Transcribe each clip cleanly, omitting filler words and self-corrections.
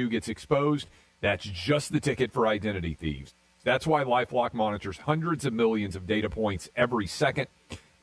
W2 gets exposed, that's just the ticket for identity thieves. That's why LifeLock monitors hundreds of millions of data points every second.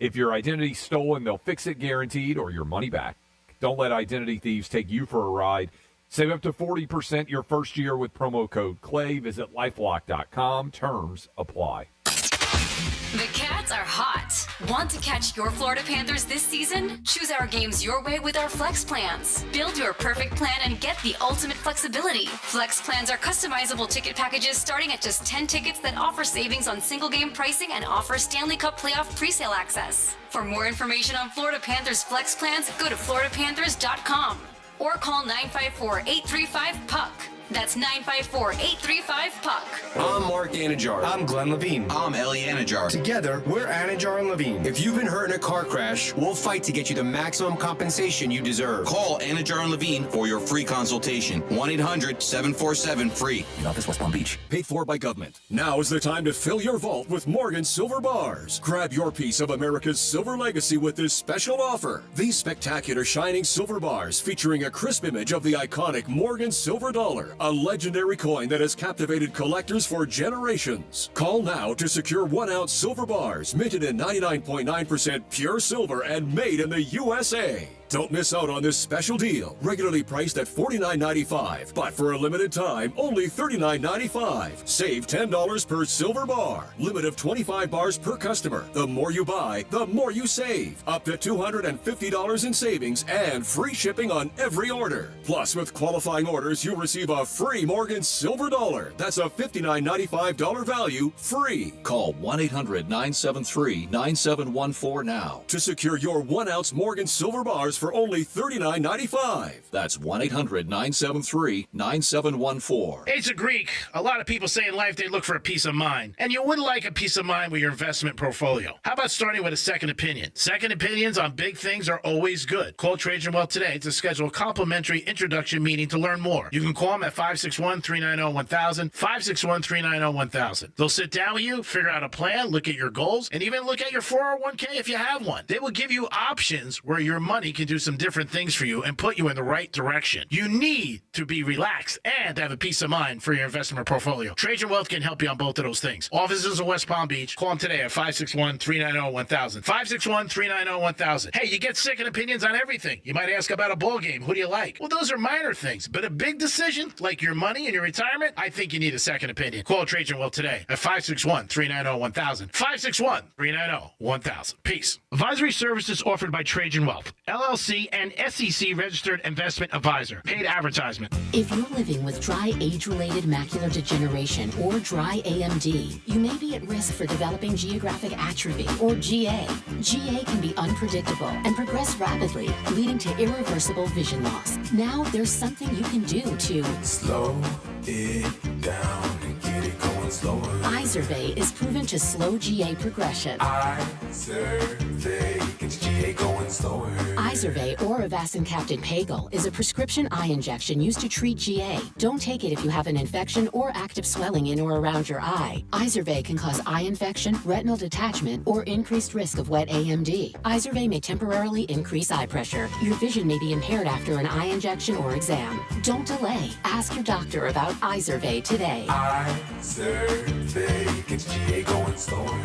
If your identity's stolen, they'll fix it guaranteed or your money back. Don't let identity thieves take you for a ride. Save up to 40% your first year with promo code CLAY. Visit lifelock.com. Terms apply. The Cats are hot. Want to catch your Florida Panthers this season? Choose our games your way with our Flex plans. Build your perfect plan and get the ultimate flexibility. Flex plans are customizable ticket packages starting at just 10 tickets that offer savings on single game pricing and offer Stanley Cup playoff presale access. For more information on Florida Panthers Flex plans, go to floridapanthers.com or call 954-835-PUCK. That's 954-835-PUCK. I'm Mark Anajar. I'm Glenn Levine. I'm Ellie Anajar. Together, we're Anajar and Levine. If you've been hurt in a car crash, we'll fight to get you the maximum compensation you deserve. Call Anajar and Levine for your free consultation. 1-800-747-FREE. In office, West Palm Beach. Paid for by government. Now is the time to fill your vault with Morgan Silver Bars. Grab your piece of America's silver legacy with this special offer. These spectacular shining silver bars featuring a crisp image of the iconic Morgan Silver Dollar, a legendary coin that has captivated collectors for generations. Call now to secure 1-ounce silver bars minted in 99.9% pure silver and made in the USA. Don't miss out on this special deal. Regularly priced at $49.95, but for a limited time, only $39.95. Save $10 per silver bar. Limit of 25 bars per customer. The more you buy, the more you save. Up to $250 in savings and free shipping on every order. Plus, with qualifying orders, you'll receive a free Morgan Silver Dollar. That's a $59.95 value free. Call 1-800-973-9714 now To secure your 1-ounce Morgan Silver Bars for only $39.95. That's 1-800-973-9714. It's a Greek. A lot of people say in life they look for a peace of mind. And you would like a peace of mind with your investment portfolio. How about starting with a second opinion? Second opinions on big things are always good. Call Trajan Wealth today to schedule a complimentary introduction meeting to learn more. You can call them at 561-390-1000, 561-390-1000. They'll sit down with you, figure out a plan, look at your goals, and even look at your 401k if you have one. They will give you options where your money can do some different things for you and put you in the right direction. You need to be relaxed and have a peace of mind for your investment portfolio. Trajan Wealth can help you on both of those things. Offices in West Palm Beach. Call them today at 561-390-1000. 561-390-1000. Hey, you get second opinions on everything. You might ask about a ball game. Who do you like? Well, those are minor things, but a big decision like your money and your retirement, I think you need a second opinion. Call Trajan Wealth today at 561-390-1000. 561-390-1000. Peace. Advisory services offered by Trajan Wealth, LLC and SEC registered investment advisor. Paid advertisement. If you're living with dry age-related macular degeneration or dry AMD, you may be at risk for developing geographic atrophy or GA. GA can be unpredictable and progress rapidly, leading to irreversible vision loss. Now there's something you can do to slow it down and get it going slower. Izervay is proven to slow GA progression. Izervay gets GA going slower. Izervay or avacincaptad pagel is a prescription eye injection used to treat GA. Don't take it if you have an infection or active swelling in or around your eye. Izervay can cause eye infection, retinal detachment, or increased risk of wet AMD. Izervay may temporarily increase eye pressure. Your vision may be impaired after an eye injection or exam. Don't delay. Ask your doctor about Izervay today. Izervay gets GA going slower.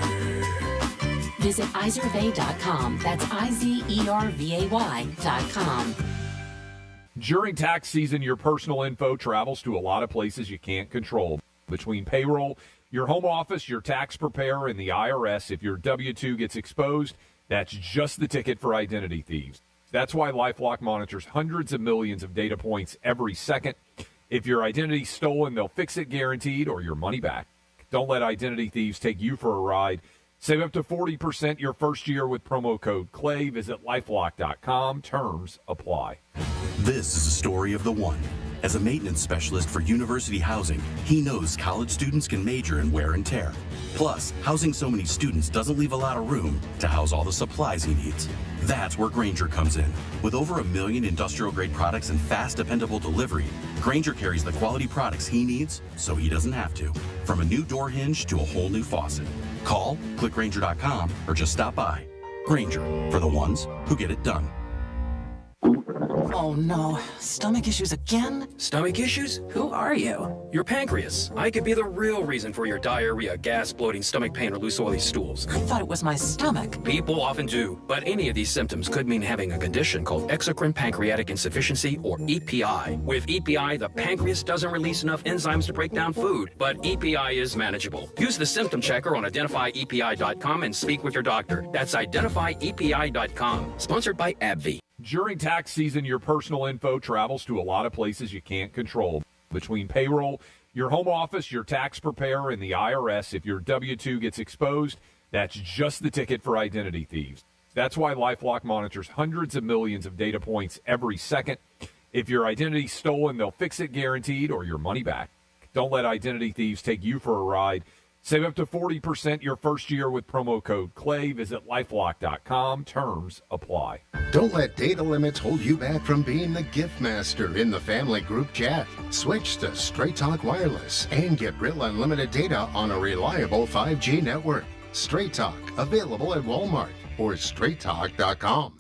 Visit Izervay.com. That's IZERVAY.com. During tax season, your personal info travels to a lot of places you can't control. Between payroll, your home office, your tax preparer, and the IRS, if your W-2 gets exposed, that's just the ticket for identity thieves. That's why LifeLock monitors hundreds of millions of data points every second. If your identity's stolen, they'll fix it guaranteed or your money back. Don't let identity thieves take you for a ride. Save up to 40% your first year with promo code CLAY. Visit lifelock.com. Terms apply. This is a story of the one. As a maintenance specialist for university housing, he knows college students can major in wear and tear. Plus, housing so many students doesn't leave a lot of room to house all the supplies he needs. That's where Grainger comes in. With over 1 million industrial-grade products and fast, dependable delivery, Grainger carries the quality products he needs so he doesn't have to. From a new door hinge to a whole new faucet. Call, click Grainger.com, or just stop by. Grainger, for the ones who get it done. Oh no, stomach issues again? Stomach issues? Who are you? Your pancreas. I could be the real reason for your diarrhea, gas, bloating, stomach pain, or loose oily stools. I thought it was my stomach. People often do, but any of these symptoms could mean having a condition called exocrine pancreatic insufficiency, or EPI. With EPI, the pancreas doesn't release enough enzymes to break down food, but EPI is manageable. Use the symptom checker on identifyepi.com and speak with your doctor. That's identifyepi.com. Sponsored by AbbVie. During tax season, your personal info travels to a lot of places you can't control. Between payroll, your home office, your tax preparer, and the IRS, if your W-2 gets exposed, that's just the ticket for identity thieves. That's why LifeLock monitors hundreds of millions of data points every second. If your identity's stolen, they'll fix it guaranteed or your money back. Don't let identity thieves take you for a ride. Save up to 40% your first year with promo code CLAY. Visit lifelock.com. Terms apply. Don't let data limits hold you back from being the gift master in the family group chat. Switch to Straight Talk Wireless and get real unlimited data on a reliable 5G network. Straight Talk, available at Walmart or straighttalk.com.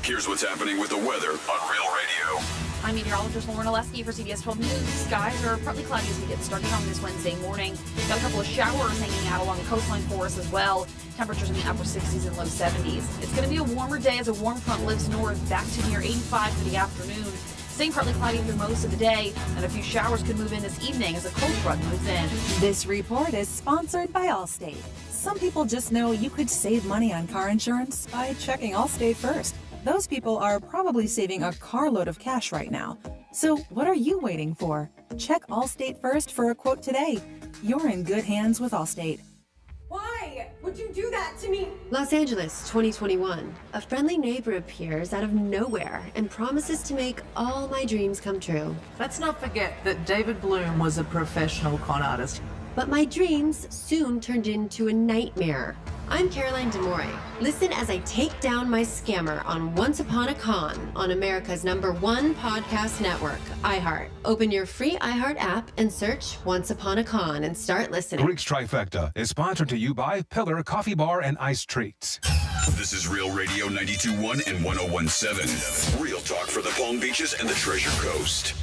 Here's what's happening with the weather on Real Radio. I'm meteorologist Lauren Oleski for CBS 12 News. Skies are partly cloudy as we get started on this Wednesday morning. Got a couple of showers hanging out along the coastline for us as well. Temperatures in the upper 60s and low 70s. It's going to be a warmer day as a warm front lifts north, back to near 85 for the afternoon. Staying partly cloudy through most of the day, and a few showers could move in this evening as a cold front moves in. This report is sponsored by Allstate. Some people just know you could save money on car insurance by checking Allstate first. Those people are probably saving a carload of cash right now. So what are you waiting for? Check Allstate first for a quote today. You're in good hands with Allstate. Why would you do that to me? Los Angeles, 2021. A friendly neighbor appears out of nowhere and promises to make all my dreams come true. Let's not forget that David Bloom was a professional con artist. But my dreams soon turned into a nightmare. I'm Caroline DeMore. Listen as I take down my scammer on Once Upon a Con on America's #1 podcast network, iHeart. Open your free iHeart app and search Once Upon a Con and start listening. Greek's Trifecta is sponsored to you by Pillar Coffee Bar and Ice Treats. This is Real Radio 92.1 and 101.7. Real talk for the Palm Beaches and the Treasure Coast.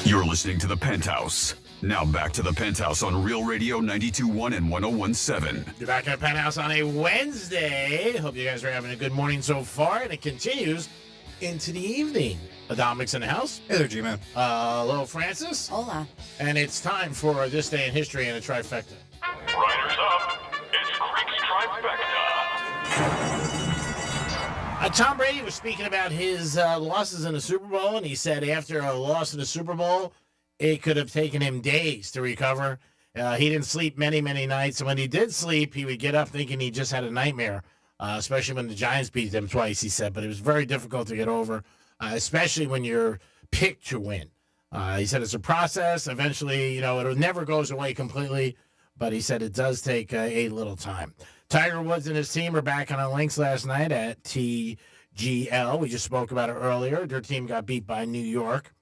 You're listening to The Penthouse. Now back to The Penthouse on Real Radio 92.1 and 101.7. You're back at Penthouse on a Wednesday. Hope you guys are having a good morning so far, and it continues into the evening. Dominick's in the house. Hey there, G-Man. Hello, Francis. Hola. And it's time for This Day in History and a Trifecta. Riders up. It's Greek's Trifecta. Tom Brady was speaking about his losses in the Super Bowl, and he said after a loss in the Super Bowl, it could have taken him days to recover. He didn't sleep many, many nights. And when he did sleep, he would get up thinking he just had a nightmare, especially when the Giants beat them twice, he said. But it was very difficult to get over, especially when you're picked to win. He said it's a process. Eventually, it never goes away completely. But he said it does take a little time. Tiger Woods and his team are back on the links last night at TGL. We just spoke about it earlier. Their team got beat by New York.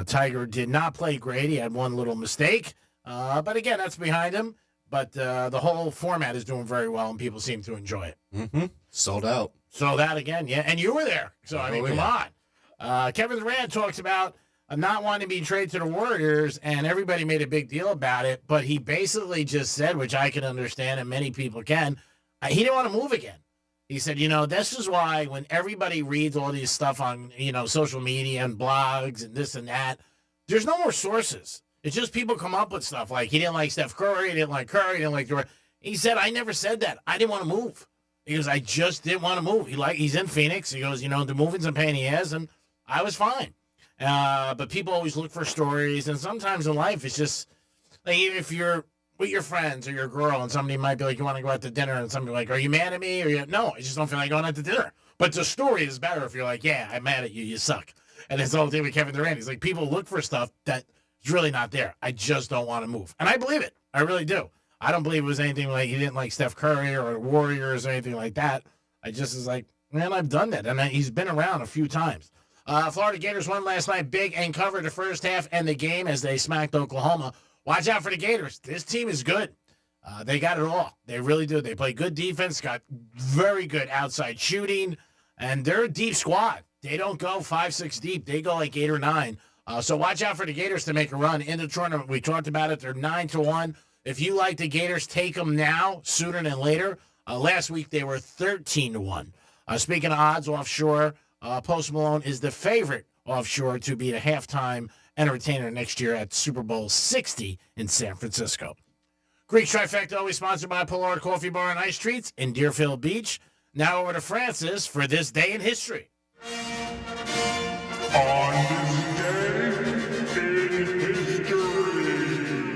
Tiger did not play great. He had one little mistake. But again, that's behind him. But the whole format is doing very well, and people seem to enjoy it. Mm-hmm. Sold out. Sold out again, yeah. And you were there. So, come on. Kevin Durant talks about not wanting to be traded to the Warriors, and everybody made a big deal about it. But he basically just said, which I can understand and many people can, he didn't want to move again. He said, this is why when everybody reads all these stuff on, social media and blogs and this and that, there's no more sources. It's just people come up with stuff like he didn't like Steph Curry, he didn't like Curry, he didn't like Durant. He said, I never said that. I didn't want to move. He goes, I just didn't want to move. He's in Phoenix. He goes, the moving's a pain in the ass, and I was fine. But people always look for stories, and sometimes in life it's just like even if you're with your friends or your girl and somebody might be like, you want to go out to dinner, and somebody like, are you mad at me? Or no, I just don't feel like going out to dinner. But the story is better if you're like, yeah, I'm mad at you, you suck. And it's the whole thing with Kevin Durant. He's like, people look for stuff that's really not there. I just don't want to move. And I believe it. I really do. I don't believe it was anything like he didn't like Steph Curry or the Warriors or anything like that. I just was like, man, I've done that. And he's been around a few times. Florida Gators won last night big and covered the first half and the game as they smacked Oklahoma. Watch out for the Gators. This team is good. They got it all. They really do. They play good defense, got very good outside shooting, and they're a deep squad. They don't go 5-6 deep. They go like 8 or 9. So watch out for the Gators to make a run in the tournament. We talked about it. They're 9-1. If you like the Gators, take them now sooner than later. Last week they were 13-1. Speaking of odds offshore, Post Malone is the favorite offshore to be the halftime entertainer next year at Super Bowl 60 in San Francisco. Greek Trifecta, always sponsored by Polar Coffee Bar and Ice Treats in Deerfield Beach. Now over to Francis for this day in history. On this day in history.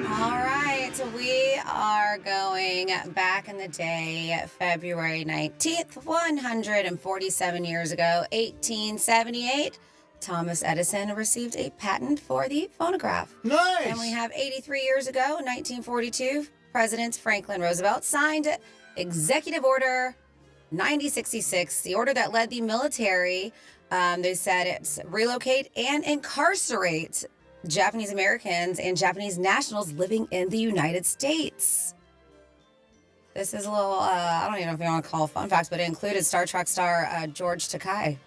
All right, we are going back in the day, February 19th, 147 years ago, 1878. Thomas Edison received a patent for the phonograph. Nice. And we have 83 years ago, 1942, President Franklin Roosevelt signed Executive Order 9066, the order that led the military. They said it's relocate and incarcerate Japanese Americans and Japanese nationals living in the United States. This is a little, I don't even know if you want to call it fun facts, but it included Star Trek star George Takei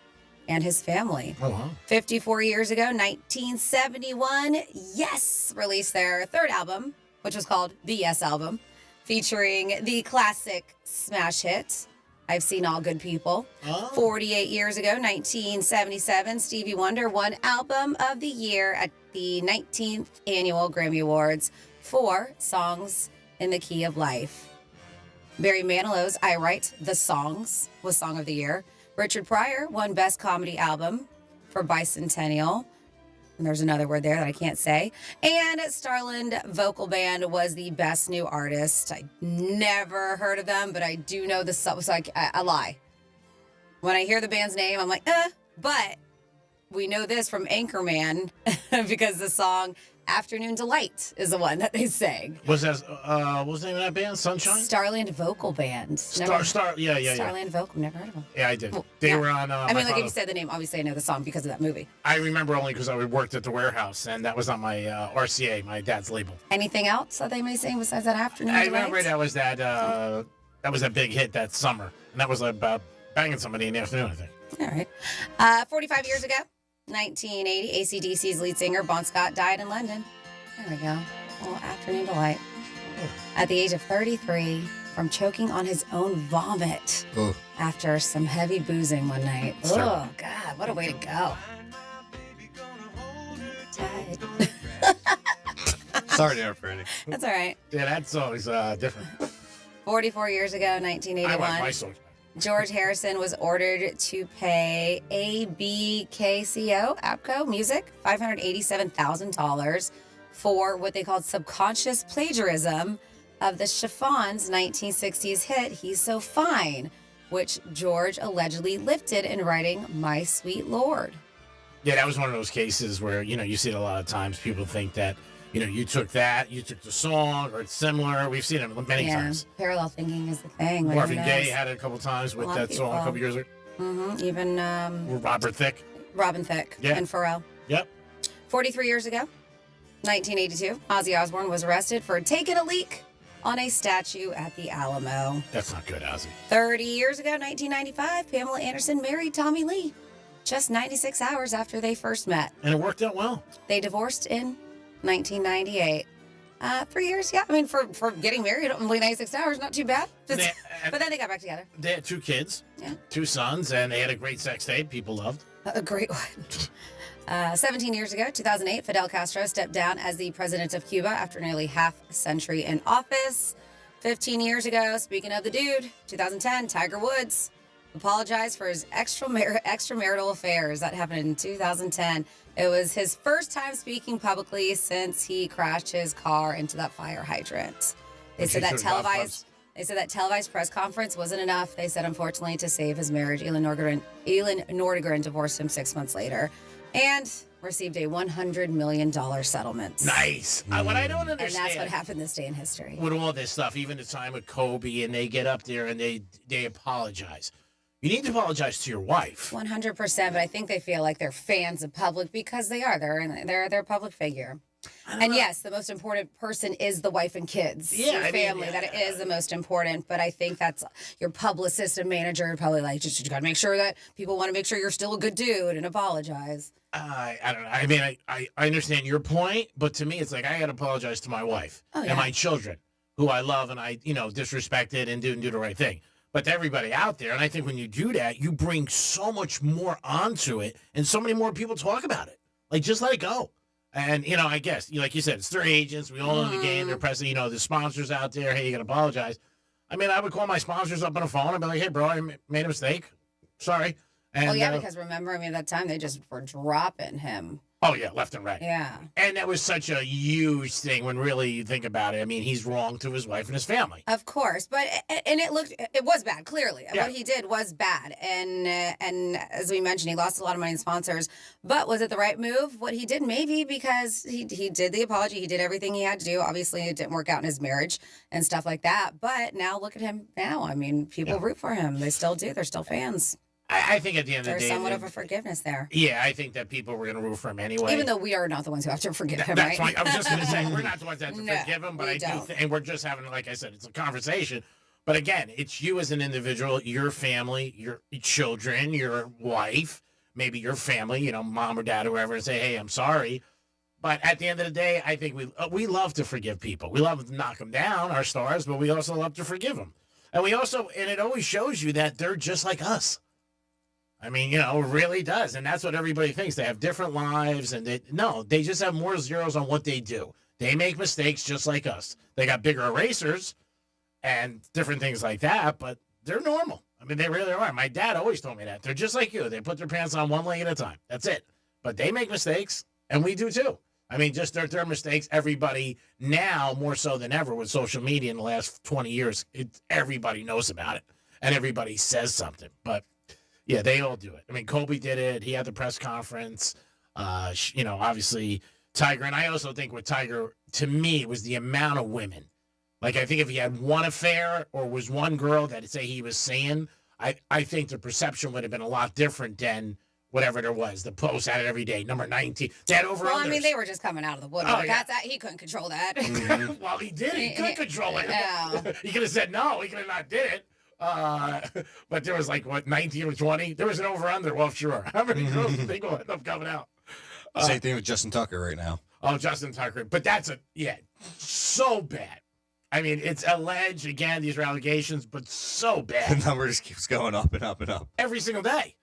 and his family. Oh, wow. 54 years ago, 1971, Yes released their third album, which was called The Yes Album, featuring the classic smash hit, I've Seen All Good People. 48 years ago, 1977, Stevie Wonder won Album of the Year at the 19th Annual Grammy Awards for Songs in the Key of Life. Barry Manilow's I Write the Songs was Song of the Year. Richard Pryor won Best Comedy Album for Bicentennial. And there's another word there that I can't say. And Starland Vocal Band was the Best New Artist. I never heard of them, but I do know the song. So I lie. When I hear the band's name, I'm like, but we know this from Anchorman because the song Afternoon Delight is the one that they sang. Was that, what was the name of that band? Sunshine? Starland Vocal Band. Starland Vocal, never heard of them. Yeah, I did. Well, They yeah. were on. I mean, like if you said the name, obviously I know the song because of that movie. I remember only because I worked at the warehouse, and that was on my RCA, my dad's label. Anything else that they may sing besides that Afternoon I Delight? remember that was that big hit that summer, and that was about banging somebody in the afternoon, I think. All right. 45 years ago, 1980, AC/DC's lead singer Bon Scott died in London. There we go. Well, Afternoon Delight. At the age of 33, from choking on his own vomit after some heavy boozing one night. Oh, God, what a way to go. Tight. Sorry to interrupt, Randy. That's all right. Yeah, that song's different. 44 years ago, 1981. I like my songs. George Harrison was ordered to pay ABKCO Music $587,000 for what they called subconscious plagiarism of the Chiffons' 1960s hit He's So Fine, which George allegedly lifted in writing My Sweet Lord. Yeah, that was one of those cases where, you see it a lot of times. People think that, you took the song, or it's similar. We've seen it many times. Parallel thinking is the thing. Marvin Gaye had it a couple times with that song a couple years ago. Even Robin Thicke. And Pharrell. Yep. 43 years ago, 1982, Ozzy Osbourne was arrested for taking a leak on a statue at the Alamo. That's not good, Ozzy. 30 years ago, 1995, Pamela Anderson married Tommy Lee just 96 hours after they first met. And it worked out well. They divorced in 1998. 3 years, yeah. I mean, for getting married, only 96 hours, not too bad. But then they got back together. They had 2 kids, 2 sons, and they had a great sex tape people loved. A great one. 17 years ago, 2008, Fidel Castro stepped down as the president of Cuba after nearly half a century in office. 15 years ago, speaking of the dude, 2010, Tiger Woods apologized for his extramarital affairs. That happened in 2010. It was his first time speaking publicly since he crashed his car into that fire hydrant. They said that televised press conference wasn't enough. They said, unfortunately, to save his marriage, Elin Nordegren divorced him 6 months later. And received a $100 million settlement. Nice. What I don't understand. And that's what happened this day in history. With all this stuff, even the time with Kobe, and they get up there and they apologize. You need to apologize to your wife. 100%, but I think they feel like they're fans of public because they are. They're a public figure. And yes, the most important person is the wife and kids. Yeah, your family. That is the most important. But I think that's your publicist and manager probably like, just you got to make sure that people want to make sure you're still a good dude and apologize. I don't know. I mean, I understand your point, but to me, it's like I got to apologize to my wife and my children, who I love and I, disrespected and didn't do the right thing. But to everybody out there, and I think when you do that, you bring so much more onto it, and so many more people talk about it. Like, just let it go. And, I guess, like you said, it's their agents. We all know the game. They're pressing, the sponsors out there. Hey, you got to apologize. I mean, I would call my sponsors up on the phone and be like, hey, bro, I made a mistake. Sorry. And, because remember, at that time, they just were dropping him. Oh, yeah, left and right. Yeah. And that was such a huge thing when really you think about it. I mean, he's wrong to his wife and his family. Of course. But, and it was bad, clearly. Yeah. What he did was bad. And as we mentioned, he lost a lot of money in sponsors. But was it the right move? What he did, maybe, because he did the apology. He did everything he had to do. Obviously, it didn't work out in his marriage and stuff like that. But now look at him now. I mean, people root for him. They still do. They're still fans. I think at the end of the day... There's somewhat of a forgiveness there. Yeah, I think that people were going to root for him anyway. Even though we are not the ones who have to forgive him, That's right? I was just going to say, we're not the ones that have to No, forgive him, but we I do don't. and we're just having, like I said, it's a conversation. But again, it's you as an individual, your family, your children, your wife, maybe your family, mom or dad, whoever, and say, hey, I'm sorry. But at the end of the day, I think we love to forgive people. We love to knock them down, our stars, but we also love to forgive them. And and it always shows you that they're just like us. I mean, it really does. And that's what everybody thinks. They have different lives. And they just have more zeros on what they do. They make mistakes just like us. They got bigger erasers and different things like that, but they're normal. I mean, they really are. My dad always told me that. They're just like you. They put their pants on one leg at a time. That's it. But they make mistakes, and we do too. I mean, just their mistakes. Everybody now, more so than ever with social media in the last 20 years, everybody knows about it, and everybody says something. But yeah, they all do it. I mean, Kobe did it. He had the press conference. Obviously, Tiger. And I also think with Tiger, to me, it was the amount of women. Like, I think if he had one affair or was one girl that say he was saying, I think the perception would have been a lot different than whatever there was. The Post had it every day. Number 19. They had over. Well, I mean, they were just coming out of the woodwork. Oh, yeah. He couldn't control that. Mm-hmm. Well, he did. He could control it. Yeah. He could have said no. He could have not did it. But there was 19 or 20? There was an over-under. Well, sure. How many girls do you think will end up coming out? Same thing with Justin Tucker right now. Oh, Justin Tucker. But that's so bad. I mean, it's alleged, again, these are allegations, but so bad. The number just keeps going up and up and up. Every single day.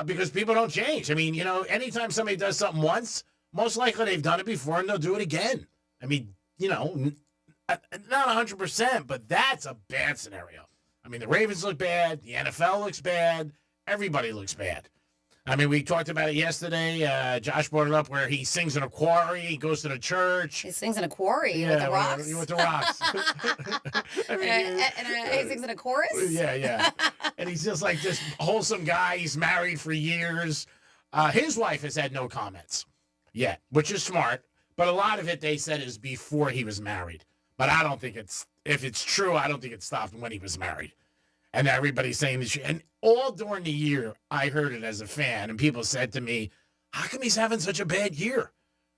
Because people don't change. I mean, anytime somebody does something once, most likely they've done it before and they'll do it again. I mean, not 100%, but that's a bad scenario. I mean, the Ravens look bad. The NFL looks bad. Everybody looks bad. I mean, we talked about it yesterday. Josh brought it up where he sings in a quarry. He goes to the church. He sings in a quarry with the rocks. With the rocks. I mean, he sings in a chorus? Yeah. And he's just like this wholesome guy. He's married for years. His wife has had no comments yet, which is smart. But a lot of it, they said, is before he was married. But I don't think if it's true, I don't think it stopped when he was married. And everybody's saying this. And all during the year, I heard it as a fan. And people said to me, how come he's having such a bad year?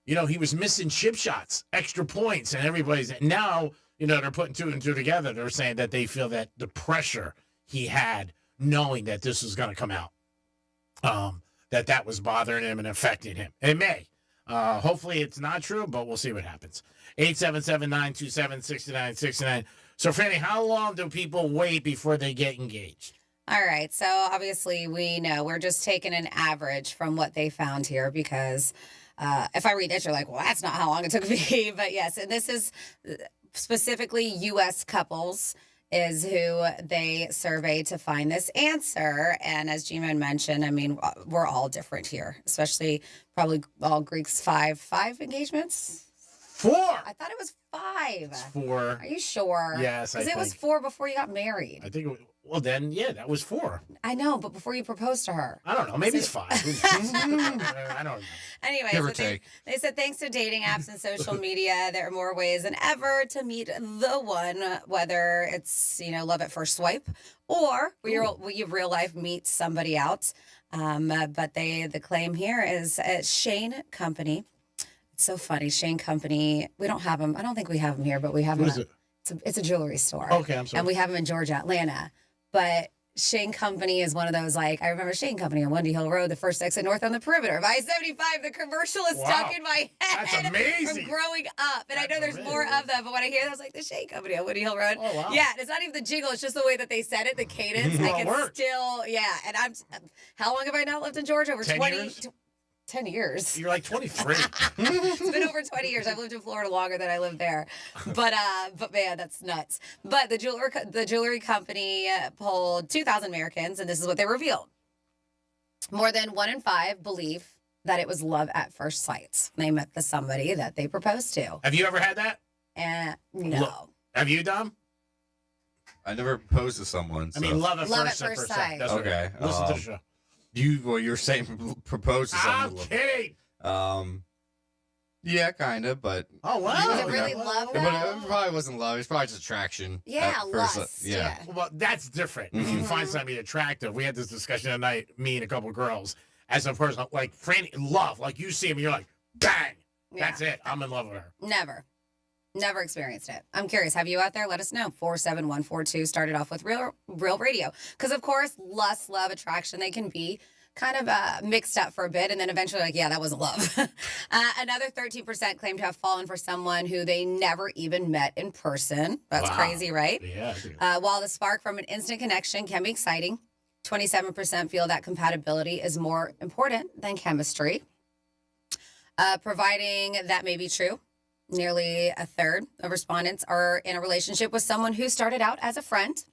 He was missing chip shots, extra points. And everybody's now, they're putting two and two together. They're saying that they feel that the pressure he had knowing that this was going to come out, that was bothering him and affecting him. It may. Hopefully it's not true, but we'll see what happens. 877-927-6969. So, Franny, how long do people wait before they get engaged? All right. So, obviously, we know we're just taking an average from what they found here because if I read this, you're like, well, that's not how long it took me. But yes, and this is specifically U.S. couples is who they survey to find this answer. And as G-Man mentioned, I mean, we're all different here, especially probably all Greeks. Five engagements? 4. I thought it was 5. It's 4. Are you sure? Yes, because it was 4 before you got married. I think Well, then, yeah, that was 4. I know, but before you proposed to her. I don't know. Maybe it's 5. I don't know. Anyway, Give or so take. they said thanks to dating apps and social media, there are more ways than ever to meet the one, whether it's, love at first swipe or you real life meet somebody else. But the claim here is Shane Company. It's so funny. Shane Company. We don't have them. I don't think we have them here, but we have them. What is it? It's a jewelry store. Okay, I'm sorry. And we have them in Georgia, Atlanta. But Shane Company is one of those, I remember Shane Company on Wendy Hill Road, the first exit north on the perimeter of I-75. The commercial is stuck in my head. That's amazing. From growing up. And I know there's more of them, but when I hear that, I was like, the Shane Company on Wendy Hill Road. Oh, wow. Yeah, and it's not even the jingle. It's just the way that they said it, the cadence. I can still, yeah. And how long have I now lived in Georgia? Over 10 20 years? 10 years. You're like 23. It's been over 20 years. I've lived in Florida longer than I lived there. But man, that's nuts. But the jewelry company polled 2,000 Americans, and this is what they revealed. More than 1 in 5 believe that it was love at first sight. They met somebody that they proposed to. Have you ever had that? No. Have you, Dom? I never proposed to someone. I mean, love at first sight. That's okay. Right. Listen to the show. You're saying propose to someone. I'm kidding. Yeah, kind of, but. Oh, wow. Was it really love, though? But it probably wasn't love. It's probably just attraction. Yeah, at first. lust. Yeah. Well, that's different. If you find somebody attractive, we had this discussion tonight, me and a couple of girls, as a person, like, love. Like, you see him, and you're like, bang. That's it. I'm in love with her. Never experienced it. I'm curious. Have you out there? Let us know. 47142 started off with real radio. Because, of course, lust, love, attraction, they can be kind of mixed up for a bit. And then eventually, that wasn't love. Another 13% claim to have fallen for someone who they never even met in person. That's crazy, right? Yeah. While the spark from an instant connection can be exciting, 27% feel that compatibility is more important than chemistry. Providing that may be true. Nearly a third of respondents are in a relationship with someone who started out as a friend.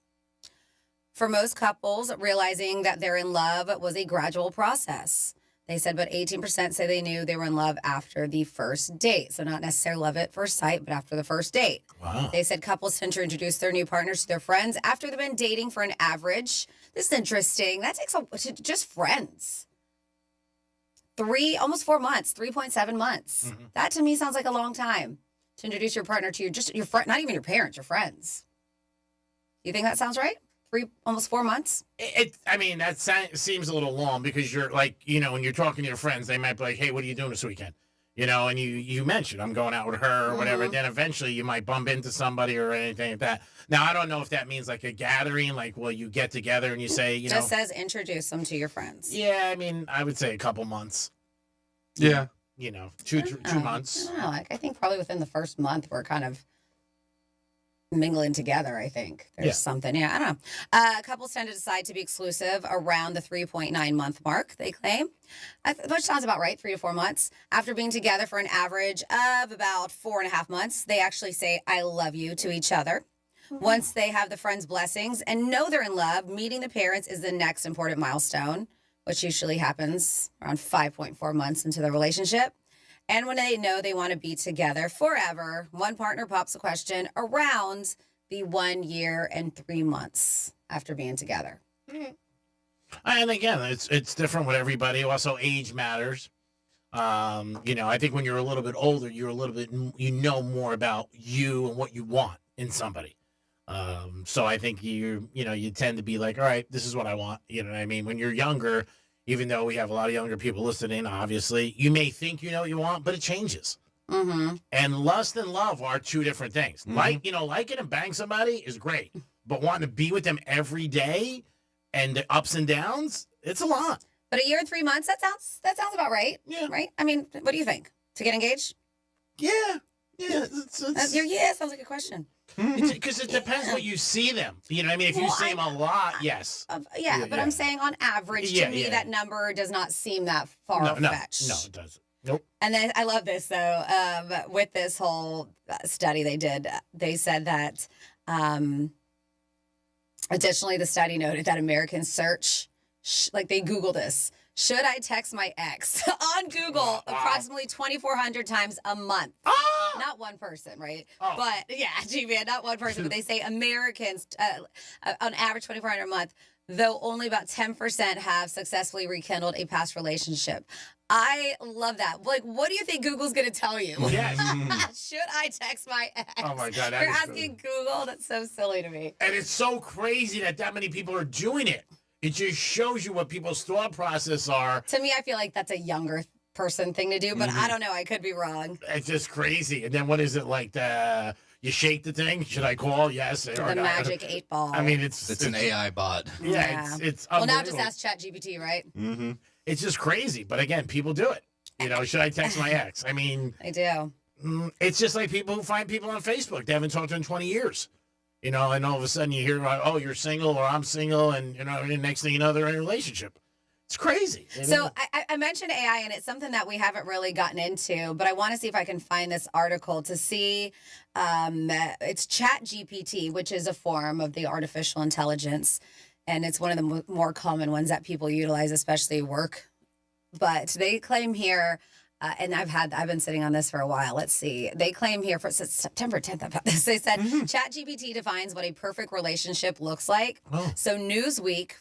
For most couples, realizing that they're in love was a gradual process. They said, but 18% say they knew they were in love after the first date. So not necessarily love at first sight, but after the first date. Wow. They said couples tend to introduce their new partners to their friends after they've been dating for an average. This is interesting. That takes just friends. Almost 4 months, 3.7 months. Mm-hmm. That to me sounds like a long time to introduce your partner to your friend, not even your parents, your friends. You think that sounds right? Almost 4 months? That seems a little long because you're like, when you're talking to your friends, they might be like, hey, what are you doing this weekend? And you mentioned I'm going out with her or whatever. Then eventually you might bump into somebody or anything like that. Now, I don't know if that means like a gathering, like, you get together and you say, Just says introduce them to your friends. Yeah, I would say a couple months. Yeah. 2 months. I don't know. I think probably within the first month we're kind of mingling together. I think there's something. Yeah, I don't know. Couples tend to decide to be exclusive around the 3.9 month mark, they claim. Which sounds about right, 3 to 4 months. After being together for an average of about 4.5 months, they actually say, I love you to each other. Mm-hmm. Once they have the friends' blessings and know they're in love, meeting the parents is the next important milestone, which usually happens around 5.4 months into the relationship. And when they know they want to be together forever, one partner pops a question around the 1 year and 3 months after being together. Mm-hmm. And again, it's different with everybody. Also, age matters. I think when you're a little bit older, you're a little bit, more about you and what you want in somebody. So I think you tend to be like, all right, this is what I want. You know what I mean? When you're younger, even though we have a lot of younger people listening, obviously, you may think you know what you want, but it changes. Mm-hmm. And lust and love are 2 different things. Mm-hmm. Liking and bang somebody is great, but wanting to be with them every day and the ups and downs, it's a lot. But 1 year and 3 months, that sounds about right. Yeah. Right? What do you think? To get engaged? Yeah. Yeah. Sounds like a question. Because it depends what you see them. You know what I mean? If you see them a lot, yes. But I'm saying on average, to me, that number does not seem that far-fetched. No, it doesn't. Nope. And then I love this, though. With this whole study they did, they said that additionally, the study noted that Americans search, they Google this, should I text my ex on Google approximately 2,400 times a month. Oh! not one person, right? Oh. But yeah, G-Man, not one person, but they say Americans, on average 2,400 a month, though only about 10% have successfully rekindled a past relationship. I love that. Like, what do you think Google's going to tell you? Yes. Should I text my ex? Oh, my God. that You're is asking Google? That's so silly to me. And it's so crazy that many people are doing it. It just shows you what people's thought process are. To me, I feel like that's a younger person thing to do, but I don't know. I could be wrong. It's just crazy. And then what is it like? You shake the thing? Should I call? Yes. Or The not? magic 8-ball. I mean, it's an AI bot. Yeah, it's well, now unbelievable. just ask ChatGPT, right? Mm-hmm. It's just crazy. But again, people do it. Should I text my ex? I mean, I do. It's just like people who find people on Facebook they haven't talked to in 20 years. And all of a sudden you hear about, oh, you're single or I'm single, and the next thing you know, they're in a relationship. It's crazy. So I mentioned AI, and it's something that we haven't really gotten into, but I want to see if I can find this article to see. It's ChatGPT, which is a form of the artificial intelligence, and it's one of the more common ones that people utilize, especially work. But they claim here, and I've been sitting on this for a while. Let's see. They claim here for September 10th about this. They said ChatGPT defines what a perfect relationship looks like. Oh. So Newsweek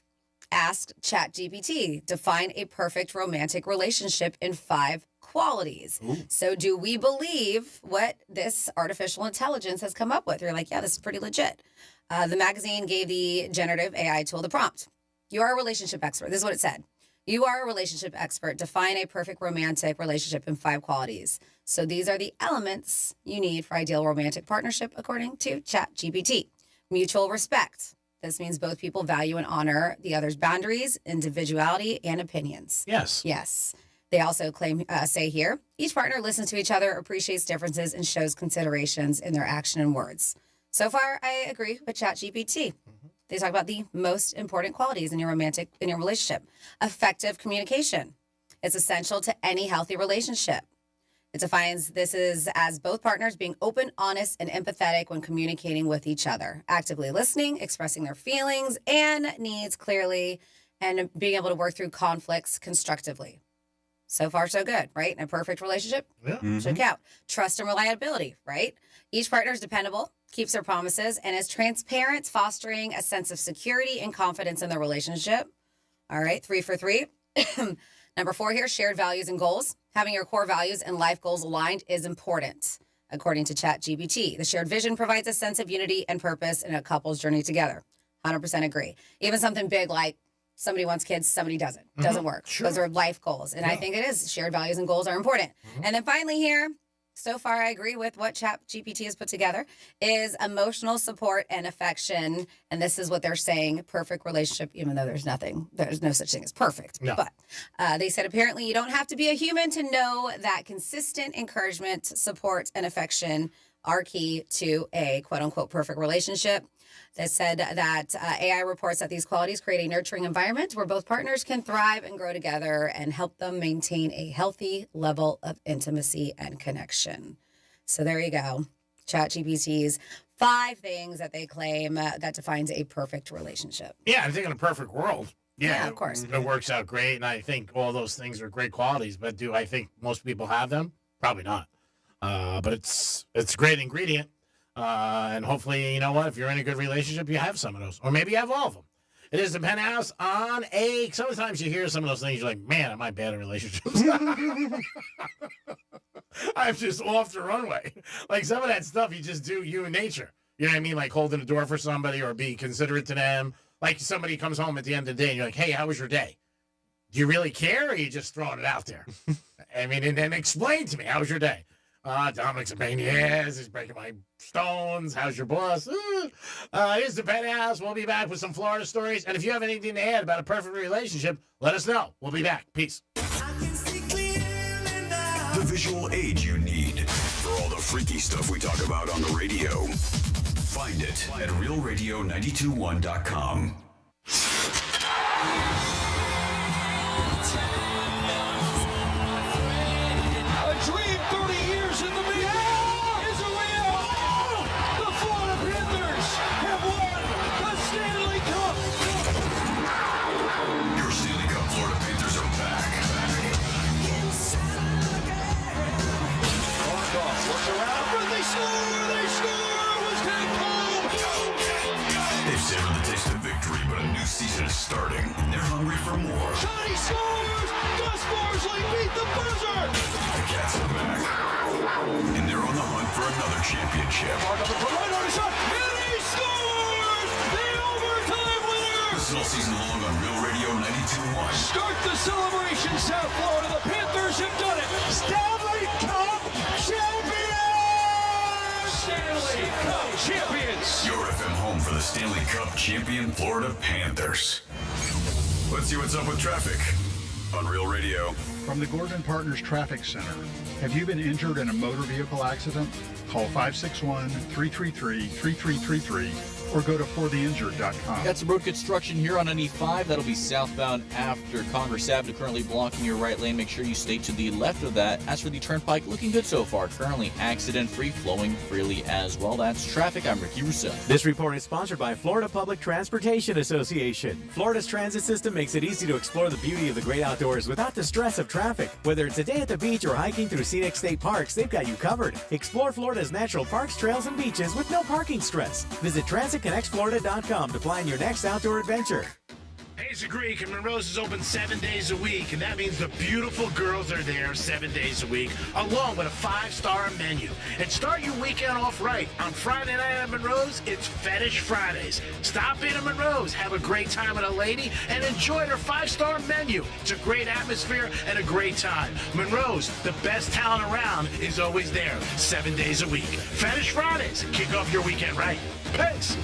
asked ChatGPT, define a perfect romantic relationship in 5 qualities. Ooh. So do we believe what this artificial intelligence has come up with? You're like, yeah, this is pretty legit. The magazine gave the generative AI tool the prompt. You are a relationship expert. This is what it said. You are a relationship expert. Define a perfect romantic relationship in 5 qualities. So these are the elements you need for ideal romantic partnership, according to ChatGPT. Mutual respect. This means both people value and honor the other's boundaries, individuality, and opinions. Yes. Yes. They also say here, each partner listens to each other, appreciates differences, and shows considerations in their action and words. So far, I agree with ChatGPT. They talk about the most important qualities in your relationship. Effective communication. It's essential to any healthy relationship. It defines this as both partners being open, honest, and empathetic when communicating with each other, actively listening, expressing their feelings and needs clearly, and being able to work through conflicts constructively. So far, so good, right? In a perfect relationship, should count. Trust and reliability, right? Each partner is dependable, keeps their promises, and is transparent, fostering a sense of security and confidence in the relationship. All right, 3 for 3. Number 4 here, shared values and goals. Having your core values and life goals aligned is important, according to ChatGPT. The shared vision provides a sense of unity and purpose in a couple's journey together. 100% agree. Even something big like somebody wants kids, somebody doesn't. Doesn't work. Sure. Those are life goals. And I think it is. Shared values and goals are important. And then finally here, so far I agree with what ChatGPT has put together, is emotional support and affection. And this is what they're saying, perfect relationship, even though there's no such thing as perfect. No. But they said apparently you don't have to be a human to know that consistent encouragement, support, and affection are key to a quote-unquote perfect relationship. They said that AI reports that these qualities create a nurturing environment where both partners can thrive and grow together and help them maintain a healthy level of intimacy and connection. So there you go. ChatGPT's 5 things that they claim that defines a perfect relationship. Yeah, I think in a perfect world. Yeah, of course. It works out great, and I think all those things are great qualities, but do I think most people have them? Probably not. But it's a great ingredient. And hopefully, you know what, if you're in a good relationship, you have some of those. Or maybe you have all of them. It is the Penthouse on a... Sometimes you hear some of those things, you're like, man, am I bad at relationships? I'm just off the runway. Like some of that stuff you just do, human nature. You know what I mean? Like holding the door for somebody or being considerate to them. Like somebody comes home at the end of the day and you're like, hey, how was your day? Do you really care or are you just throwing it out there? I mean, and then explain to me, how was your day? Dominic's a pain in the ass. He's breaking my stones. How's your boss? Here's the Penthouse. We'll be back with some Florida stories. And if you have anything to add about a perfect relationship, let us know. We'll be back. Peace. The visual aid you need for all the freaky stuff we talk about on the radio. Find it at realradio921.com. A dream 30 years in the making is a reality. The Florida Panthers have won the Stanley Cup. Your Stanley Cup Florida Panthers are back. Works around. shot, he scores! Gus Morsley beat the buzzer! The Cats are back, and they're on the hunt for another championship. Right on his shot, and he scores! The overtime winner! Listen all season long on Real Radio 92.1. Start the celebration, South Florida. The Panthers have done it. Stanley Cup champions! Stanley Cup champions! Your FM home for the Stanley Cup champion Florida Panthers. Let's see what's up with traffic on Real Radio. From the Gordon Partners Traffic Center. Have you been injured in a motor vehicle accident? Call 561-333-3333 or go to fortheinjured.com. Got some road construction here on NE5. That'll be southbound after Congress Avenue, currently blocking your right lane. Make sure you stay to the left of that. As for the Turnpike, looking good so far. Currently accident-free, flowing freely as well. That's traffic. I'm Ricky Russo. This report is sponsored by Florida Public Transportation Association. Florida's transit system makes it easy to explore the beauty of the great outdoors without the stress of traffic. Whether it's a day at the beach or hiking through scenic state parks, they've got you covered. Explore Florida's natural parks, trails, and beaches with no parking stress. Visit TransitConnectsFlorida.com to plan your next outdoor adventure. Hayes Greek and Monroe's is open 7 days a week, and that means the beautiful girls are there 7 days a week, along with a 5-star menu. And start your weekend off right. On Friday night at Monroe's, it's Fetish Fridays. Stop in at Monroe's, have a great time with a lady, and enjoy their 5-star menu. It's a great atmosphere and a great time. Monroe's, the best talent around, is always there 7 days a week. Fetish Fridays, kick off your weekend right. Peace.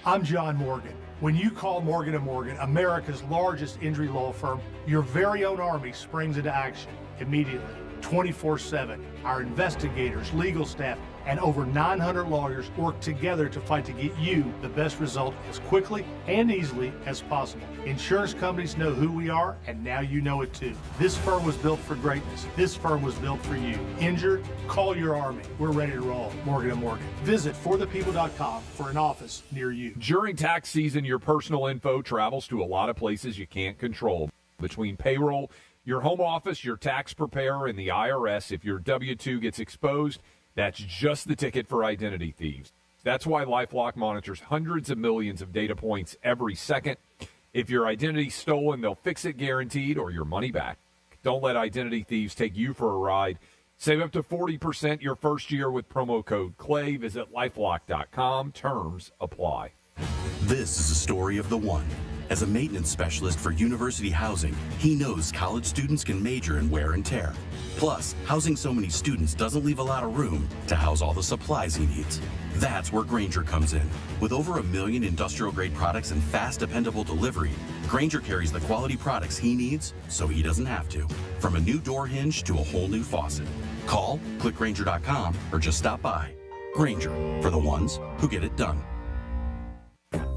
I'm John Morgan. When you call Morgan & Morgan, America's largest injury law firm, your very own army springs into action immediately, 24/7. Our investigators, legal staff, and over 900 lawyers work together to fight to get you the best result as quickly and easily as possible. Insurance companies know who we are, and now you know it too. This firm was built for greatness. This firm was built for you. Injured? Call your army. We're ready to roll. Morgan & Morgan. Visit forthepeople.com for an office near you. During tax season, your personal info travels to a lot of places you can't control. Between payroll, your home office, your tax preparer, and the IRS, if your W-2 gets exposed, that's just the ticket for identity thieves. That's why LifeLock monitors hundreds of millions of data points every second. If your identity's stolen, they'll fix it guaranteed or your money back. Don't let identity thieves take you for a ride. Save up to 40% your first year with promo code CLAY. Visit LifeLock.com. Terms apply. This is a story of the one. As a maintenance specialist for university housing, he knows college students can major in wear and tear. Plus, housing so many students doesn't leave a lot of room to house all the supplies he needs. That's where Grainger comes in. With over 1 million industrial-grade products and fast, dependable delivery, Grainger carries the quality products he needs so he doesn't have to. From a new door hinge to a whole new faucet. Call, click Grainger.com, or just stop by. Grainger, for the ones who get it done.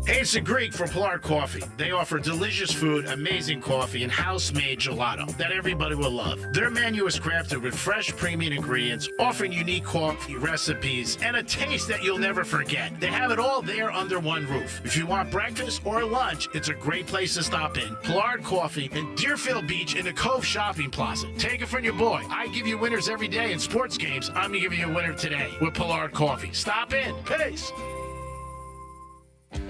Hey, it's a Greek from Pollard Coffee. They offer delicious food, amazing coffee, and house-made gelato that everybody will love. Their menu is crafted with fresh, premium ingredients, offering unique coffee recipes and a taste that you'll never forget. They have it all there under one roof. If you want breakfast or lunch, it's a great place to stop in. Pollard Coffee in Deerfield Beach in the Cove Shopping Plaza. Take it from your boy. I give you winners every day in sports games. I'm going to give you a winner today with Pollard Coffee. Stop in. Peace.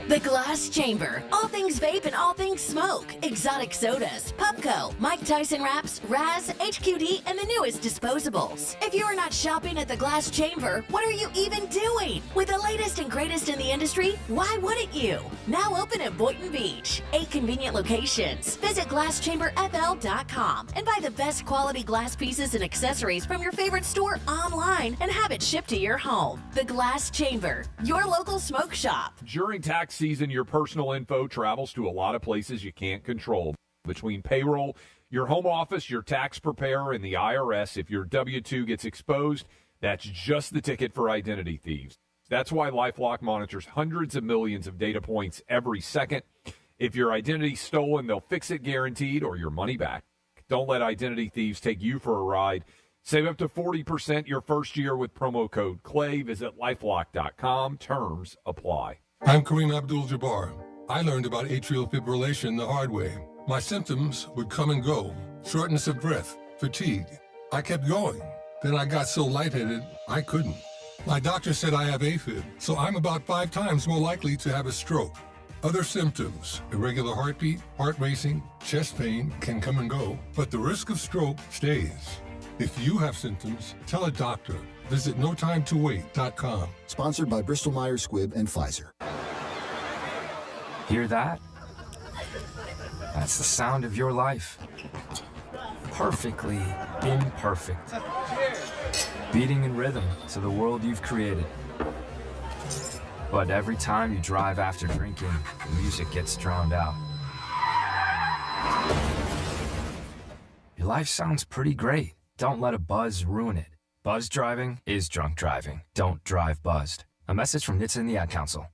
The Glass Chamber. All things vape and all things smoke. Exotic sodas, Pupco, Mike Tyson wraps, Raz, HQD, and the newest disposables. If you are not shopping at the Glass Chamber, what are you even doing? With the latest and greatest in the industry, why wouldn't you? Now open at Boynton Beach. 8 convenient locations. Visit GlassChamberFL.com and buy the best quality glass pieces and accessories from your favorite store online and have it shipped to your home. The Glass Chamber, your local smoke shop. During tax season, your personal info travels to a lot of places you can't control. Between payroll, your home office, your tax preparer, and the IRS, if your W-2 gets exposed, that's just the ticket for identity thieves. That's why LifeLock monitors hundreds of millions of data points every second. If your identity's stolen, they'll fix it guaranteed or your money back. Don't let identity thieves take you for a ride. Save up to 40% your first year with promo code CLAY. Visit LifeLock.com. Terms apply. I'm Kareem Abdul-Jabbar. I learned about atrial fibrillation the hard way. My symptoms would come and go. Shortness of breath, fatigue. I kept going. Then I got so lightheaded, I couldn't. My doctor said I have AFib, so I'm about 5 times more likely to have a stroke. Other symptoms, irregular heartbeat, heart racing, chest pain can come and go, but the risk of stroke stays. If you have symptoms, tell a doctor. Visit notimetowait.com. Sponsored by Bristol Myers Squibb and Pfizer. Hear that? That's the sound of your life. Perfectly imperfect. Beating in rhythm to the world you've created. But every time you drive after drinking, the music gets drowned out. Your life sounds pretty great. Don't let a buzz ruin it. Buzz driving is drunk driving. Don't drive buzzed. A message from NHTSA and the Ad Council.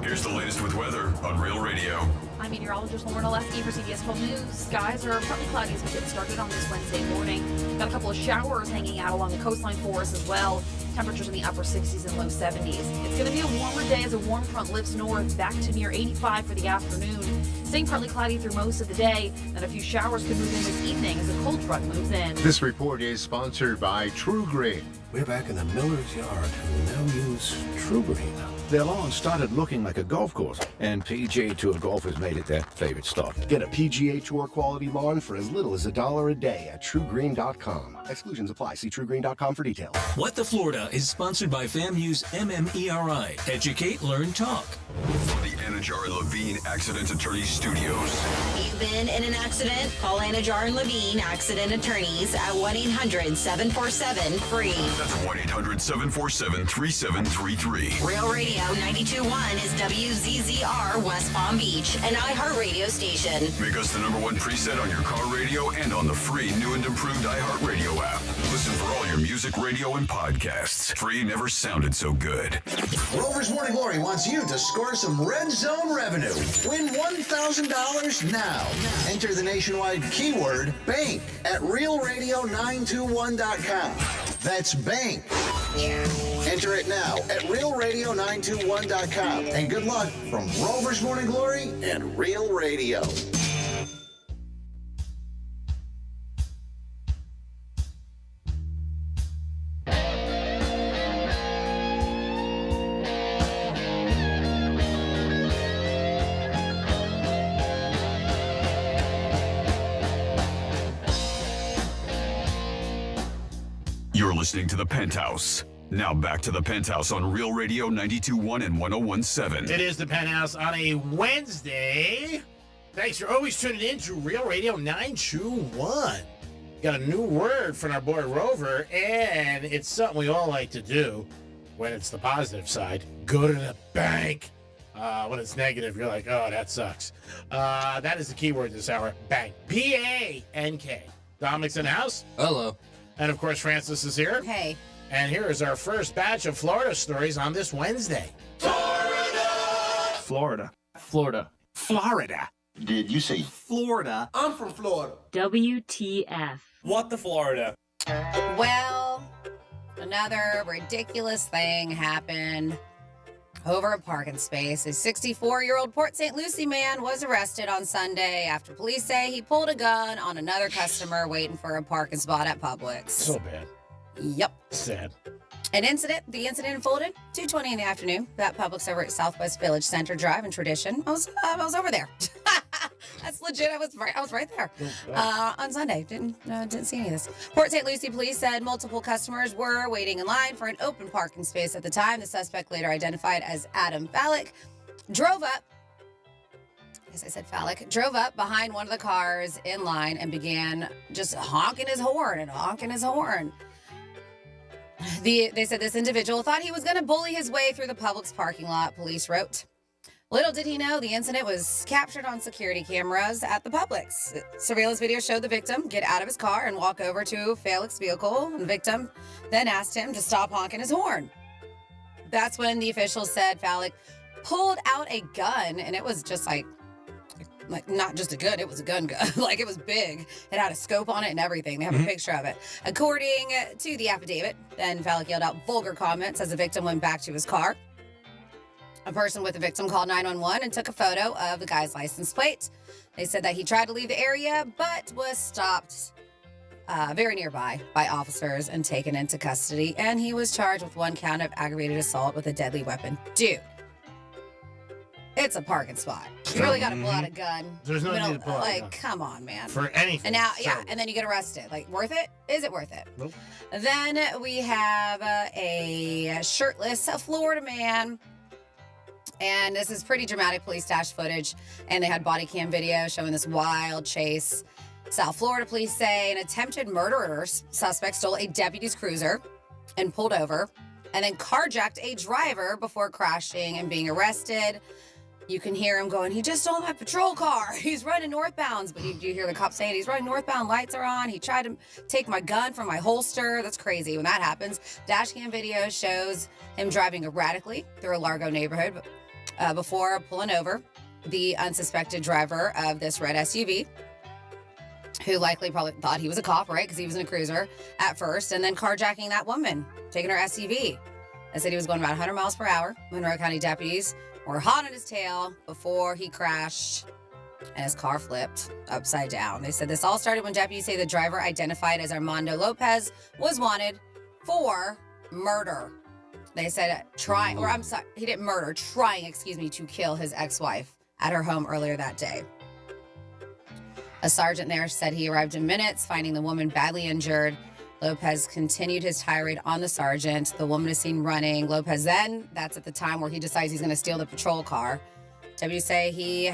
Here's the latest with weather on Real Radio. I'm meteorologist Lauren Oleski for CBS 12 News. Skies are partly cloudy as we get started on this Wednesday morning. Got a couple of showers hanging out along the coastline for us as well. Temperatures in the upper 60s and low 70s. It's going to be a warmer day as a warm front lifts north, back to near 85 for the afternoon. Staying partly cloudy through most of the day. Then a few showers could move in this evening as a cold front moves in. This report is sponsored by True Green. We're back in the miller's yard who now use True Green. Their lawn started looking like a golf course, and PGA Tour golfers made it their favorite stop. Get a PGA Tour quality lawn for as little as $1 a day at TrueGreen.com. Exclusions apply. See TrueGreen.com for details. What the Florida is sponsored by FAMU's MMERI. Educate, Learn, Talk. From the Anajar and Levine Accident Attorney Studios. You've been in an accident? Call Anajar and Levine Accident Attorneys at 1-800-747-FREE. That's 1-800-747-3733. Real Radio 92.1 is WZZR West Palm Beach, an iHeartRadio station. Make us the #1 preset on your car radio and on the free new and improved iHeartRadio app. Listen for all your music, radio, and podcasts. Free never sounded so good. Rover's Morning Glory wants you to score some Red Zone revenue. Win $1,000 now. Enter the nationwide keyword BANK at realradio921.com. That's BANK. Enter it now at realradio921.com. And good luck from Rover's Morning Glory and Real Radio. You're listening to The Penthouse. Now back to The Penthouse on Real Radio 92.1 and 101.7. It is The Penthouse on a Wednesday. Thanks for always tuning in to Real Radio 921. Got a new word from our boy Rover, and it's something we all like to do when it's the positive side. Go to the bank. When it's negative, you're like, oh, that sucks. That is the keyword this hour. Bank. B-A-N-K. Dominic's in the house. Hello. And, of course, Francis is here. Hey. And here is our first batch of Florida stories on this Wednesday. Florida. Florida. Did you say Florida. I'm from Florida. WTF. what the Florida? Well, another ridiculous thing happened over a parking space. A 64-year-old Port St. Lucie man was arrested on Sunday after police say he pulled a gun on another customer waiting for a parking spot at Publix. So bad. Yep. Sad. The incident unfolded 2:20 in the afternoon at Publix over at Southwest Village Center Drive in Tradition. I was over there. That's legit. I was right there on Sunday. Didn't see any of this. Port St. Lucie police said multiple customers were waiting in line for an open parking space at the time. The suspect, later identified as Adam Fallick, drove up behind one of the cars in line and began just honking his horn. They said this individual thought he was going to bully his way through the Publix parking lot, police wrote. Little did he know the incident was captured on security cameras at the Publix. Surveillance video showed the victim get out of his car and walk over to Fallick's vehicle. And the victim then asked him to stop honking his horn. That's when the officials said Fallick pulled out a gun, and it was just like not just a gun, it was a gun. Like, it was big. It had a scope on it and everything. They have a picture of it. According to the affidavit, then Fallick yelled out vulgar comments as the victim went back to his car. A person with the victim called 911 and took a photo of the guy's license plate. They said that he tried to leave the area, but was stopped very nearby by officers and taken into custody. And he was charged with 1 count of aggravated assault with a deadly weapon. Dude, It's a parking spot. You really got to pull out a gun. There's no need to pull out a gun. Come on, man. For anything. And now, certainly. and then you get arrested. Like, worth it? Is it worth it? Nope. Then we have a shirtless Florida man. And this is pretty dramatic police dash footage. And they had body cam video showing this wild chase. South Florida police say an attempted murderer suspect stole a deputy's cruiser and pulled over, and then carjacked a driver before crashing and being arrested. You can hear him going, he just stole my patrol car. He's running northbounds. But you hear the cop saying, he's running northbound, lights are on. He tried to take my gun from my holster. That's crazy when that happens. Dashcam video shows him driving erratically through a Largo neighborhood before pulling over the unsuspected driver of this red SUV, who likely probably thought he was a cop, right? Because he was in a cruiser at first, and then carjacking that woman, taking her SUV. They said he was going about 100 miles per hour. Monroe County deputies were hot on his tail before he crashed and his car flipped upside down. They said this all started when deputies say the driver, identified as Armando Lopez, was wanted for murder. They said he didn't murder, trying to kill his ex-wife at her home earlier that day. A sergeant there said he arrived in minutes, finding the woman badly injured. Lopez continued his tirade on the sergeant. The woman is seen running. Lopez then, that's at the time where he decides he's going to steal the patrol car. Deputies say he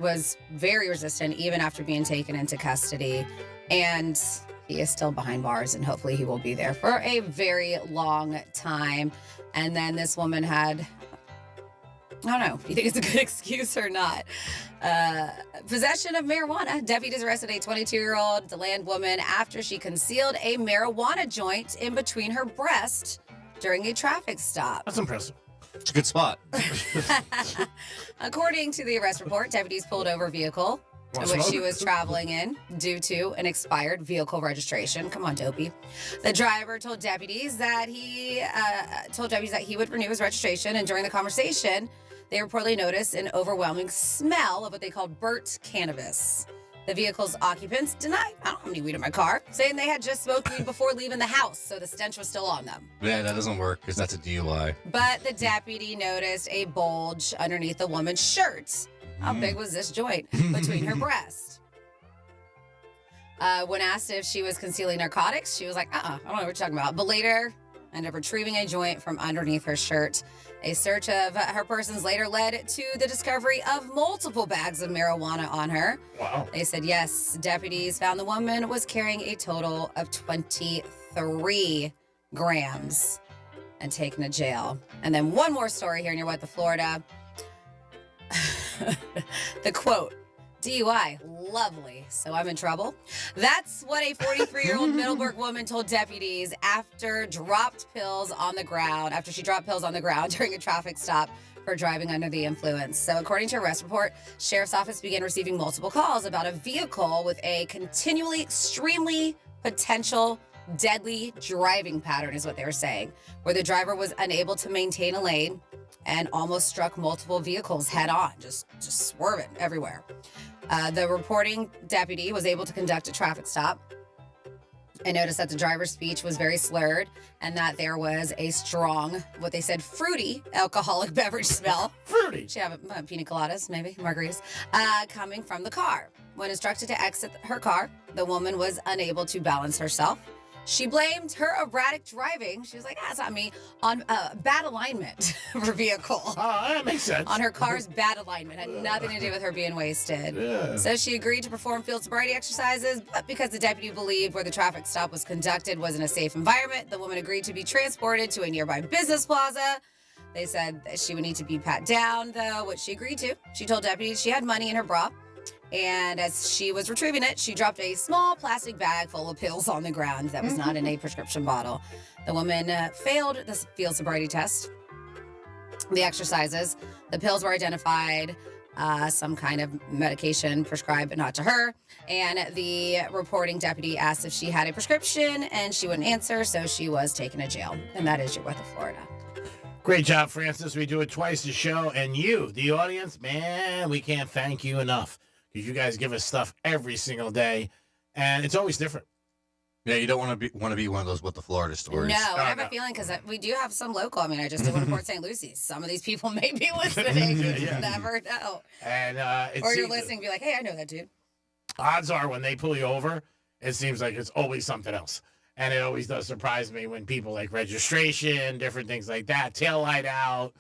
was very resistant even after being taken into custody. And he is still behind bars, and hopefully he will be there for a very long time. And then this woman had, I don't know if you think it's a good excuse or not. Possession of marijuana. Deputies arrested a 22-year-old DeLand woman after she concealed a marijuana joint in between her breast during a traffic stop. That's impressive. It's a good spot. According to the arrest report, deputies pulled over a vehicle in which she was traveling in due to an expired vehicle registration. Come on, Dopey. The driver told deputies that he would renew his registration, and during the conversation, they reportedly noticed an overwhelming smell of what they called burnt cannabis. The vehicle's occupants denied, I don't have any weed in my car, saying they had just smoked weed before leaving the house, so the stench was still on them. Yeah, that doesn't work because that's a DUI. But the deputy noticed a bulge underneath the woman's shirt. How big was this joint between her breasts? When asked if she was concealing narcotics, she was like, I don't know what you're talking about. But later, ended up retrieving a joint from underneath her shirt. A search of her persons later led to the discovery of multiple bags of marijuana on her. Wow. They said, yes, deputies found the woman was carrying a total of 23 grams and taken to jail. And then one more story here near What the Florida. The quote, DUI, lovely, so I'm in trouble. That's what a 43-year-old Middleburg woman told deputies after she dropped pills on the ground during a traffic stop for driving under the influence. So according to a arrest report, Sheriff's Office began receiving multiple calls about a vehicle with a continually extremely potential deadly driving pattern, is what they were saying, where the driver was unable to maintain a lane and almost struck multiple vehicles head on, just swerving everywhere. The reporting deputy was able to conduct a traffic stop and noticed that the driver's speech was very slurred and that there was a strong, what they said, fruity alcoholic beverage smell. Fruity? She had pina coladas, maybe, margaritas, coming from the car. When instructed to exit her car, the woman was unable to balance herself. She blamed her erratic driving. She was like, that's not me. On bad alignment of her vehicle. Oh, that makes sense. On her car's bad alignment. Had nothing to do with her being wasted. Yeah. So she agreed to perform field sobriety exercises, but because the deputy believed where the traffic stop was conducted wasn't a safe environment, the woman agreed to be transported to a nearby business plaza. They said that she would need to be pat down, though, which she agreed to. She told deputies she had money in her bra. And as she was retrieving it, she dropped a small plastic bag full of pills on the ground that was not in a prescription bottle. The woman failed the field sobriety test. The exercises, the pills were identified, some kind of medication prescribed, but not to her. And the reporting deputy asked if she had a prescription, and she wouldn't answer, so she was taken to jail. And that is your Weather Florida. Great job, Francis. We do it twice a show. And you, the audience, man, we can't thank you enough. Because you guys give us stuff every single day, and it's always different. Yeah, you don't want to be one of those with the Florida stories. No, I have a feeling because we do have some local. I mean, I just did one in Port St. Lucie. Some of these people may be listening. You just never know. And or you're listening and be like, hey, I know that dude. Odds are when they pull you over, it seems like it's always something else. And it always does surprise me when people like registration, different things like that, taillight out,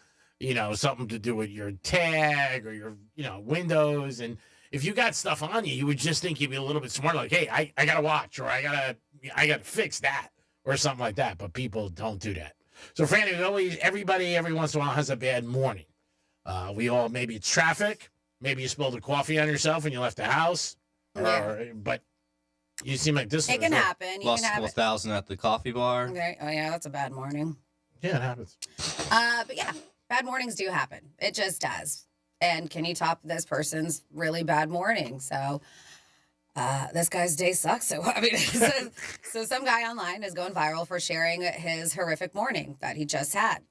something to do with your tag or your, windows. And if you got stuff on you, you would just think you'd be a little bit smarter. Like, hey, I got to watch, or I got to fix that or something like that. But people don't do that. So, Franny, everybody every once in a while has a bad morning. Maybe it's traffic. Maybe you spilled a coffee on yourself and you left the house. But you seem like this. It can happen. Lost a couple thousand at the coffee bar. Okay. Oh, yeah, that's a bad morning. Yeah, it happens. But yeah, bad mornings do happen. It just does. And can you top this person's really bad morning? So this guy's day sucks. So, I mean, so some guy online is going viral for sharing his horrific morning that he just had.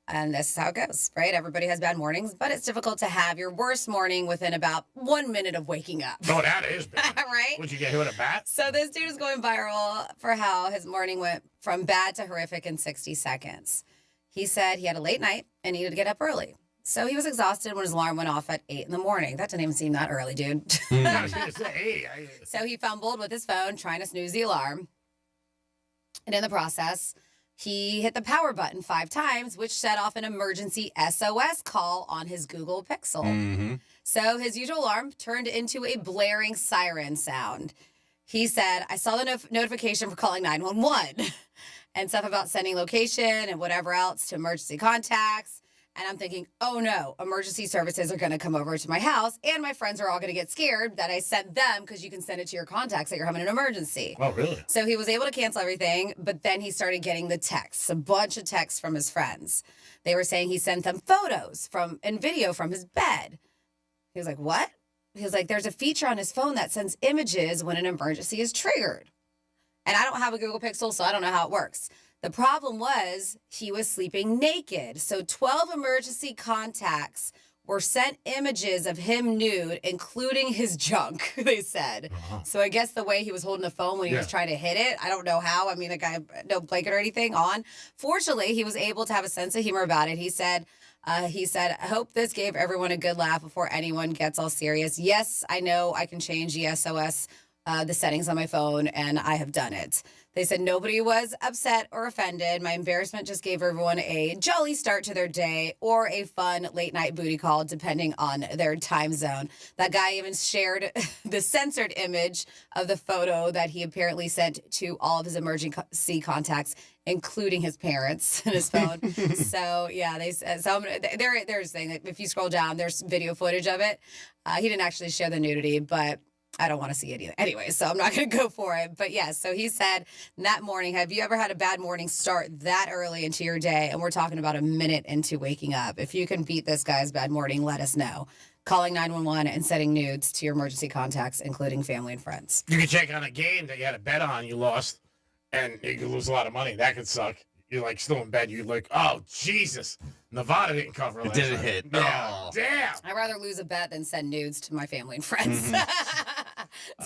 And this is how it goes, right? Everybody has bad mornings, but it's difficult to have your worst morning within about 1 minute of waking up. Oh, that is bad. Right? Would you get hit with a bat? So this dude is going viral for how his morning went from bad to horrific in 60 seconds. He said he had a late night and needed to get up early. So he was exhausted when his alarm went off at 8 in the morning. That didn't even seem that early, dude. I was going to say, hey. So he fumbled with his phone trying to snooze the alarm. And in the process, he hit the power button 5 times, which set off an emergency SOS call on his Google Pixel. Mm-hmm. So his usual alarm turned into a blaring siren sound. He said, I saw the notification for calling 911 and stuff about sending location and whatever else to emergency contacts. And I'm thinking, oh no, emergency services are going to come over to my house and my friends are all going to get scared that I sent them because you can send it to your contacts that you're having an emergency. Oh, really? So he was able to cancel everything, but then he started getting the texts, a bunch of texts from his friends. They were saying he sent them photos and video from his bed. He was like, what? He was like, there's a feature on his phone that sends images when an emergency is triggered. And I don't have a Google Pixel, so I don't know how it works. The problem was he was sleeping naked. So 12 emergency contacts were sent images of him nude, including his junk, they said. So I guess the way he was holding the phone when he was trying to hit it, I don't know how. I mean, the guy, no blanket or anything on. Fortunately, he was able to have a sense of humor about it. He said, I hope this gave everyone a good laugh before anyone gets all serious. Yes, I know I can change the SOS, the settings on my phone, and I have done it. They said nobody was upset or offended. My embarrassment just gave everyone a jolly start to their day or a fun late night booty call, depending on their time zone. That guy even shared the censored image of the photo that he apparently sent to all of his emergency contacts, including his parents in his phone. So yeah, they said, so they're saying that if you scroll down, there's video footage of it. He didn't actually show the nudity, but I don't want to see it either. Anyway, so I'm not going to go for it. But yes, so he said that morning, have you ever had a bad morning start that early into your day? And we're talking about a minute into waking up. If you can beat this guy's bad morning, let us know. Calling 911 and sending nudes to your emergency contacts, including family and friends. You could check on a game that you had a bet on, you lost, and you could lose a lot of money. That could suck. You're like still in bed. You're like, oh, Jesus. Nevada didn't cover It last didn't night. hit. Yeah. Oh. Damn. I'd rather lose a bet than send nudes to my family and friends,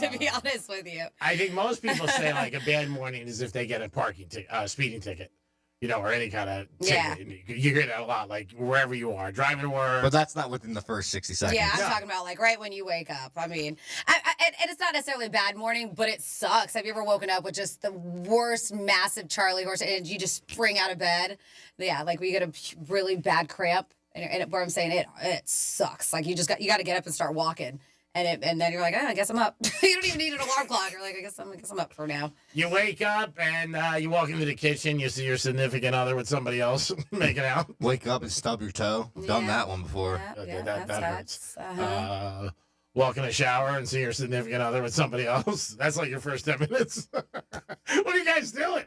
to be honest with you. I think most people say like a bad morning is if they get a speeding ticket, or any kind of ticket. Yeah. You get it a lot, like wherever you are, driving to work. But that's not within the first 60 seconds. Yeah, I'm talking about like right when you wake up. I mean, and it's not necessarily a bad morning, but it sucks. Have you ever woken up with just the worst massive Charlie horse and you just spring out of bed? Yeah, like we get a really bad cramp. And where I'm saying it sucks. Like you got to get up and start walking, and then you're like, I guess I'm up. You don't even need an alarm clock. You're like, I guess I'm up for now. You wake up and you walk into the kitchen. You see your significant other with somebody else making out. Wake up and stub your toe. Done that one before. Okay, that hurts. Uh-huh. Walk in the shower and see your significant other with somebody else. That's like your first 10 minutes. What are you guys doing?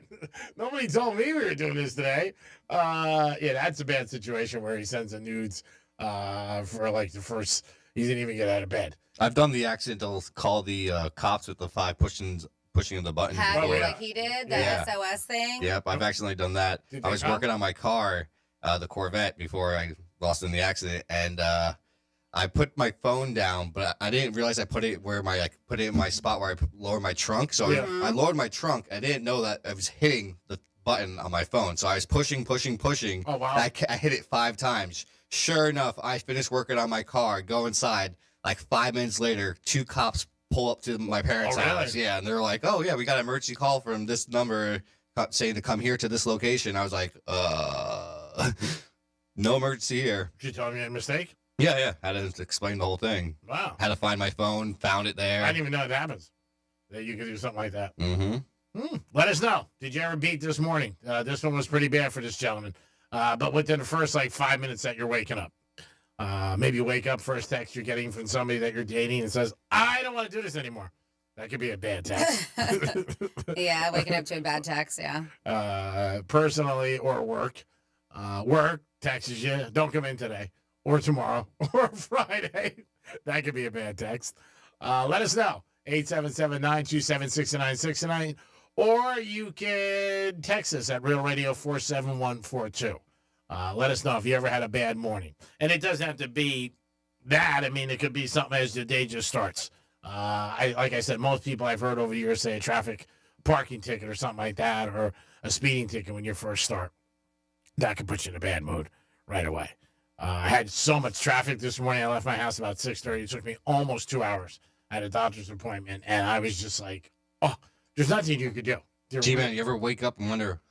Nobody told me we were doing this today. Yeah, that's a bad situation where he sends the nudes for like the first. He didn't even get out of bed. I've done the accidental call the cops with the 5 pushing the button. Have before. you, like he did, the SOS thing? Yep, I've accidentally done that. Did I they was come? working on my car, the Corvette, before I lost in the accident, and I put my phone down, but I didn't realize I put it in my spot where I lowered my trunk. So I lowered my trunk. I didn't know that I was hitting the button on my phone. So I was pushing. Oh, wow. I hit it 5 times. Sure enough, I finished working on my car, go inside. Like 5 minutes later, 2 cops pull up to my parents' house. Yeah, and they're like, "Oh yeah, we got an emergency call from this number saying to come here to this location." I was like, no emergency here. Did you tell me you had a mistake? Yeah. I had to explain the whole thing. Wow. Had to find my phone, found it there. I didn't even know it happens. That you could do something like that. Mm-hmm. Let us know. Did you ever beat this morning? This one was pretty bad for this gentleman. But within the first 5 minutes that you're waking up. Maybe you wake up, first text you're getting from somebody that you're dating and says, I don't want to do this anymore. That could be a bad text. Yeah, waking up to a bad text, yeah. Personally or work. Work texts you, don't come in today or tomorrow or Friday. That could be a bad text. Let us know. 877-927-6969. Or you can text us at Real Radio 47142. Let us know if you ever had a bad morning. And it doesn't have to be that. I mean, it could be something as the day just starts. Like I said, most people I've heard over the years say a traffic parking ticket or something like that, or a speeding ticket when you first start. That could put you in a bad mood right away. I had so much traffic this morning. I left my house about 6:30. It took me almost 2 hours. I had a doctor's appointment, and I was just like, oh, there's nothing you could do. G-Man, you ever wake up and wonder,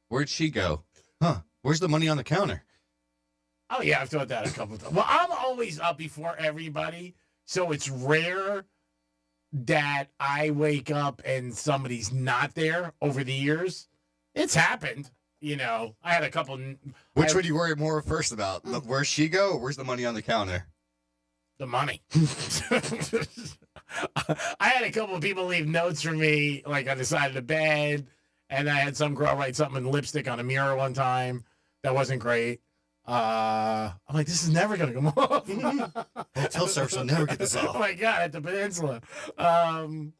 where'd she go? Where's the money on the counter? Oh, yeah, I've thought that a couple of times. Well, I'm always up before everybody, so it's rare that I wake up and somebody's not there over the years. It's happened. You know, I had a couple. Which would you worry more first about? Where's she go, or where's the money on the counter? The money. I had a couple of people leave notes for me, like on the side of the bed, and I had some girl write something in lipstick on a mirror one time. That wasn't great. I'm like, this is never going to come off. Hotel service will never get this off. Oh, my God, at the Peninsula. I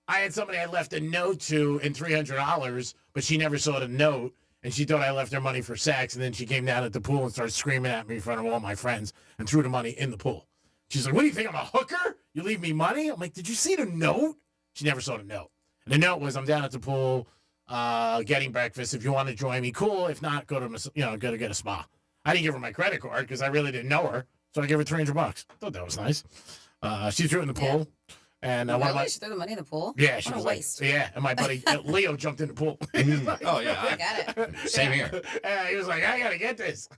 had somebody I left a note to in $300, but she never saw the note, and she thought I left her money for sex, and then she came down at the pool and started screaming at me in front of all my friends and threw the money in the pool. She's like, what do you think, I'm a hooker? You leave me money? I'm like, did you see the note? She never saw the note. And the note was, I'm down at the pool getting breakfast. If you want to join me, cool. If not, go to get a spa. I didn't give her my credit card because I really didn't know her. So I gave her $300. I thought that was nice. She threw it in the pool. And she threw the money in the pool? Yeah, she what was a waste. Yeah, and my buddy Leo jumped in the pool. Oh, yeah. I got it. Same here. He was like, I got to get this.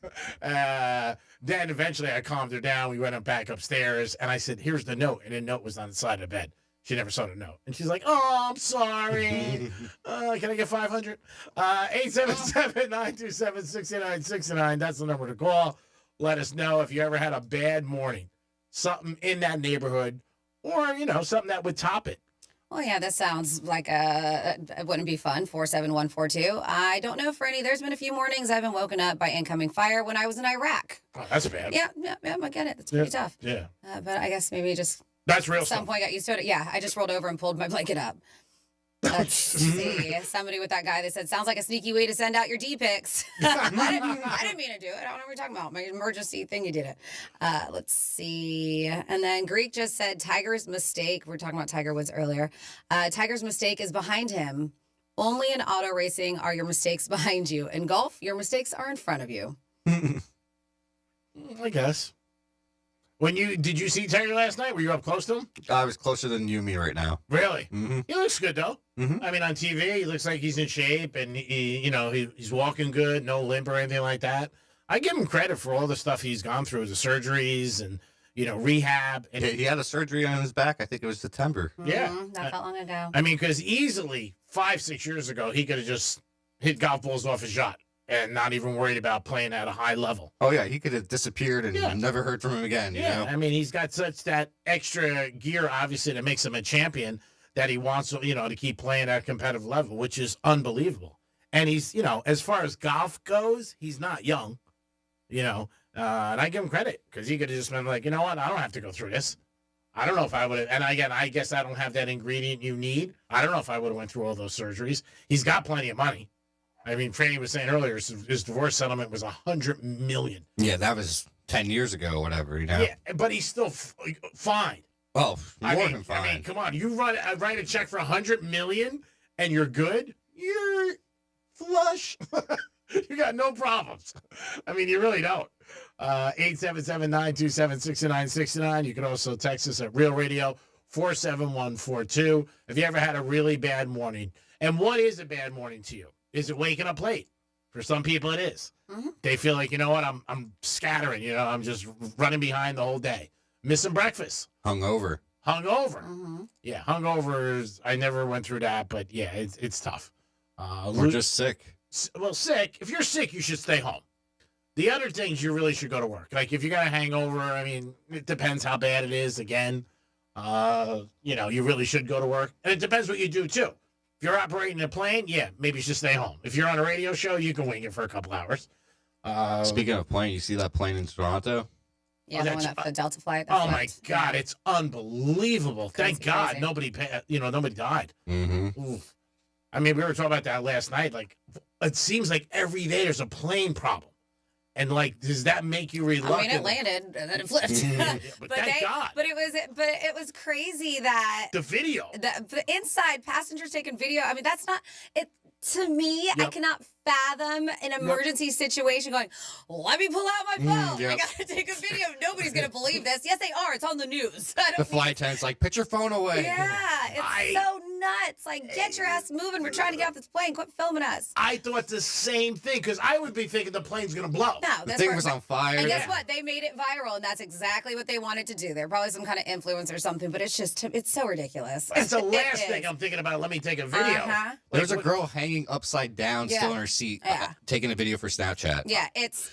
Then eventually I calmed her down. We went back upstairs, and I said, here's the note. And the note was on the side of the bed. She never saw the note. And she's like, oh, I'm sorry. Can I get 500? 877-927-6969. That's the number to call. Let us know if you ever had a bad morning. Something in that neighborhood. Or, something that would top it. Well, yeah, this sounds like it wouldn't be fun. 47142. I don't know for any. There's been a few mornings I've been woken up by incoming fire when I was in Iraq. Oh, that's bad. Yeah, I get it. It's pretty tough. Yeah. But I guess maybe just that's real at some point got used to it. Yeah, I just rolled over and pulled my blanket up. Let's see. Somebody with that guy that said, sounds like a sneaky way to send out your D-pics. I didn't mean to do it. I don't know what you're talking about. My emergency thing, you did it. Let's see. And then Greek just said, Tiger's mistake. We're talking about Tiger Woods earlier. Tiger's mistake is behind him. Only in auto racing are your mistakes behind you. In golf, your mistakes are in front of you. I guess. Did you see Tiger last night? Were you up close to him? I was closer than you and me right now. Really? Mm-hmm. He looks good, though. Mm-hmm. I mean, on TV, he looks like he's in shape, and he's walking good, no limp or anything like that. I give him credit for all the stuff he's gone through, the surgeries and rehab. And he had a surgery on his back. I think it was September. Yeah, not that long ago. I mean, because easily 5-6 years ago, he could have just hit golf balls off his yacht and not even worried about playing at a high level. Oh, yeah. He could have disappeared and never heard from him again. Yeah. You know? I mean, he's got such that extra gear, obviously, that makes him a champion that he wants, to keep playing at a competitive level, which is unbelievable. And he's, as far as golf goes, he's not young, and I give him credit because he could have just been like, you know what? I don't have to go through this. I don't know if I would have. And again, I guess I don't have that ingredient you need. I don't know if I would have went through all those surgeries. He's got plenty of money. I mean, Franny was saying earlier, his divorce settlement was $100 million. Yeah, that was 10 years ago or whatever, you know? Yeah, but he's still fine. Oh, more than fine. I mean, come on. You write a check for $100 million and you're good? You're flush. You got no problems. I mean, you really don't. 877-927-6969. You can also text us at Real Radio 47142. Have you ever had a really bad morning? And what is a bad morning to you? Is it waking up late? For some people, it is. Mm-hmm. They feel like, you know what, I'm scattering. You know, I'm just running behind the whole day. Missing breakfast. Hungover. Mm-hmm. Yeah, hungovers. I never went through that, but yeah, it's tough. Or just sick. Well, sick. If you're sick, you should stay home. The other things, you really should go to work. Like if you got a hangover, I mean, it depends how bad it is. Again, you know, you really should go to work, and it depends what you do too. If you're operating a plane, yeah, maybe you should stay home. If you're on a radio show, you can wing it for a couple hours. Speaking of plane, you see that plane in Toronto? Yeah, the Delta flight. Oh my God, it's unbelievable! Crazy, Thank God crazy. nobody died. Mm-hmm. Oof. I mean, we were talking about that last night. Like, it seems like every day there's a plane problem. And like, does that make you reluctant? I mean, it landed and then it flipped. but thank God. But it was crazy that The video. the inside passengers taking video. I mean, that's not it. To me, I cannot fathom an emergency situation going, let me pull out my phone. I got to take a video. Nobody's going to believe this. Yes, they are. It's on the news. The flight attendant's like, put your phone away. Yeah, it's so nuts. Like, get your ass moving. We're trying to get off this plane. Quit filming us. I thought the same thing because I would be thinking the plane's going to blow. No, the thing was on fire. And guess what? They made it viral, and that's exactly what they wanted to do. They're probably some kind of influencer or something, but it's just, it's so ridiculous. It's the It last is. thing I'm thinking about. Let me take a video. Uh-huh. There's a girl hanging upside down still in her seat, taking a video for Snapchat. Yeah, it's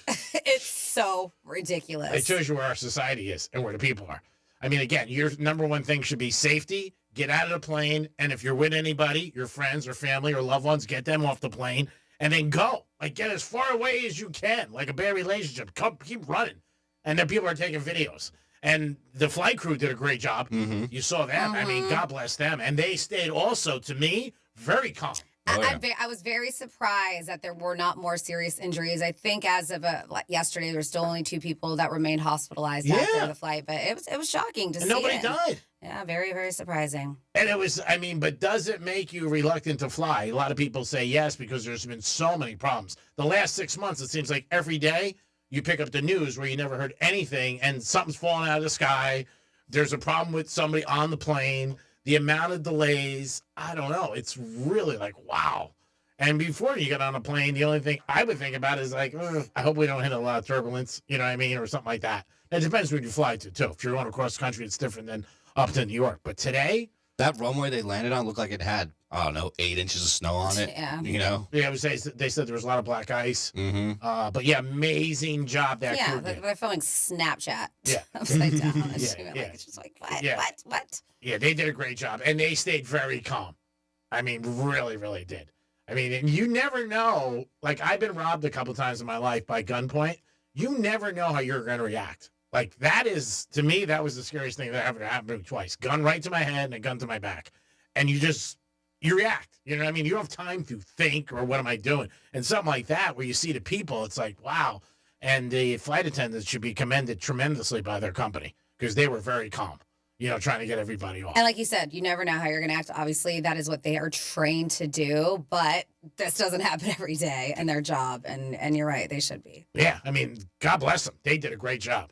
so ridiculous. It shows you where our society is and where the people are. I mean, again, your number one thing should be safety. Get out of the plane, and if you're with anybody, your friends or family or loved ones, get them off the plane, and then go. Like, get as far away as you can, like a bad relationship. Keep running. And then people are taking videos. And the flight crew did a great job. You saw them. I mean, God bless them. And they stayed also, to me, very calm. I was very surprised that there were not more serious injuries. I think as of yesterday, there were still only 2 people that remained hospitalized after the flight. But it was shocking to see. Nobody it. died. Yeah, very, very surprising. And it was, I mean, but does it make you reluctant to fly? A lot of people say yes because there's been so many problems. The last 6 months, it seems like every day you pick up the news where you never heard anything and something's falling out of the sky. There's a problem with somebody on the plane. The amount of delays, I don't know. It's really like, wow. And before you get on a plane, the only thing I would think about is like, I hope we don't hit a lot of turbulence, you know what I mean, or something like that. It depends when you fly to, too. If you're going across the country, it's different than up to New York. But today, that runway they landed on looked like it had, I don't know, 8 inches of snow on it. Yeah. You know? Yeah, they said there was a lot of black ice. But yeah, amazing job that crew did. They're filming Snapchat. Yeah. Upside down. It's just like, what? Yeah. What? Yeah, they did a great job. And they stayed very calm. I mean, really, really did. I mean, and you never know. Like, I've been robbed a couple times in my life by gunpoint. You never know how you're going to react. Like, that is, to me, that was the scariest thing that ever happened to me twice. Gun right to my head and a gun to my back. And you react. You know what I mean? You don't have time to think or what am I doing? And something like that where you see the people, it's like, wow. And the flight attendants should be commended tremendously by their company because they were very calm, you know, trying to get everybody off. And like you said, you never know how you're going to act. Obviously, that is what they are trained to do, but this doesn't happen every day in their job. And you're right, they should be. Yeah, I mean, God bless them. They did a great job.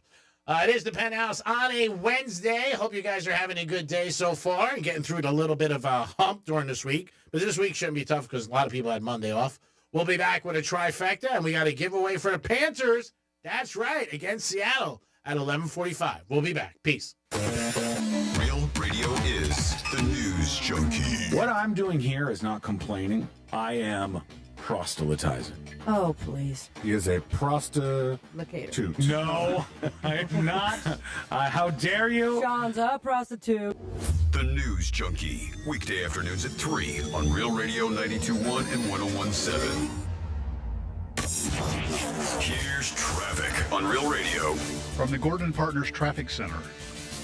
It is the Penthouse on a Wednesday. Hope you guys are having a good day so far and getting through a little bit of a hump during this week. But this week shouldn't be tough because a lot of people had Monday off. We'll be back with a trifecta, and we got a giveaway for the Panthers. That's right, against Seattle at 11:45. We'll be back. Peace. Real Radio is the News Junkie. What I'm doing here is not complaining. I am proselytizing. Oh, please. He is a prostitute. No, I am not. How dare you? Sean's a prostitute. The News Junkie. Weekday afternoons at 3 on Real Radio 92.1 and 101.7. Here's traffic on Real Radio. From the Gordon Partners Traffic Center.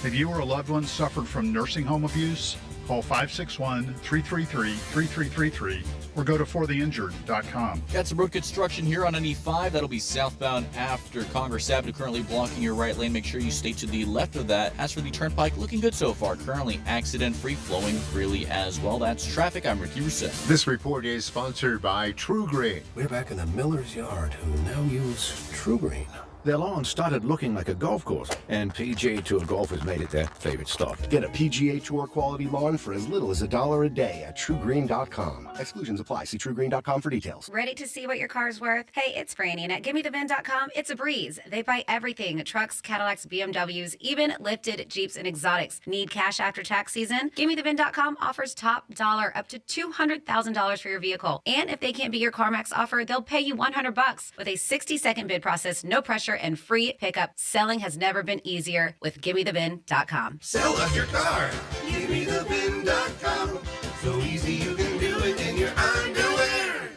If you or a loved one suffered from nursing home abuse, Call 561-333-3333 or go to fortheinjured.com. Got some road construction here on NE5. That'll be southbound after Congress Avenue, currently blocking your right lane. Make sure you stay to the left of that. As for the turnpike, looking good so far. Currently accident-free, flowing freely as well. That's traffic. I'm Ricky Rousseau. This report is sponsored by True Green. We're back in the miller's yard who now use True Green. Their lawn started looking like a golf course, and PGA Tour golfers made it their favorite stop. Get a PGA Tour quality lawn for as little as $1 a day at TrueGreen.com. Exclusions apply. See TrueGreen.com for details. Ready to see what your car's worth? Hey, it's Franny, and at GimmeTheVin.com, it's a breeze. They buy everything: trucks, Cadillacs, BMWs, even lifted Jeeps and exotics. Need cash after tax season? GimmeTheVin.com offers top dollar up to $200,000 for your vehicle. And if they can't beat your CarMax offer, they'll pay you $100 with a 60-second bid process, no pressure, and free pickup. Selling has never been easier with GimmeTheVin.com. Sell us your car. GimmeTheVin.com. So easy you can do it in your underwear.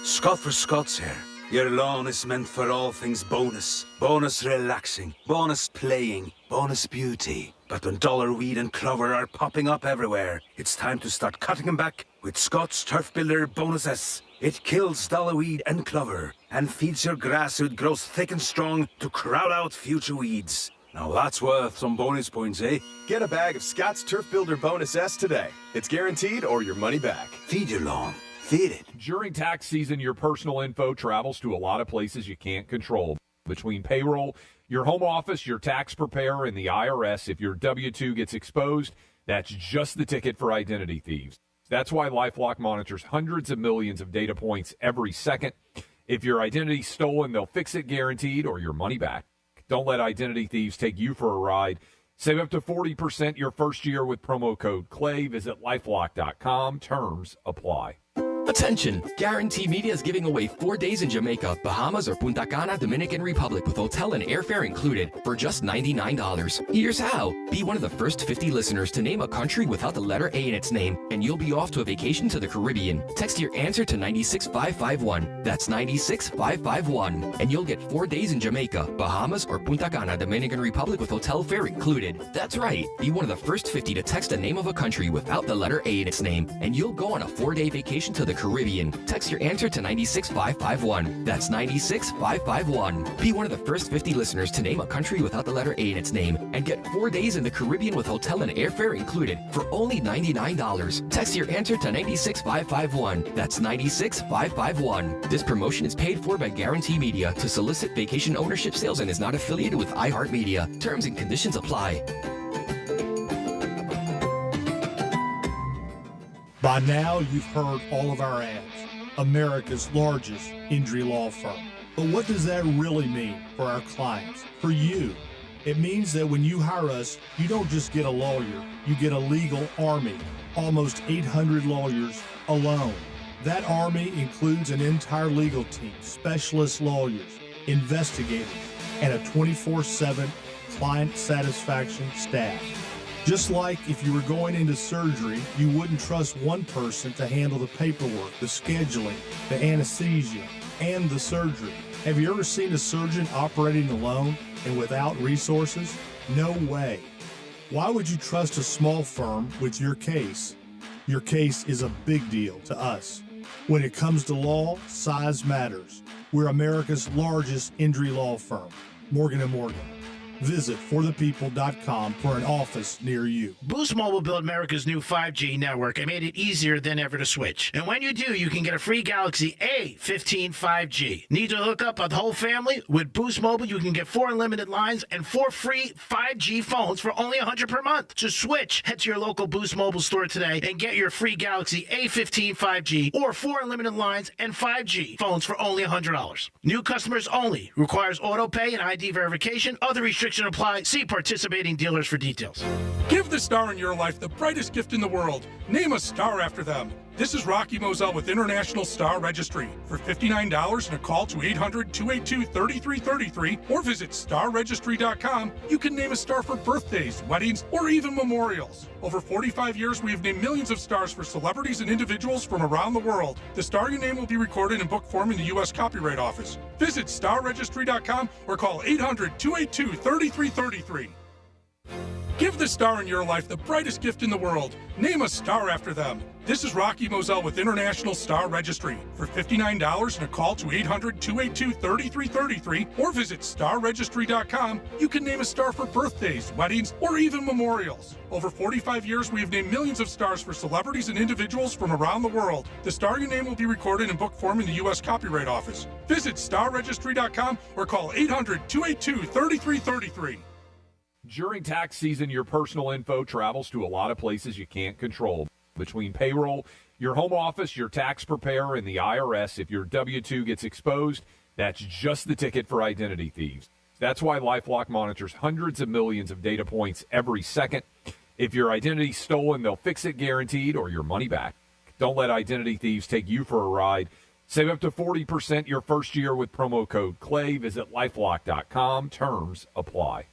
Scott for Scott's here. Your lawn is meant for all things bonus. Bonus relaxing, bonus playing, bonus beauty. But when dollar weed and clover are popping up everywhere, it's time to start cutting them back with Scott's Turf Builder Bonus S. It kills dollar weed and clover and feeds your grass so it grows thick and strong to crowd out future weeds. Now that's worth some bonus points, eh? Get a bag of Scott's Turf Builder Bonus S today. It's guaranteed or your money back. Feed your lawn. Feed it. During tax season, your personal info travels to a lot of places you can't control. Between payroll, your home office, your tax preparer, and the IRS, if your W-2 gets exposed, that's just the ticket for identity thieves. That's why LifeLock monitors hundreds of millions of data points every second. If your identity's stolen, they'll fix it guaranteed or your money back. Don't let identity thieves take you for a ride. Save up to 40% your first year with promo code CLAY. Visit lifelock.com. Terms apply. Attention! Guarantee Media is giving away 4 days in Jamaica, Bahamas, or Punta Cana, Dominican Republic with hotel and airfare included for just $99. Here's how. Be one of the first 50 listeners to name a country without the letter A in its name, and you'll be off to a vacation to the Caribbean. Text your answer to 96551. That's 96551. And you'll get 4 days in Jamaica, Bahamas, or Punta Cana, Dominican Republic with hotel fare included. That's right. Be one of the first 50 to text the name of a country without the letter A in its name, and you'll go on a 4-day vacation to the Caribbean. Text your answer to 96551. That's 96551. Be one of the first 50 listeners to name a country without the letter A in its name and get 4 days in the Caribbean with hotel and airfare included for only $99. Text your answer to 96551. That's 96551. This promotion is paid for by Guarantee Media to solicit vacation ownership sales and is not affiliated with iHeartMedia. Terms and conditions apply. By now, you've heard all of our ads. America's largest injury law firm. But what does that really mean for our clients, for you? It means that when you hire us, you don't just get a lawyer, you get a legal army, almost 800 lawyers alone. That army includes an entire legal team, specialist lawyers, investigators, and a 24/7 client satisfaction staff. Just like if you were going into surgery, you wouldn't trust one person to handle the paperwork, the scheduling, the anesthesia, and the surgery. Have you ever seen a surgeon operating alone and without resources? No way. Why would you trust a small firm with your case? Your case is a big deal to us. When it comes to law, size matters. We're America's largest injury law firm, Morgan & Morgan. Visit forthepeople.com for an office near you. Boost Mobile built America's new 5G network and made it easier than ever to switch. And when you do, you can get a free Galaxy A15 5G. Need to hook up a whole family? With Boost Mobile, you can get 4 unlimited lines and 4 free 5G phones for only $100 per month. To switch, head to your local Boost Mobile store today and get your free Galaxy A15 5G or 4 unlimited lines and 5G phones for only $100. New customers only. Requires auto pay and ID verification. Other restrictions apply. See participating dealers for details. Give the star in your life the brightest gift in the world. Name a star after them. This is Rocky Moselle with International Star Registry. For $59 and a call to 800-282-3333 or visit starregistry.com, you can name a star for birthdays, weddings, or even memorials. Over 45 years, we have named millions of stars for celebrities and individuals from around the world. The star you name will be recorded in book form in the U.S. Copyright Office. Visit starregistry.com or call 800-282-3333. Give the star in your life the brightest gift in the world. Name a star after them. This is Rocky Moselle with International Star Registry. For $59 and a call to 800-282-3333 or visit starregistry.com, you can name a star for birthdays, weddings, or even memorials. Over 45 years, we have named millions of stars for celebrities and individuals from around the world. The star you name will be recorded in book form in the U.S. Copyright Office. Visit starregistry.com or call 800-282-3333. During tax season, your personal info travels to a lot of places you can't control. Between payroll, your home office, your tax preparer, and the IRS, if your W-2 gets exposed, that's just the ticket for identity thieves. That's why LifeLock monitors hundreds of millions of data points every second. If your identity's stolen, they'll fix it guaranteed or your money back. Don't let identity thieves take you for a ride. Save up to 40% your first year with promo code CLAY. Visit lifelock.com. Terms apply.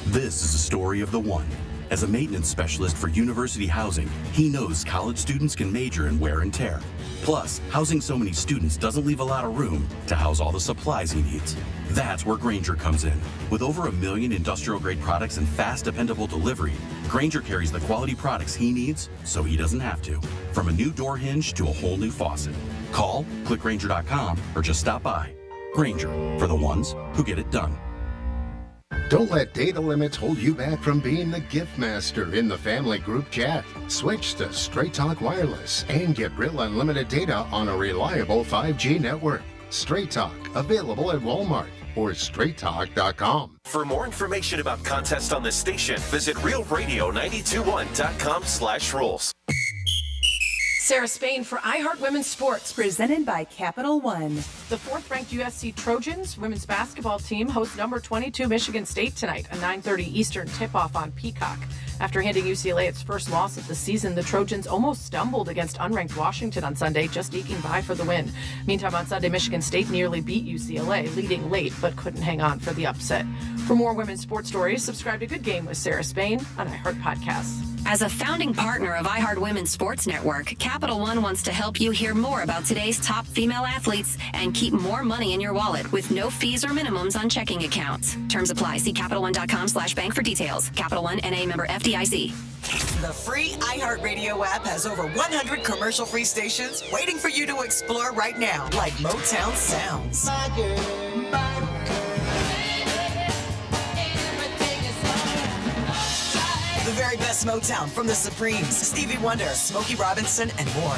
This is a story of the one. As a maintenance specialist for university housing, he knows college students can major in wear and tear. Plus, housing so many students doesn't leave a lot of room to house all the supplies he needs. That's where Grainger comes in. With over 1 million industrial-grade products and fast, dependable delivery, Grainger carries the quality products he needs so he doesn't have to. From a new door hinge to a whole new faucet. Call, click Grainger.com, or just stop by. Grainger, for the ones who get it done. Don't let data limits hold you back from being the gift master in the family group chat. Switch to Straight Talk Wireless and get real unlimited data on a reliable 5G network. Straight Talk, available at Walmart or straighttalk.com. For more information about contests on this station, visit realradio921.com/rules. Sarah Spain for iHeart Women's Sports, presented by Capital One. The fourth-ranked USC Trojans women's basketball team hosts number 22 Michigan State tonight, a 9:30 Eastern tip-off on Peacock. After handing UCLA its first loss of the season, the Trojans almost stumbled against unranked Washington on Sunday, just eking by for the win. Meantime, on Sunday, Michigan State nearly beat UCLA, leading late but couldn't hang on for the upset. For more women's sports stories, subscribe to Good Game with Sarah Spain on iHeart Podcasts. As a founding partner of iHeart Women's Sports Network, Capital One wants to help you hear more about today's top female athletes and keep more money in your wallet with no fees or minimums on checking accounts. Terms apply. See CapitalOne.com/bank for details. Capital One, N.A. member FDIC. The free iHeartRadio app has over 100 commercial-free stations waiting for you to explore right now, like Motown Sounds. The very best Motown from the Supremes, Stevie Wonder, Smokey Robinson, and more.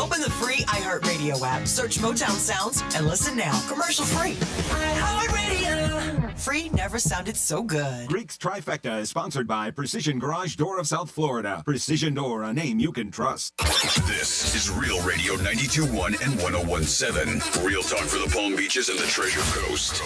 Open the free iHeartRadio app, search Motown Sounds, and listen now. Commercial free. iHeartRadio. Free never sounded so good. Greek's Trifecta is sponsored by Precision Garage Door of South Florida. Precision Door, a name you can trust. This is Real Radio 92.1 and 101.7. Real talk for the Palm Beaches and the Treasure Coast.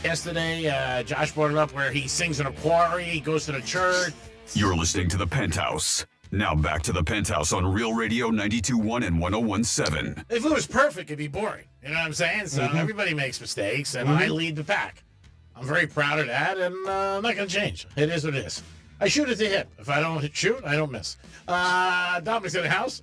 Yesterday, Josh brought it up where he sings in a quarry, he goes to the church. You're listening to the Penthouse. Now back to the Penthouse on Real Radio 92.1 and 101.7. If it was perfect, it'd be boring. You know what I'm saying? So everybody makes mistakes, and I lead the pack. I'm very proud of that, and I'm not going to change. It is what it is. I shoot at the hip. If I don't shoot, I don't miss. Dominic's in the house.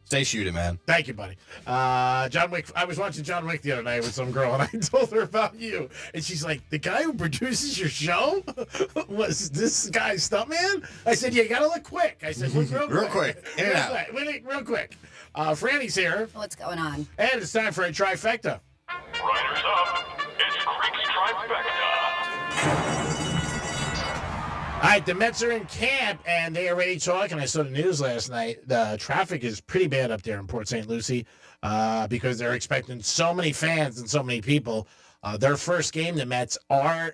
Stay shooting, man. Thank you, buddy. John Wick. I was watching John Wick the other night with some girl, and I told her about you. And she's like, the guy who produces your show was this guy stuntman? I said, you got to look quick. I said, look real quick. In and out. Real quick. Franny's here. What's going on? And it's time for a trifecta. Riders up. It's Creek's Trifecta. All right, the Mets are in camp, and they are ready to talk. And I saw the news last night. The traffic is pretty bad up there in Port St. Lucie because they're expecting so many fans and so many people. Their first game, the Mets,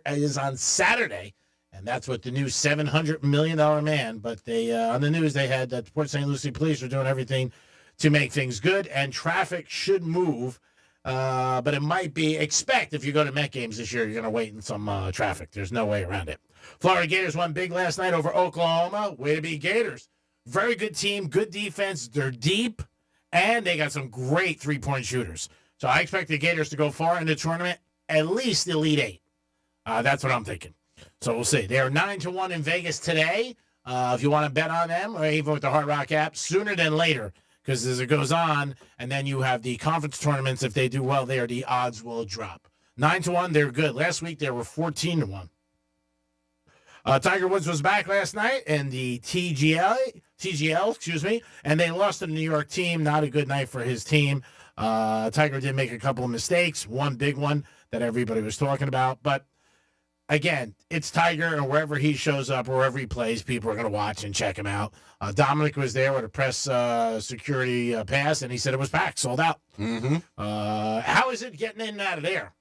is on Saturday, and that's with the new $700 million man. But they on the news, they had that the Port St. Lucie police are doing everything to make things good, and traffic should move. But it might be, if you go to Met games this year, you're going to wait in some traffic. There's no way around it. Florida Gators won big last night over Oklahoma. Way to be Gators. Very good team, good defense. They're deep, and they got some great three-point shooters. So I expect the Gators to go far in the tournament, at least the Elite Eight. That's what I'm thinking. So we'll see. They are 9-1 in Vegas today. If you want to bet on them, or even with the Hard Rock app, sooner than later, because as it goes on, and then you have the conference tournaments. If they do well there, the odds will drop. 9-1, they're good. Last week they were 14-1. Tiger Woods was back last night in the TGL, and they lost to the New York team. Not a good night for his team. Tiger did make a couple of mistakes, one big one that everybody was talking about. But again, it's Tiger, and wherever he shows up, wherever he plays, people are going to watch and check him out. Dominic was there with a press security pass, and he said it was packed, sold out. Mm-hmm. How is it getting in and out of there?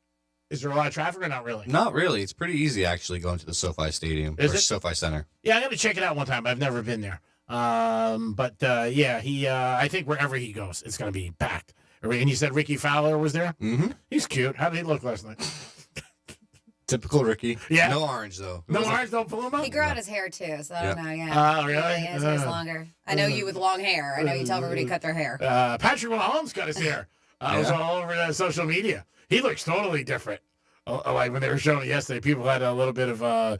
Is there a lot of traffic or not really? Not really. It's pretty easy, actually, going to the SoFi Stadium or SoFi Center. Yeah, I'm going to check it out one time. I've never been there. I think wherever he goes, it's going to be packed. And you said Ricky Fowler was there? Mm-hmm. He's cute. How did he look last night? Typical Ricky. Yeah. No orange, though. No orange, no Paloma? He grew out his hair, too, so I don't know, yeah. Oh, really? Yeah, his hair's longer. I know you with long hair. I know you tell everybody to cut their hair. Patrick Mahomes got his hair. It was all over social media. He looks totally different. Like when they were showing it yesterday, people had a little bit of a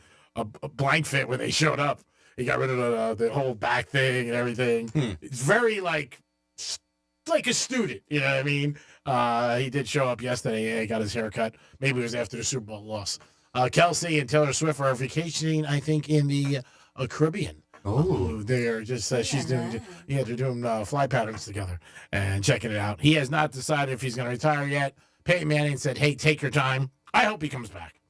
blank fit when they showed up. He got rid of the whole back thing and everything. It's very like a student, you know what I mean? He did show up yesterday. He got his hair cut. Maybe it was after the Super Bowl loss. Kelsey and Taylor Swift are vacationing, I think, in the Caribbean. Oh, they're just they're doing fly patterns together and checking it out. He has not decided if he's going to retire yet. Peyton Manning said, "Hey, take your time." I hope he comes back.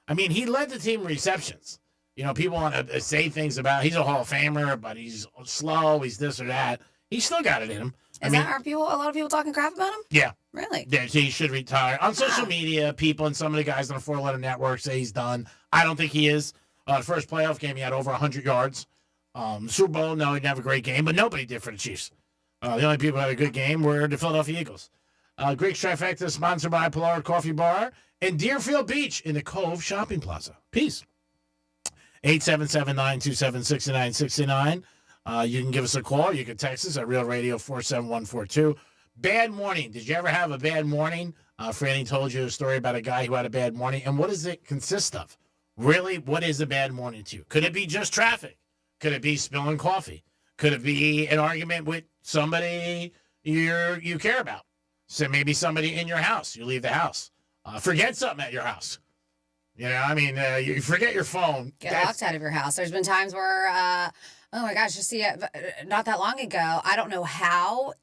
I mean, he led the team in receptions. You know, people want to say things about he's a Hall of Famer, but he's slow, he's this or that. He's still got it in him. Are a lot of people talking crap about him? Yeah. Really? Yeah, he should retire. On social media, people and some of the guys on the four-letter network say he's done. I don't think he is. The first playoff game, he had over 100 yards. Super Bowl, no, he didn't have a great game, but nobody did for the Chiefs. The only people who had a good game were the Philadelphia Eagles. Greek's Trifecta, sponsored by Pilar Coffee Bar and Deerfield Beach in the Cove Shopping Plaza. Peace. 877-927-6969. You can give us a call. You can text us at Real Radio 47142. Bad morning. Did you ever have a bad morning? Franny told you a story about a guy who had a bad morning. And what does it consist of? Really, what is a bad morning to you? Could it be just traffic? Could it be spilling coffee? Could it be an argument with somebody you care about? So maybe somebody in your house. You leave the house. Forget something at your house. You know, I mean, you forget your phone. Get locked out of your house. There's been times where, oh my gosh, just not that long ago, I don't know how.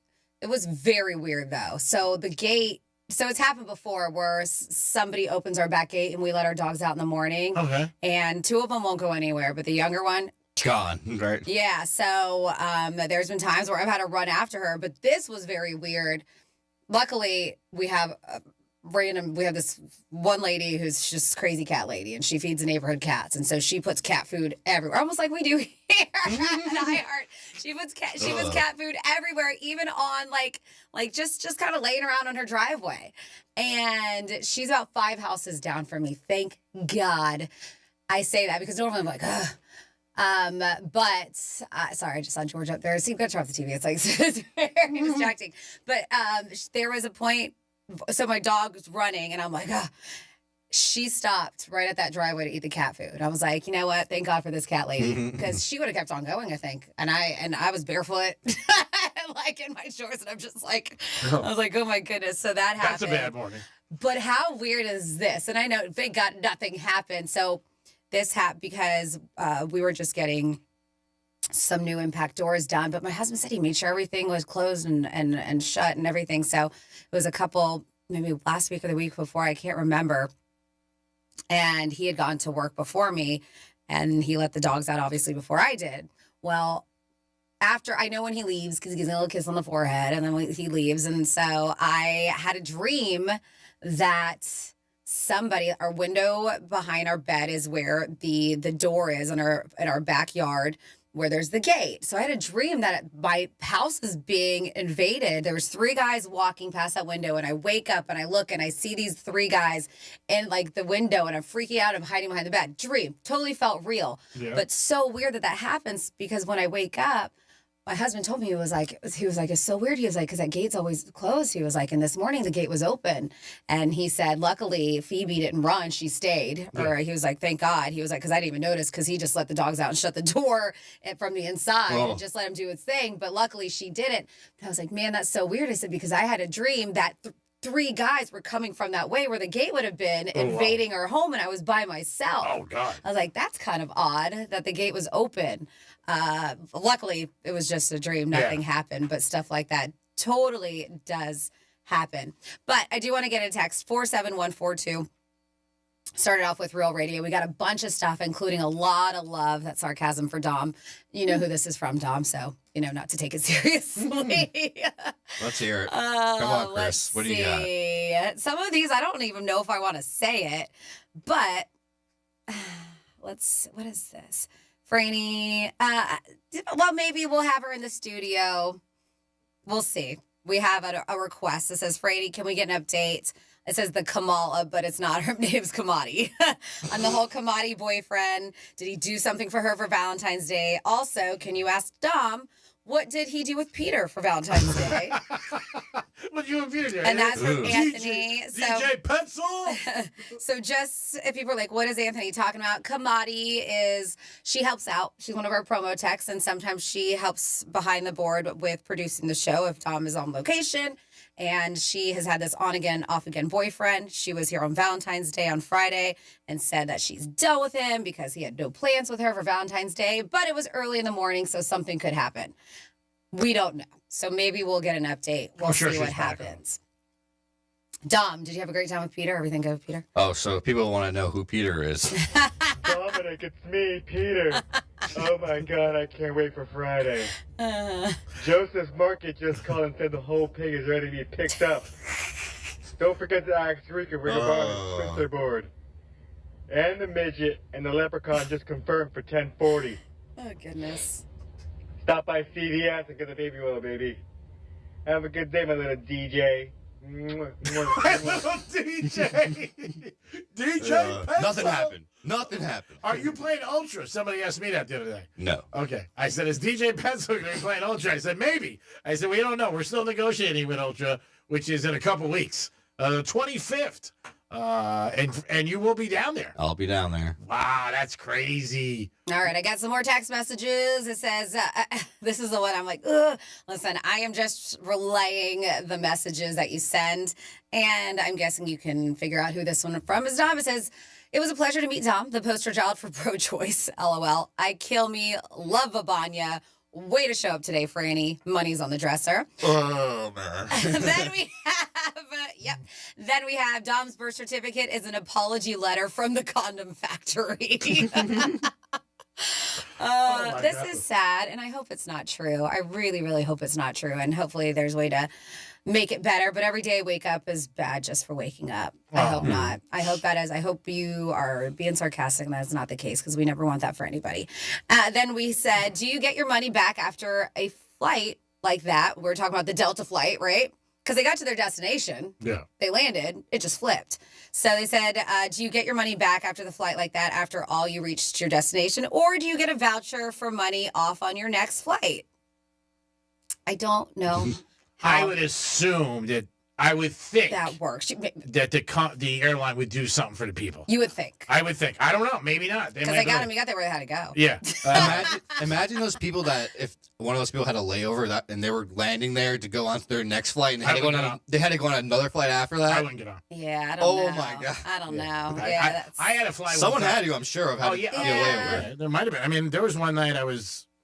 It was very weird, though. So the gate, so it's happened before where somebody opens our back gate and we let our dogs out in the morning. Okay. And two of them won't go anywhere, but the younger one, gone, right? Yeah, so there's been times where I've had to run after her, but this was very weird. Luckily, we have this one lady who's just crazy cat lady, and she feeds the neighborhood cats, and so she puts cat food everywhere, almost like we do here at iHeart. She puts cat food everywhere, even on like just kind of laying around on her driveway. And she's about 5 houses down from me. Thank God. I say that because normally I'm like, ugh. Sorry, I just saw George up there. See, you got to turn off the TV. It's like it's very distracting. But there was a point. So my dog was running, and I'm like, oh. She stopped right at that driveway to eat the cat food. I was like, you know what? Thank God for this cat lady, because she would have kept on going, I think. And I was barefoot, like in my shorts, and I'm just like, I was like, oh my goodness. So that happened. That's a bad morning. But how weird is this? And I know, thank God, nothing happened. So this happened because we were just getting some new impact doors done, but my husband said he made sure everything was closed and shut and everything. So it was a couple, maybe last week or the week before, I can't remember. And he had gone to work before me, and he let the dogs out obviously before I did. Well, after, I know when he leaves because he gives me a little kiss on the forehead, and then he leaves. And so I had a dream that somebody, our window behind our bed is where the door is in our backyard, where there's the gate. So I had a dream that my house is being invaded. There was 3 guys walking past that window, and I wake up and I look and I see these 3 guys in like the window, and I'm freaking out. I'm hiding behind the bed. Dream. Totally felt real. Yeah. But so weird that happens, because when I wake up, my husband told me, he was like, it's so weird. He was like, because that gate's always closed. He was like, and this morning the gate was open. And he said, luckily Phoebe didn't run. She stayed. Yeah. Or he was like, thank God. He was like, because I didn't even notice because he just let the dogs out and shut the door from the inside and just let him do its thing. But luckily she didn't. And I was like, man, that's so weird. I said, because I had a dream that 3 guys were coming from that way where the gate would have been, invading our home, and I was by myself. Oh, God. I was like, that's kind of odd that the gate was open. Luckily, it was just a dream. Nothing happened, but stuff like that totally does happen. But I do want to get a text, 47142. Started off with Real Radio. We got a bunch of stuff, including a lot of love. That's sarcasm for Dom. You know who this is from, Dom, so you know not to take it seriously. Let's hear it. Come on, Chris. What do you got? Some of these, I don't even know if I want to say it, but what is this? Franny, well, maybe we'll have her in the studio. We'll see. We have a request that says, Franny, can we get an update? It says the Kamala, but it's not. Her name's Kamadi. On the whole Kamadi boyfriend, did he do something for her for Valentine's Day? Also, can you ask Dom, what did he do with Peter for Valentine's Day? What you and Peter do? And that's from Anthony. DJ Pencil. So just if people are like, what is Anthony talking about? Kamadi she helps out. She's one of our promo techs, and sometimes she helps behind the board with producing the show if Dom is on location. And she has had this on again, off again boyfriend. She was here on Valentine's Day on Friday and said that she's done with him because he had no plans with her for Valentine's Day. But it was early in the morning, so something could happen. We don't know. So maybe we'll get an update. We'll see what happens. Dom, did you have a great time with Peter? Everything good with Peter? Oh, so people want to know who Peter is. Dominic, it's me, Peter. Oh my God, I can't wait for Friday. Joseph Market just called and said the whole pig is ready to be picked up. Don't forget to ask Rika where your Spencer board. And the midget and the leprechaun just confirmed for 10:40. Oh, goodness. Stop by CVS and get the baby oil, baby. Have a good day, my little DJ. My little DJ. DJ Pencil. Nothing happened. Are you playing Ultra? Somebody asked me that the other day. No. Okay. I said, is DJ Pencil going to be playing Ultra? I said, maybe. I said, we don't know. We're still negotiating with Ultra, which is in a couple weeks. The 25th. And you will be down there. I'll be down there. Wow, that's crazy. All right, I got some more text messages. It says, this is the one I'm like, ugh. Listen, I am just relaying the messages that you send, and I'm guessing you can figure out who this one from is. Dom. It says, it was a pleasure to meet Dom, the poster child for pro-choice. LOL. I kill me, love Vabanya. Way to show up today, Franny. Money's on the dresser. Oh, man. Then we have Dom's birth certificate is an apology letter from the condom factory. This is sad, and I hope it's not true. I really, really hope it's not true, and hopefully there's a way to make it better. But every day I wake up is bad just for waking up. I hope not. I hope that is. I hope you are being sarcastic, and that is not the case, because we never want that for anybody. Then we said, do you get your money back after a flight like that? We're talking about the Delta flight, right? Because they got to their destination. Yeah. They landed. It just flipped. So they said, do you get your money back after the flight like that after all you reached your destination? Or do you get a voucher for money off on your next flight? I don't know. I would assume that I would think that works. That the airline would do something for the people. You would think. I would think. I don't know. Maybe not. Because they got him. He got there where they had to go. Yeah. Imagine those people that if one of those people had a layover and they were landing there to go on to their next flight and they had to go on another flight after that. I wouldn't get on. Yeah, I don't know. Oh my God. I don't know. I had a flight. Someone had to, I'm sure, have had to be a layover. Yeah, there might have been. I mean, there was one night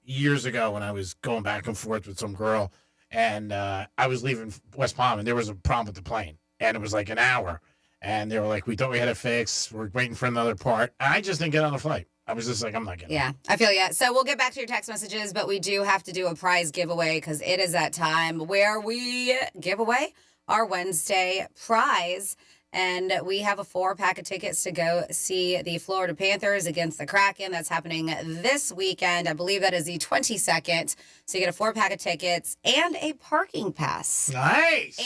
years ago when I was going back and forth with some girl, and I was leaving West Palm, and there was a problem with the plane, and it was like an hour, and they were like, we thought we had it fixed. We're waiting for another part. And I just didn't get on the flight. I was just like, I'm not getting on. I feel you. So we'll get back to your text messages, but we do have to do a prize giveaway because it is that time where we give away our Wednesday prize. And we have a 4-pack of tickets to go see the Florida Panthers against the Kraken. That's happening this weekend. I believe that is the 22nd. So you get a 4-pack of tickets and a parking pass. Nice.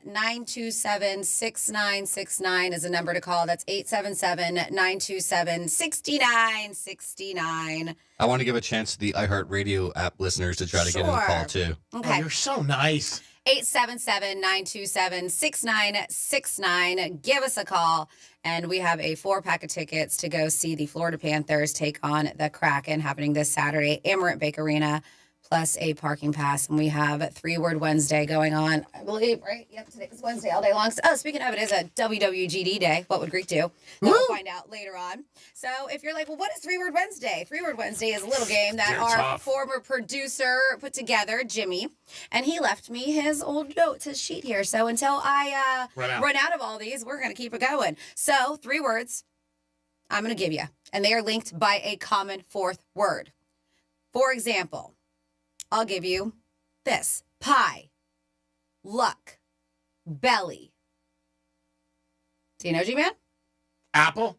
877-927-6969 is a number to call. That's 877-927-6969. I want to give a chance to the iHeartRadio app listeners to try to get in the call, too. Okay. Oh, you're so nice. 877-927-6969. Give us a call. And we have a 4-pack of tickets to go see the Florida Panthers take on the Kraken happening this Saturday, Amarant Bank Arena, plus a parking pass. And we have 3-Word Wednesday going on, I believe, right? Yep, today is Wednesday all day long. So, speaking of, it is a WWGD day. What would Greek do? We'll find out later on. So if you're like, well, what is 3-Word Wednesday? 3-Word Wednesday is a little game that our former producer put together, Jimmy, and he left me his old notes, his sheet here. So until I run out of all these, we're going to keep it going. So 3 words I'm going to give you, and they are linked by a common 4th word. For example, I'll give you this: pie, luck, belly. Do you know, G-Man? Apple?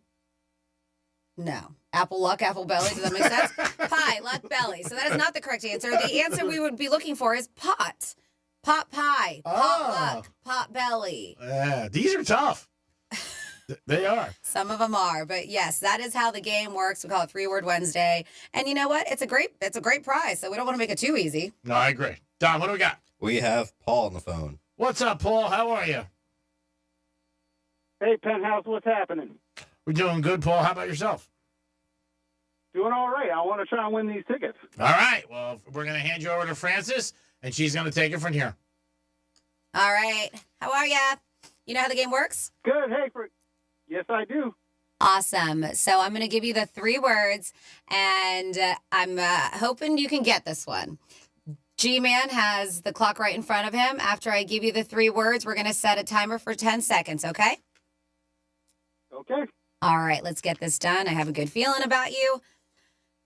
No. Apple, luck, apple, belly. Does that make sense? Pie, luck, belly. So that is not the correct answer. The answer we would be looking for is pot. Pot pie, pot luck, pot belly. Yeah, these are tough. They are. Some of them are, but yes, that is how the game works. We call it 3-Word Wednesday, and you know what? It's a great prize. So we don't want to make it too easy. No, I agree. Don, what do we got? We have Paul on the phone. What's up, Paul? How are you? Hey, Penthouse, what's happening? We're doing good, Paul. How about yourself? Doing all right. I want to try and win these tickets. All right. Well, we're going to hand you over to Francis, and she's going to take it from here. All right. How are ya? You know how the game works? Good. Hey, yes, I do. Awesome. So I'm going to give you the 3 words, and I'm hoping you can get this one. G-Man has the clock right in front of him. After I give you the 3 words, we're going to set a timer for 10 seconds, okay? Okay. All right, let's get this done. I have a good feeling about you.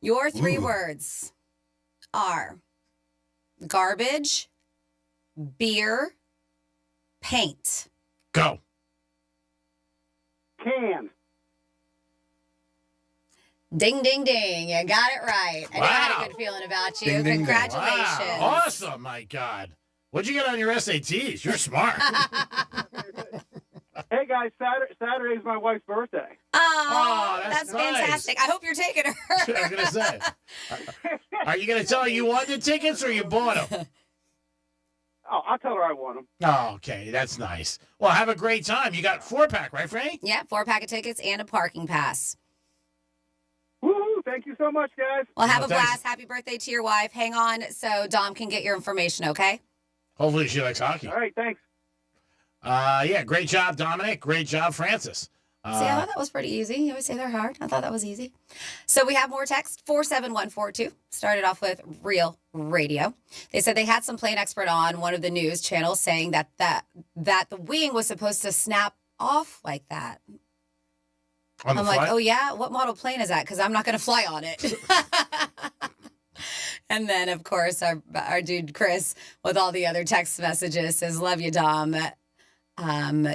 Your 3 words are garbage, beer, paint. Go. Can. Ding, ding, ding. You got it right. I had a good feeling about you. Ding, ding, ding. Congratulations. Wow. Awesome, my God. What'd you get on your SATs? You're smart. Hey, guys, Saturday's my wife's birthday. Oh, that's that's fantastic. I hope you're taking her. I was going to say. Are you going to tell her you won the tickets or you bought them? Oh, I'll tell her I want them. Oh, okay. That's nice. Well, have a great time. You got 4-pack, right, Franny? Yeah, 4-pack of tickets and a parking pass. Woo-hoo. Thank you so much, guys. Well, have a blast. Happy birthday to your wife. Hang on so Dom can get your information, okay? Hopefully she likes hockey. All right, thanks. Yeah, great job, Dominic. Great job, Francis. See, I thought that was pretty easy. You always say they're hard. I thought that was easy. So we have more text, 47142. Started off with Real Radio. They said they had some plane expert on one of the news channels saying that the wing was supposed to snap off like that. I'm like, oh yeah? What model plane is that? Because I'm not going to fly on it. And then, of course, our dude Chris, with all the other text messages, says, love you, Dom.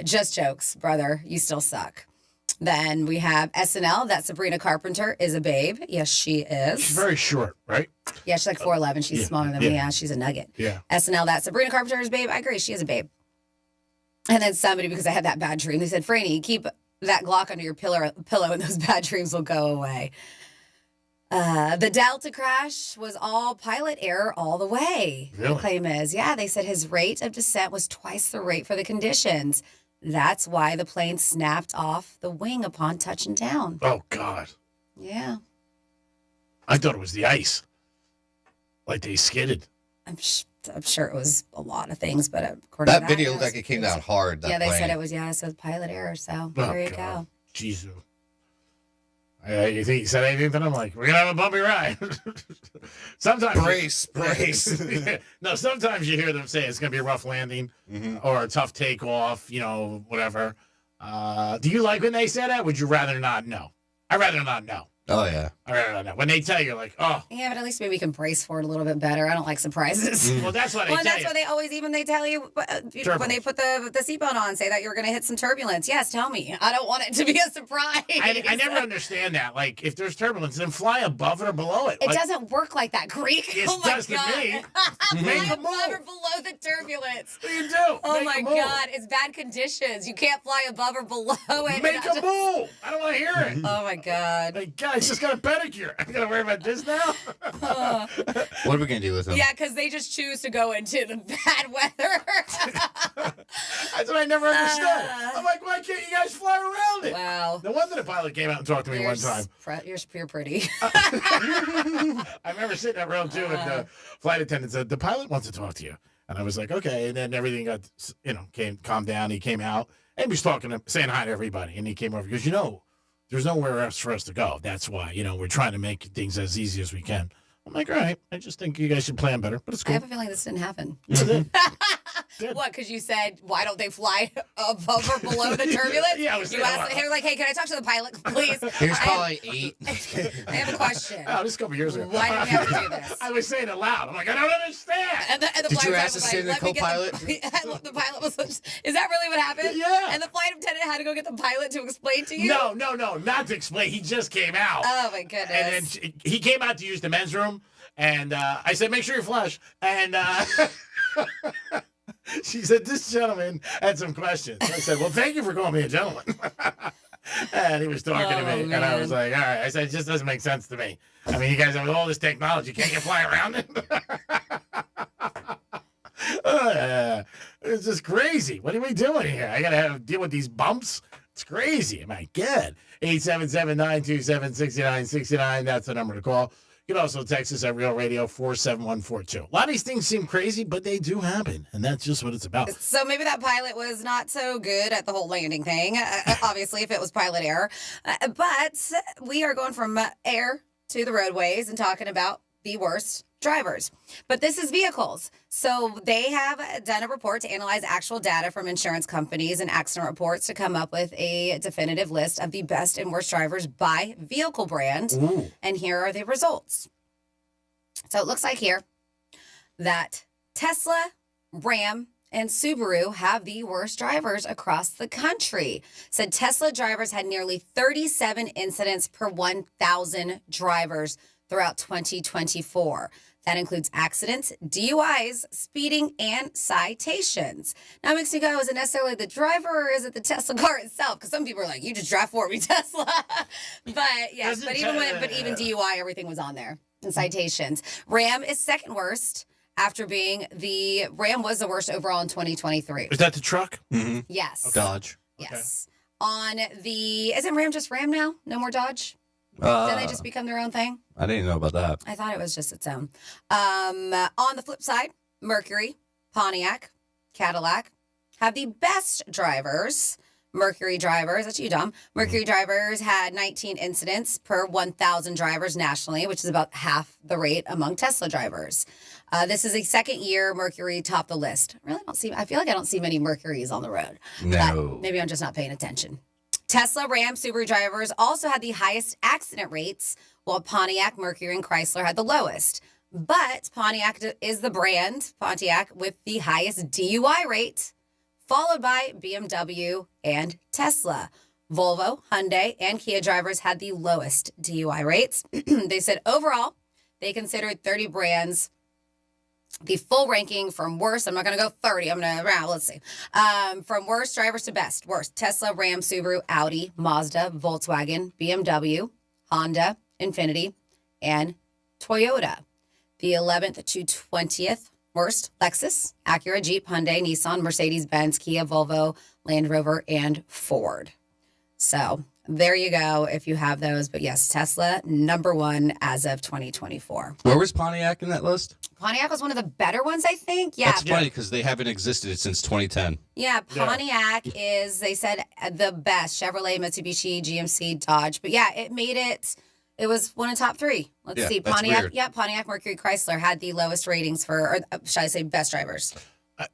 Just jokes, brother. You still suck. Then we have SNL, that Sabrina Carpenter is a babe. Yes, she is. She's very short, right? Yeah, she's like 4'11". She's smaller than me. Yeah, she's a nugget. Yeah. SNL, that Sabrina Carpenter is a babe. I agree. She is a babe. And then somebody, because I had that bad dream, they said, Franny, keep that Glock under your pillow and those bad dreams will go away. The Delta crash was all pilot error all the way. Really? The claim is. Yeah, they said his rate of descent was twice the rate for the conditions. That's why the plane snapped off the wing upon touching down. Oh, God. Yeah. I thought it was the ice. Like they skidded. I'm sure it was a lot of things, but according to That video looked like it came down hard. Yeah, they said it was, so pilot error. So there you go. Jesus. You think he said anything to them? Like, we're going to have a bumpy ride. Sometimes. Brace. No, sometimes you hear them say it's going to be a rough landing or a tough takeoff, whatever. Do you like when they say that? Would you rather not know? I'd rather not know. Oh, yeah. When they tell you, like, oh. Yeah, but at least maybe we can brace for it a little bit better. I don't like surprises. Well, that's what I tell that's you. why they always, even they tell you when they put the seatbelt on, say that you're going to hit some turbulence. Yes, tell me. I don't want it to be a surprise. I never understand that. Like, if there's turbulence, then fly above it or below it. It doesn't work like that, Greek. It does to me. Make Fly a move. above or below the turbulence. What do you do? Oh, Make my a move. God. It's bad conditions. You can't fly above or below it. Make a move. I don't want to hear it. Oh, my God. Like, guys, just got a pedicure. I'm going to worry about this now? What are we going to do with them? Yeah, because they just choose to go into the bad weather. That's what I never understood. I'm like, why can't you guys fly around it? Wow. No wonder the pilot came out and talked to me one time. You're pretty. I remember sitting at row 2 and the flight attendant said, the pilot wants to talk to you. And I was like, okay. And then everything got, calmed down. He came out and he was saying hi to everybody. And he came over because, there's nowhere else for us to go. That's why, we're trying to make things as easy as we can. I'm like, all right. I just think you guys should plan better, but it's cool. I have a feeling this didn't happen. Did. What? Because you said, why don't they fly above or below the turbulence? Yeah, I was you asked, they were like, hey, can I talk to the pilot, please? Here's probably 8. I have a question. Oh, this is a couple years ago. Why do we have to do this? I was saying it loud. I'm like, I don't understand. And the Did flight you attendant ask to was stay like, the "Let me get co-pilot?" The pilot was like, is that really what happened? Yeah. And the flight attendant had to go get the pilot to explain to you? No, not to explain. He just came out. Oh, my goodness. And then he came out to use the men's room. And I said, make sure you flush. And she said, this gentleman had some questions. I said, well, thank you for calling me a gentleman. And he was talking to me. Man. And I was like, all right. I said, it just doesn't make sense to me. I mean, you guys have all this technology. Can't you fly around it? It's just crazy. What are we doing here? I got to deal with these bumps. It's crazy. My God. 877-927-6969. That's the number to call. You can also text us at Real Radio 47142. A lot of these things seem crazy, but they do happen, and that's just what it's about. So maybe that pilot was not so good at the whole landing thing, obviously, if it was pilot error. But we are going from air to the roadways and talking about the worst drivers. But this is vehicles. So they have done a report to analyze actual data from insurance companies and accident reports to come up with a definitive list of the best and worst drivers by vehicle brand. Ooh. And here are the results. So it looks like here that Tesla, Ram, and Subaru have the worst drivers across the country. Said Tesla drivers had nearly 37 incidents per 1,000 drivers throughout 2024. That includes accidents, DUIs, speeding, and citations. Now it makes me go, is it necessarily the driver or is it the Tesla car itself? Because some people are like, you just drive for me, Tesla. But yes, but even DUI, everything was on there. And citations. Ram is second worst after Ram was the worst overall in 2023. Is that the truck? Mm-hmm. Yes. Dodge. Yes. Isn't Ram just Ram now? No more Dodge? Did they just become their own thing? I didn't know about that. I thought it was just its own. On the flip side, Mercury, Pontiac, Cadillac have the best drivers. Mercury drivers, that's you, Dom. Mercury drivers had 19 incidents per 1,000 drivers nationally, which is about half the rate among Tesla drivers. This is the second year Mercury topped the list. I feel like I don't see many Mercurys on the road. No. Maybe I'm just not paying attention. Tesla, Ram, Subaru drivers also had the highest accident rates, while Pontiac, Mercury, and Chrysler had the lowest. But Pontiac is the brand, Pontiac, with the highest DUI rate, followed by BMW and Tesla. Volvo, Hyundai, and Kia drivers had the lowest DUI rates. They said overall, they considered 30 brands. The full ranking from worst, I'm not going to go 30. Let's see. From worst drivers to best. Worst, Tesla, Ram, Subaru, Audi, Mazda, Volkswagen, BMW, Honda, Infiniti, and Toyota. The 11th to 20th worst, Lexus, Acura, Jeep, Hyundai, Nissan, Mercedes-Benz, Kia, Volvo, Land Rover, and Ford. So there you go if you have those. But yes, Tesla, number one as of 2024. Where was Pontiac in that list? Pontiac was one of the better ones, I think. Yeah. That's funny because they haven't existed since 2010. Yeah, Pontiac is, they said, the best. Chevrolet, Mitsubishi, GMC, Dodge. But yeah, it was one of the top three. Let's see. Pontiac, Pontiac, Mercury, Chrysler had the lowest ratings or should I say best drivers.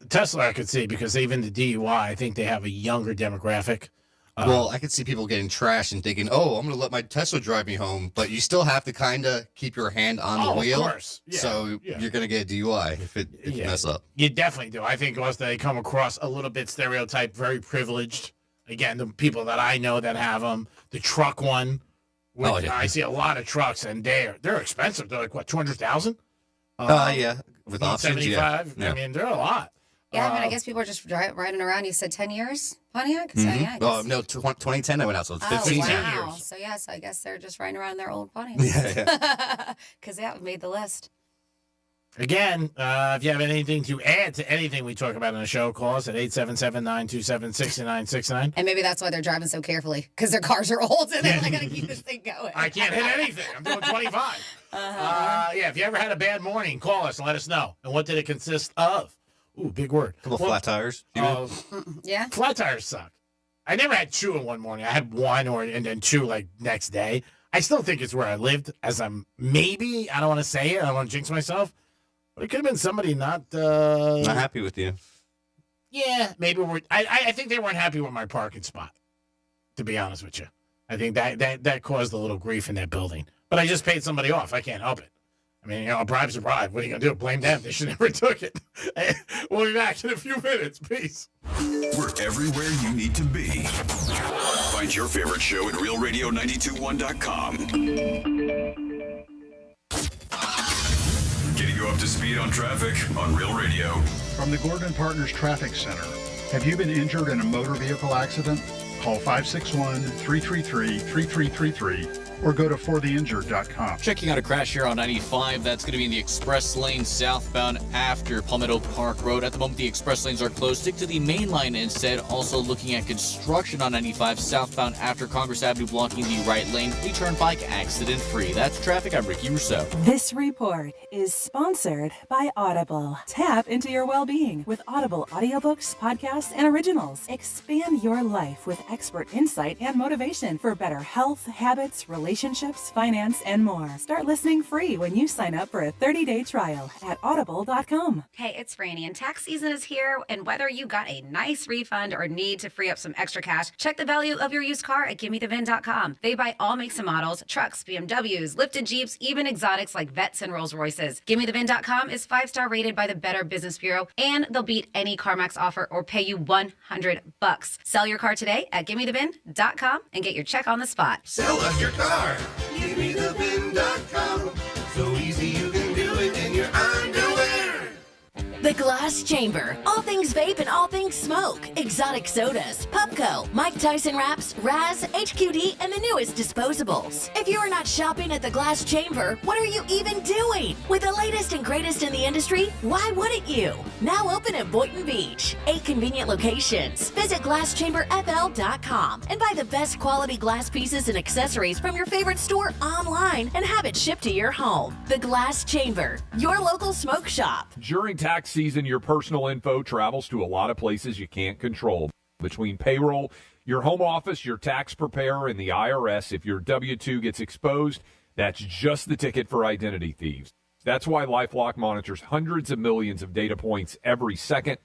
Tesla I could see because even the DUI, I think they have a younger demographic. Well, I could see people getting trashed and thinking, "Oh, I'm going to let my Tesla drive me home," but you still have to kind of keep your hand on the wheel. Of course. Yeah, so you're going to get a DUI if you mess up. You definitely do. I think also they come across a little bit stereotyped, very privileged. Again, the people that I know that have them, the truck one. I see a lot of trucks, and they're expensive. They're like, what, $200,000? Yeah, with options, yeah. I mean, they're a lot. Yeah, I guess people are just riding around. You said 10 years, Pontiac? So, Mm-hmm. yeah, Oh, no, 2010 I went out, so it's 15 wow. years. So, yes, I guess they're just riding around in their old Pontiacs. Yeah. Because that made the list. Again, if you have anything to add to anything we talk about on the show, call us at 877-927-6969. And maybe that's why they're driving so carefully, because their cars are old and they're like, I got to keep this thing going. I can't hit anything. I'm doing 25. Yeah, if you ever had a bad morning, call us and let us know. And what did it consist of? Ooh, big word. Couple flat tires. Yeah. Flat tires suck. I never had two in one morning. I had one and then two like next day. I still think it's where I lived, as I'm maybe, I don't want to say it, I don't want to jinx myself, but it could have been somebody not happy with you. Yeah, maybe I think they weren't happy with my parking spot, to be honest with you. I think that caused a little grief in that building. But I just paid somebody off. I can't help it. I mean, a bribe's a bribe. What are you going to do? Blame them. They should never took it. We'll be back in a few minutes. Peace. We're everywhere you need to be. Find your favorite show at realradio921.com. Getting you up to speed on traffic on Real Radio. From the Gordon & Partners Traffic Center. Have you been injured in a motor vehicle accident? Call 561-333-3333 or go to fortheinjured.com. Checking out a crash here on 95. That's going to be in the express lane southbound after Palmetto Park Road. At the moment, the express lanes are closed. Stick to the main line instead. Also looking at construction on 95 southbound after Congress Avenue, blocking the right lane. We turn bike accident free. That's traffic. I'm Ricky Rousseau. This report is sponsored by Audible. Tap into your well-being with Audible audiobooks, podcasts, and originals. Expand your life with expert insight and motivation for better health, habits, relationships, finance, and more. Start listening free when you sign up for a 30-day trial at audible.com. Hey, it's Franny, and tax season is here, and whether you got a nice refund or need to free up some extra cash, check the value of your used car at GimmeTheVin.com. They buy all makes and models, trucks, BMWs, lifted Jeeps, even exotics like Vets and Rolls Royces. GimmeTheVin.com is 5-star rated by the Better Business Bureau, and they'll beat any CarMax offer or pay you $100. Sell your car today at GimmeTheVin.com and get your check on the spot. Sell us your car. GimmeTheVin.com. So easy you can do it in your underwear. The Glass Chamber. All things vape and all things smoke. Exotic sodas, Pupco, Mike Tyson wraps, Raz, HQD, and the newest disposables. If you are not shopping at the Glass Chamber, what are you even doing? With the latest and greatest in the industry, why wouldn't you? Now open at Boynton Beach. 8 convenient locations. Visit GlassChamberFL.com and buy the best quality glass pieces and accessories from your favorite store online and have it shipped to your home. The Glass Chamber, your local smoke shop. During tax season, your personal info travels to a lot of places you can't control. Between payroll, your home office, your tax preparer, and the IRS, if your W-2 gets exposed, that's just the ticket for identity thieves. That's why LifeLock monitors hundreds of millions of data points every second.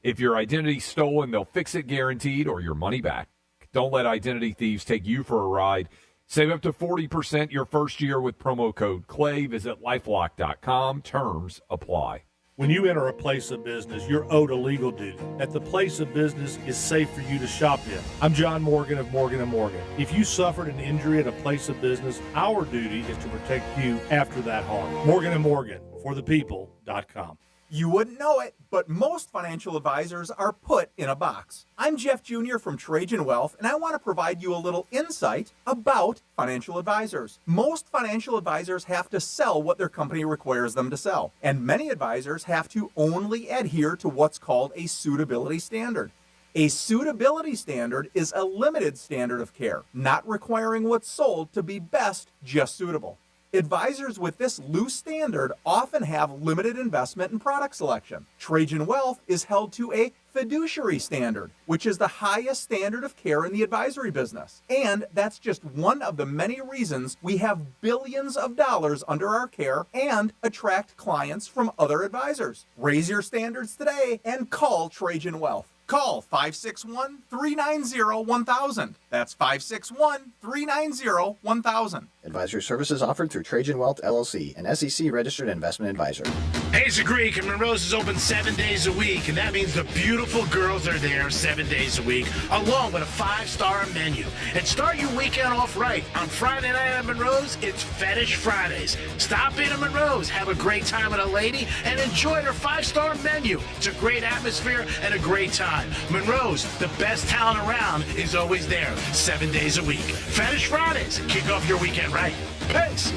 If your identity's stolen, they'll fix it guaranteed or your money back. Don't let identity thieves take you for a ride. Save up to 40% your first year with promo code CLAY. Visit LifeLock.com. Terms apply. When you enter a place of business, you're owed a legal duty that the place of business is safe for you to shop in. I'm John Morgan of Morgan & Morgan. If you suffered an injury at a place of business, our duty is to protect you after that harm. Morgan & Morgan, forthepeople.com. You wouldn't know it, but most financial advisors are put in a box. I'm Jeff Jr. from Trajan Wealth, and I want to provide you a little insight about financial advisors. Most financial advisors have to sell what their company requires them to sell, and many advisors have to only adhere to what's called a suitability standard. A suitability standard is a limited standard of care, not requiring what's sold to be best, just suitable. Advisors with this loose standard often have limited investment and product selection. Trajan Wealth is held to a fiduciary standard, which is the highest standard of care in the advisory business. And that's just one of the many reasons we have billions of dollars under our care and attract clients from other advisors. Raise your standards today and call Trajan Wealth. Call 561-390-1000. That's 561-390-1000. Advisory services offered through Trajan Wealth LLC, an SEC-registered investment advisor. Hey, it's Greek, and Monroe's is open 7 days a week, and that means the beautiful girls are there 7 days a week, along with a 5-star menu. And start your weekend off right. On Friday night at Monroe's, it's Fetish Fridays. Stop in at Monroe's, have a great time with a lady, and enjoy their 5-star menu. It's a great atmosphere and a great time. Monroe's, the best talent around, is always there 7 days a week. Fetish Fridays, kick off your weekend right. Peace.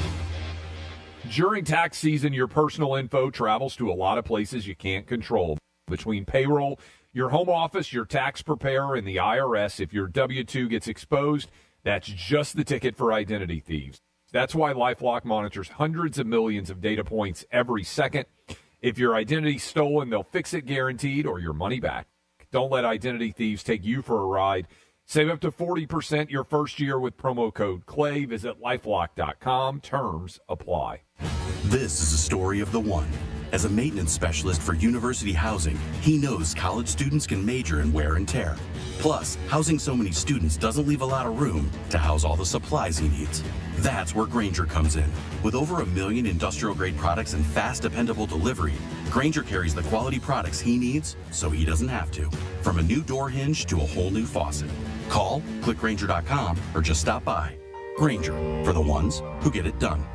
During tax season, your personal info travels to a lot of places you can't control. Between payroll, your home office, your tax preparer, and the IRS, if your W-2 gets exposed, that's just the ticket for identity thieves. That's why LifeLock monitors hundreds of millions of data points every second. If your identity's stolen, they'll fix it guaranteed or your money back. Don't let identity thieves take you for a ride. Save up to 40% your first year with promo code CLAY. Visit lifelock.com. Terms apply. This is a story of the one. As a maintenance specialist for university housing, he knows college students can major in wear and tear. Plus, housing so many students doesn't leave a lot of room to house all the supplies he needs. That's where Grainger comes in. With over 1 million industrial-grade products and fast, dependable delivery, Grainger carries the quality products he needs so he doesn't have to. From a new door hinge to a whole new faucet. Call, click Grainger.com, or just stop by. Grainger, for the ones who get it done.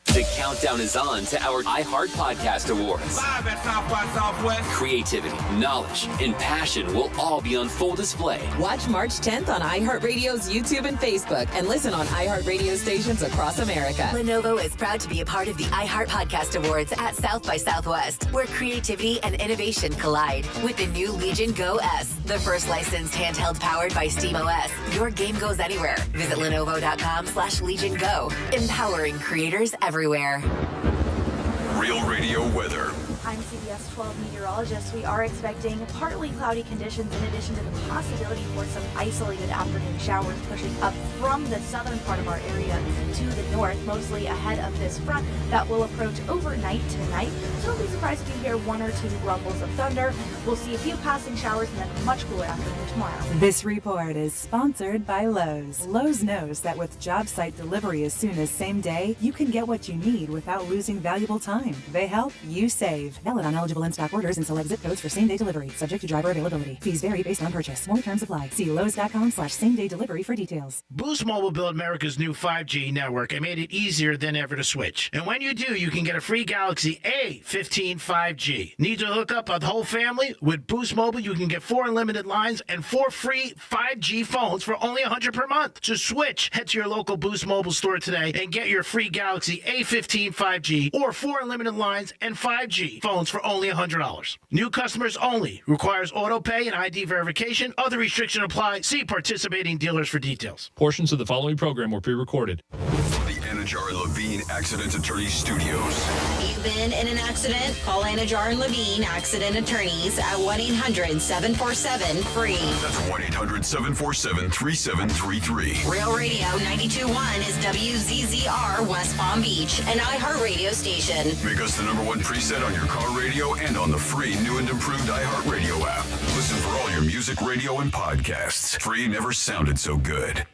The countdown is on to our iHeart Podcast Awards. Live at South by Southwest. Creativity, knowledge, and passion will all be on full display. Watch March 10th on iHeartRadio's YouTube and Facebook, and listen on iHeartRadio stations across America. Lenovo is proud to be a part of the iHeart Podcast Awards at South by Southwest, where creativity and innovation collide. With the new Legion Go S, the first licensed handheld powered by SteamOS. Your game goes anywhere. Visit Lenovo.com/Legion Go, empowering creators everywhere. Real Radio weather. I'm CBS 12 meteorologist. We are expecting partly cloudy conditions in addition to the possibility for some isolated afternoon showers pushing up from the southern part of our area to the north, mostly ahead of this front that will approach overnight tonight. So don't be surprised if you hear 1 or 2 rumbles of thunder. We'll see a few passing showers and then a much cooler afternoon tomorrow. This report is sponsored by Lowe's. Lowe's knows that with job site delivery as soon as same day, you can get what you need without losing valuable time. They help, you save. Valid on eligible in-stock orders in select zip codes for same-day delivery. Subject to driver availability. Fees vary based on purchase. More terms apply. See Lowe's.com/same-day delivery for details. Boost Mobile built America's new 5G network and made it easier than ever to switch. And when you do, you can get a free Galaxy A15 5G. Need to hook up a whole family? With Boost Mobile, you can get 4 unlimited lines and 4 free 5G phones for only $100 per month. So switch. Head to your local Boost Mobile store today and get your free Galaxy A15 5G or 4 unlimited lines and 5G phones for only $100. New customers only. Requires auto pay and ID verification. Other restrictions apply. See participating dealers for details. Portions of the following program were pre-recorded. The Anajar and Levine Accident Attorney Studios. You've been in an accident? Call Anajar and Levine Accident Attorneys at 1-800-747-FREE. That's 1-800-747-3733. Real Radio 92.1 is WZZR West Palm Beach, an iHeart radio station. Make us the #1 preset on your car radio and on the free new and improved iHeart Radio app. Listen for all your music, radio, and podcasts. Free never sounded so good.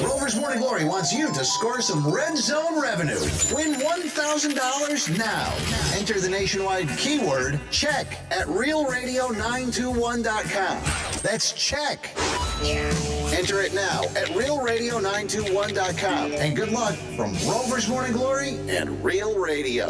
Rover's Morning Glory wants you to score some Red Zone revenue. Win $1,000 now. Enter the nationwide keyword check at realradio921.com. That's check. Enter it now at realradio921.com. And good luck from Rover's Morning Glory and Real Radio.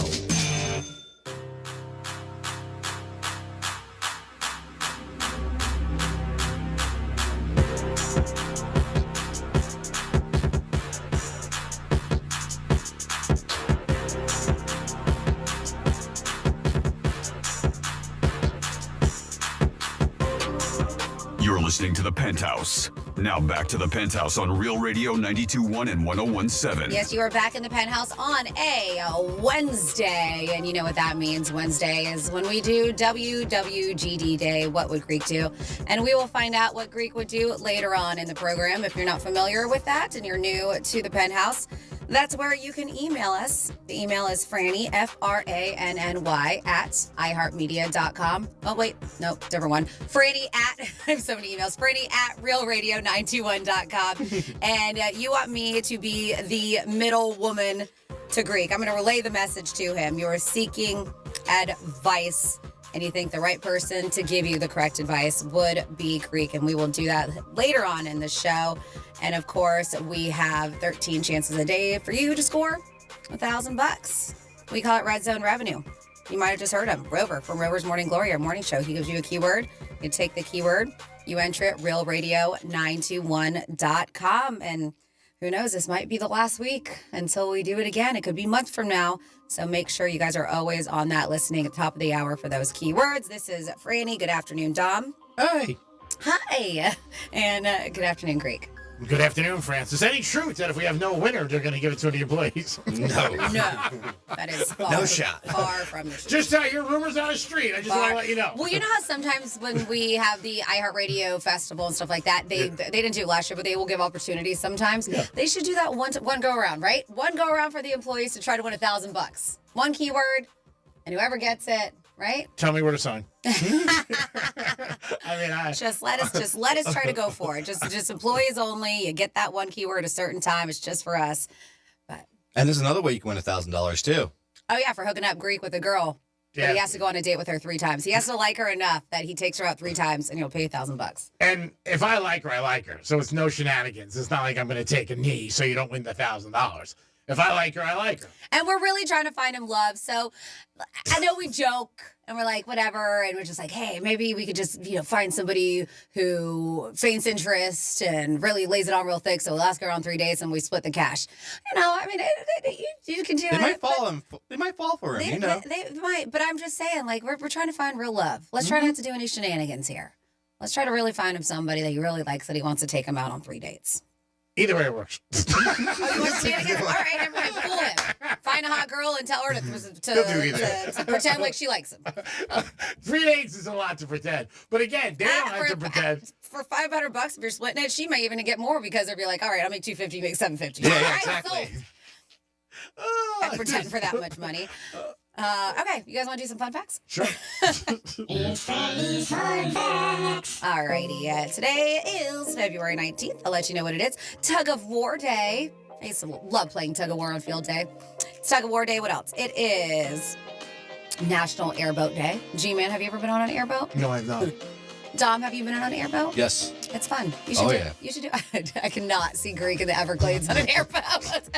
You're listening to The Penthouse. Now back to The Penthouse on Real Radio 92.1 and 101.7. Yes, you are back in the Penthouse on a Wednesday. And you know what that means. Wednesday is when we do WWGD Day. What would Greek do? And we will find out what Greek would do later on in the program. If you're not familiar with that and you're new to the Penthouse, That's where you can email us. The email is Franny, Franny, at iHeartMedia.com. Oh, wait. No, different one. Franny at, I have so many emails. Franny at realradio921.com. And you want me to be the middle woman to Greek. I'm going to relay the message to him. You're seeking advice, and you think the right person to give you the correct advice would be Greek. And we will do that later on in the show. And of course, we have 13 chances a day for you to score $1,000. We call it Red Zone Revenue. You might have just heard him, Rover from Rover's Morning Glory, our morning show. He gives you a keyword. You take the keyword, you enter it, realradio921.com. And who knows, this might be the last week until we do it again. It could be months from now. So make sure you guys are always on that, listening at the top of the hour for those keywords. This is Franny. Good afternoon, Dom. Hey. Hi. And good afternoon, Greek. Good afternoon, Francis. Any truth that if we have no winner, they're going to give it to the employees? No. That is far from the truth. Just your rumors on the street. I just want to let you know. Well, you know how sometimes when we have the iHeartRadio Festival and stuff like that, they didn't do it last year, but they will give opportunities sometimes. Yeah. They should do that one go around, right? One go around for the employees to try to win $1,000. One keyword, and whoever gets it, right? Tell me where to sign. Just let us try to go for it. Just employees only. You get that one keyword a certain time. It's just for us. And there's another way you can win $1,000 too. Oh yeah, for hooking up Greek with a girl. Yeah. But he has to go on a date with her 3 times. He has to like her enough that he takes her out 3 times and he'll pay $1,000. And if I like her, I like her. So it's no shenanigans. It's not like I'm going to take a knee so you don't win the $1,000. If I like her, I like her. And we're really trying to find him love. So I know we joke and we're like, whatever. And we're just like, hey, maybe we could just, find somebody who feigns interest and really lays it on real thick. So we'll ask her on 3 dates and we split the cash. You can do it. They might fall for him, They might. But I'm just saying, we're trying to find real love. Let's try not to do any shenanigans here. Let's try to really find him somebody that he really likes, that he wants to take him out on 3 dates. Either way it works. All right, everybody fool him. Find a hot girl and tell her to pretend like she likes him. 3 dates is a lot to pretend. But again, they don't have to pretend. For $500, if you're splitting it, she may even get more because they'll be like, all right, I'll make $250, you make $750. Yeah, exactly. I pretend for that much money. Okay, you guys want to do some fun facts? Sure. Alrighty, today is February 19th. I'll let you know what it is. Tug of War Day. I used to love playing Tug of War on field day. It's Tug of War Day. What else? It is National Airboat Day. G-Man, have you ever been on an airboat? No, I've not. Dom, have you been on an airboat? Yes. It's fun. You should do it. You should do it. I cannot see Greek in the Everglades on an airboat.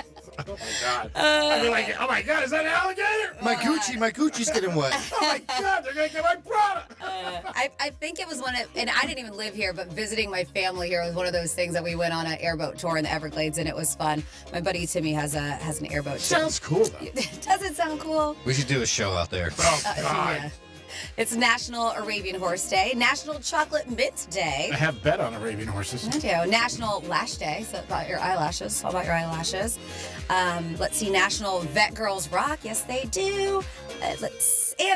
Oh my God. I'd be like, oh my God, is that an alligator? My Gucci's getting wet. Oh my God, they're going to get my product. I think it was and I didn't even live here, but visiting my family here was one of those things that we went on an airboat tour in the Everglades, and it was fun. My buddy Timmy has an airboat. Sounds cool, though. Does it sound cool? We should do a show out there. Oh, God. Yeah. It's National Arabian Horse Day, National Chocolate Mint Day. I have bet on Arabian horses. I do. National Lash Day, so about your eyelashes. How about your eyelashes? Let's see, National Vet Girls Rock. Yes, they do. And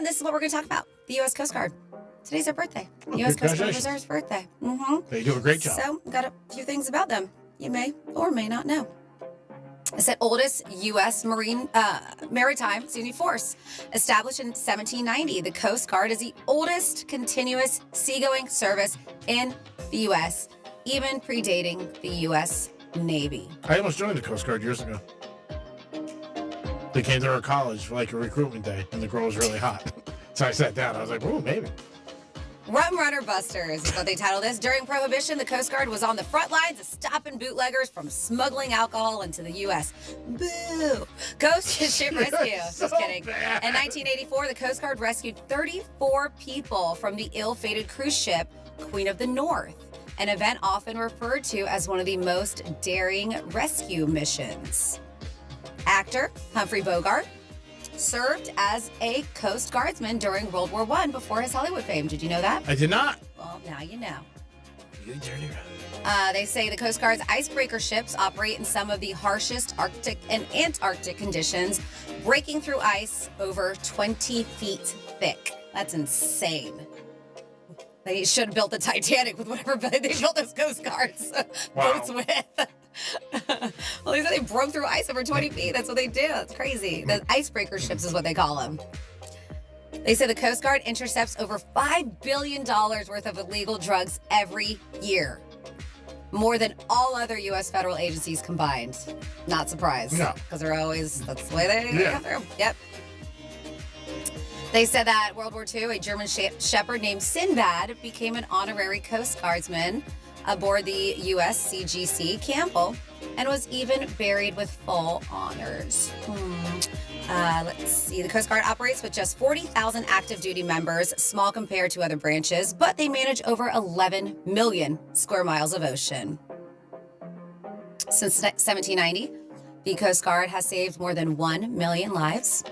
this is what we're going to talk about, the U.S. Coast Guard. Today's their birthday. U.S. Coast Guard Reserve's birthday. They do a great job. So, got a few things about them you may or may not know. It's the oldest U.S. maritime force. Established in 1790, the Coast Guard is the oldest continuous seagoing service in the U.S., even predating the U.S. Navy. I almost joined the Coast Guard years ago. They came to our college for a recruitment day, and the girl was really hot. So I sat down. I was like, ooh, maybe. Rum Runner Busters is what they titled this. During Prohibition, the Coast Guard was on the front lines of stopping bootleggers from smuggling alcohol into the U.S. Boo! Ghost Ship Rescue. Just kidding. Bad. In 1984, the Coast Guard rescued 34 people from the ill-fated cruise ship Queen of the North, an event often referred to as one of the most daring rescue missions. Actor Humphrey Bogart served as a Coast Guardsman during World War I before his Hollywood fame. Did you know that? I did not. Well, now you know. You dirty They say the Coast Guard's icebreaker ships operate in some of the harshest Arctic and Antarctic conditions, breaking through ice over 20 feet thick. That's insane. They should have built the Titanic with whatever they built those Coast Guards boats with. Well, they broke through ice over 20 feet. That's what they do. That's crazy. The icebreaker ships is what they call them. They say the Coast Guard intercepts over $5 billion worth of illegal drugs every year. More than all other U.S. federal agencies combined. Not surprised. No. Because they're always, that's the way they go through. Yep. They said that World War II, a German shepherd named Sinbad became an honorary Coast Guardsman aboard the USCGC Campbell and was even buried with full honors. Let's see. The Coast Guard operates with just 40,000 active duty members, small compared to other branches, but they manage over 11 million square miles of ocean. Since 1790, the Coast Guard has saved more than 1 million lives.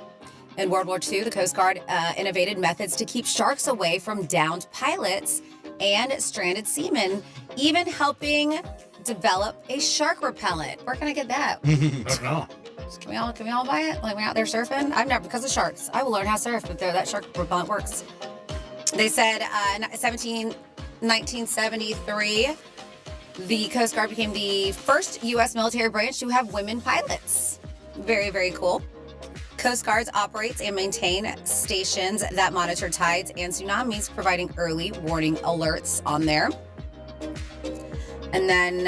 In World War II, the Coast Guard innovated methods to keep sharks away from downed pilots and stranded seamen, even helping develop a shark repellent. Where can I get that? I don't know. Can we all buy it? Like we're out there surfing? I've never, because of sharks. I will learn how to surf if that shark repellent works. They said in 1973, the Coast Guard became the first U.S. military branch to have women pilots. Very, very cool. Coast Guards operates and maintain stations that monitor tides and tsunamis, providing early warning alerts on there. And then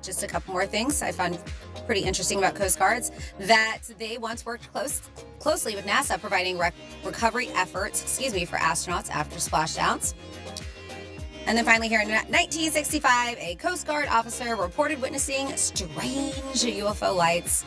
just a couple more things I found pretty interesting about Coast Guards, that they once worked closely with NASA, providing recovery efforts, for astronauts after splashdowns. And then finally here in 1965, a Coast Guard officer reported witnessing strange UFO lights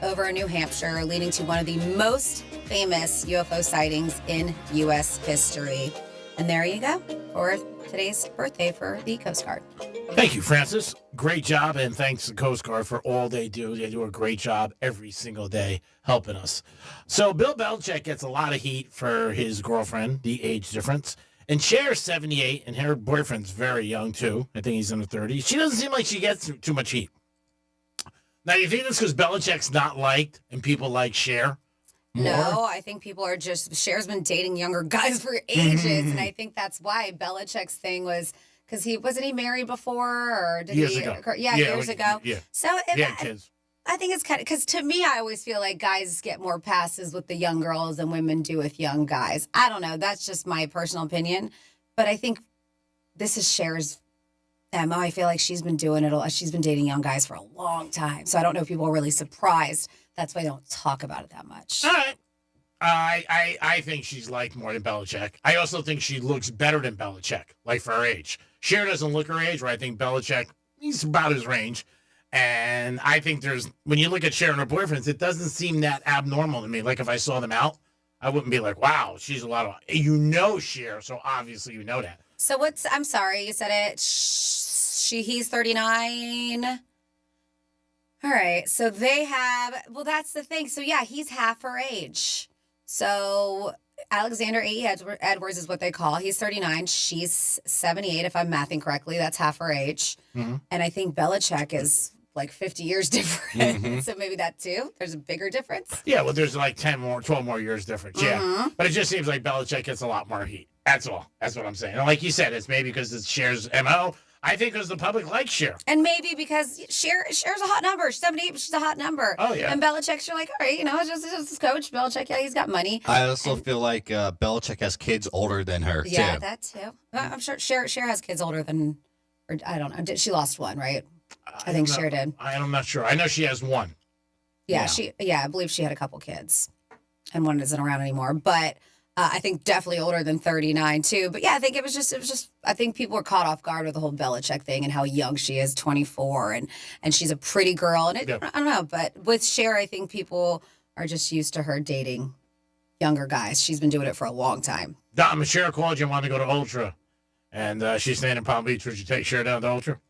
over New Hampshire, leading to one of the most famous UFO sightings in U.S. history. And there you go for today's birthday for the Coast Guard. Thank you, Francis. Great job, and thanks to the Coast Guard for all they do. They do a great job every single day helping us. So Bill Belichick gets a lot of heat for his girlfriend, the age difference. And Cher's 78, and her boyfriend's very young, too. I think he's in the 30s. She doesn't seem like she gets too much heat. Now, do you think that's because Belichick's not liked and people like Cher more? No, I think people are just, Cher's been dating younger guys for ages, and I think that's why Belichick's thing was, because wasn't he married before, or did years he? Ago. Yeah, years ago. Yeah. So Kids. I think it's kind of, because to me, I always feel like guys get more passes with the young girls than women do with young guys. I don't know. That's just my personal opinion. But I think this is Cher's MO. I feel like she's been doing it. She's been dating young guys for a long time. So I don't know if people are really surprised. That's why they don't talk about it that much. All right. I think she's liked more than Belichick. I also think she looks better than Belichick, like for her age. Cher doesn't look her age, where I think Belichick, he's about his range. And I think when you look at Cher and her boyfriends, it doesn't seem that abnormal to me. Like if I saw them out, I wouldn't be like, wow, she's a lot of, Cher, so obviously you know that. So I'm sorry, you said it. He's 39. All right, so that's the thing. So yeah, he's half her age. So Alexander A. Edwards is what they call. He's 39. She's 78, if I'm mathing correctly. That's half her age. Mm-hmm. And I think Belichick is like 50 years different. Mm-hmm. So maybe that too. There's a bigger difference. Yeah, well, there's like 12 more years difference. Yeah. Mm-hmm. But it just seems like Belichick gets a lot more heat. That's all. That's what I'm saying. And like you said, it's maybe because it's Cher's MO. I think because the public likes Cher. And maybe because Cher's a hot number. She's 78, but she's a hot number. Oh, yeah. And Belichick's, you're like, all right, it's just Coach Belichick. Yeah, he's got money. I also feel like Belichick has kids older than her, yeah, too. That too. I'm sure Cher has kids older than, or I don't know. She lost one, right? I think Cher did. I'm not sure. I know she has one. Yeah, I believe she had a couple kids, and one isn't around anymore. But I think definitely older than 39 too. But yeah, I think it was just. I think people were caught off guard with the whole Belichick thing and how young she is, 24, and she's a pretty girl. And I don't know, but with Cher, I think people are just used to her dating younger guys. She's been doing it for a long time. Cher called you and wanted to go to Ultra, and she's staying in Palm Beach. Would you take Cher down to Ultra?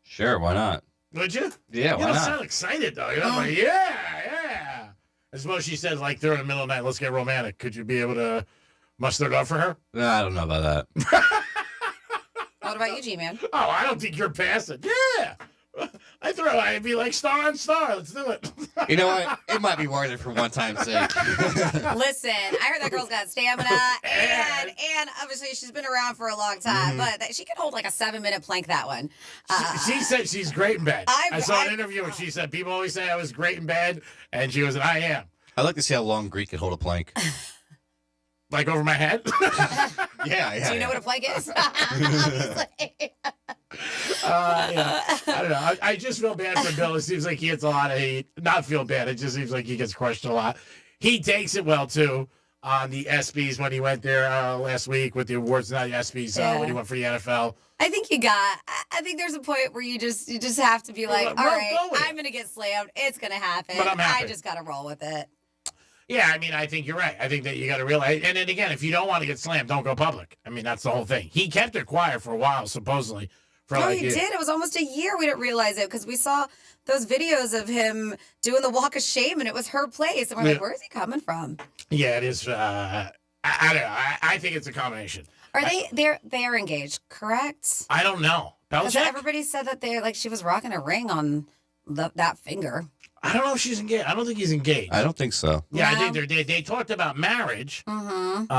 Sure, why not? Would you? Yeah, why not? You not? sound excited, though. You're like, yeah. I suppose she said, like, during the middle of the night, let's get romantic. Could you be able to muster it up for her? I don't know about that. What about you, G-Man? Oh, I don't think you're past it. Yeah. I'd be like, star on star. Let's do it. You know what? It might be worth it for one time's sake. Listen, I heard that girl's got stamina, and obviously she's been around for a long time, but she could hold like a 7-minute plank, that one. She said she's great in bed. I saw an interview where she said, people always say I was great in bed, and she was, I am. I'd like to see how long Greek can hold a plank. Like over my head? Yeah. Do you know what a plank is? I don't know. I just feel bad for Bill. It seems like he gets a lot of hate. Not feel bad. It just seems like he gets crushed a lot. He takes it well, too, on the ESPYs when he went there last week with the awards, not the ESPYs, when he went for the NFL. I think I think there's a point where you just have to be like, all right, I'm going to get slammed. It's going to happen. But I'm happy. I just got to roll with it. Yeah, I mean, I think you're right. I think that you got to realize, and then again, if you don't want to get slammed, don't go public. I mean, that's the whole thing. He kept it quiet for a while, supposedly. He did. It was almost a year. We didn't realize it because we saw those videos of him doing the walk of shame, and it was her place. And we're like, where is he coming from? Yeah, it is. I don't know. I think it's a combination. Are they are engaged, correct? I don't know. Because Belichick? everybody said that she was rocking a ring on that finger. I don't know if she's engaged. I don't think he's engaged. I don't think so. Yeah, I think they talked about marriage. Mm-hmm.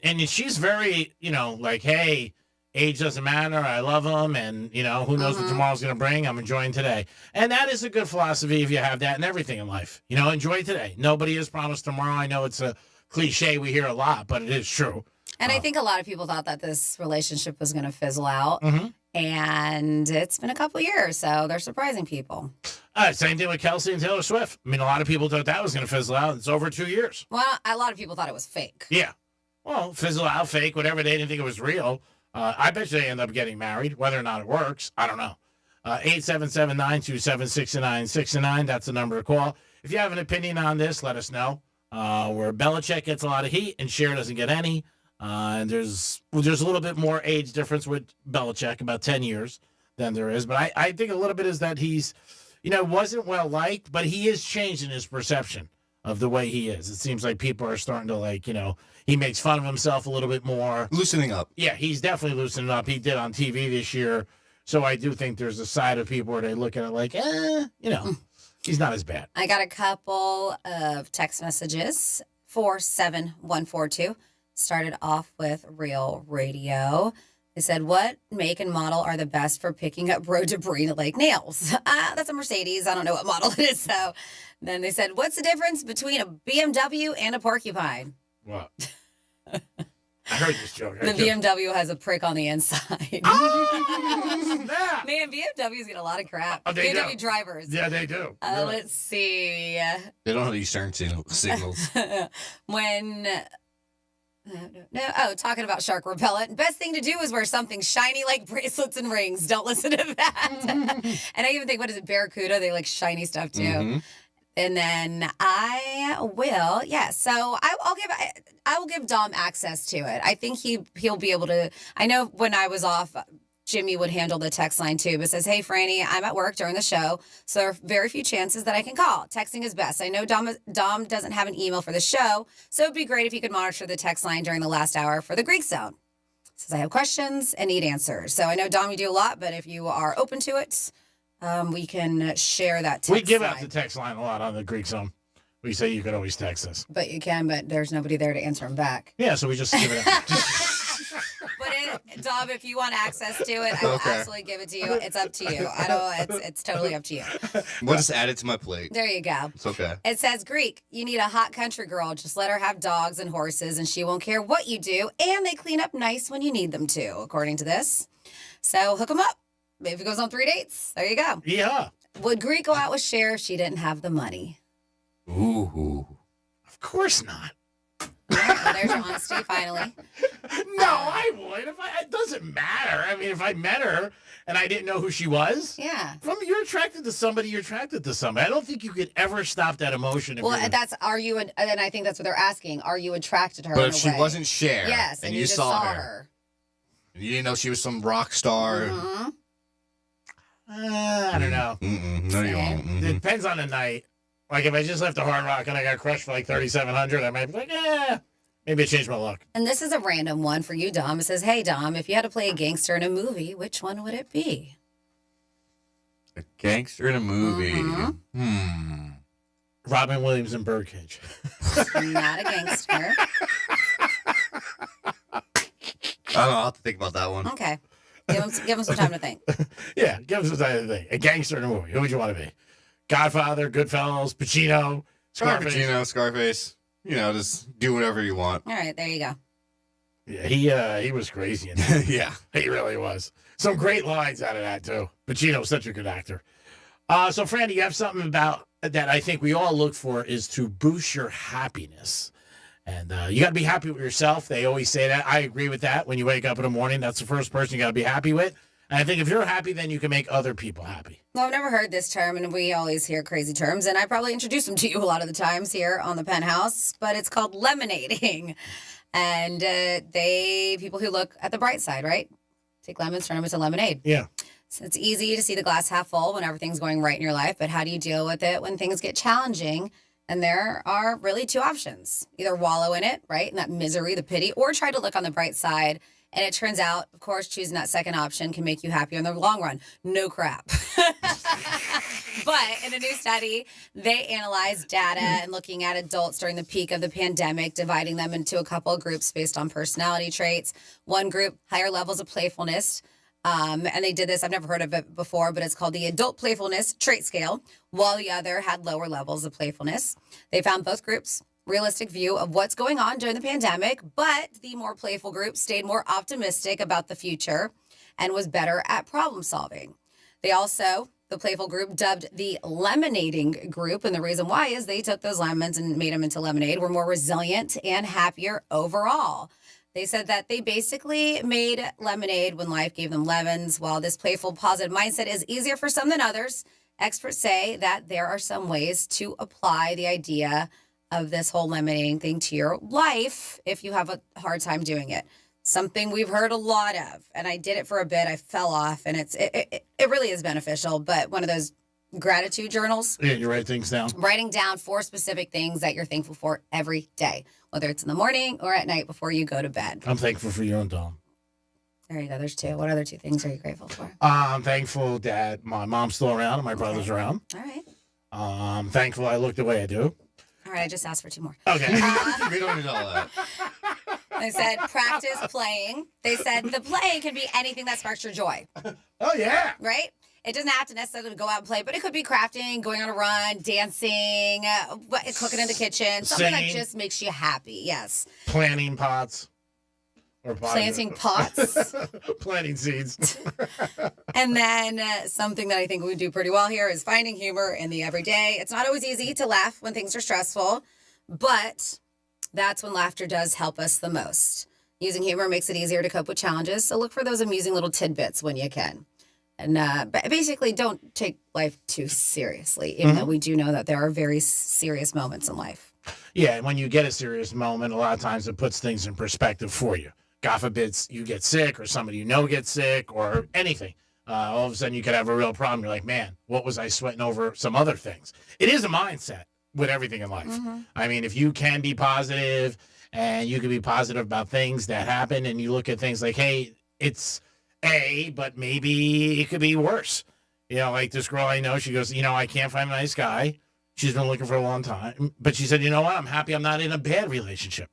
And she's very, like, hey, age doesn't matter. I love him. And, who knows what tomorrow's going to bring. I'm enjoying today. And that is a good philosophy if you have that in everything in life. Enjoy today. Nobody is promised tomorrow. I know it's a cliche we hear a lot, but it is true. And I think a lot of people thought that this relationship was going to fizzle out. Mm-hmm. And it's been a couple years, so they're surprising people. Same thing with Kelsey and Taylor Swift. I mean, a lot of people thought that was going to fizzle out. It's over 2 years. Well, a lot of people thought it was fake. Yeah. Well, fizzle out, fake, whatever. They didn't think it was real. I bet you they end up getting married. Whether or not it works, I don't know. 877-927-6969. That's the number to call. If you have an opinion on this, let us know. Where Belichick gets a lot of heat and Cher doesn't get any. And there's a little bit more age difference with Belichick, about 10 years, than there is. But I think a little bit is that he's, wasn't well liked, but he is changing his perception of the way he is. It seems like people are starting to he makes fun of himself a little bit more. Loosening up. Yeah, he's definitely loosening up. He did on TV this year. So I do think there's a side of people where they look at it like, he's not as bad. I got a couple of text messages. 47142. Started off with Real Radio. They said, what make and model are the best for picking up road debris like nails? That's a Mercedes. I don't know what model it is. So then they said, what's the difference between a BMW and a porcupine? What? I heard this joke. The BMW has a prick on the inside. Oh, man, BMWs get a lot of crap. Oh, they BMW do. drivers. Yeah, they do. Let's see. They don't have these turn signals. Talking about shark repellent. Best thing to do is wear something shiny like bracelets and rings. Don't listen to that. And I even think, what is it, Barracuda? They like shiny stuff too. Mm-hmm. And then I will, so I will give Dom access to it. I think he'll be able to. I know when I was off, Jimmy would handle the text line too, but says, hey, Franny, I'm at work during the show, so there are very few chances that I can call. Texting is best. I know Dom doesn't have an email for the show, so it'd be great if you could monitor the text line during the last hour for the Greek Zone. Says, I have questions and need answers. So I know, Dom, you do a lot, but if you are open to it, we can share that text line. We give out the text line a lot on the Greek Zone. We say you could always text us. But you can, but there's nobody there to answer them back. Yeah, so we just give it out. But Dom, if you want access to it, I will absolutely give it to you. It's up to you. I don't. It's totally up to you. We'll just add it to my plate. There you go. It's okay. It says, Greek, you need a hot country girl. Just let her have dogs and horses, and she won't care what you do. And they clean up nice when you need them to, according to this. So hook them up. Maybe it goes on 3 dates. There you go. Yeah. Would Greek go out with Cher if she didn't have the money? Ooh. Of course not. Yeah, well, there's your honesty, finally. No, I would. It doesn't matter. I mean, if I met her and I didn't know who she was. Yeah. You're attracted to somebody, you're attracted to somebody. I don't think you could ever stop that emotion. Well, and I think that's what they're asking. Are you attracted to her? But if she wasn't Cher, yes, and you just saw her, and you didn't know she was some rock star. Mm-hmm. I don't know. No, you won't. It depends on the night. Like, if I just left a Hard Rock and I got crushed for like 3,700, I might be like, maybe I changed my luck. And this is a random one for you, Dom. It says, hey, Dom, if you had to play a gangster in a movie, which one would it be? A gangster in a movie. Robin Williams in Birdcage. Not a gangster. I don't know. I'll have to think about that one. Okay. Give him some time to think. Yeah, give him some time to think. A gangster in a movie. Who would you want to be? Godfather, Goodfellas, Pacino, Scarface. Pacino, Scarface. You know, just do whatever you want. All right, there you go. Yeah, he was crazy in that. Yeah. He really was. Some great lines out of that, too. Pacino's such a good actor. So, Franny, you have something about that I think we all look for is to boost your happiness. And you got to be happy with yourself. They always say that. I agree with that. When you wake up in the morning, that's the first person you got to be happy with. And I think if you're happy, then you can make other people happy. Well, I've never heard this term, and we always hear crazy terms, and I probably introduce them to you a lot of the times here on the Penthouse, but it's called lemonading. And people who look at the bright side, right? Take lemons, turn them into lemonade. Yeah. So it's easy to see the glass half full when everything's going right in your life, but how do you deal with it when things get challenging? And there are really two options. Either wallow in it, right, in that misery, the pity, or try to look on the bright side. And it turns out, of course, choosing that second option can make you happier in the long run. No crap. But in a new study, they analyzed data and looking at adults during the peak of the pandemic, dividing them into a couple of groups based on personality traits. One group, higher levels of playfulness. And they did this, I've never heard of it before, but it's called the Adult Playfulness Trait Scale, while the other had lower levels of playfulness. They found both groups realistic view of what's going on during the pandemic, but the more playful group stayed more optimistic about the future and was better at problem solving. They also, the playful group, dubbed the lemonading group, and the reason why is they took those lemons and made them into lemonade, were more resilient and happier overall. They said that they basically made lemonade when life gave them lemons. While this playful, positive mindset is easier for some than others, experts say that there are some ways to apply the idea of this whole lemonading thing to your life if you have a hard time doing it. Something we've heard a lot of, and I did it for a bit. I fell off, and it really is beneficial, but one of those gratitude journals. Yeah, you write things down. Writing down 4 specific things that you're thankful for every day, whether it's in the morning or at night before you go to bed. I'm thankful for you and Tom. There you go. There's 2. What other 2 things are you grateful for? I'm thankful that my mom's still around and my brother's around. All right. I'm thankful I look the way I do. All right, I just asked for 2 more. Okay. We don't need all that. They said practice playing. They said the playing can be anything that sparks your joy. Oh, yeah. Right? It doesn't have to necessarily go out and play, but it could be crafting, going on a run, dancing, cooking in the kitchen, something that just makes you happy. Yes. Planting pots. Or planting pots. Planting seeds. And then something that I think we do pretty well here is finding humor in the everyday. It's not always easy to laugh when things are stressful, but that's when laughter does help us the most. Using humor makes it easier to cope with challenges, so look for those amusing little tidbits when you can. And basically, don't take life too seriously, even though we do know that there are very serious moments in life. Yeah, and when you get a serious moment, a lot of times it puts things in perspective for you. God forbid you get sick or somebody you know gets sick or anything. All of a sudden you could have a real problem. You're like, man, what was I sweating over some other things? It is a mindset with everything in life. I mean, if you can be positive and you can be positive about things that happen and you look at things like, hey, it's A, but maybe it could be worse. You know, like this girl I know, she goes, I can't find a nice guy. She's been looking for a long time. But she said, you know what? I'm happy I'm not in a bad relationship.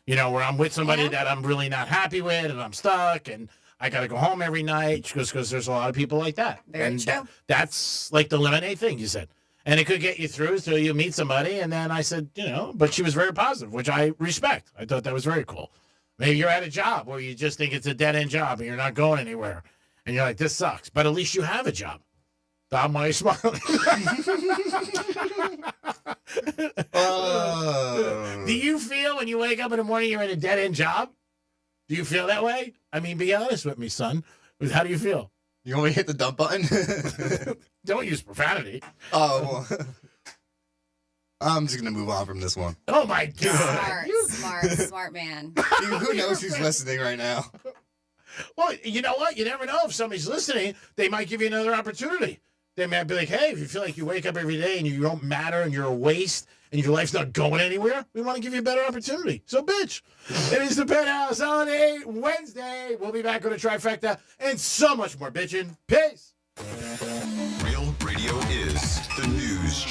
Where I'm with somebody that I'm really not happy with and I'm stuck and I got to go home every night. She goes, because there's a lot of people like that. Very true. That's like the lemonade thing you said. And it could get you through till you meet somebody. And then I said, but she was very positive, which I respect. I thought that was very cool. Maybe you're at a job where you just think it's a dead-end job and you're not going anywhere. And you're like, this sucks. But at least you have a job. Tom, why are you smiling? Do you feel when you wake up in the morning you're in a dead-end job? Do you feel that way? I mean, be honest with me, son. How do you feel? You want me to hit the dump button? Don't use profanity. Oh, I'm just going to move on from this one. Oh, my God. Smart man. Who knows who's listening right now? Well, you know what? You never know if somebody's listening. They might give you another opportunity. They might be like, hey, if you feel like you wake up every day and you don't matter and you're a waste and your life's not going anywhere, we want to give you a better opportunity. So, bitch, it is the Penthouse on a Wednesday. We'll be back on a trifecta and so much more bitching. Peace. Real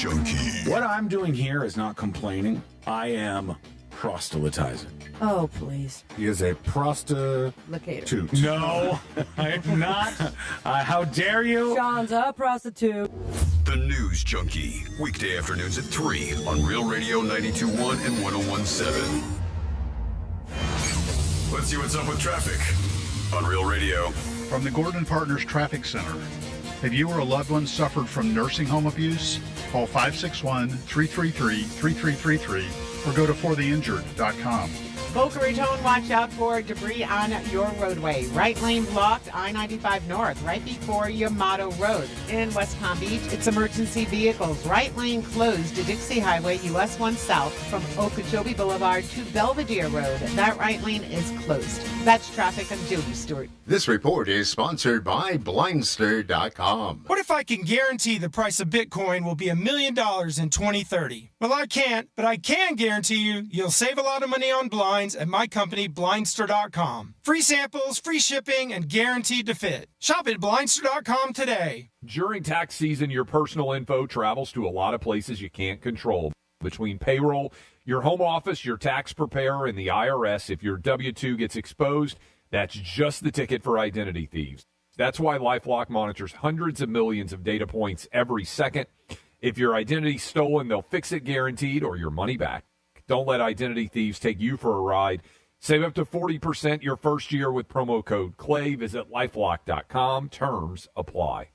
Junkie. What I'm doing here is not complaining. I am proselytizing. Oh, please. He is a prostitute. No, I am not. How dare you? Sean's a prostitute. The News Junkie. Weekday afternoons at 3 on Real Radio 92.1 and 101.7. Let's see what's up with traffic on Real Radio. From the Gordon Partners Traffic Center. If you or a loved one suffered from nursing home abuse, call 561-333-3333 or go to fortheinjured.com. Boca Raton, watch out for debris on your roadway. Right lane blocked, I-95 North, right before Yamato Road. In West Palm Beach, it's emergency vehicles. Right lane closed to Dixie Highway, US 1 South, from Okeechobee Boulevard to Belvedere Road. That right lane is closed. That's traffic. I'm Jody Stewart. This report is sponsored by Blindster.com. What if I can guarantee the price of Bitcoin will be $1 million in 2030? Well, I can't, but I can guarantee you'll save a lot of money on blinds at my company, Blindster.com. Free samples, free shipping, and guaranteed to fit. Shop at Blindster.com today. During tax season, your personal info travels to a lot of places you can't control. Between payroll, your home office, your tax preparer, and the IRS, if your W-2 gets exposed, that's just the ticket for identity thieves. That's why LifeLock monitors hundreds of millions of data points every second. If your identity's stolen, they'll fix it guaranteed or your money back. Don't let identity thieves take you for a ride. Save up to 40% your first year with promo code CLAY. Visit LifeLock.com. Terms apply.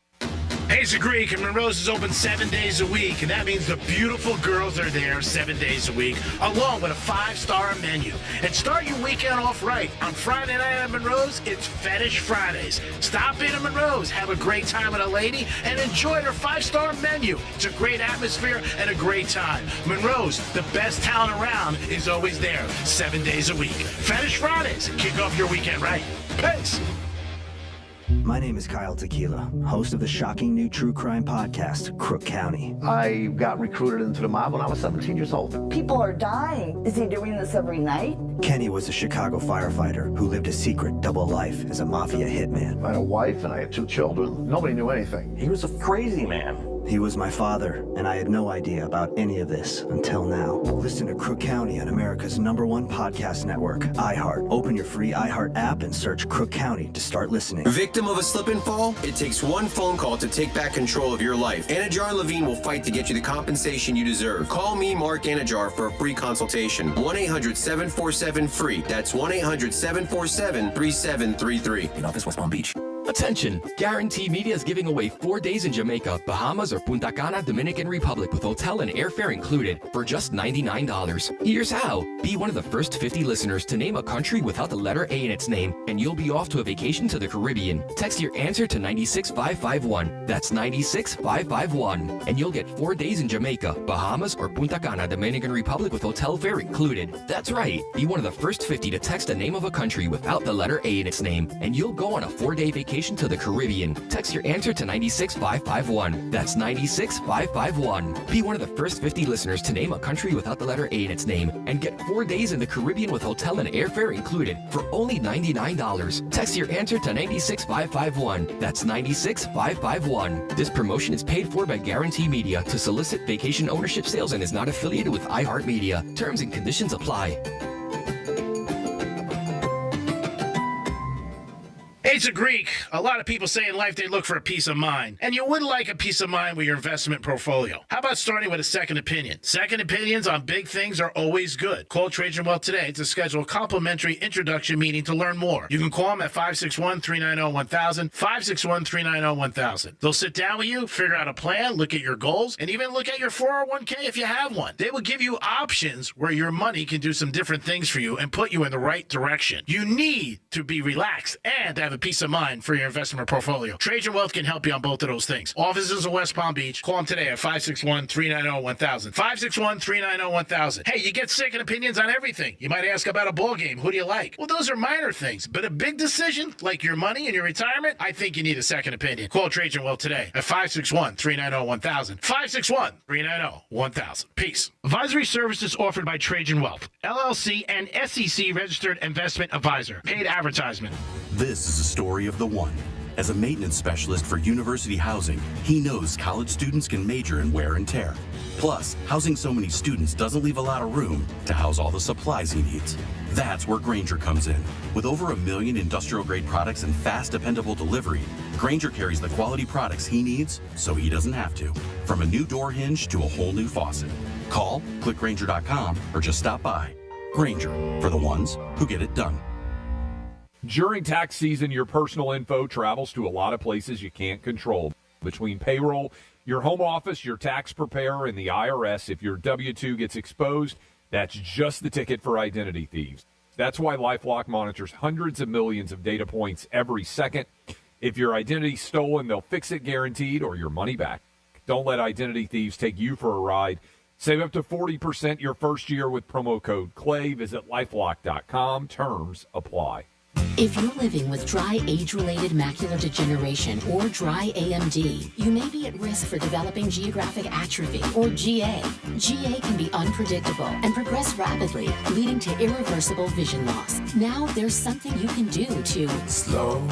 Hey, it's a Greek, and Monroe's is open 7 days a week, and that means the beautiful girls are there 7 days a week, along with a 5-star menu. And start your weekend off right. On Friday night at Monroe's, it's Fetish Fridays. Stop in at Monroe's, have a great time with a lady, and enjoy their 5-star menu. It's a great atmosphere and a great time. Monroe's, the best talent around, is always there 7 days a week. Fetish Fridays, kick off your weekend right. Peace. My name is Kyle Tequila, host of the shocking new true crime podcast, Crook County. I got recruited into the mob when I was 17 years old. People are dying. Is he doing this every night? Kenny was a Chicago firefighter who lived a secret double life as a mafia hitman. I had a wife and I had 2 children. Nobody knew anything. He was a crazy man. He was my father, and I had no idea about any of this until now. Listen to Crook County on America's #1 podcast network, iHeart. Open your free iHeart app and search Crook County to start listening. Victim of a slip and fall? It takes one phone call to take back control of your life. Anajar Levine will fight to get you the compensation you deserve. Call me, Mark Anajar, for a free consultation. 1-800-747-FREE. That's 1-800-747-3733. In office, West Palm Beach. Attention! Guarantee Media is giving away 4 days in Jamaica, Bahamas, or Punta Cana, Dominican Republic with hotel and airfare included for just $99. Here's how. Be one of the first 50 listeners to name a country without the letter A in its name, and you'll be off to a vacation to the Caribbean. Text your answer to 96551. That's 96551. And you'll get 4 days in Jamaica, Bahamas, or Punta Cana, Dominican Republic with hotel fare included. That's right. Be one of the first 50 to text the name of a country without the letter A in its name, and you'll go on a 4-day vacation to the Caribbean. Text your answer to 96551. That's 96551. Be one of the first 50 listeners to name a country without the letter A in its name and get 4 days in the Caribbean with hotel and airfare included for only $99. Text your answer to 96551. That's 96551. This promotion is paid for by Guarantee Media to solicit vacation ownership sales and is not affiliated with iHeartMedia. Terms and conditions apply. It's a Greek. A lot of people say in life they look for a peace of mind. And you would like a peace of mind with your investment portfolio. How about starting with a second opinion? Second opinions on big things are always good. Call Trajan Wealth today to schedule a complimentary introduction meeting to learn more. You can call them at 561-390-1000, 561-390-1000. They'll sit down with you, figure out a plan, look at your goals, and even look at your 401k if you have one. They will give you options where your money can do some different things for you and put you in the right direction. You need to be relaxed and have a peace of mind for your investment portfolio. Trajan Wealth can help you on both of those things. Offices in West Palm Beach. Call them today at 561-390-1000. 561-390-1000. Hey, you get second opinions on everything. You might ask about a ball game. Who do you like? Well, those are minor things. But a big decision, like your money and your retirement, I think you need a second opinion. Call Trajan Wealth today at 561-390-1000. 561-390-1000. Peace. Advisory services offered by Trajan Wealth, LLC and SEC registered investment advisor. Paid advertisement. This is a story of the one. As a maintenance specialist for university housing, he knows college students can major in wear and tear. Plus, housing so many students doesn't leave a lot of room to house all the supplies he needs. That's where Grainger comes in. With over 1 million industrial-grade products and fast, dependable delivery, Grainger carries the quality products he needs so he doesn't have to. From a new door hinge to a whole new faucet. Call, click Grainger.com, or just stop by. Grainger, for the ones who get it done. During tax season, your personal info travels to a lot of places you can't control. Between payroll, your home office, your tax preparer, and the IRS, if your W-2 gets exposed, that's just the ticket for identity thieves. That's why LifeLock monitors hundreds of millions of data points every second. If your identity's stolen, they'll fix it guaranteed or your money back. Don't let identity thieves take you for a ride. Save up to 40% your first year with promo code CLAY. Visit LifeLock.com. Terms apply. If you're living with dry age-related macular degeneration or dry AMD, you may be at risk for developing geographic atrophy or GA. GA can be unpredictable and progress rapidly, leading to irreversible vision loss. Now there's something you can do to slow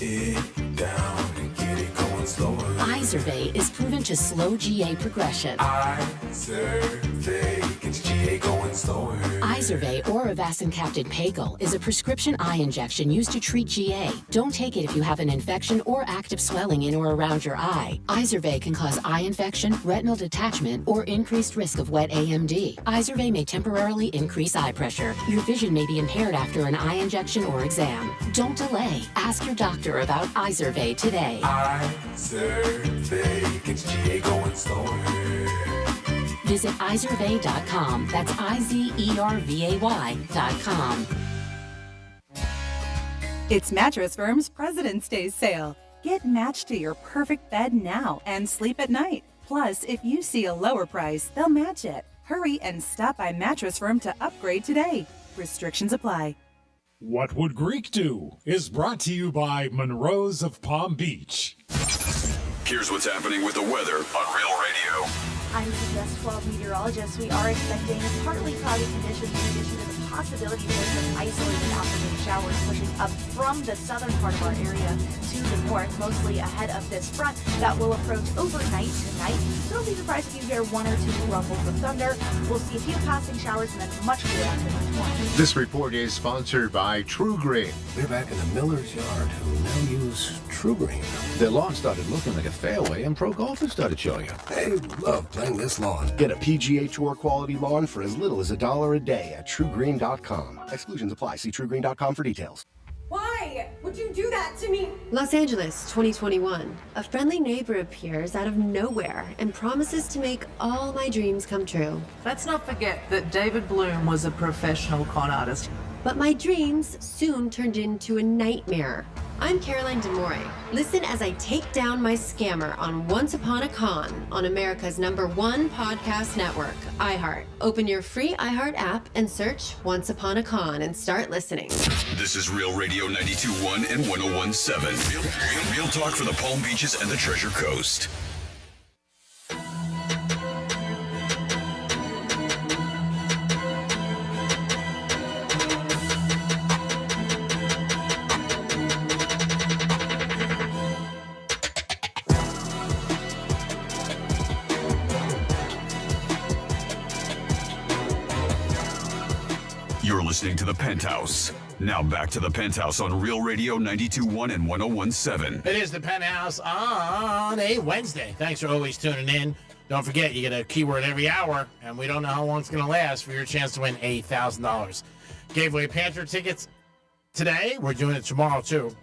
it down and get it going slower. Izervay is proven to slow GA progression. Izervay gets GA going slower. Izervay or avacincaptad pegol is a prescription eye injection used to treat GA. Don't take it if you have an infection or active swelling in or around your eye. Izervay can cause eye infection, retinal detachment, or increased risk of wet AMD. Izervay may temporarily increase eye pressure. Your vision may be impaired after an eye injection or exam. Don't delay. Ask your doctor about Izervay today. Izervay gets GA going slower. Visit Izervay.com. That's IZERVAY.com. It's Mattress Firm's President's Day sale. Get matched to your perfect bed now and sleep at night. Plus, if you see a lower price, they'll match it. Hurry and stop by Mattress Firm to upgrade today. Restrictions apply. What Would Greek Do is brought to you by Monroe's of Palm Beach. Here's what's happening with the weather on Real Radio. I'm CBS 12 meteorologist. We are expecting partly cloudy conditions in addition to the possibility for some isolated afternoon showers pushing up from the southern part of our area to the north, mostly ahead of this front that will approach overnight tonight. So don't be surprised if you hear one or two rumbles of thunder. We'll see a few passing showers and then much cooler afternoon tomorrow. This report is sponsored by True Green. We're back in the miller's yard who now use True Green. Their lawn started looking like a fairway and pro golfers started showing up. They love playing this lawn. Get a PGA Tour quality lawn for as little as $1 a day at TrueGreen.com. Exclusions apply. See TrueGreen.com for details. Why would you do that to me? Los Angeles, 2021. A friendly neighbor appears out of nowhere and promises to make all my dreams come true. Let's not forget that David Bloom was a professional con artist. But my dreams soon turned into a nightmare. I'm Caroline DeMore. Listen as I take down my scammer on Once Upon a Con on America's #1 podcast network, iHeart. Open your free iHeart app and search Once Upon a Con and start listening. This is Real Radio 92.1 and 101.7. Real talk for the Palm Beaches and the Treasure Coast. You're listening to The Penthouse. Now back to The Penthouse on Real Radio 92.1 and 101.7. It is The Penthouse on a Wednesday. Thanks for always tuning in. Don't forget, you get a keyword every hour, and we don't know how long it's going to last for your chance to win $8,000. Gave away Panther tickets today. We're doing it tomorrow, too,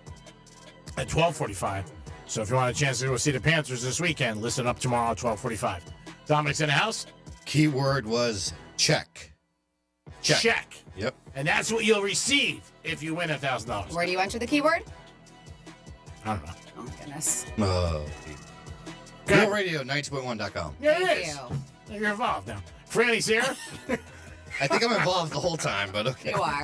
at 12:45. So if you want a chance to go see the Panthers this weekend, listen up tomorrow at 12:45. Dominic's in the house. Keyword was check. Check. Yep. And that's what you'll receive if you win $1,000. Where do you enter the keyword? I don't know. Oh, goodness. RealRadio92.1.com. Yeah, it is. You're involved now. Franny's here. I think I'm involved the whole time, but okay. You are.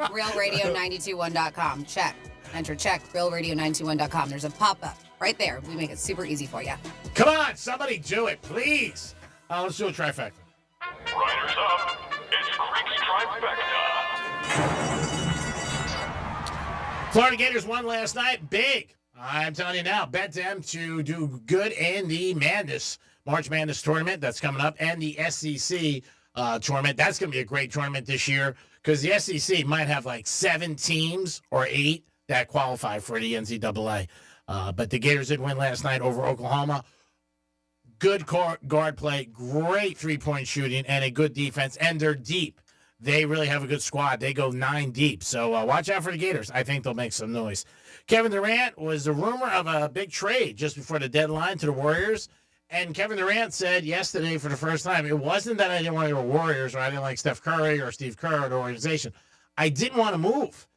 RealRadio921.com. Check. Enter check. RealRadio921.com. There's a pop-up right there. We make it super easy for you. Come on, somebody do it, please. Let's do a trifecta. Riders up. It's Creek's Trifecta. Florida Gators won last night. Big. I'm telling you now, bet them to do good in the madness. March Madness tournament that's coming up, and the SEC tournament. That's going to be a great tournament this year because the SEC might have like 7 teams or 8 that qualify for the NCAA. But the Gators did win last night over Oklahoma. Good guard play, great three-point shooting, and a good defense, and they're deep. They really have a good squad. They go 9 deep. So watch out for the Gators. I think they'll make some noise. Kevin Durant was a rumor of a big trade just before the deadline to the Warriors. And Kevin Durant said yesterday for the first time, it wasn't that I didn't want to go to Warriors or I didn't like Steph Curry or Steve Kerr or the organization. I didn't want to move.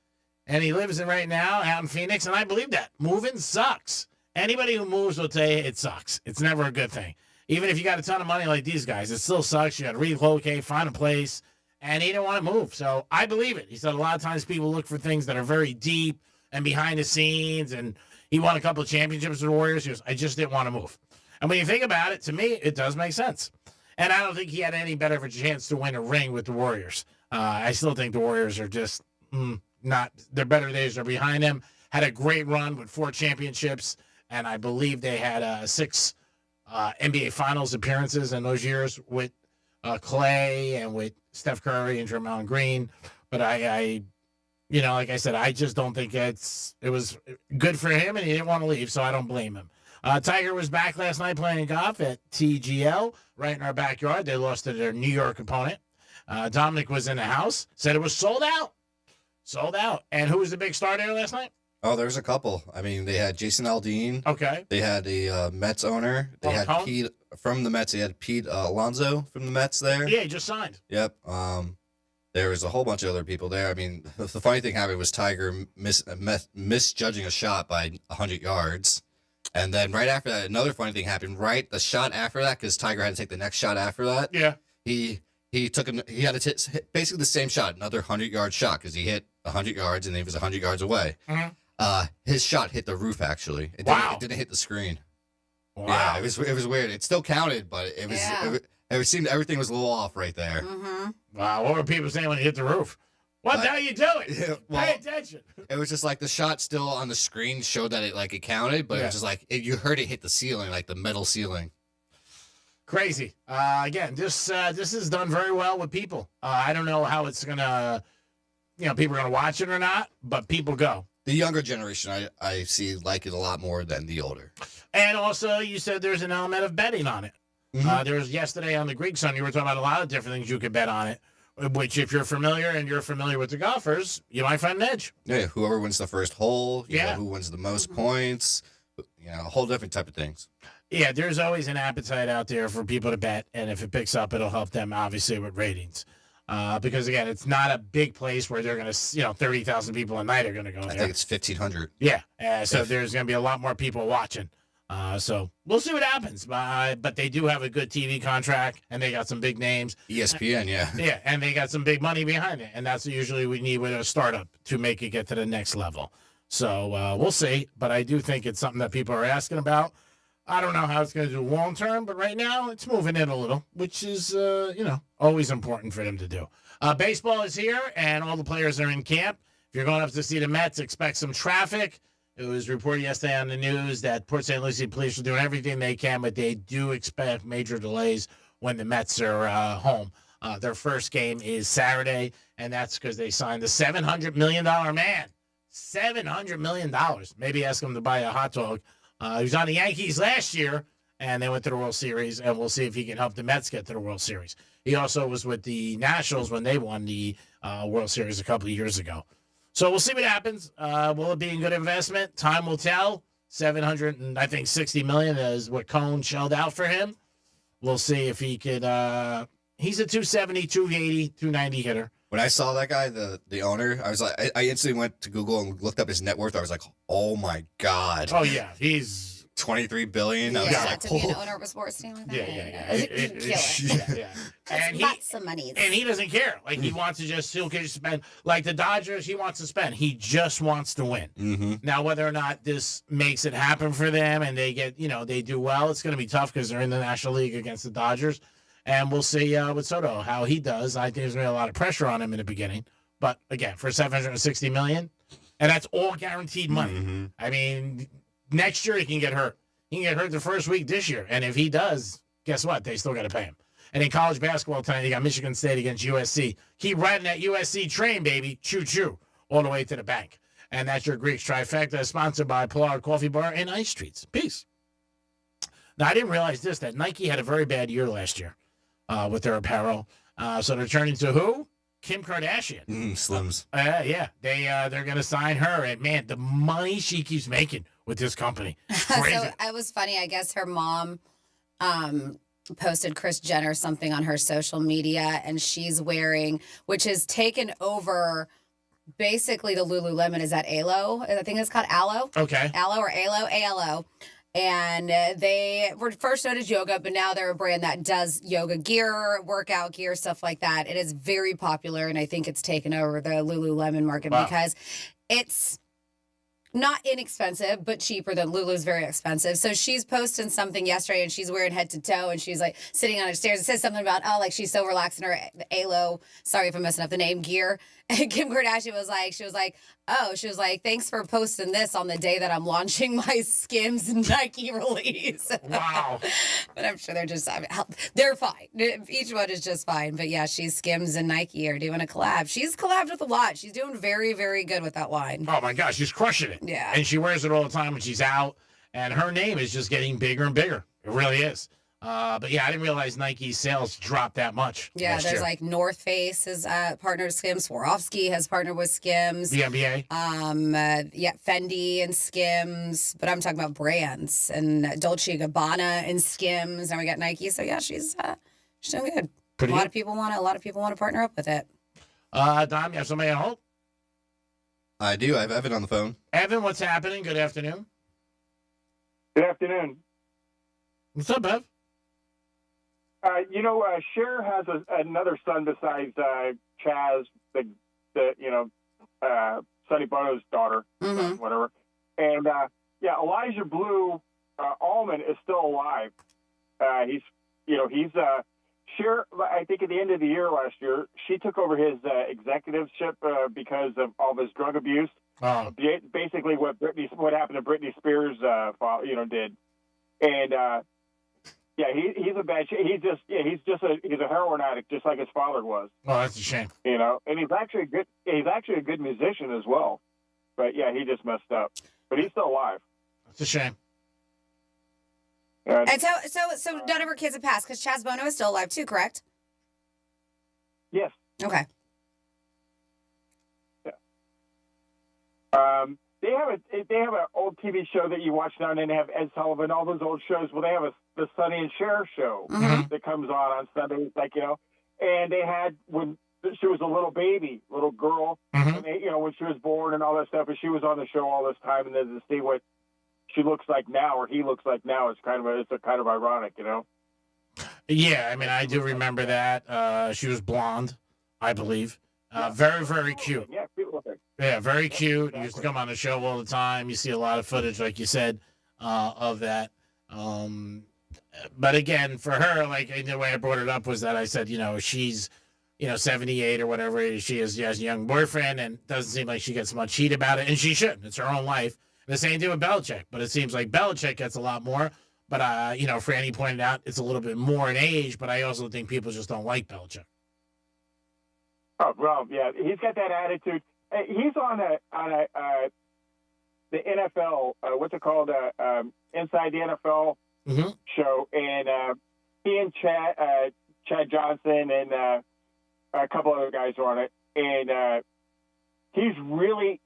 And he lives in right now out in Phoenix, and I believe that. Moving sucks. Anybody who moves will tell you it sucks. It's never a good thing. Even if you got a ton of money like these guys, it still sucks. You got to relocate, find a place, and he didn't want to move. So I believe it. He said a lot of times people look for things that are very deep and behind the scenes, and he won a couple of championships with the Warriors. He goes, I just didn't want to move. And when you think about it, to me, it does make sense. And I don't think he had any better of a chance to win a ring with the Warriors. I still think the Warriors are just not, their better days are behind them. Had a great run with 4 championships, and I believe they had 6 NBA Finals appearances in those years with Clay and with Steph Curry and Draymond Green. But I like I said, I just don't think it was good for him, and he didn't want to leave, so I don't blame him. Tiger was back last night playing golf at TGL right in our backyard. They lost to their New York opponent. Dominic was in the house, said it was sold out. Sold out. And who was the big star there last night? Oh, there's a couple. I mean, they had Jason Aldean. Okay. They had the Mets owner. They had Pete from the Mets. They had Pete Alonso from the Mets there. Yeah, he just signed. Yep. There was a whole bunch of other people there. I mean, the funny thing happened was Tiger misjudging a shot by 100 yards. And then right after that, another funny thing happened. Right, the shot after that, because Tiger had to take the next shot after that. Yeah. He took him. He had to hit basically the same shot, another 100-yard shot, because he hit 100 yards and he was 100 yards away. Mm-hmm. His shot hit the roof. Actually, it didn't hit the screen. Wow. Yeah, it was weird. It still counted, but it seemed everything was a little off right there. Mm-hmm. Wow, what were people saying when he hit the roof? What the hell are you doing? Yeah, well, pay attention. It was just like the shot still on the screen showed that it counted, but it was just like you heard it hit the ceiling, like the metal ceiling. Crazy. Again, this is done very well with people. I don't know how it's gonna, people are gonna watch it or not, but people go. The younger generation, I see like it a lot more than the older. And also, you said there's an element of betting on it. Mm-hmm. There was yesterday on the Greek Sun, you were talking about a lot of different things you could bet on it. Which, if you're familiar with the golfers, you might find an edge. Yeah, whoever wins the first hole, you know, Yeah. who wins the most points, a whole different type of things. Yeah, there's always an appetite out there for people to bet, and if it picks up, it'll help them, obviously, with ratings. Because, again, it's not a big place where they're going to, 30,000 people a night are going to go there. I think it's 1,500. Yeah, so there's going to be a lot more people watching. So we'll see what happens. But they do have a good TV contract, and they got some big names. ESPN, yeah. Yeah, and they got some big money behind it, and that's usually we need with a startup to make it get to the next level. So we'll see, but I do think it's something that people are asking about. I don't know how it's going to do long term, but right now it's moving in a little, which is, always important for them to do. Baseball is here, and all the players are in camp. If you're going up to see the Mets, expect some traffic. It was reported yesterday on the news that Port St. Lucie police are doing everything they can, but they do expect major delays when the Mets are home. Their first game is Saturday, and that's because they signed the $700 million man. $700 million. Maybe ask him to buy a hot dog. He was on the Yankees last year, and they went to the World Series, and we'll see if he can help the Mets get to the World Series. He also was with the Nationals when they won the World Series a couple of years ago. So we'll see what happens. Will it be a good investment? Time will tell. $760 million is what Cone shelled out for him. We'll see if he could. He's a 270, 280, 290 hitter. When I saw that guy, the owner, I was like, I instantly went to Google and looked up his net worth. I was like, oh my god. Oh yeah, he's $23 billion. I was like, to be an owner of a sports team like that. Yeah. And lots of money. And he doesn't care. Like he wants to he'll just spend. Like the Dodgers, he wants to spend. He just wants to win. Mm-hmm. Now, whether or not this makes it happen for them and they get, they do well, it's going to be tough because they're in the National League against the Dodgers. And we'll see with Soto how he does. I think there's going to be a lot of pressure on him in the beginning. But again, for $760 million, and that's all guaranteed money. Mm-hmm. I mean, next year he can get hurt. He can get hurt the first week this year. And if he does, guess what? They still got to pay him. And in college basketball tonight, you got Michigan State against USC. Keep riding that USC train, baby. Choo-choo. All the way to the bank. And that's your Greeks Trifecta, sponsored by Pollard Coffee Bar and Ice Treats. Peace. Now, I didn't realize this, that Nike had a very bad year last year with their apparel. So they're turning to who? Kim Kardashian. Slims. Yeah. They're going to sign her. And, man, the money she keeps making with this company. Crazy. So it was funny. I guess her mom posted Kris Jenner something on her social media, and she's wearing, which has taken over basically the Lululemon. Is that Alo? I think it's called Alo. Okay. Alo or Alo? A-L-O. And they were first known as yoga, but now they're a brand that does yoga gear, workout gear, stuff like that. It is very popular, and I think it's taken over the Lululemon market because it's not inexpensive, but cheaper than Lulu's very expensive. So she's posting something yesterday, and she's wearing head to toe, and she's like sitting on her stairs. It says something about, like she's so relaxed in her Alo. Sorry if I'm messing up the name gear. And Kim Kardashian was like, thanks for posting this on the day that I'm launching my Skims Nike release. Wow. But I'm sure they're fine. Each one is just fine. But yeah, Skims and Nike are doing a collab. She's collabed with a lot. She's doing very, very good with that line. Oh, my gosh. She's crushing it. Yeah. And she wears it all the time when she's out. And her name is just getting bigger and bigger. It really is. But yeah, I didn't realize Nike's sales dropped that much. Yeah, there's year. Like North Face has partnered with Skims. Swarovski has partnered with Skims. The NBA. Fendi and Skims. But I'm talking about brands and Dolce & Gabbana and Skims. Now we got Nike. So yeah, she's doing good. A lot of people want to partner up with it. Dom, you have somebody on hold? I do. I have Evan on the phone. Evan, what's happening? Good afternoon. Good afternoon. What's up, Ev? Cher has another son besides Chaz, Sonny Bono's daughter, whatever. And Elijah Blue Allman is still alive. He's Cher. I think at the end of the year last year, she took over his executiveship because of all of his drug abuse. Oh. Basically, what happened to Britney Spears, did, and. Yeah, he's a bad. He's a heroin addict, just like his father was. Oh, that's a shame. And he's actually a good musician as well. But yeah, he just messed up. But he's still alive. That's a shame. And so none of her kids have passed because Chaz Bono is still alive too, correct? Yes. Okay. Yeah. They have an old TV show that you watch now, and they have Ed Sullivan, all those old shows. Well, they have the Sonny and Cher show that comes on Sundays, and they had when she was a little girl, and they, when she was born and all that stuff, and she was on the show all this time, and then to see what she looks like now or he looks like now, it's kind of ironic, Yeah, I mean, I do remember that. She was blonde, I believe. Very, very cute. Yeah, cute looking. Yeah, very cute. Exactly. He used to come on the show all the time. You see a lot of footage, like you said, of that. But again, for her, the way I brought it up was that I said, she's, 78 or whatever she is. She has a young boyfriend and doesn't seem like she gets much heat about it. And she shouldn't. It's her own life. The same thing with Belichick. But it seems like Belichick gets a lot more. But, Franny pointed out it's a little bit more in age. But I also think people just don't like Belichick. Oh, well, yeah. He's got that attitude. He's on the NFL, what's it called, Inside the NFL show, and he and Chad Johnson and a couple other guys are on it, and he's really,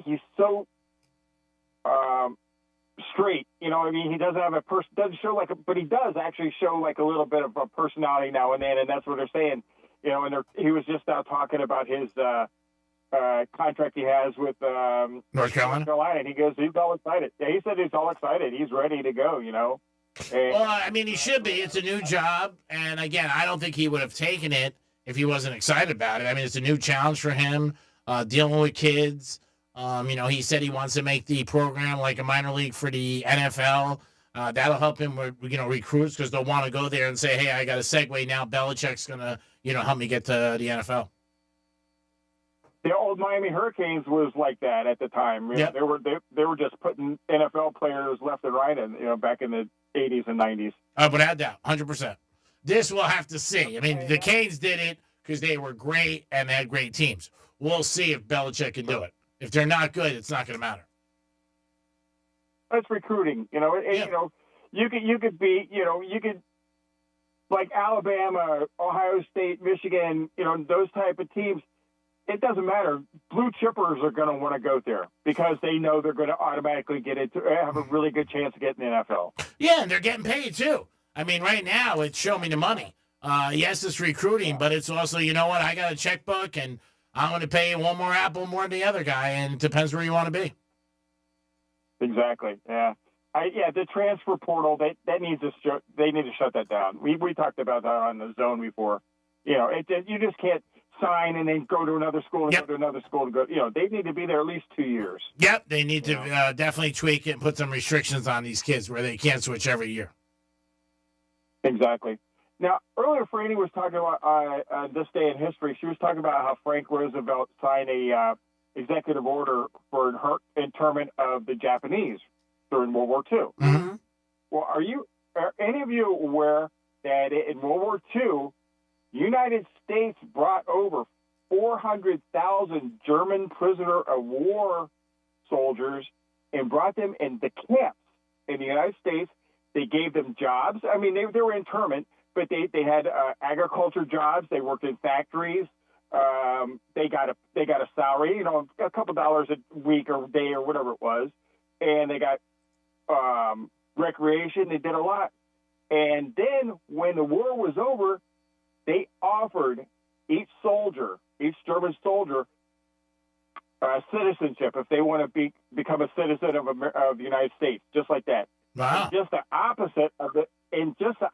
he's so straight, he doesn't have doesn't show but he does actually show a little bit of a personality now and then, and that's what they're saying, and he was just out talking about his contract he has with North Carolina. And he goes, he's all excited. Yeah, he said he's all excited. He's ready to go, And, well, I mean, he should be. It's a new job. And again, I don't think he would have taken it if he wasn't excited about it. I mean, it's a new challenge for him, dealing with kids. He said he wants to make the program like a minor league for the NFL. That'll help him with, recruits because they'll want to go there and say, hey, I got a segue now. Belichick's going to, help me get to the NFL. The old Miami Hurricanes was like that at the time. Yep. They were just putting NFL players left and right, and back in the '80s and '90s. Without doubt, 100%. This we'll have to see. I mean, the Canes did it because they were great and they had great teams. We'll see if Belichick can do it. If they're not good, it's not going to matter. That's recruiting. You know, you could be, you could, like Alabama, Ohio State, Michigan, those type of teams. It doesn't matter. Blue chippers are going to want to go there because they know they're going to automatically have a really good chance of getting the NFL. Yeah, and they're getting paid too. I mean, right now it's show me the money. Yes, it's recruiting, but it's also, you know what? I got a checkbook and I'm going to pay one more apple more than the other guy, and it depends where you want to be. Exactly. Yeah. The transfer portal, they need to shut that down. We talked about that on the zone before. You just can't sign and then go to another school and go to another school and go. They need to be there at least 2 years. Yep, they need to definitely tweak it and put some restrictions on these kids where they can't switch every year. Exactly. Now, earlier, Franny was talking about this day in history. She was talking about how Frank Roosevelt signed a executive order for internment of the Japanese during World War II. Mm-hmm. Well, are any of you aware that in World War II, the United States brought over 400,000 German prisoner of war soldiers and brought them into camps in the United States? They gave them jobs. I mean, they were internment, but they had agriculture jobs. They worked in factories. They got a salary, a couple dollars a week or day or whatever it was, and they got recreation. They did a lot. And then when the war was over, they offered each German soldier, citizenship if they want to become a citizen of the United States, just like that. Wow. And just the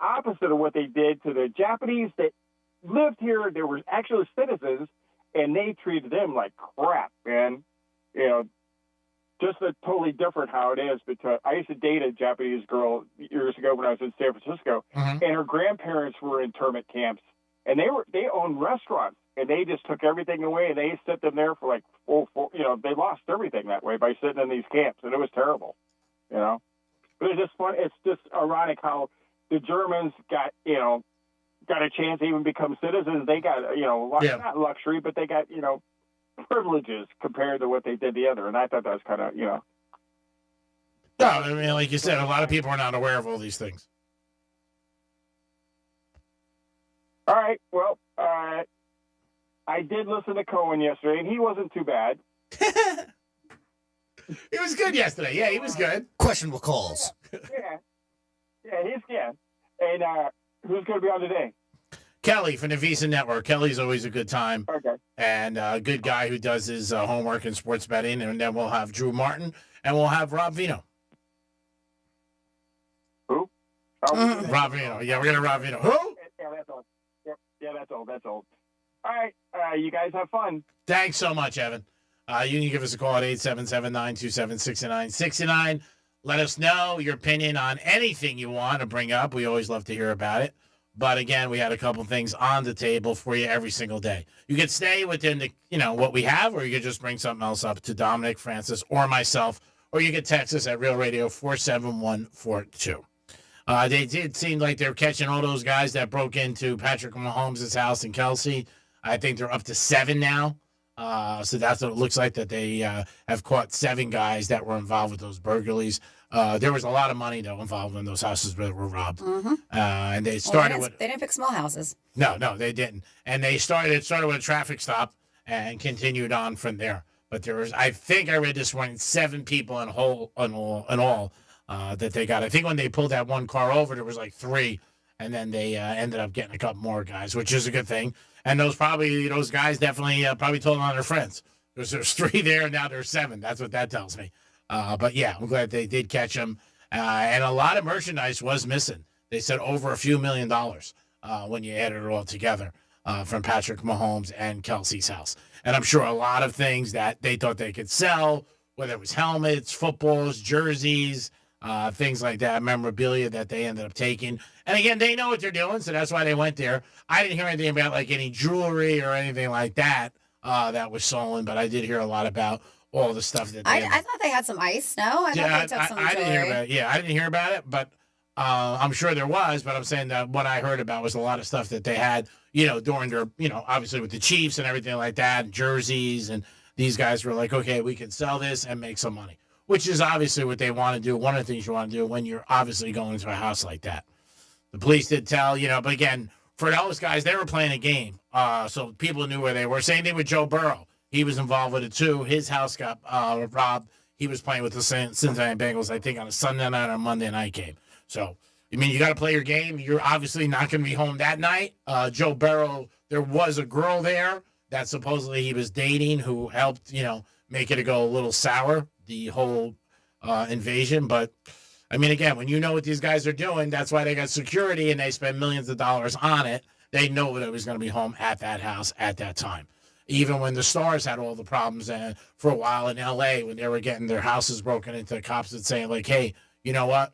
opposite of what they did to the Japanese that lived here. They were actually citizens, and they treated them like crap, man. Just a totally different how it is. Because I used to date a Japanese girl years ago when I was in San Francisco, and her grandparents were in internment camps, and they owned restaurants, and they just took everything away, and they set them there for like they lost everything that way by sitting in these camps, and it was terrible, But it's just fun. It's just ironic how the Germans got a chance to even become citizens. They got not luxury, but they got privileges compared to what they did the other. And I thought that was kind of No, I mean, like you said, a lot of people are not aware of all these things. All right. Well, I did listen to Cohen yesterday, and he wasn't too bad. He was good yesterday. Yeah, he was good. Questionable calls. Yeah, he's good. And who's going to be on today? Kelly from the Visa Network. Kelly's always a good time. Okay. And a good guy who does his homework in sports betting. And then we'll have Drew Martin, and we'll have Rob Vino. Who? Rob Vino. Yeah, we're going to Rob Vino. Who? Yeah, that's old. Yeah, that's old. That's old. All right. You guys have fun. Thanks so much, Evan. You can give us a call at 877-927-6969. Let us know your opinion on anything you want to bring up. We always love to hear about it. But again, we had a couple things on the table for you every single day. You could stay within the, what we have, or you could just bring something else up to Dominic, Francis, or myself, or you could text us at Real Radio 47142. They did seem like they're catching all those guys that broke into Patrick Mahomes' house in Kelsey. I think they're up to 7 now. So that's what it looks like, that they have caught 7 guys that were involved with those burglaries. There was a lot of money, though, involved in those houses that were robbed. Mm-hmm. And they started they didn't pick small houses. No, they didn't. And it started with a traffic stop and continued on from there. But there was, I think I read this morning, 7 people in all that they got. I think when they pulled that one car over, there was like 3. And then they ended up getting a couple more guys, which is a good thing. And those guys definitely probably told on their friends. There's 3 there, and now there's 7. That's what that tells me. But yeah, I'm glad they did catch them. And a lot of merchandise was missing. They said over a few $1 million when you added it all together from Patrick Mahomes and Kelsey's house. And I'm sure a lot of things that they thought they could sell, whether it was helmets, footballs, jerseys, things like that, memorabilia that they ended up taking. And again, they know what they're doing, so that's why they went there. I didn't hear anything about like any jewelry or anything like that that was stolen, but I did hear a lot about all the stuff that they I thought they had some ice. No, I thought they took some I didn't hear jewelry. about it. Yeah, I didn't hear about it, but I'm sure there was, but I'm saying that what I heard about was a lot of stuff that they had, during their, obviously with the Chiefs and everything like that, jerseys, and these guys were like, okay, we can sell this and make some money, which is obviously what they want to do. One of the things you want to do when you're obviously going to a house like that. The police did tell, but again, for those guys, they were playing a game, so people knew where they were. Same thing with Joe Burrow. He was involved with it too. His house got robbed. He was playing with the Cincinnati Bengals, I think, on a Sunday night or Monday night game. So, you got to play your game. You're obviously not going to be home that night. Joe Burrow, there was a girl there that supposedly he was dating who helped, make it go a little sour, the whole invasion. But, again, when you know what these guys are doing, that's why they got security and they spend millions of dollars on it. They know that it was going to be home at that house at that time. Even when the Stars had all the problems for a while in L.A. when they were getting their houses broken into, cops would say, like, hey, you know what?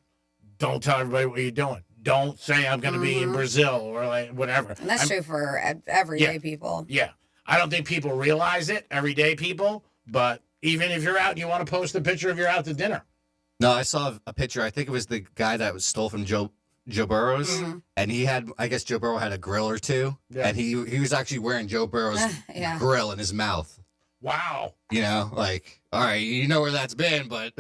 Don't tell everybody what you're doing. Don't say I'm going to be in Brazil or like whatever. And that's true for everyday people. Yeah. I don't think people realize it, everyday people, but even if you're out and you want to post a picture of you're out to dinner. No, I saw a picture. I think it was the guy that was stole from Joe Burrow's, and he had, I guess Joe Burrow had a grill or two, and he was actually wearing Joe Burrow's grill in his mouth. Wow. All right, you know where that's been, but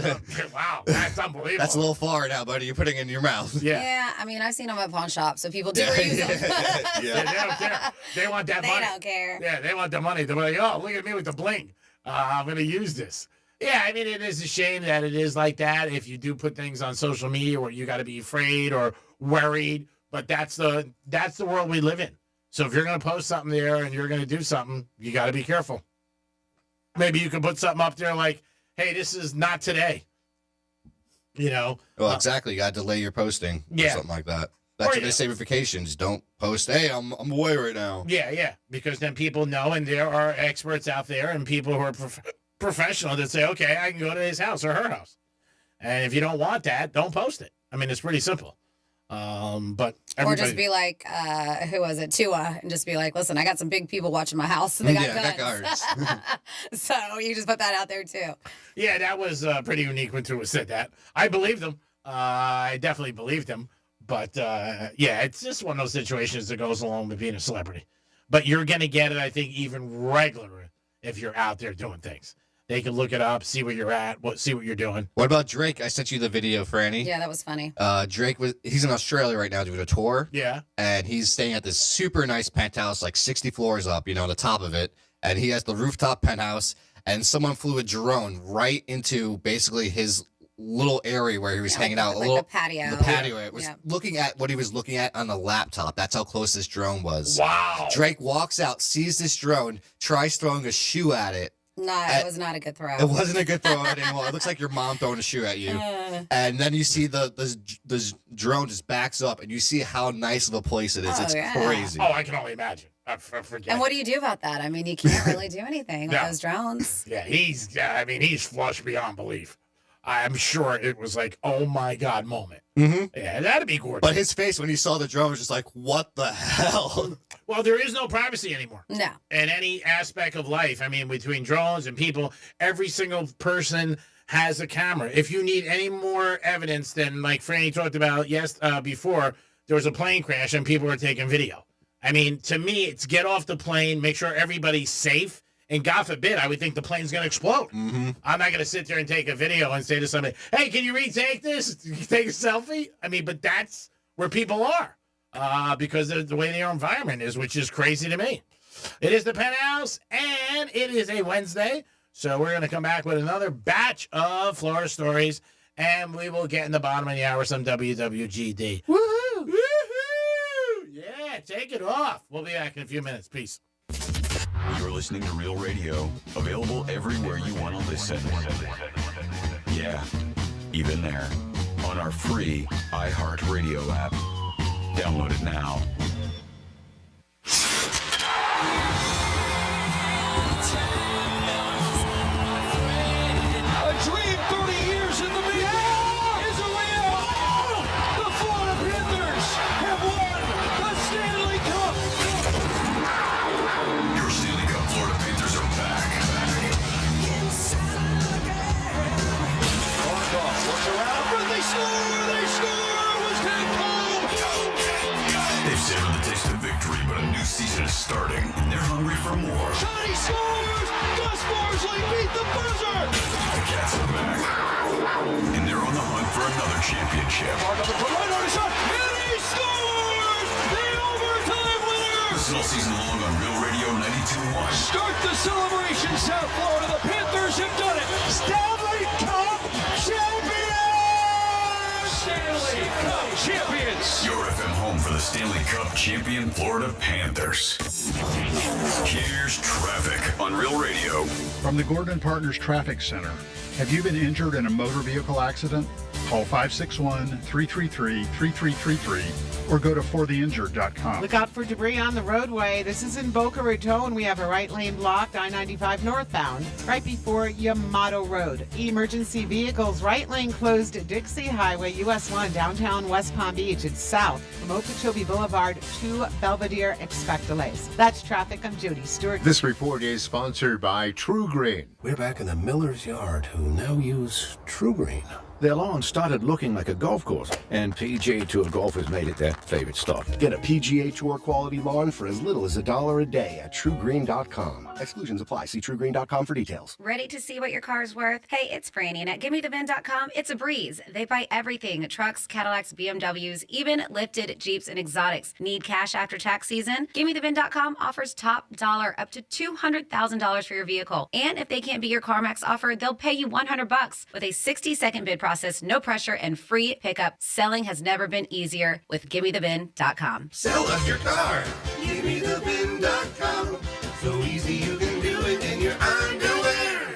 wow, that's unbelievable. That's a little far now, buddy. You're putting it in your mouth. Yeah, I've seen them at pawn shops, so people do reuse them. They don't care. They want that money. They don't care. Yeah, they want the money. They're like, oh, look at me with the bling. I'm going to use this. Yeah, it is a shame that it is like that. If you do put things on social media where you got to be afraid or worried, but that's the world we live in. So if you're going to post something there and you're going to do something, you got to be careful. Maybe you can put something up there like, hey, this is not today. Well, exactly. You got to delay your posting or something like that. That's what they say with vacations. Don't post, hey, I'm away right now. Yeah, because then people know, and there are experts out there and people who are professional that say, okay, I can go to his house or her house. And if you don't want that, don't post it. It's pretty simple. But or just be like, who was it, Tua, and just be like, listen, I got some big people watching my house, and they got guns. So you just put that out there too. Yeah, that was pretty unique when Tua said that. I believed him. I definitely believed him. But it's just one of those situations that goes along with being a celebrity. But you're gonna get it, I think, even regular if you're out there doing things. They can look it up, see where you're at, see what you're doing. What about Drake? I sent you the video, Franny. Yeah, that was funny. Drake he's in Australia right now doing a tour. Yeah. And he's staying at this super nice penthouse, like 60 floors up, on the top of it. And he has the rooftop penthouse. And someone flew a drone right into basically his little area where he was hanging out. The patio. The patio. It was looking at what he was looking at on the laptop. That's how close this drone was. Wow. Drake walks out, sees this drone, tries throwing a shoe at it. No, it was not a good throw. It wasn't a good throw anymore. It looks like your mom throwing a shoe at you. And then you see the drone just backs up, and you see how nice of a place it is. It's crazy. Oh, I can only imagine. And what do you do about that? You can't really do anything with those drones. Yeah, he's flush beyond belief. I'm sure it was like, oh my God moment. Mm-hmm. Yeah, that'd be gorgeous. But his face when he saw the drone was just like, what the hell? Well, there is no privacy anymore. No. In any aspect of life. Between drones and people, every single person has a camera. If you need any more evidence than like Franny talked about before, there was a plane crash and people were taking video. To me, it's get off the plane, make sure everybody's safe. And God forbid, I would think the plane's going to explode. Mm-hmm. I'm not going to sit there and take a video and say to somebody, hey, can you retake this? Take a selfie? But that's where people are because of the way their environment is, which is crazy to me. It is the Penthouse, and it is a Wednesday. So we're going to come back with another batch of Florida stories, and we will get in the bottom of the hour some WWGD. Woohoo! Woohoo! Yeah, take it off. We'll be back in a few minutes. Peace. You're listening to Real Radio, available everywhere you want to listen. Yeah, even there. On our free iHeartRadio app. Download it now. A dream 30 years in the making is a reality. The Florida Panthers have won the Stanley Cup. Your Stanley Cup Florida Panthers are back. Looks around, but they score! They score! taste of victory, but a new season is starting, and they're hungry for more. Johnny scores! Gus Barsley beat the buzzer! The Cats are back, and they're on the hunt for another championship. Mark up for right on his shot, and he scores! The overtime winner! Listen all season long on Real Radio 92.1. Start the celebration, South Florida. The Panthers have done it. Stanley Cup champions! Stanley Cup champions! Your FM home for the Stanley Cup champion Florida Panthers. Here's traffic on Real Radio. From the Gordon & Partners Traffic Center. Have you been injured in a motor vehicle accident? Call 561-333-3333 or go to fortheinjured.com. Look out for debris on the roadway. This is in Boca Raton. We have a right lane blocked, I-95 northbound, right before Yamato Road. Emergency vehicles, right lane closed at Dixie Highway, US 1, downtown West Palm Beach. It's south from Okeechobee Boulevard to Belvedere. Expect delays. That's traffic. I'm Judy Stewart. This report is sponsored by True Green. We're back in the miller's yard, who now use True Green. Their lawn started looking like a golf course, and PGA Tour golfers made it their favorite stop. Get a PGA Tour quality lawn for as little as $1 a day at TrueGreen.com. Exclusions apply. See TrueGreen.com for details. Ready to see what your car's worth? Hey, it's Franny, and at GimmeTheVin.com, it's a breeze. They buy everything: trucks, Cadillacs, BMWs, even lifted Jeeps and exotics. Need cash after tax season? GimmeTheVin.com offers top dollar up to $200,000 for your vehicle. And if they can't beat your CarMax offer, they'll pay you $100 with a 60-second bid process, no pressure, and free pickup. Selling has never been easier with GimmeTheVin.com. Sell us your car. GimmeTheVin.com. So easy you can do it in your underwear.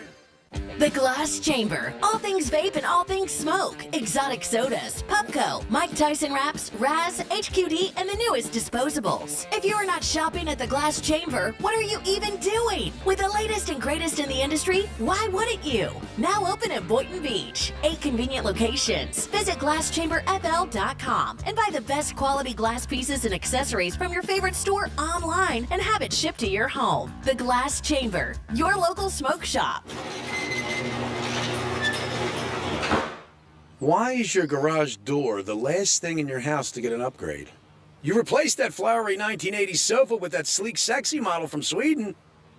The Glass Chamber. All things vape and all things smoke. Exotic sodas, Pupco, Mike Tyson wraps, Raz, HQD, and the newest disposables. If you are not shopping at the Glass Chamber, what are you even doing? With the latest and greatest in the industry, why wouldn't you? Now open at Boynton Beach. 8 convenient locations. Visit GlassChamberFL.com and buy the best quality glass pieces and accessories from your favorite store online and have it shipped to your home. The Glass Chamber, your local smoke shop. Why is your garage door the last thing in your house to get an upgrade? You replaced that flowery 1980s sofa with that sleek, sexy model from Sweden.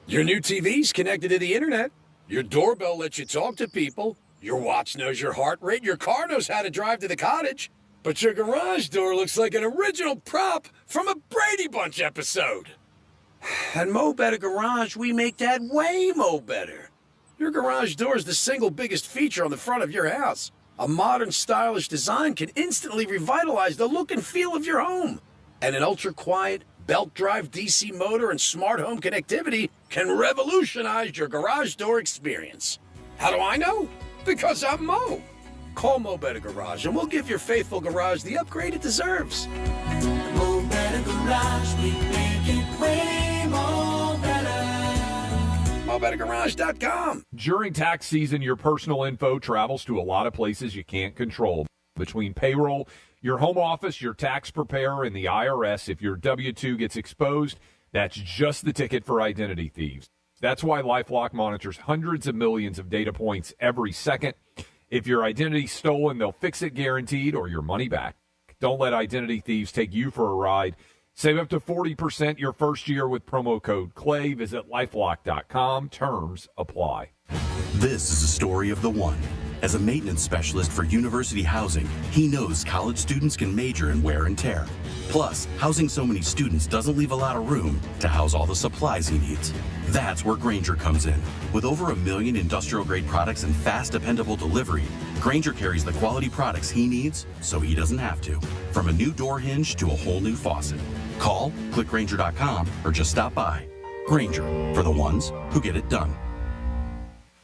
Your new TV's connected to the internet. Your doorbell lets you talk to people. Your watch knows your heart rate. Your car knows how to drive to the cottage. But your garage door looks like an original prop from a Brady Bunch episode. At Mo Better Garage, we make that way mo better. Your garage door is the single biggest feature on the front of your house. A modern, stylish design can instantly revitalize the look and feel of your home. And an ultra-quiet, belt-drive DC motor and smart home connectivity can revolutionize your garage door experience. How do I know? Because I'm Mo. Call Mo Better Garage and we'll give your faithful garage the upgrade it deserves. Mo Better Garage, we make it way more better. MoBetterGarage.com. During tax season, your personal info travels to a lot of places you can't control. Between payroll, your home office, your tax preparer, and the IRS, if your W-2 gets exposed, that's just the ticket for identity thieves. That's why LifeLock monitors hundreds of millions of data points every second. If your identity's stolen, they'll fix it guaranteed or your money back. Don't let identity thieves take you for a ride. Save up to 40% your first year with promo code CLAY. Visit LifeLock.com. Terms apply. This is a story of the one. As a maintenance specialist for university housing, he knows college students can major in wear and tear. Plus, housing so many students doesn't leave a lot of room to house all the supplies he needs. That's where Grainger comes in. With over 1 million industrial-grade products and fast, dependable delivery, Grainger carries the quality products he needs so he doesn't have to. From a new door hinge to a whole new faucet. Call, click Grainger.com, or just stop by. Grainger, for the ones who get it done.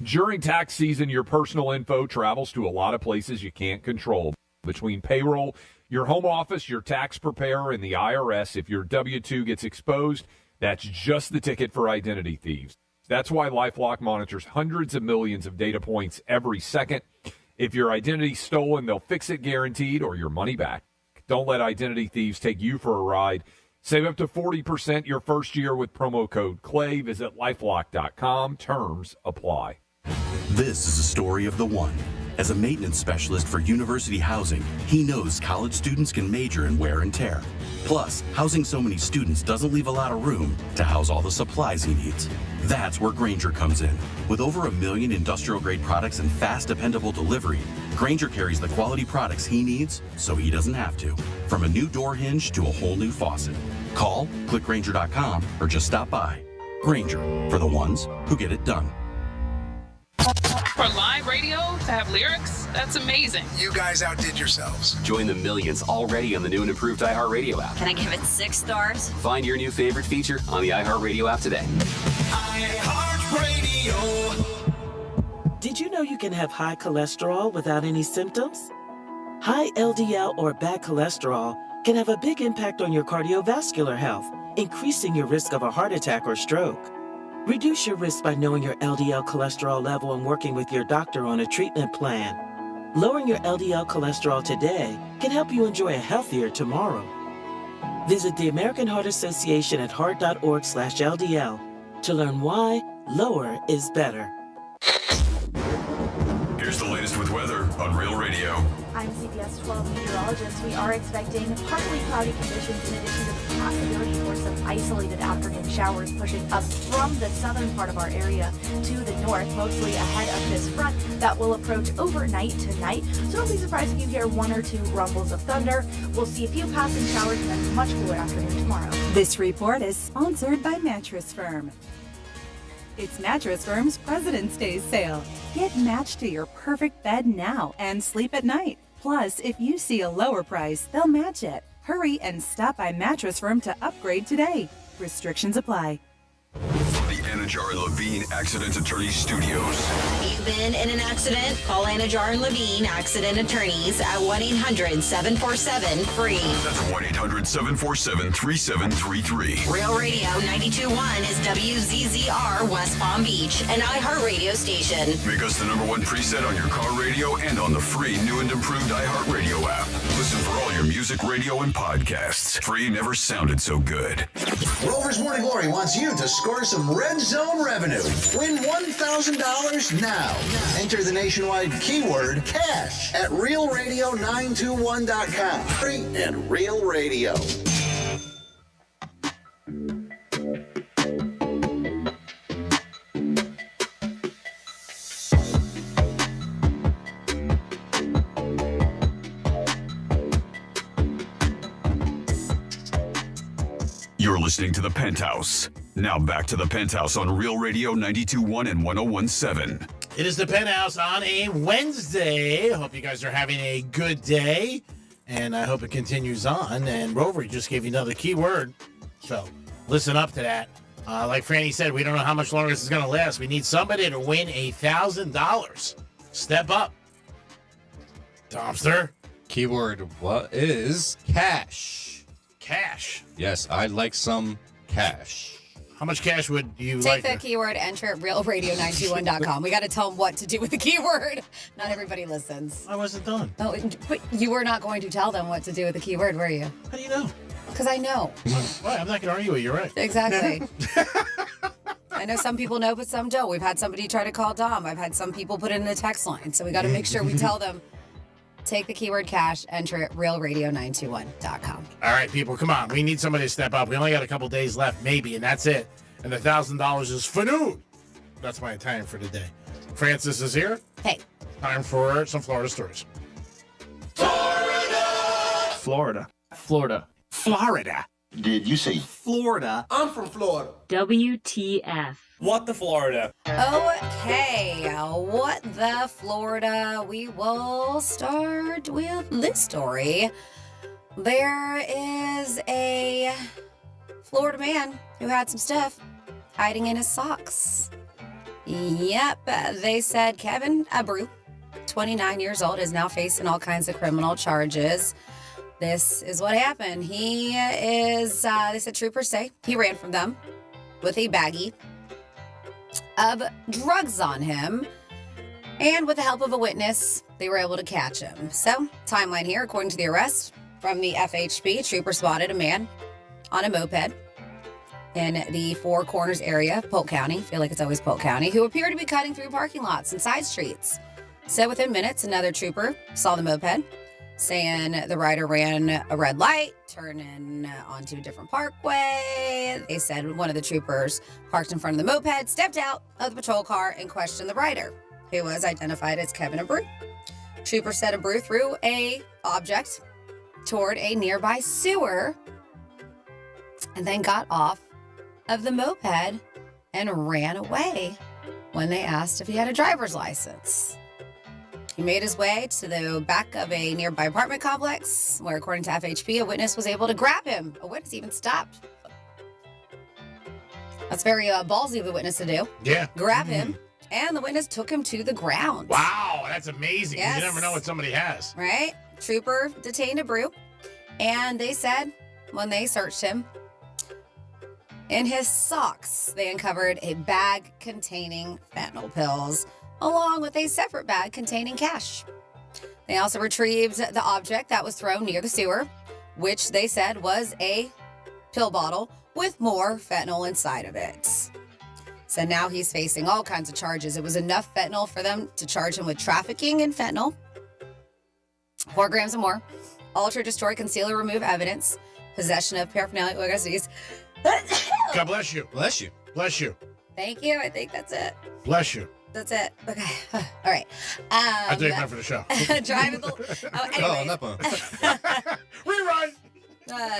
During tax season, your personal info travels to a lot of places you can't control. Between payroll, your home office, your tax preparer, and the IRS, if your W-2 gets exposed, that's just the ticket for identity thieves. That's why LifeLock monitors hundreds of millions of data points every second. If your identity's stolen, they'll fix it guaranteed or your money back. Don't let identity thieves take you for a ride. Save up to 40% your first year with promo code CLAY. Visit LifeLock.com. Terms apply. This is a story of the one. As a maintenance specialist for university housing, he knows college students can major in wear and tear. Plus, housing so many students doesn't leave a lot of room to house all the supplies he needs. That's where Grainger comes in. With over 1 million industrial-grade products and fast, dependable delivery, Grainger carries the quality products he needs so he doesn't have to. From a new door hinge to a whole new faucet. Call, click Grainger.com, or just stop by. Grainger, for the ones who get it done. For live radio to have lyrics, that's amazing. You guys outdid yourselves. Join the millions already on the new and improved iHeartRadio app. Can I give it 6 stars? Find your new favorite feature on the iHeartRadio app today. iHeartRadio. Did you know you can have high cholesterol without any symptoms? High LDL or bad cholesterol can have a big impact on your cardiovascular health, increasing your risk of a heart attack or stroke. Reduce your risk by knowing your LDL cholesterol level and working with your doctor on a treatment plan. Lowering your LDL cholesterol today can help you enjoy a healthier tomorrow. Visit the American Heart Association at heart.org/LDL to learn why lower is better. Here's the latest with weather on Real Radio. I'm CBS 12 meteorologist. We are expecting partly cloudy conditions in addition to the possibility for some isolated afternoon showers pushing up from the southern part of our area to the north, mostly ahead of this front that will approach overnight tonight. So don't be surprised if you hear 1 or 2 rumbles of thunder. We'll see a few passing showers and then a much cooler afternoon tomorrow. This report is sponsored by Mattress Firm. It's Mattress Firm's President's Day sale. Get matched to your perfect bed now and sleep at night. Plus, if you see a lower price, they'll match it. Hurry and stop by Mattress Firm to upgrade today. Restrictions apply. The Anajar and Levine Accident Attorney Studios. You've been in an accident? Call Anajar and Levine Accident Attorneys at 1-800-747-FREE. That's 1-800-747-3733. Real Radio 92.1 is WZZR West Palm Beach, an iHeartRadio station. Make us the #1 preset on your car radio and on the free new and improved iHeartRadio app. Listen for all your music, radio, and podcasts. Free never sounded so good. Rover's Morning Glory wants you to score some Red Zone revenue. Win $1,000 now. Enter the nationwide keyword cash at realradio921.com. Free and Real Radio. You're listening to The Penthouse. Now back to The Penthouse on Real Radio 92.1 and 101.7. It is The Penthouse on a Wednesday. Hope you guys are having a good day, and I hope it continues on. And Rover just gave you another keyword, so listen up to that. Like Franny said, we don't know how much longer this is going to last. We need somebody to win $1,000. Step up. Dumpster. Keyword is cash. Cash. Yes, I'd like some cash. How much cash would you Take like? uh, the keyword, enter at realradio921.com. We got to tell them what to do with the keyword. Not everybody listens. I wasn't done. Oh, but you were not going to tell them what to do with the keyword, were you? How do you know? Because I know. Well, I'm not going to argue with you. You're right. Exactly. I know some people know, but some don't. We've had somebody try to call Dom. I've had some people put it in the text line. So we got to make sure we tell them. Take the keyword cash, enter it realradio921.com. All right, people, come on. We need somebody to step up. We only got a couple days left, maybe, and that's it. And the $1,000 is finute. That's my Italian for today. Francis is here. Hey. Time for some Florida stories. Florida. Florida. Did you say Florida? I'm from Florida. WTF. What the Florida? Okay, what the Florida? We will start with this story. There is a Florida man who had some stuff hiding in his socks. Yep, they said Kevin Abreu, 29 years old, is now facing all kinds of criminal charges. This is what happened. He is, they said troopers say, he ran from them with a baggie of drugs on him. And with the help of a witness, they were able to catch him. So, timeline here, according to the arrest from the FHP, trooper spotted a man on a moped in the Four Corners area, Polk County, I feel like it's always Polk County, who appeared to be cutting through parking lots and side streets. So within minutes, another trooper saw the moped, saying the rider ran a red light, turning onto a different parkway. They said one of the troopers parked in front of the moped, stepped out of the patrol car, and questioned the rider, who was identified as Kevin Abreu. Trooper said Abreu threw a object toward a nearby sewer and then got off of the moped and ran away when they asked if he had a driver's license. He made his way to the back of a nearby apartment complex where, according to FHP, a witness was able to grab him. A witness even stopped. That's very ballsy of the witness to do. Yeah. Grab him, and the witness took him to the ground. Wow, that's amazing. Yes. You never know what somebody has. Right? Trooper detained Abreu, and they said when they searched him, in his socks, they uncovered a bag containing fentanyl pills, along with a separate bag containing cash. They also retrieved the object that was thrown near the sewer, which they said was a pill bottle with more fentanyl inside of it. So now he's facing all kinds of charges. It was enough fentanyl for them to charge him with trafficking in fentanyl, 4 grams or more, alter, destroy, conceal, or remove evidence, possession of paraphernalia, God bless you. Bless you. Bless you. Thank you. I think that's it. Bless you. That's it. Okay. All right. I think enough for the show. Driving the... Oh, anyway. Rerun.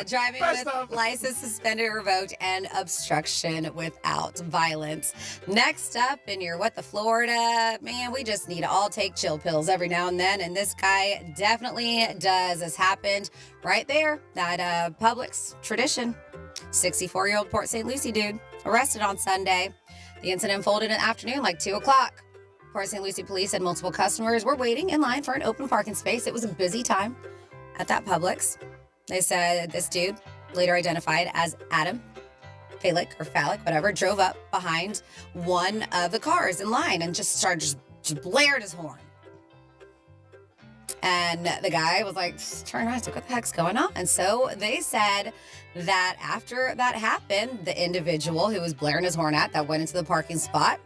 Driving with license suspended or revoked and obstruction without violence. Next up in your What the Florida, man, we just need to all take chill pills every now and then, and this guy definitely does. This happened right there at Publix Tradition. 64-year-old Port St. Lucie dude arrested on Sunday. The incident unfolded in the afternoon, like 2 o'clock. Port St. Lucie police said multiple customers were waiting in line for an open parking space. It was a busy time at that Publix. They said this dude, later identified as Adam Falick or Phallic, whatever, drove up behind one of the cars in line and just started just blared his horn. And the guy was like, turn around, what the heck's going on? And so they said that after that happened, the individual who was blaring his horn at that went into the parking spot,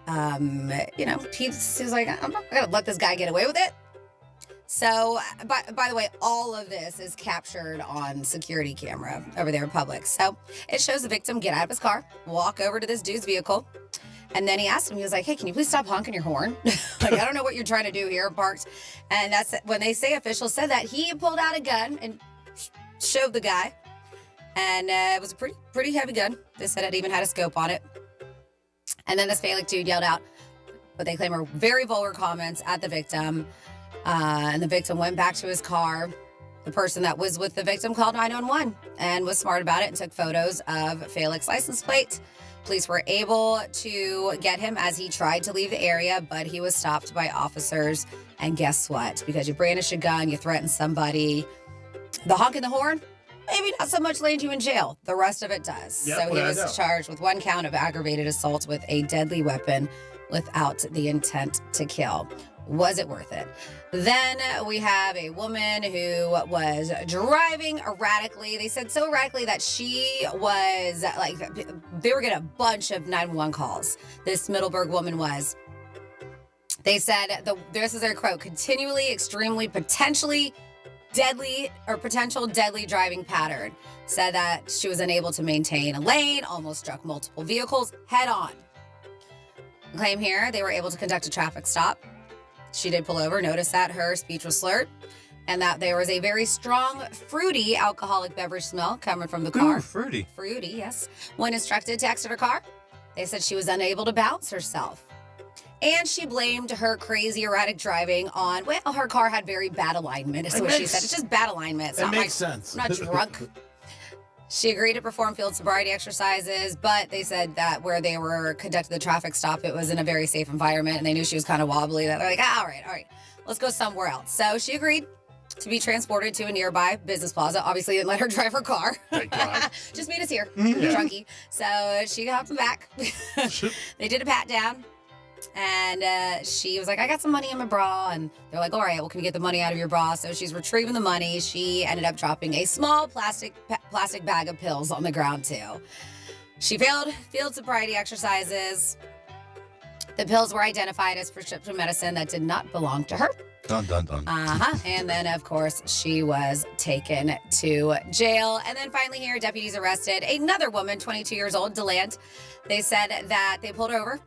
he was like, I'm not going to let this guy get away with it. So, by the way, all of this is captured on security camera over there in Publix. So it shows the victim get out of his car, walk over to this dude's vehicle, and then he asked him, he was like, hey, can you please stop honking your horn? Like, I don't know what you're trying to do here, parked. And that's when they say officials said that he pulled out a gun and showed the guy. And it was a pretty heavy gun. They said it even had a scope on it. And then this Phallic dude yelled out what they claim are very vulgar comments at the victim. And the victim went back to his car. The person that was with the victim called 911 and was smart about it and took photos of Phallic's license plate. Police were able to get him as he tried to leave the area, but he was stopped by officers. And guess what? Because you brandish a gun, you threaten somebody, the honking the horn, maybe not so much land you in jail. The rest of it does. Yep, So he was charged with 1 count of aggravated assault with a deadly weapon without the intent to kill. Was it worth it? Then we have a woman who was driving erratically. They said so erratically that she was like, they were getting a bunch of 911 calls. This Middleburg woman was. They said, this is their quote, continually, extremely, potentially deadly or potential deadly driving pattern. Said that she was unable to maintain a lane, almost struck multiple vehicles head on. Claim here, they were able to conduct a traffic stop. She did pull over, notice that her speech was slurred, and that there was a very strong, fruity alcoholic beverage smell coming from the car. Ooh, fruity. Fruity, yes. When instructed to exit her car, they said she was unable to balance herself. And she blamed her crazy, erratic driving on, well, her car had very bad alignment, is what she said. It's just bad alignment. It's It not makes sense. I'm not drunk. She agreed to perform field sobriety exercises, but they said that where they were conducting the traffic stop, it was in a very safe environment, and they knew she was kind of wobbly. They're like, all right, let's go somewhere else. So she agreed to be transported to a nearby business plaza. Obviously, didn't let her drive her car. Thank God. Just meet us here, Yeah. drunkie. So she hopped back. They did a pat down. And she was like, I got some money in my bra. And they're like, all right, well, can you get the money out of your bra? So she's retrieving the money. She ended up dropping a small plastic bag of pills on the ground, too. She failed field sobriety exercises. The pills were identified as prescription medicine that did not belong to her. Dun, dun, dun. And then, of course, she was taken to jail. And then finally here, deputies arrested another woman, 22 years old, Delant. They said that they pulled her over.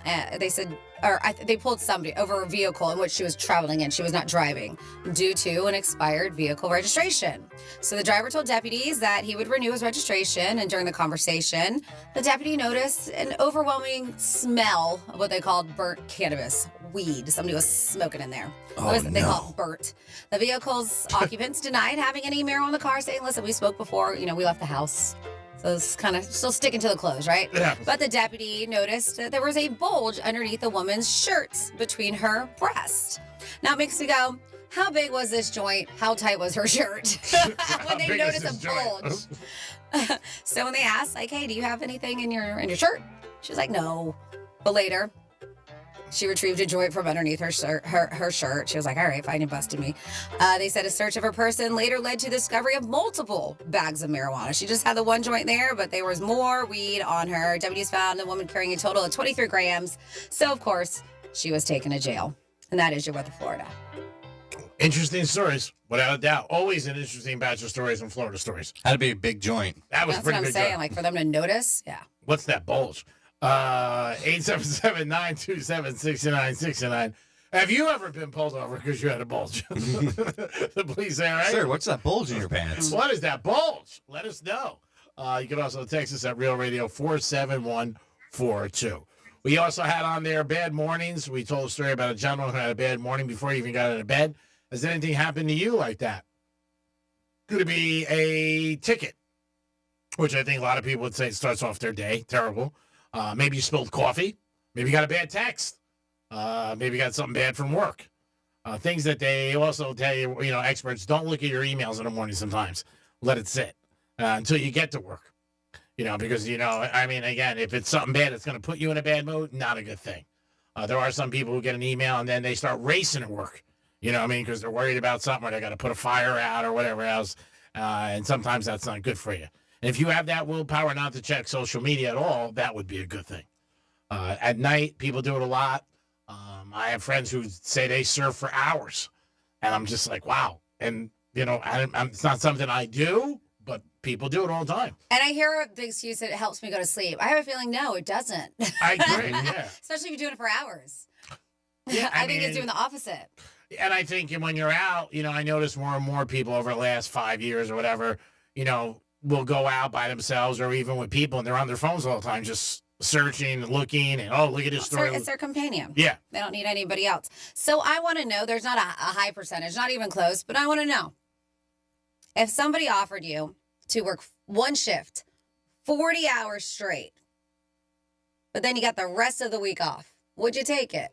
They pulled somebody over a vehicle in which she was traveling in. She was not driving due to an expired vehicle registration. So the driver told deputies that he would renew his registration. And during the conversation, the deputy noticed an overwhelming smell of what they called burnt cannabis, weed. Somebody was smoking in there. They call it burnt. The vehicle's occupants denied having any marijuana in the car, saying, listen, we spoke before, we left the house. So it's kind of still sticking to the clothes, right? Yeah. But the deputy noticed that there was a bulge underneath the woman's shirt between her breasts. Now it makes me go, how big was this joint? How tight was her shirt? When they noticed a bulge. So when they asked, like, hey, do you have anything in your shirt? She was like, no. But later, she retrieved a joint from underneath her shirt. She was like, all right, fine, you busted me. They said a search of her person later led to the discovery of multiple bags of marijuana. She just had the one joint there, but there was more weed on her. Deputies found the woman carrying a total of 23 grams. So, of course, she was taken to jail. And that is your weather, Florida. Interesting stories, without a doubt. Always an interesting batch of stories and Florida stories. Had to be a big joint. That was That's pretty what I'm big saying. joint. Like, for them to notice, yeah. What's that bulge? 877-927-6969. Have you ever been pulled over because you had a bulge? The police say, all right? Sir, what's that bulge in your pants? What is that bulge? Let us know. You can also text us at Real Radio 47142. We also had on there bad mornings. We told a story about a gentleman who had a bad morning before he even got out of bed. Has anything happened to you like that? Could it be a ticket? Which I think a lot of people would say starts off their day. Terrible. Maybe you spilled coffee. Maybe you got a bad text. Maybe you got something bad from work. Things that they also tell you, experts, don't look at your emails in the morning sometimes. Let it sit until you get to work. Because, again, if it's something bad, it's going to put you in a bad mood. Not a good thing. There are some people who get an email and then they start racing at work. Because they're worried about something or they got to put a fire out or whatever else. And sometimes that's not good for you. And if you have that willpower not to check social media at all, that would be a good thing. At night, people do it a lot. I have friends who say they surf for hours. And I'm just like, wow. And, it's not something I do, but people do it all the time. And I hear the excuse that it helps me go to sleep. I have a feeling, no, it doesn't. I agree, yeah. Especially if you're doing it for hours. Yeah, I think it's doing the opposite. And I think when you're out, I notice more and more people over the last 5 years or whatever, will go out by themselves or even with people and they're on their phones all the time, just searching, looking, and look at this story. It's their companion. Yeah. They don't need anybody else. So I want to know, there's not a high percentage, not even close, but I want to know. If somebody offered you to work one shift, 40 hours straight, but then you got the rest of the week off, would you take it?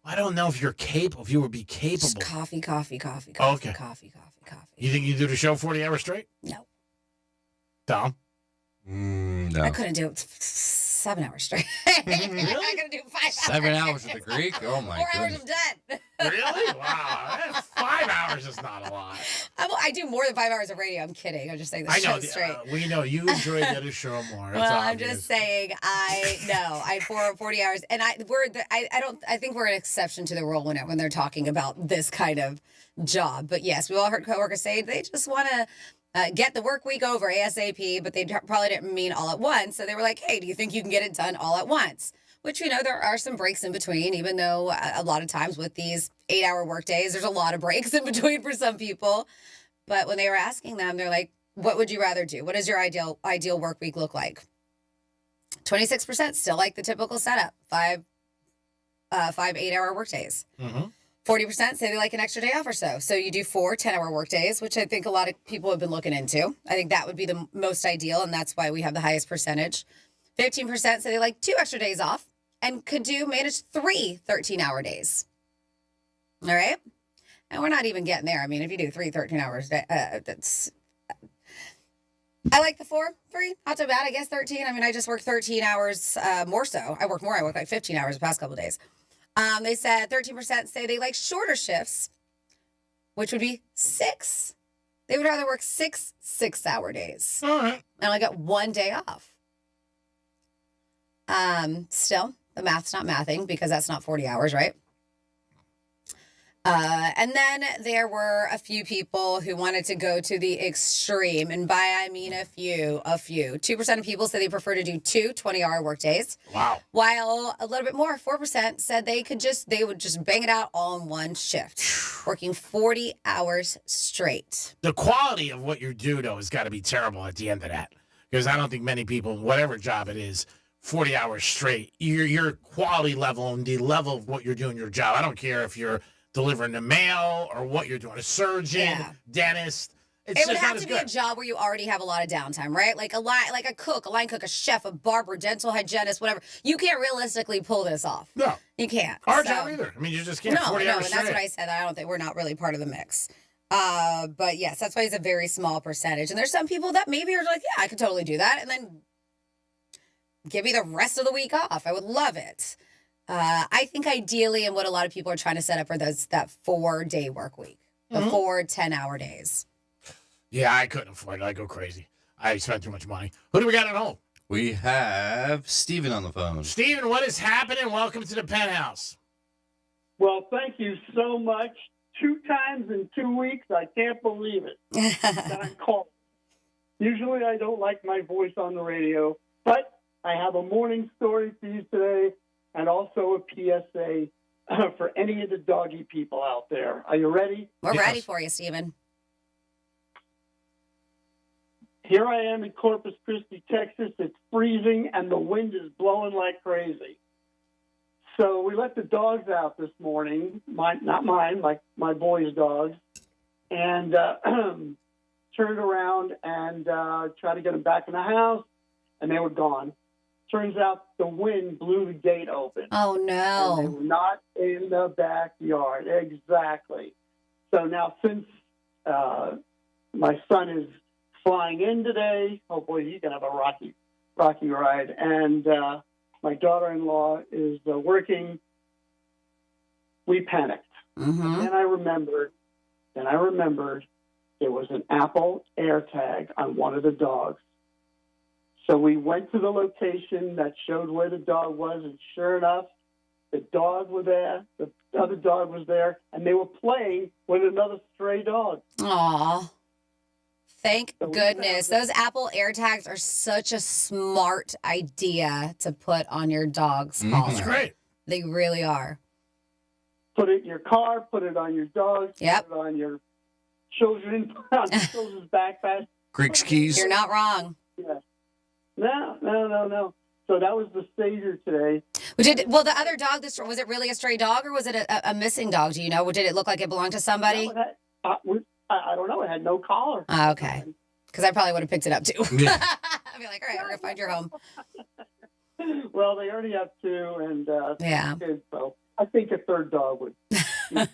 I don't know if you're capable, if you would be capable. Just coffee. Okay. Coffee. You think you do the show 40 hours straight? No. Tom? No. I couldn't do it 7 hours straight. Really? I'm not going to do 5 hours. 7 hours with the Greek? Oh, my 4 hours, goodness. I'm done. Really? Wow. 5 hours is not a lot. I do more than 5 hours of radio. I'm kidding. I'm just saying the I know. show's straight. We know you enjoy the other show more. Well, I'm just saying. I 40 hours, and I think we're an exception to the rule when they're talking about this kind of job. But yes, we all heard coworkers say they just want to get the work week over ASAP, but they probably didn't mean all at once. So they were like, "Hey, do you think you can get it done all at once?" Which there are some breaks in between, even though a lot of times with these 8-hour work days, there's a lot of breaks in between for some people. But when they were asking them, they're like, what would you rather do? What does your ideal work week look like? 26% still like the typical setup, 5 8-hour work days. 40% say they like an extra day off or so. So you do 4 10-hour work days, which I think a lot of people have been looking into. I think that would be the most ideal, and that's why we have the highest percentage. 15% say they like 2 extra days off and could manage 3 13-hour days. All right? And we're not even getting there. I mean, if you do 3 13-hours, that's... I like the 4, 3. Not too bad, I guess 13. I mean, I just worked 13 hours more so. I work more. I work like 15 hours the past couple of days. They said 13% say they like shorter shifts, which would be 6. They would rather work 6 6-hour days. All right. And only got 1 day off. Still, The math's not mathing because that's not 40 hours, right? And then there were a few people who wanted to go to the extreme. And by I mean a few. 2% of people said they prefer to do 2 20-hour workdays. Wow. While a little bit more, 4%, said they would just bang it out all in one shift, working 40 hours straight. The quality of what you do, though, has got to be terrible at the end of that. Because I don't think many people, whatever job it is, 40 hours straight, your quality level and the level of what you're doing your job. I don't care if you're delivering the mail or what you're doing, a surgeon, dentist. It's It would just have not to as be good. a job where you already have a lot of downtime, right? Like a line cook, a chef, a barber, dental hygienist, whatever. You can't realistically pull this off. No. You can't. Our job either. I mean, you just can't. No, 40 no, hours and that's straight. what I said. I don't think we're not really part of the mix. But yes, that's why it's a very small percentage. And there's some people that maybe are like, yeah, I could totally do that. And then give me the rest of the week off. I would love it. I think ideally, and what a lot of people are trying to set up for that 4-day work week, the 4 10-hour days. Yeah, I couldn't afford it. I'd go crazy. I spent too much money. Who do we got at home? We have Steven on the phone. Steven, what is happening? Welcome to the Penthouse. Well, thank you so much. 2 times in 2 weeks. I can't believe it. That I'm called. Usually I don't like my voice on the radio, but I have a morning story for you today and also a PSA for any of the doggy people out there. Are you ready? We're ready for you, Steven. Here I am in Corpus Christi, Texas. It's freezing and the wind is blowing like crazy. So we let the dogs out this morning, not mine, my boys' dogs, and turned around and tried to get them back in the house, and they were gone. Turns out the wind blew the gate open. Oh, no. And they were not in the backyard. Exactly. So now since my son is flying in today, oh, boy, he's going to have a rocky ride, and my daughter-in-law is working. We panicked. Mm-hmm. And I remembered there was an Apple AirTag on one of the dogs. So we went to the location that showed where the dog was, and sure enough, the dog was there, the other dog was there, and they were playing with another stray dog. Aw. Thank goodness. Those Apple AirTags are such a smart idea to put on your dog's collar. That's great. They really are. Put it in your car, put it on your dog, Yep. put it on your children, on your children's backpack. Greek's keys. You're not wrong. Yeah. No. So that was the savior today. Well, the other dog, was it really a stray dog or was it a missing dog? Do you know? Did it look like it belonged to somebody? No, I don't know. It had no collar. Oh, okay. Because I probably would have picked it up too. Yeah. I'd be like, all right, we're going to find your home. Well, they already have 2, and Yeah. kids, so I think a third dog would. But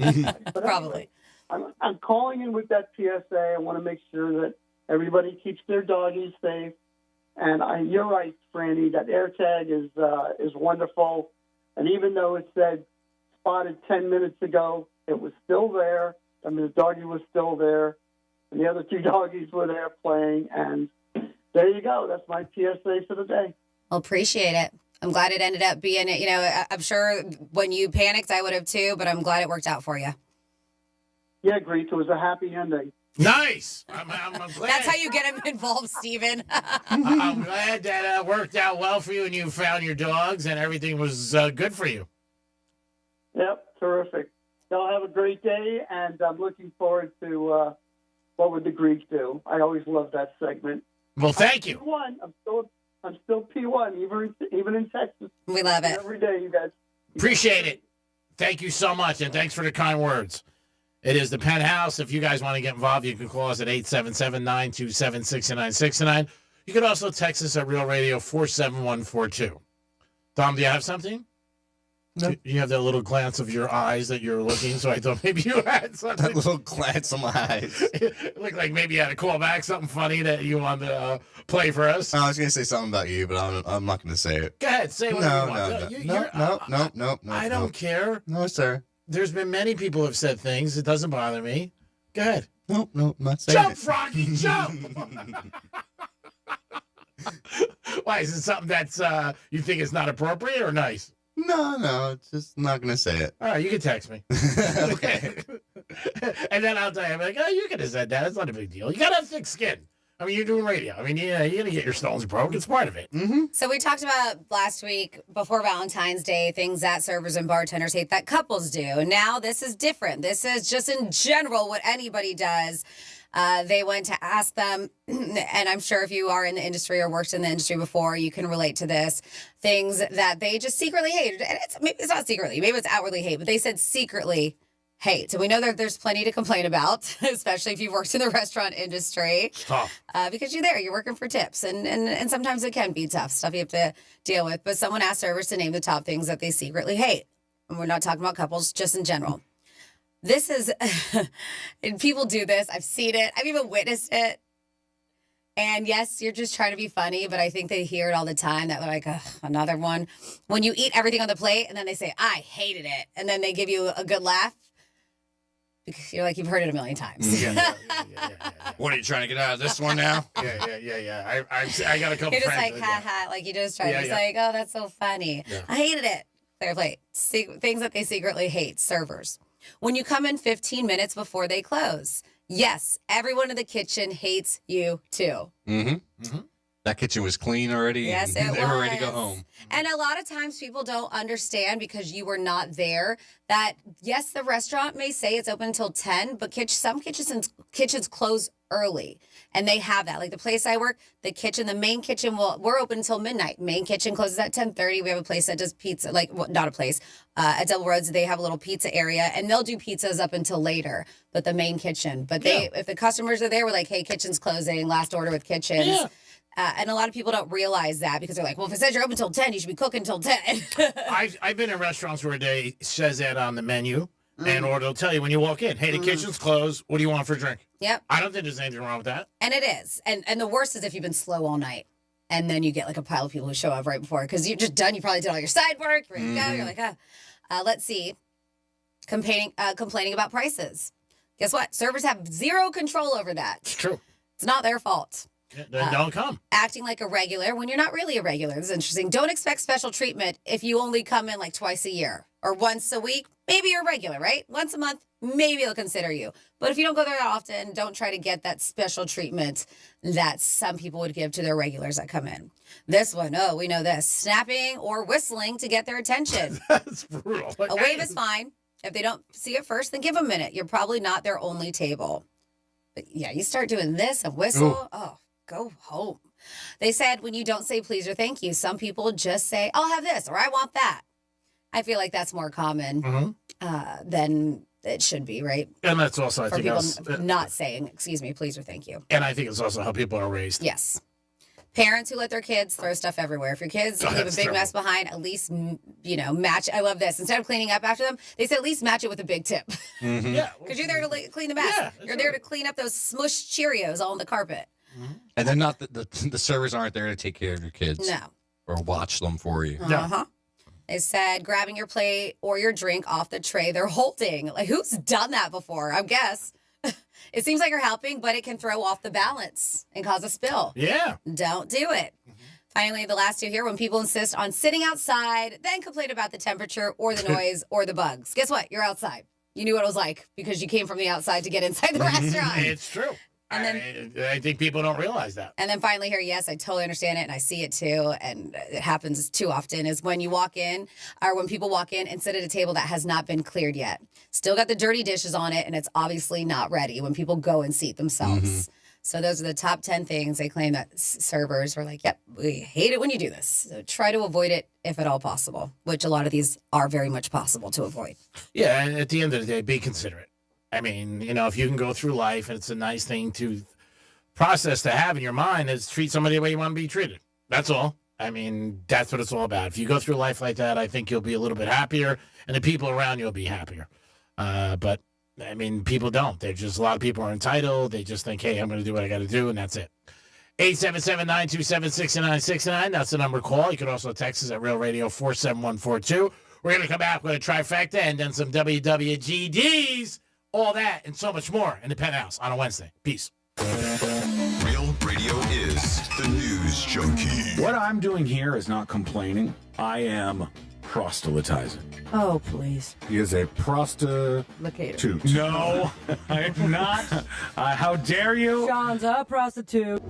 Probably. anyway, I'm calling in with that PSA. I want to make sure that everybody keeps their doggies safe. And you're right, Franny. That AirTag is wonderful. And even though it said spotted 10 minutes ago, it was still there. I mean, the doggie was still there, and the other 2 doggies were there playing. And there you go. That's my PSA for the day. Well, appreciate it. I'm glad it ended up being, I'm sure when you panicked, I would have too, but I'm glad it worked out for you. Yeah, Greek. It was a happy ending. Nice. I'm glad. That's how you get him involved, Steven. I'm glad that worked out well for you and you found your dogs and everything was good for you. Yep, terrific. Y'all have a great day, and I'm looking forward to What Would the Greeks Do? I always love that segment. Well, thank you. P1. I'm still P1, even in Texas. We love it. Every day, you guys. Appreciate it. Thank you so much, and thanks for the kind words. It is the Penthouse. If you guys want to get involved, you can call us at 877-927-6969. You can also text us at Real Radio 47142. Tom, do you have something? No. You have that little glance of your eyes that you're looking, so I thought maybe you had something. That little glance of my eyes. It looked like maybe you had to call back something funny that you wanted to play for us. I was going to say something about you, but I'm not going to say it. Go ahead, say whatever you want. No. I don't care. No, sir. There's been many people who have said things. It doesn't bother me. Go ahead. No, I'm not saying Jump, it. Froggy, jump! Why, is it something that's you think is not appropriate or nice? No, it's just not gonna say it. All right, you can text me. Okay. And then I'll tell you, I'm like, oh, you could have said that. It's not a big deal. You got to have thick skin. I mean, you're doing radio. I mean, yeah, you're going to get your stones broke. It's part of it. Mm-hmm. So we talked about last week, before Valentine's Day, things that servers and bartenders hate that couples do. And now this is different. This is just in general what anybody does. They went to ask them, and I'm sure if you are in the industry or worked in the industry before, you can relate to this, things that they just secretly hate. And maybe it's not secretly, maybe it's outwardly hate, but they said secretly hate. So we know that there's plenty to complain about, especially if you've worked in the restaurant industry. It's tough. Because you're there, you're working for tips, and sometimes it can be tough stuff you have to deal with. But someone asked servers to name the top things that they secretly hate. And we're not talking about couples, just in general. This is, and people do this. I've seen it. I've even witnessed it. And yes, you're just trying to be funny, but I think they hear it all the time that they're like, another one. When you eat everything on the plate and then they say, I hated it. And then they give you a good laugh. Because you're like, you've heard it a million times. Yeah. What are you trying to get out of this one now? Yeah. I got a couple You're just friends. like, ha, like you just try. Yeah, It's yeah. like, oh, that's so funny. Yeah. I hated it. Clear plate. Things that they secretly hate, servers. When you come in 15 minutes before they close. Yes, everyone in the kitchen hates you too. Mm-hmm. That kitchen was clean already. Yes, and it they were ready to go was. home. And a lot of times people don't understand because you were not there that, yes, the restaurant may say it's open until 10, but some kitchens close early. And they have that. Like the place I work, the main kitchen, we're open until midnight. Main kitchen closes at 10:30. We have a place that does pizza, not a place. At Double Roads, they have a little pizza area, and they'll do pizzas up until later, but the main kitchen. But if the customers are there, we're like, hey, kitchen's closing, last order with kitchens. Yeah. And a lot of people don't realize that because they're like, well, if it says you're open until 10, you should be cooking until 10. I've been in restaurants where they says that on the menu, or they'll tell you when you walk in, hey, the kitchen's closed. What do you want for a drink? Yep. I don't think there's anything wrong with that. And it is. And the worst is if you've been slow all night. And then you get like a pile of people who show up right before because you're just done. You probably did all your side work. Ready to go. You're like, let's see. Complaining about prices. Guess what? Servers have zero control over that. It's true. It's not their fault. Then don't come. Acting like a regular when you're not really a regular. This is interesting. Don't expect special treatment if you only come in like twice a year or once a week. Maybe you're regular, right? Once a month, maybe they'll consider you. But if you don't go there that often, don't try to get that special treatment that some people would give to their regulars that come in. This one, we know this. Snapping or whistling to get their attention. That's brutal. A wave is fine. If they don't see it first, then give them a minute. You're probably not their only table. But yeah, you start doing this, a whistle. Ooh. Go home. They said when you don't say please or thank you, some people just say, I'll have this or I want that. I feel like that's more common than it should be, right? And that's also, I For think, people not saying, excuse me, please or thank you. And I think it's also how people are raised. Yes. Parents who let their kids throw stuff everywhere. If your kids leave a big terrible. mess behind, at least, match. I love this. Instead of cleaning up after them, they said at least match it with a big tip. Mm-hmm. Yeah. Because you're there to clean the mess. Yeah, you're there to clean up those smushed Cheerios all on the carpet. And then not the servers aren't there to take care of your kids. No. Or watch them for you. Uh-huh. They said grabbing your plate or your drink off the tray they're holding. Like, who's done that before? I guess. It seems like you're helping, but it can throw off the balance and cause a spill. Yeah. Don't do it. Finally, the last two here, when people insist on sitting outside, then complain about the temperature or the noise or the bugs. Guess what? You're outside. You knew what it was like because you came from the outside to get inside the restaurant. It's true. And then, I think people don't realize that. And then finally here, yes, I totally understand it, and I see it too, and it happens too often, is when you walk in, or when people walk in and sit at a table that has not been cleared yet. Still got the dirty dishes on it, and it's obviously not ready when people go and seat themselves. So those are the top 10 things they claim that servers were like, yep, we hate it when you do this. So try to avoid it if at all possible, which a lot of these are very much possible to avoid. Yeah, and at the end of the day, be considerate. I mean, if you can go through life, and it's a nice thing to process to have in your mind, is treat somebody the way you want to be treated. That's all. I mean, that's what it's all about. If you go through life like that, I think you'll be a little bit happier, and the people around you will be happier. But, I mean, people don't. They're just, a lot of people are entitled. They just think, hey, I'm going to do what I got to do, and that's it. 877-927-6969. That's the number to call. You can also text us at Real Radio 47142. We're going to come back with a trifecta and then some WWGDs. All that and so much more in the Penthouse on a Wednesday. Peace. Real Radio is the news junkie. What I'm doing here is not complaining. I am proselytizing. Oh, please. He is a prostitute. No, I am not. How dare you? Sean's a prostitute.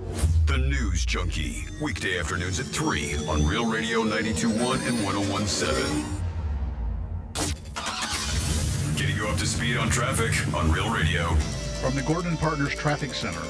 The News Junkie, weekday afternoons at 3 on Real Radio 92.1 and 101.7. Getting you up to speed on traffic on Real Radio. From the Gordon Partners Traffic Center.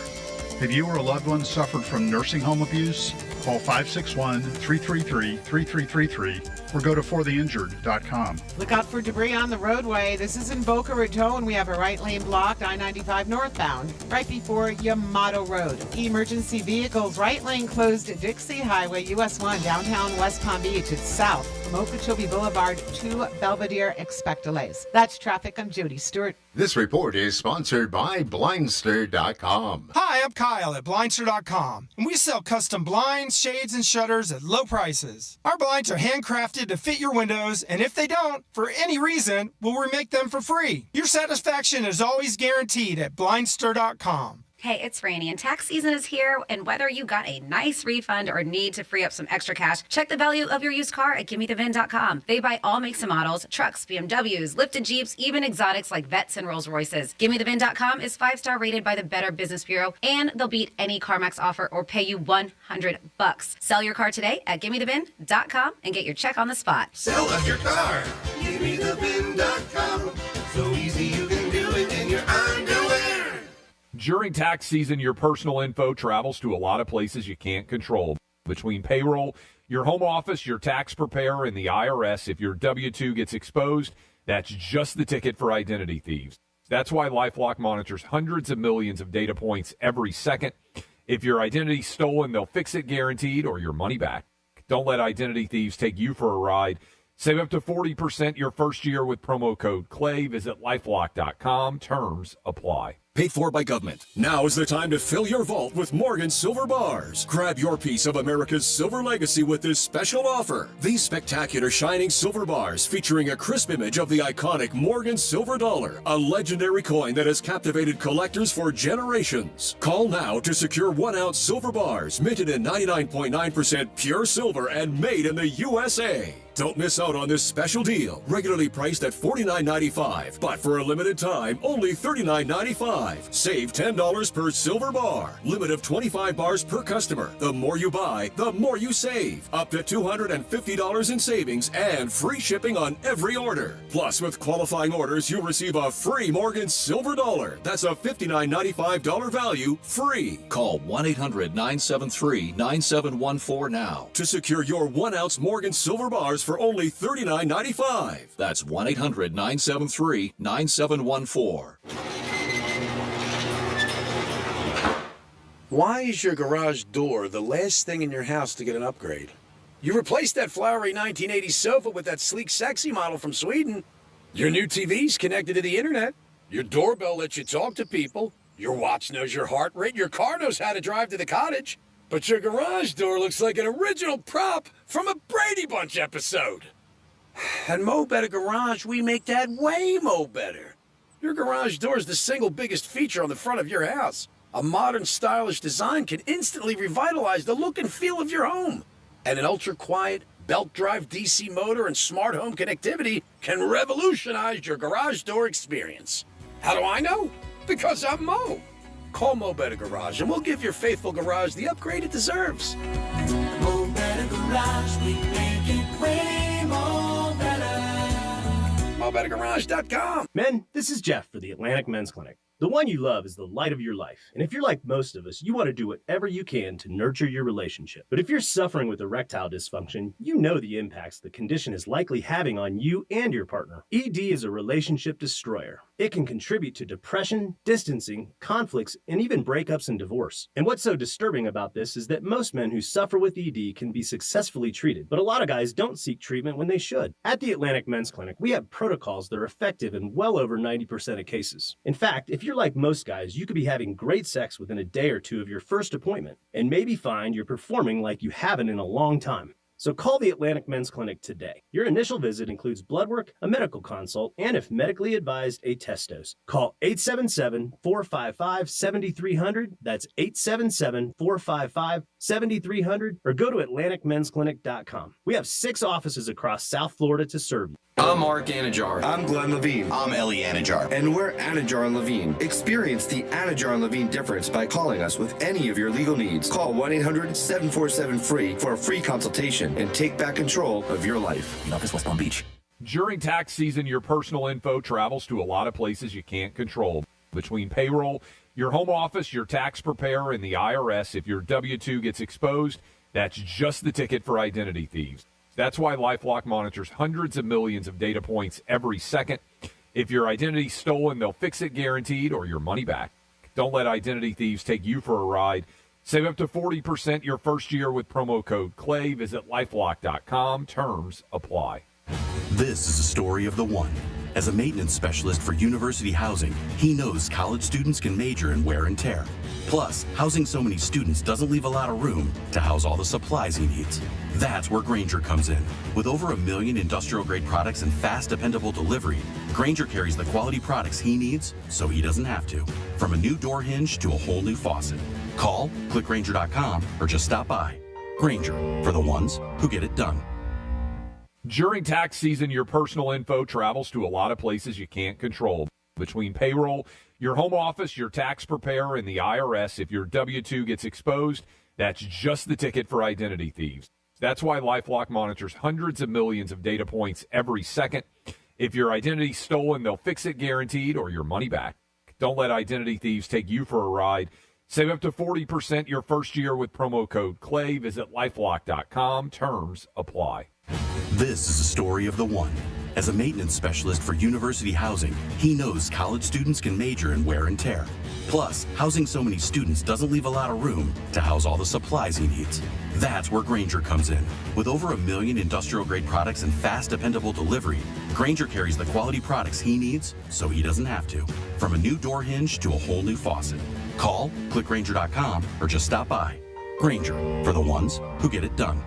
Have you or a loved one suffered from nursing home abuse? Call 561-333-3333 or go to fortheinjured.com. Look out for debris on the roadway. This is in Boca Raton, and we have a right lane blocked, I-95 northbound, right before Yamato Road. Emergency vehicles, right lane closed at Dixie Highway, US 1, downtown West Palm Beach. It's south from Okeechobee Boulevard to Belvedere. Expect delays. That's traffic. I'm Jody Stewart. This report is sponsored by Blindster.com. Hi, I'm Kyle at Blindster.com, and we sell custom blinds, shades, and shutters at low prices. Our blinds are handcrafted to fit your windows, and if they don't, for any reason, we'll remake them for free. Your satisfaction is always guaranteed at Blindster.com. Hey, it's Rainy, and tax season is here, and whether you got a nice refund or need to free up some extra cash, check the value of your used car at GiveMeTheVin.com. They buy all makes and models, trucks, BMWs, lifted Jeeps, even exotics like Vets and Rolls Royces. GiveMeTheVin.com is 5-star rated by the Better Business Bureau, and they'll beat any CarMax offer or pay you $100. Sell your car today at GiveMeTheVin.com and get your check on the spot. Sell us your car. GiveMeTheVin.com. So easy you can do it in your underwear. During tax season, your personal info travels to a lot of places you can't control. Between payroll, your home office, your tax preparer, and the IRS, if your W-2 gets exposed, that's just the ticket for identity thieves. That's why LifeLock monitors hundreds of millions of data points every second. If your identity's stolen, they'll fix it guaranteed or your money back. Don't let identity thieves take you for a ride. Save up to 40% your first year with promo code CLAY. Visit LifeLock.com. Terms apply. Paid for by government. Now is the time to fill your vault with Morgan Silver Bars. Grab your piece of America's silver legacy with this special offer. These spectacular shining silver bars featuring a crisp image of the iconic Morgan Silver Dollar, a legendary coin that has captivated collectors for generations. Call now to secure 1-ounce silver bars minted in 99.9% pure silver and made in the USA. Don't miss out on this special deal. Regularly priced at $49.95, but for a limited time, only $39.95. Save $10 per silver bar. Limit of 25 bars per customer. The more you buy, the more you save. Up to $250 in savings and free shipping on every order. Plus, with qualifying orders, you'll receive a free Morgan Silver Dollar. That's a $59.95 value free. Call 1-800-973-9714 now to secure your 1-ounce Morgan Silver Bars for only $39.95. That's 1-800-973-9714. Why is your garage door the last thing in your house to get an upgrade? You replaced that flowery 1980s sofa with that sleek, sexy model from Sweden. Your new TV's connected to the internet. Your doorbell lets you talk to people. Your watch knows your heart rate. Your car knows how to drive to the cottage. But your garage door looks like an original prop from a Brady Bunch episode. At Mo Better Garage, we make that way mo better. Your garage door is the single biggest feature on the front of your house. A modern, stylish design can instantly revitalize the look and feel of your home. And an ultra-quiet, belt-drive DC motor and smart home connectivity can revolutionize your garage door experience. How do I know? Because I'm Mo. Call Mo Better Garage and we'll give your faithful garage the upgrade it deserves. Mo Better Garage, we make it way more better. MoBetterGarage.com. Men, this is Jeff for the Atlantic Men's Clinic. The one you love is the light of your life. And if you're like most of us, you want to do whatever you can to nurture your relationship. But if you're suffering with erectile dysfunction, you know the impacts the condition is likely having on you and your partner. ED is a relationship destroyer. It can contribute to depression, distancing, conflicts, and even breakups and divorce. And what's so disturbing about this is that most men who suffer with ED can be successfully treated, but a lot of guys don't seek treatment when they should. At the Atlantic Men's Clinic, we have protocols that are effective in well over 90% of cases. In fact, if you're like most guys, you could be having great sex within a day or two of your first appointment, and maybe find you're performing like you haven't in a long time. So call the Atlantic Men's Clinic today. Your initial visit includes blood work, a medical consult, and if medically advised, a test dose. Call 877-455-7300. That's 877-455-7300, or go to AtlanticMen'sClinic.com. We have 6 offices across South Florida to serve you. I'm Mark Anajar. I'm Glenn Levine. I'm Ellie Anajar. And we're Anajar and Levine. Experience the Anajar and Levine difference by calling us with any of your legal needs. Call 1-800-747-FREE for a free consultation and take back control of your life. In office, West Palm Beach. During tax season, your personal info travels to a lot of places you can't control. Between payroll, your home office, your tax preparer, and the IRS, if your W-2 gets exposed, that's just the ticket for identity thieves. That's why LifeLock monitors hundreds of millions of data points every second. If your identity's stolen, they'll fix it guaranteed or your money back. Don't let identity thieves take you for a ride. Save up to 40% your first year with promo code CLAY. Visit lifelock.com. Terms apply. This is the story of the one. As a maintenance specialist for university housing, he knows college students can major in wear and tear. Plus, housing so many students doesn't leave a lot of room to house all the supplies he needs. That's where Grainger comes in. With over 1 million industrial-grade products and fast, dependable delivery, Grainger carries the quality products he needs so he doesn't have to. From a new door hinge to a whole new faucet. Call, click Grainger.com, or just stop by. Grainger, for the ones who get it done. During tax season, your personal info travels to a lot of places you can't control. Between payroll, your home office, your tax preparer, and the IRS, if your W-2 gets exposed, that's just the ticket for identity thieves. That's why LifeLock monitors hundreds of millions of data points every second. If your identity's stolen, they'll fix it guaranteed or your money back. Don't let identity thieves take you for a ride. Save up to 40% your first year with promo code CLAY. Visit lifelock.com. Terms apply. This is the story of the one. As a maintenance specialist for university housing, he knows college students can major in wear and tear. Plus, housing so many students doesn't leave a lot of room to house all the supplies he needs. That's where Grainger comes in. With over 1 million industrial-grade products and fast, dependable delivery, Grainger carries the quality products he needs so he doesn't have to. From a new door hinge to a whole new faucet. Call, click Grainger.com, or just stop by. Grainger, for the ones who get it done.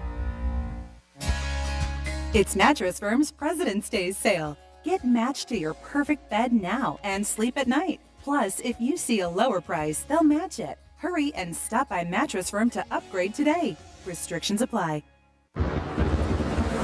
It's Mattress Firm's President's Day sale. Get matched to your perfect bed now and sleep at night. Plus, if you see a lower price, they'll match it. Hurry and stop by Mattress Firm to upgrade today. Restrictions apply.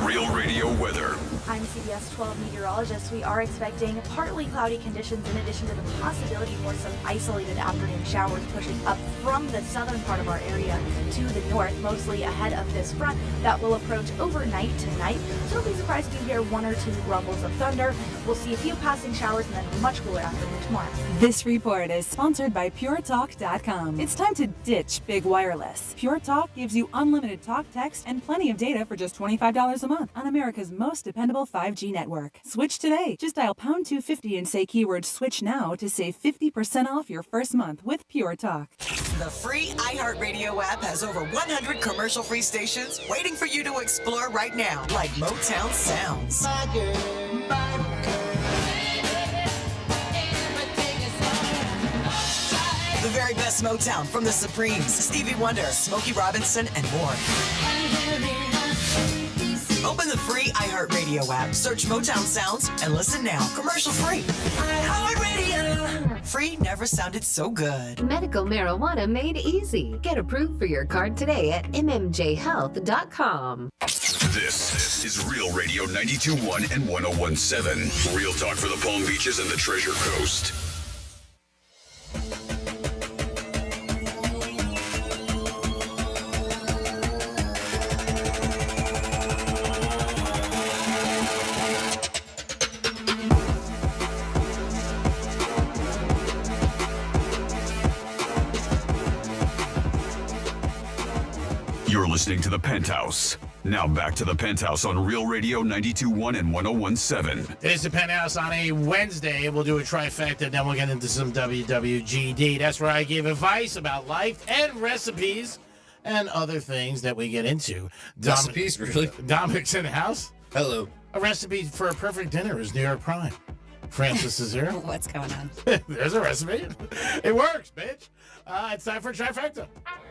Real Radio weather. I'm CBS 12 meteorologist. We are expecting partly cloudy conditions in addition to the possibility for some isolated afternoon showers pushing up from the southern part of our area to the north, mostly ahead of this front that will approach overnight tonight. So don't be surprised if you hear 1 or 2 rumbles of thunder. We'll see a few passing showers and then a much cooler afternoon tomorrow. This report is sponsored by PureTalk.com. It's time to ditch big wireless. Pure Talk gives you unlimited talk, text, and plenty of data for just $25 a month on America's most dependable 5G network. Switch today. Just dial pound 250 and say keyword switch now to save 50% off your first month with Pure Talk. The free iHeartRadio app has over 100 commercial-free stations waiting for you to explore right now, like Motown Sounds. The very best Motown from the Supremes, Stevie Wonder, Smokey Robinson, and more. Open the free iHeartRadio app, search Motown Sounds, and listen now. Commercial free. iHeartRadio. Free never sounded so good. Medical marijuana made easy. Get approved for your card today at mmjhealth.com. This is Real Radio 92.1 and 101.7. Real talk for the Palm Beaches and the Treasure Coast. You're listening to The Penthouse. Now back to The Penthouse on Real Radio 92.1 and 101.7. It is The Penthouse on a Wednesday. We'll do a trifecta, then we'll get into some WWGD. That's where I give advice about life and recipes and other things that we get into. Recipes, really? Dominic's in the house. Hello. A recipe for a perfect dinner is New York Prime. Francis is here. What's going on? There's a recipe. It works, bitch. It's time for a trifecta.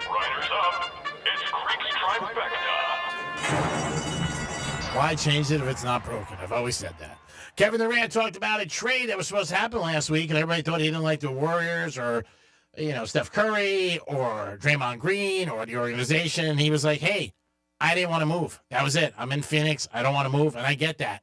Riders up. It's Creek's Trifecta. Why change it if it's not broken? I've always said that. Kevin Durant talked about a trade that was supposed to happen last week, and everybody thought he didn't like the Warriors or, Steph Curry or Draymond Green or the organization. And he was like, hey, I didn't want to move. That was it. I'm in Phoenix. I don't want to move, and I get that.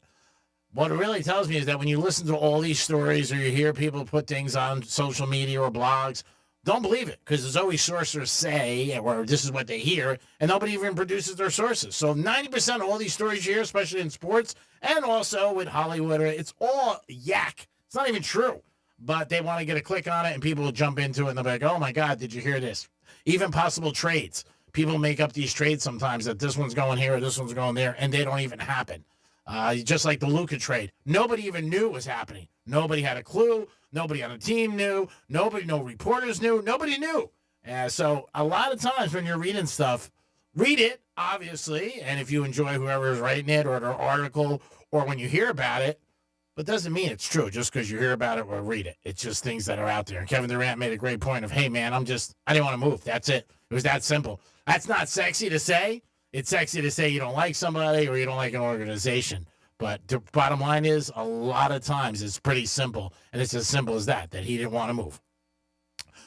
What it really tells me is that when you listen to all these stories or you hear people put things on social media or blogs, don't believe it, because there's always sources say, or this is what they hear, and nobody even produces their sources. So 90% of all these stories you hear, especially in sports and also with Hollywood, it's all yak. It's not even true. But they want to get a click on it, and people will jump into it, and they'll be like, oh, my God, did you hear this? Even possible trades. People make up these trades sometimes that this one's going here or this one's going there, and they don't even happen. Just like the Luka trade. Nobody even knew it was happening. Nobody had a clue. Nobody on the team knew. No reporters knew. Nobody knew. So a lot of times when you're reading stuff, read it, obviously, and if you enjoy whoever is writing it or their article or when you hear about it, but doesn't mean it's true just because you hear about it or read it. It's just things that are out there. And Kevin Durant made a great point of, hey, man, I didn't want to move. That's it. It was that simple. That's not sexy to say. It's sexy to say you don't like somebody or you don't like an organization. But the bottom line is, a lot of times it's pretty simple, and it's as simple as that he didn't want to move.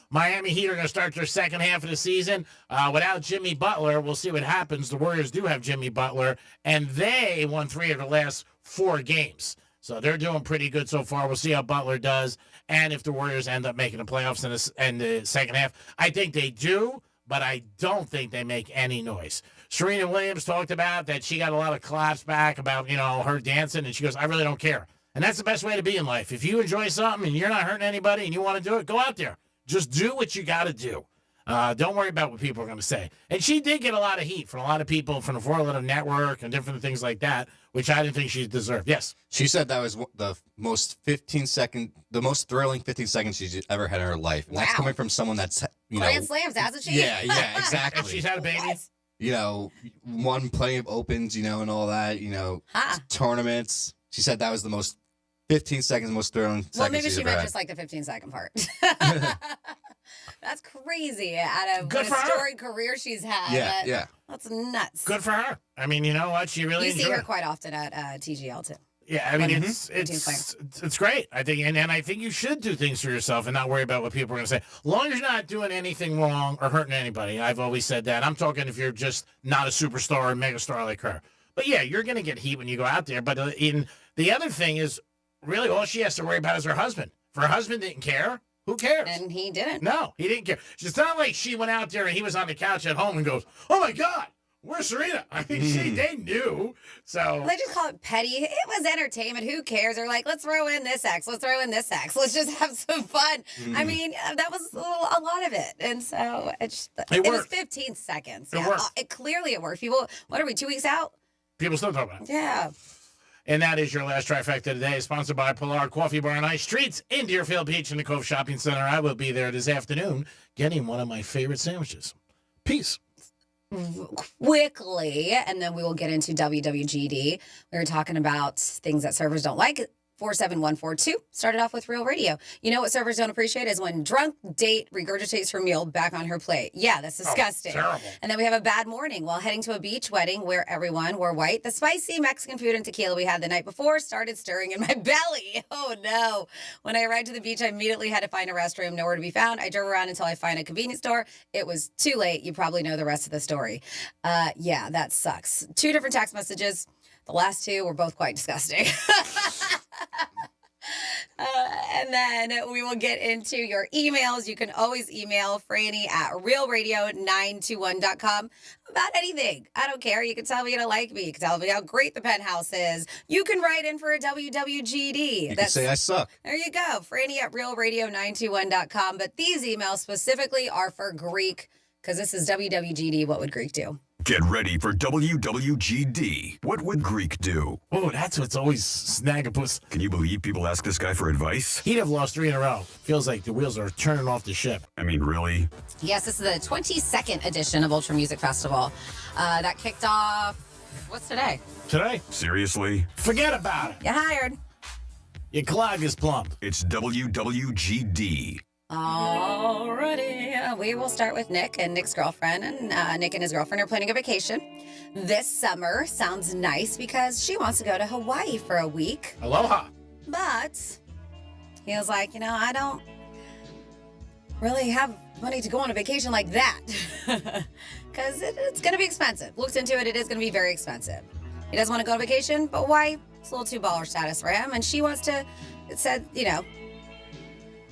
Miami Heat are going to start their second half of the season without Jimmy Butler. We'll see what happens. The Warriors do have Jimmy Butler, and they won 3 of the last 4 games. So they're doing pretty good so far. We'll see how Butler does, and if the Warriors end up making the playoffs in the second half. I think they do, but I don't think they make any noise. Serena Williams talked about that she got a lot of claps back about, her dancing, and she goes, I really don't care. And that's the best way to be in life. If you enjoy something and you're not hurting anybody and you want to do it, go out there. Just do what you got to do. Don't worry about what people are going to say. And she did get a lot of heat from a lot of people from the 411 Network and different things like that, which I didn't think she deserved. Yes. She said that was the most thrilling 15 seconds she's ever had in her life. And that's coming from someone that's, Grand Slams, hasn't she? Yeah, exactly. And she's had a baby. Won plenty of opens, and all that, tournaments. She said that was the most 15 seconds, most thrilling seconds. Well, maybe she meant had. just like the 15-second part. That's crazy. Out of Good what a for storied career she's had. Yeah. That's nuts. Good for her. I mean, you know what? She really You see enjoyed her it. quite often at TGL, too. Yeah, I mean, it's great. I think, and I think you should do things for yourself and not worry about what people are going to say. As long as you're not doing anything wrong or hurting anybody. I've always said that. I'm talking if you're just not a superstar or megastar like her. But yeah, you're going to get heat when you go out there. But the other thing is, really, all she has to worry about is her husband. If her husband didn't care, who cares? And he didn't. No, he didn't care. It's not like she went out there and he was on the couch at home and goes, "Oh my God, where's Serena?" I mean, they knew. So they just call it petty. It was entertainment. Who cares? They're like, let's throw in this X. Let's throw in this X. Let's just have some fun. I mean, that was a lot of it. And so it was 15 seconds. It worked. Clearly it worked. People, what are we, 2 weeks out? People still talk about it. Yeah. And that is your last trifecta today, sponsored by Pollard Coffee Bar and Ice Treats in Deerfield Beach in the Cove Shopping Center. I will be there this afternoon getting one of my favorite sandwiches. Peace. Quickly, and then we will get into WWGD. We were talking about things that servers don't like. 47142 started off with Real Radio. You know what servers don't appreciate is when drunk date regurgitates her meal back on her plate. Yeah, that's disgusting. Terrible. And then we have a bad morning while heading to a beach wedding where everyone wore white. The spicy Mexican food and tequila we had the night before started stirring in my belly. Oh no. When I arrived to the beach, I immediately had to find a restroom, nowhere to be found. I drove around until I find a convenience store. It was too late. You probably know the rest of the story. Yeah, that sucks. 2 different text messages. The last 2 were both quite disgusting. And then we will get into your emails. You can always email Franny at realradio921.com about anything. I don't care. You can tell me you don't like me. You can tell me how great the Penthouse is. You can write in for a WWGD. You can say I suck. There you go. Franny at realradio921.com. But these emails specifically are for Greek, because this is WWGD. What would Greek do? Get ready for WWGD. What would Greek do? Oh, that's what's always snaggapus. Can you believe people ask this guy for advice? He'd have lost 3 in a row. Feels like the wheels are turning off the ship. I mean, really? Yes, this is the 22nd edition of Ultra Music Festival. That kicked off, what's today? Today? Seriously? Forget about it. You hired. Your clog is plump. It's WWGD. Alrighty, we will start with Nick and Nick's girlfriend. And Nick and his girlfriend are planning a vacation this summer. Sounds nice because she wants to go to Hawaii for a week. Aloha. But he was like, I don't really have money to go on a vacation like that because it's going to be expensive. Looks into it, it is going to be very expensive. He doesn't want to go on vacation, but Hawaii, it's a little too baller status for him. And she wants to, it said,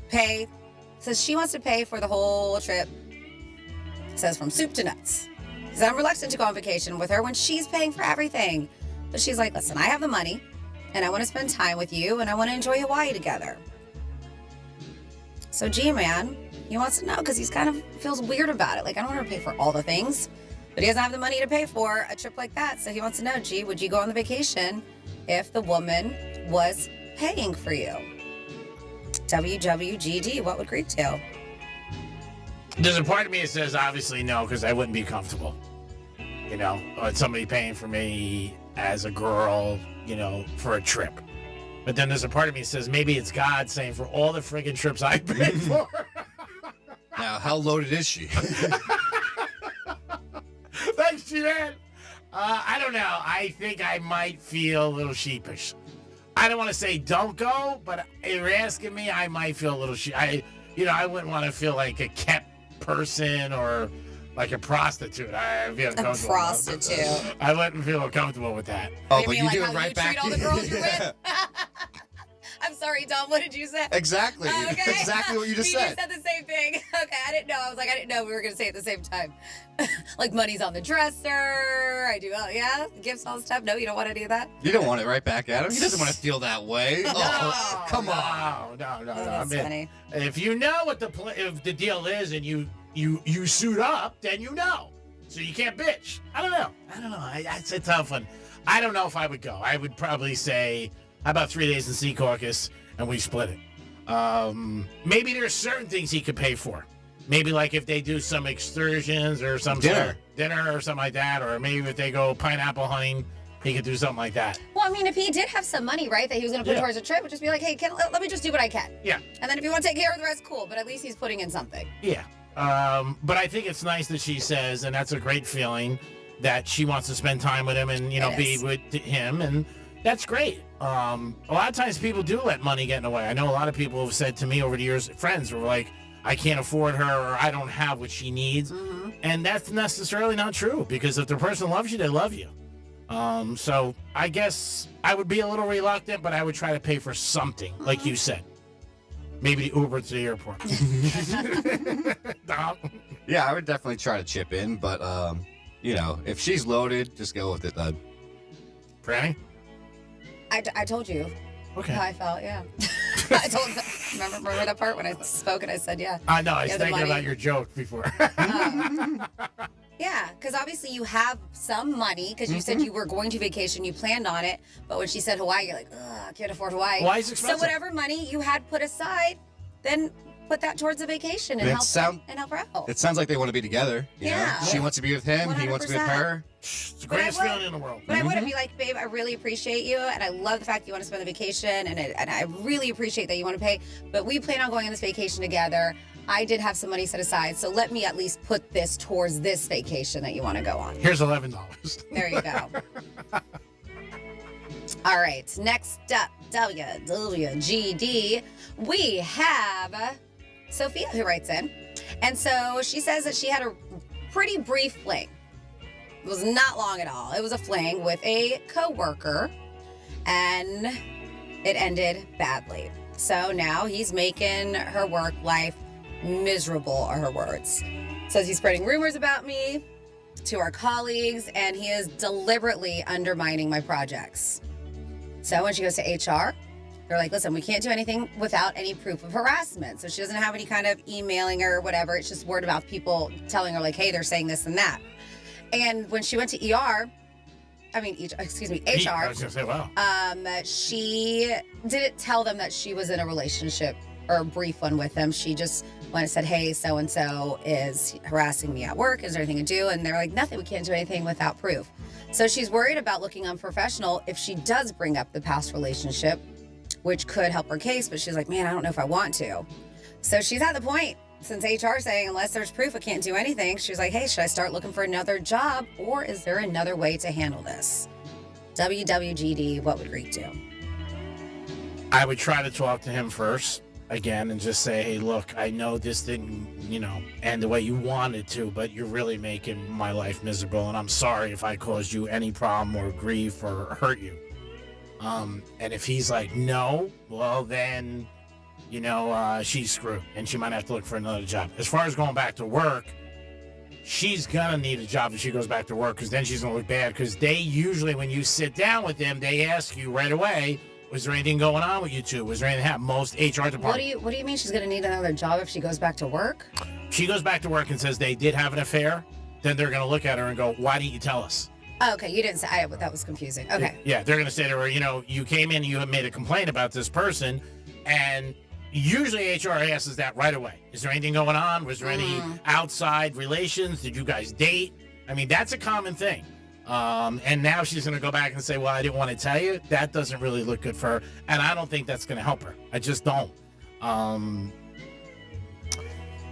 pay. Says she wants to pay for the whole trip. Says from soup to nuts. He said, I'm reluctant to go on vacation with her when she's paying for everything. But she's like, listen, I have the money and I want to spend time with you and I want to enjoy Hawaii together. So G-Man, he wants to know because he's kind of feels weird about it. Like, I don't want her to pay for all the things, but he doesn't have the money to pay for a trip like that. So he wants to know, G, would you go on the vacation if the woman was paying for you? WWGD, what would Greek do? There's a part of me that says obviously no, because I wouldn't be comfortable. Somebody paying for me as a girl, for a trip. But then there's a part of me that says maybe it's God saying for all the friggin' trips I paid for. Now, how loaded is she? Thanks, G-Man. I don't know. I think I might feel a little sheepish. I don't want to say don't go, but if you're asking me, I might feel a little I wouldn't want to feel like a kept person or like a prostitute. I feel uncomfortable. A prostitute. I wouldn't feel comfortable with that. Oh, but you do it right back. Treat all the girls you're with? I'm sorry, Dom. What did you say? Exactly. Okay. Exactly what you just said. You said the same thing. Okay, I didn't know. I didn't know we were going to say it at the same time. Like money's on the dresser. I do. Yeah, gifts, all stuff. No, you don't want any of that? You don't want it right back at him. He doesn't want to feel that way. No, come on. No. That's funny. If you know what if the deal is and you suit up, then you know. So you can't bitch. I don't know. It's a tough one. I don't know if I would go. I would probably say, how about 3 days in Sea Caucus and we split it? Maybe there's certain things he could pay for. Maybe like if they do some excursions or some dinner or something like that, or maybe if they go pineapple hunting, he could do something like that. Well, I mean, if he did have some money, right, that he was going to put towards a trip, would just be like, hey, let me just do what I can. Yeah. And then if you want to take care of the rest, cool. But at least he's putting in something. Yeah. But I think it's nice that she says, and that's a great feeling, that she wants to spend time with him and, be with him. And that's great. A lot of times people do let money get in the way. I know a lot of people have said to me over the years, friends were like, I can't afford her, or I don't have what she needs. Mm-hmm. And that's necessarily not true, because if the person loves you, they love you. So I guess I would be a little reluctant, but I would try to pay for something, like you said. Maybe Uber to the airport. Yeah, I would definitely try to chip in, but, if she's loaded, just go with it, then. Franny? I told you how I felt, yeah. I told remember that part when I spoke and I said, yeah. I know, I was thinking about your joke before. Yeah, because obviously you have some money because you said you were going to vacation, you planned on it, but when she said Hawaii, you're like, ugh, I can't afford Hawaii. Hawaii's expensive. So whatever money you had put aside, then put that towards a vacation and help her out. It sounds like they want to be together. You know? She wants to be with him. 100%. He wants to be with her. It's the greatest feeling in the world. But I wouldn't be like, babe, I really appreciate you, and I love the fact you want to spend the vacation, and I really appreciate that you want to pay, but we plan on going on this vacation together. I did have some money set aside, so let me at least put this towards this vacation that you want to go on. Here's $11. There you go. All right, next up, WWGD, we have Sophia who writes in. And so she says that she had a pretty brief fling. It was not long at all. It was a fling with a coworker, and it ended badly. So now he's making her work life miserable, are her words. Says he's spreading rumors about me to our colleagues, and he is deliberately undermining my projects. So when she goes to HR, they're like, listen, we can't do anything without any proof of harassment. So she doesn't have any kind of emailing or whatever. It's just word of mouth, people telling her like, hey, they're saying this and that. And when she went to HR, I was gonna say, wow. She didn't tell them that she was in a relationship or a brief one with them. She just went and said, hey, so-and-so is harassing me at work. Is there anything to do? And they're like, nothing, we can't do anything without proof. So she's worried about looking unprofessional if she does bring up the past relationship, which could help her case, but she's like, man, I don't know if I want to. So she's at the point, since HR saying, unless there's proof, I can't do anything. She's like, hey, should I start looking for another job, or is there another way to handle this? WWGD, what would Reek do? I would try to talk to him first, again, and just say, hey, look, I know this didn't, end the way you wanted to, but you're really making my life miserable, and I'm sorry if I caused you any problem or grief or hurt you. And if he's like, no, well, then, she's screwed, and she might have to look for another job. As far as going back to work, she's gonna need a job if she goes back to work, because then she's gonna look bad, because they usually, when you sit down with them, they ask you right away, was there anything going on with you two? Was there anything happening? Most HR departments. What do you mean she's gonna need another job if she goes back to work? She goes back to work and says they did have an affair, then they're gonna look at her and go, why didn't you tell us? Oh, okay, you didn't say. That was confusing. Okay. Yeah, they're going to say to her, you came in and you have made a complaint about this person, and usually HR asks that right away. Is there anything going on? Was there any outside relations? Did you guys date? I mean, that's a common thing. And now she's going to go back and say, well, I didn't want to tell you. That doesn't really look good for her, and I don't think that's going to help her. I just don't.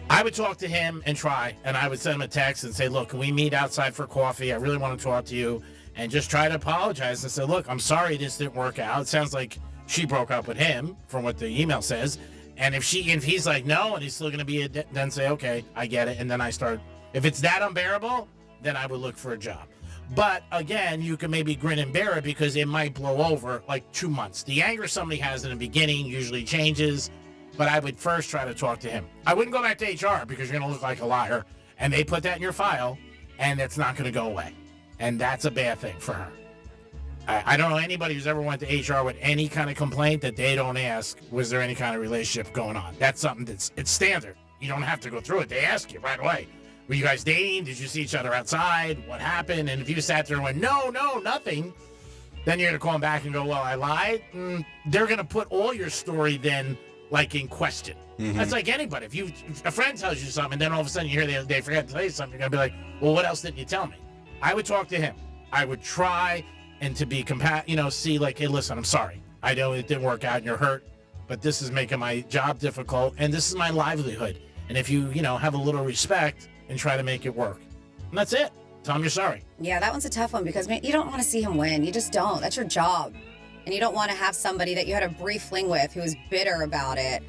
I would talk to him and try, and I would send him a text and say, look, can we meet outside for coffee? I really want to talk to you, and just try to apologize and say, look, I'm sorry this didn't work out. It sounds like she broke up with him from what the email says. And if he's like, no, and he's still going to be, then say, okay, I get it. And then if it's that unbearable, then I would look for a job. But again, you can maybe grin and bear it, because it might blow over like 2 months. The anger somebody has in the beginning usually changes. But I would first try to talk to him. I wouldn't go back to HR, because you're going to look like a liar. And they put that in your file, and it's not going to go away. And that's a bad thing for her. I don't know anybody who's ever went to HR with any kind of complaint that they don't ask, was there any kind of relationship going on? That's something it's standard. You don't have to go through it. They ask you right away. Were you guys dating? Did you see each other outside? What happened? And if you sat there and went, no, nothing, then you're going to call them back and go, well, I lied. They're going to put all your story then like in question. That's like anybody. If a friend tells you something, and then all of a sudden you hear they forgot to tell you something, you're gonna be like, well, what else didn't you tell me? I would talk to him. I would try and to be see like, hey, listen, I'm sorry. I know it didn't work out and you're hurt, but this is making my job difficult, and this is my livelihood. And if you have a little respect and try to make it work, and that's it. Tell him you're sorry. Yeah, that one's a tough one, because you don't want to see him win. You just don't. That's your job. And you don't want to have somebody that you had a brief fling with who is bitter about it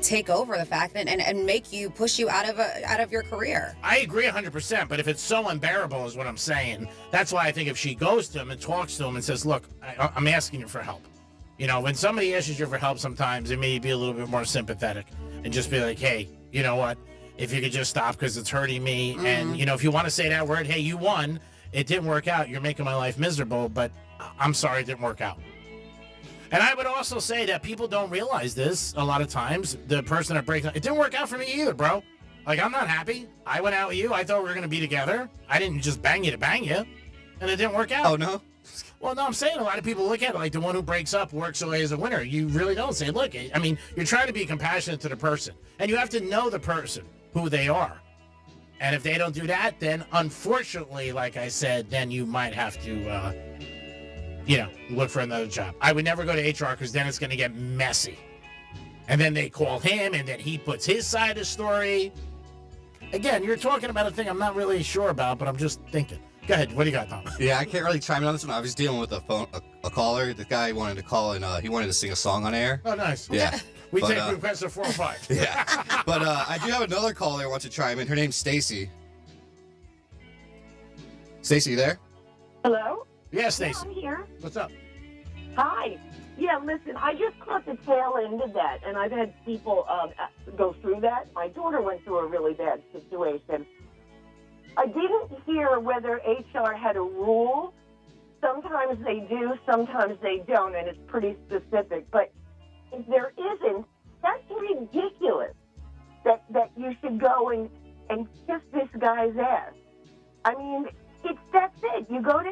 take over the fact and make you push you out of your career. I agree 100%, but if it's so unbearable is what I'm saying, that's why I think if she goes to him and talks to him and says, look, I'm asking you for help. When somebody asks you for help, sometimes it may be a little bit more sympathetic and just be like, hey, you know what? If you could just stop, because it's hurting me. And, if you want to say that word, hey, you won. It didn't work out. You're making my life miserable, but I'm sorry it didn't work out. And I would also say that people don't realize this a lot of times. The person that breaks up, it didn't work out for me either, bro. Like, I'm not happy. I went out with you. I thought we were going to be together. I didn't just bang you to bang you. And it didn't work out. Oh, no? Well, no, I'm saying a lot of people look at it like the one who breaks up works away as a winner. You really don't say, look, I mean, you're trying to be compassionate to the person. And you have to know the person, who they are. And if they don't do that, then unfortunately, like I said, then you might have to, look for another job. I would never go to HR, because then it's going to get messy. And then they call him, and then he puts his side of the story. Again, you're talking about a thing I'm not really sure about, but I'm just thinking. Go ahead. What do you got, Tom? Yeah, I can't really chime in on this one. I was dealing with a caller. The guy wanted to call, and he wanted to sing a song on air. Oh, nice. Yeah. We take requests of 4 or 5. Yeah. But I do have another caller who wants to chime in. Her name's Stacy. Stacy, you there? Hello? Yes, Stacy. I'm here. What's up? Hi. Yeah, listen, I just caught the tail end of that, and I've had people go through that. My daughter went through a really bad situation. I didn't hear whether HR had a rule. Sometimes they do, sometimes they don't, and it's pretty specific. But if there isn't, that's ridiculous that you should go and kiss this guy's ass. I mean, that's it. You go to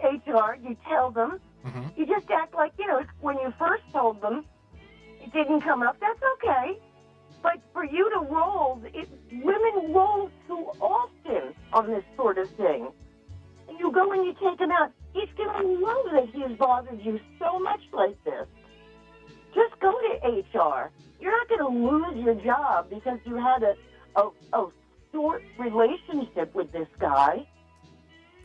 HR, you tell them, you just act like, when you first told them, it didn't come up, that's okay. But for you to roll, women roll too often on this sort of thing. And you go and you take him out. He's going to love that he's bothered you so much like this. just go to HR. You're not going to lose your job because you had a short relationship with this guy.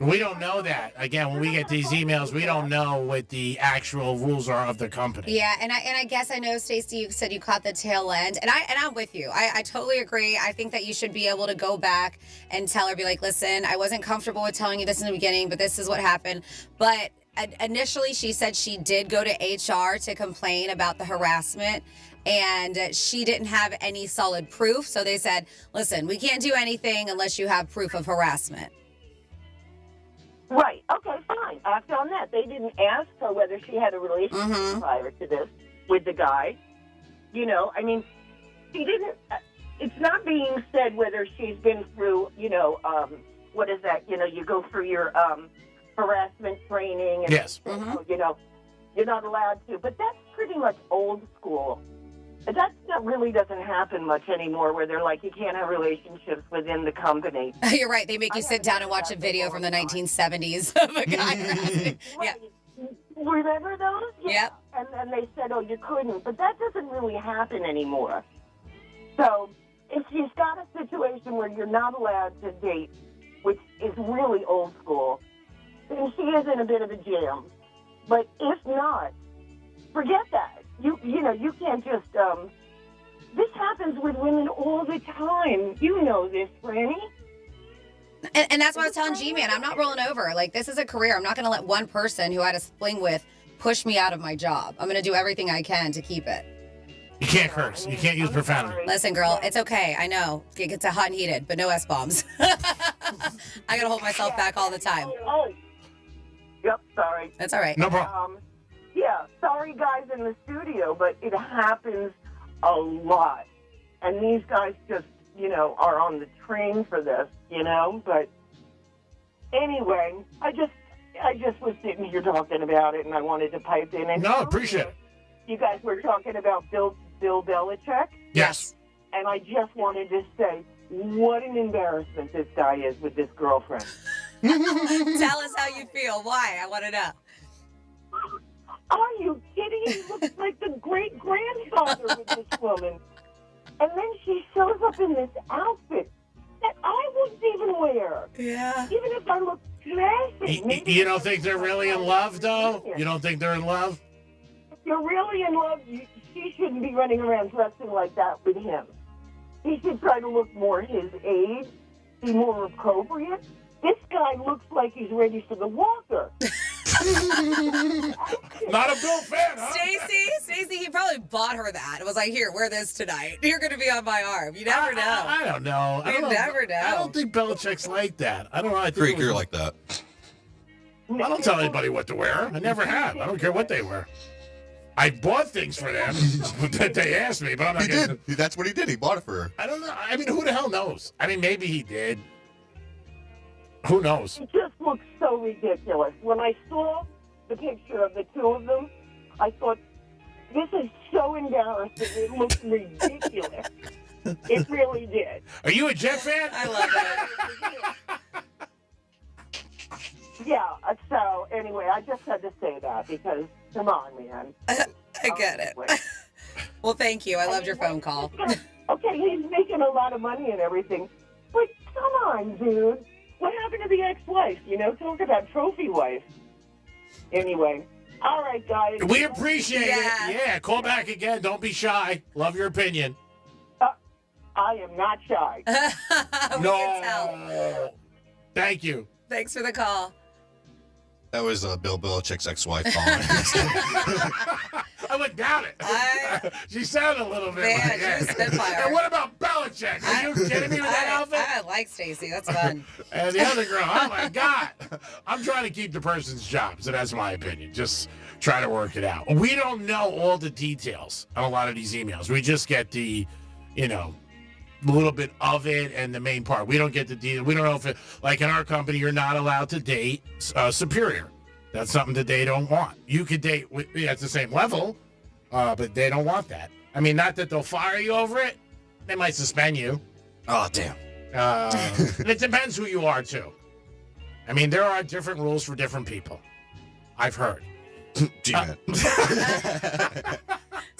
We don't know that. Again, when we get these emails, we don't know what the actual rules are of the company. Yeah, and I guess I know, Stacey, you said you caught the tail end, and I'm with you. I totally agree. I think that you should be able to go back and tell her, be like, listen, I wasn't comfortable with telling you this in the beginning, but this is what happened. But initially, she said she did go to HR to complain about the harassment, and she didn't have any solid proof. So they said, listen, we can't do anything unless you have proof of harassment. Right. Okay, fine. Act on that. They didn't ask her whether she had a relationship prior to this with the guy. You know, I mean, she didn't. It's not being said whether she's been through, what is that? You know, you go through your harassment training. And, yes. You know, you're not allowed to. But that's pretty much old school. That really doesn't happen much anymore, where they're like, you can't have relationships within the company. You're right. They make you sit down and watch a video from the 1970s of a guy. Yeah. Remember those? Yeah. Yep. And they said, oh, you couldn't. But that doesn't really happen anymore. So if she's got a situation where you're not allowed to date, which is really old school, then she is in a bit of a jam. But if not, forget that. You know, you can't just, this happens with women all the time. You know this, Franny. And that's what I was telling G-Man. I'm not rolling over. Like, this is a career. I'm not going to let one person who I had a fling with push me out of my job. I'm going to do everything I can to keep it. You can't curse. You can't use profanity. Listen, girl, it's okay. I know. It gets hot and heated, but no S-bombs. I got to hold myself back all the time. Oh. Yep, sorry. That's all right. No problem. Yeah, sorry guys in the studio, but it happens a lot. And these guys just, are on the train for this, But anyway, I just was sitting here talking about it, and I wanted to pipe in. And no, appreciate it. You guys were talking about Bill Belichick? Yes. And I just wanted to say, what an embarrassment this guy is with this girlfriend. Tell us how you feel. Why? I want to know. Are you kidding? He looks like the great-grandfather with this woman. And then she shows up in this outfit that I wouldn't even wear. Yeah. Even if I look classy. You don't think they're really in love, though? You don't think they're in love? If you're really in love, she shouldn't be running around dressing like that with him. He should try to look more his age, be more appropriate. This guy looks like he's ready for the walker. Not a Bill fan, huh? Stacey, he probably bought her that. It was like, here, wear this tonight. You're going to be on my arm. You never know. I don't know. You never know. I don't think Belichick's like that. I don't know. I think Greek, you're like that. I don't tell anybody what to wear. I never have. I don't care what they wear. I bought things for them that they asked me, but I'm not He did. That's what he did. He bought it for her. I don't know. I mean, who the hell knows? I mean, maybe he did. Who knows? It just looks so ridiculous. When I saw the picture of the two of them, I thought, this is so embarrassing. It looks ridiculous. It really did. Are you a Jet fan? I love it. Yeah, so anyway, I just had to say that because, come on, man. I get it. Well, thank you. I loved your phone call. Okay, he's making a lot of money and everything, but come on, dude. What happened to the ex-wife? Talk about trophy wife. Anyway, all right, guys. We appreciate it. Yeah, call back again. Don't be shy. Love your opinion. I am not shy. We can tell. Thank you. Thanks for the call. That was Bill Belichick's ex-wife calling. I wouldn't doubt it. She sounded a little bit Man, like she was that. Spitfire. And what about Belichick? Are you kidding me with that outfit? I like Stacey. That's fun. And the other girl, oh my God. I'm trying to keep the person's job, so that's my opinion. Just try to work it out. We don't know all the details on a lot of these emails. We just get the, a little bit of it and the main part. We don't get the detail. We don't know if it, like in our company, you're not allowed to date superior. That's something that they don't want. You could date at the same level, but they don't want that. I mean, not that they'll fire you over it. They might suspend you. Oh, damn. And it depends who you are, too. I mean, there are different rules for different people. I've heard. G-Man.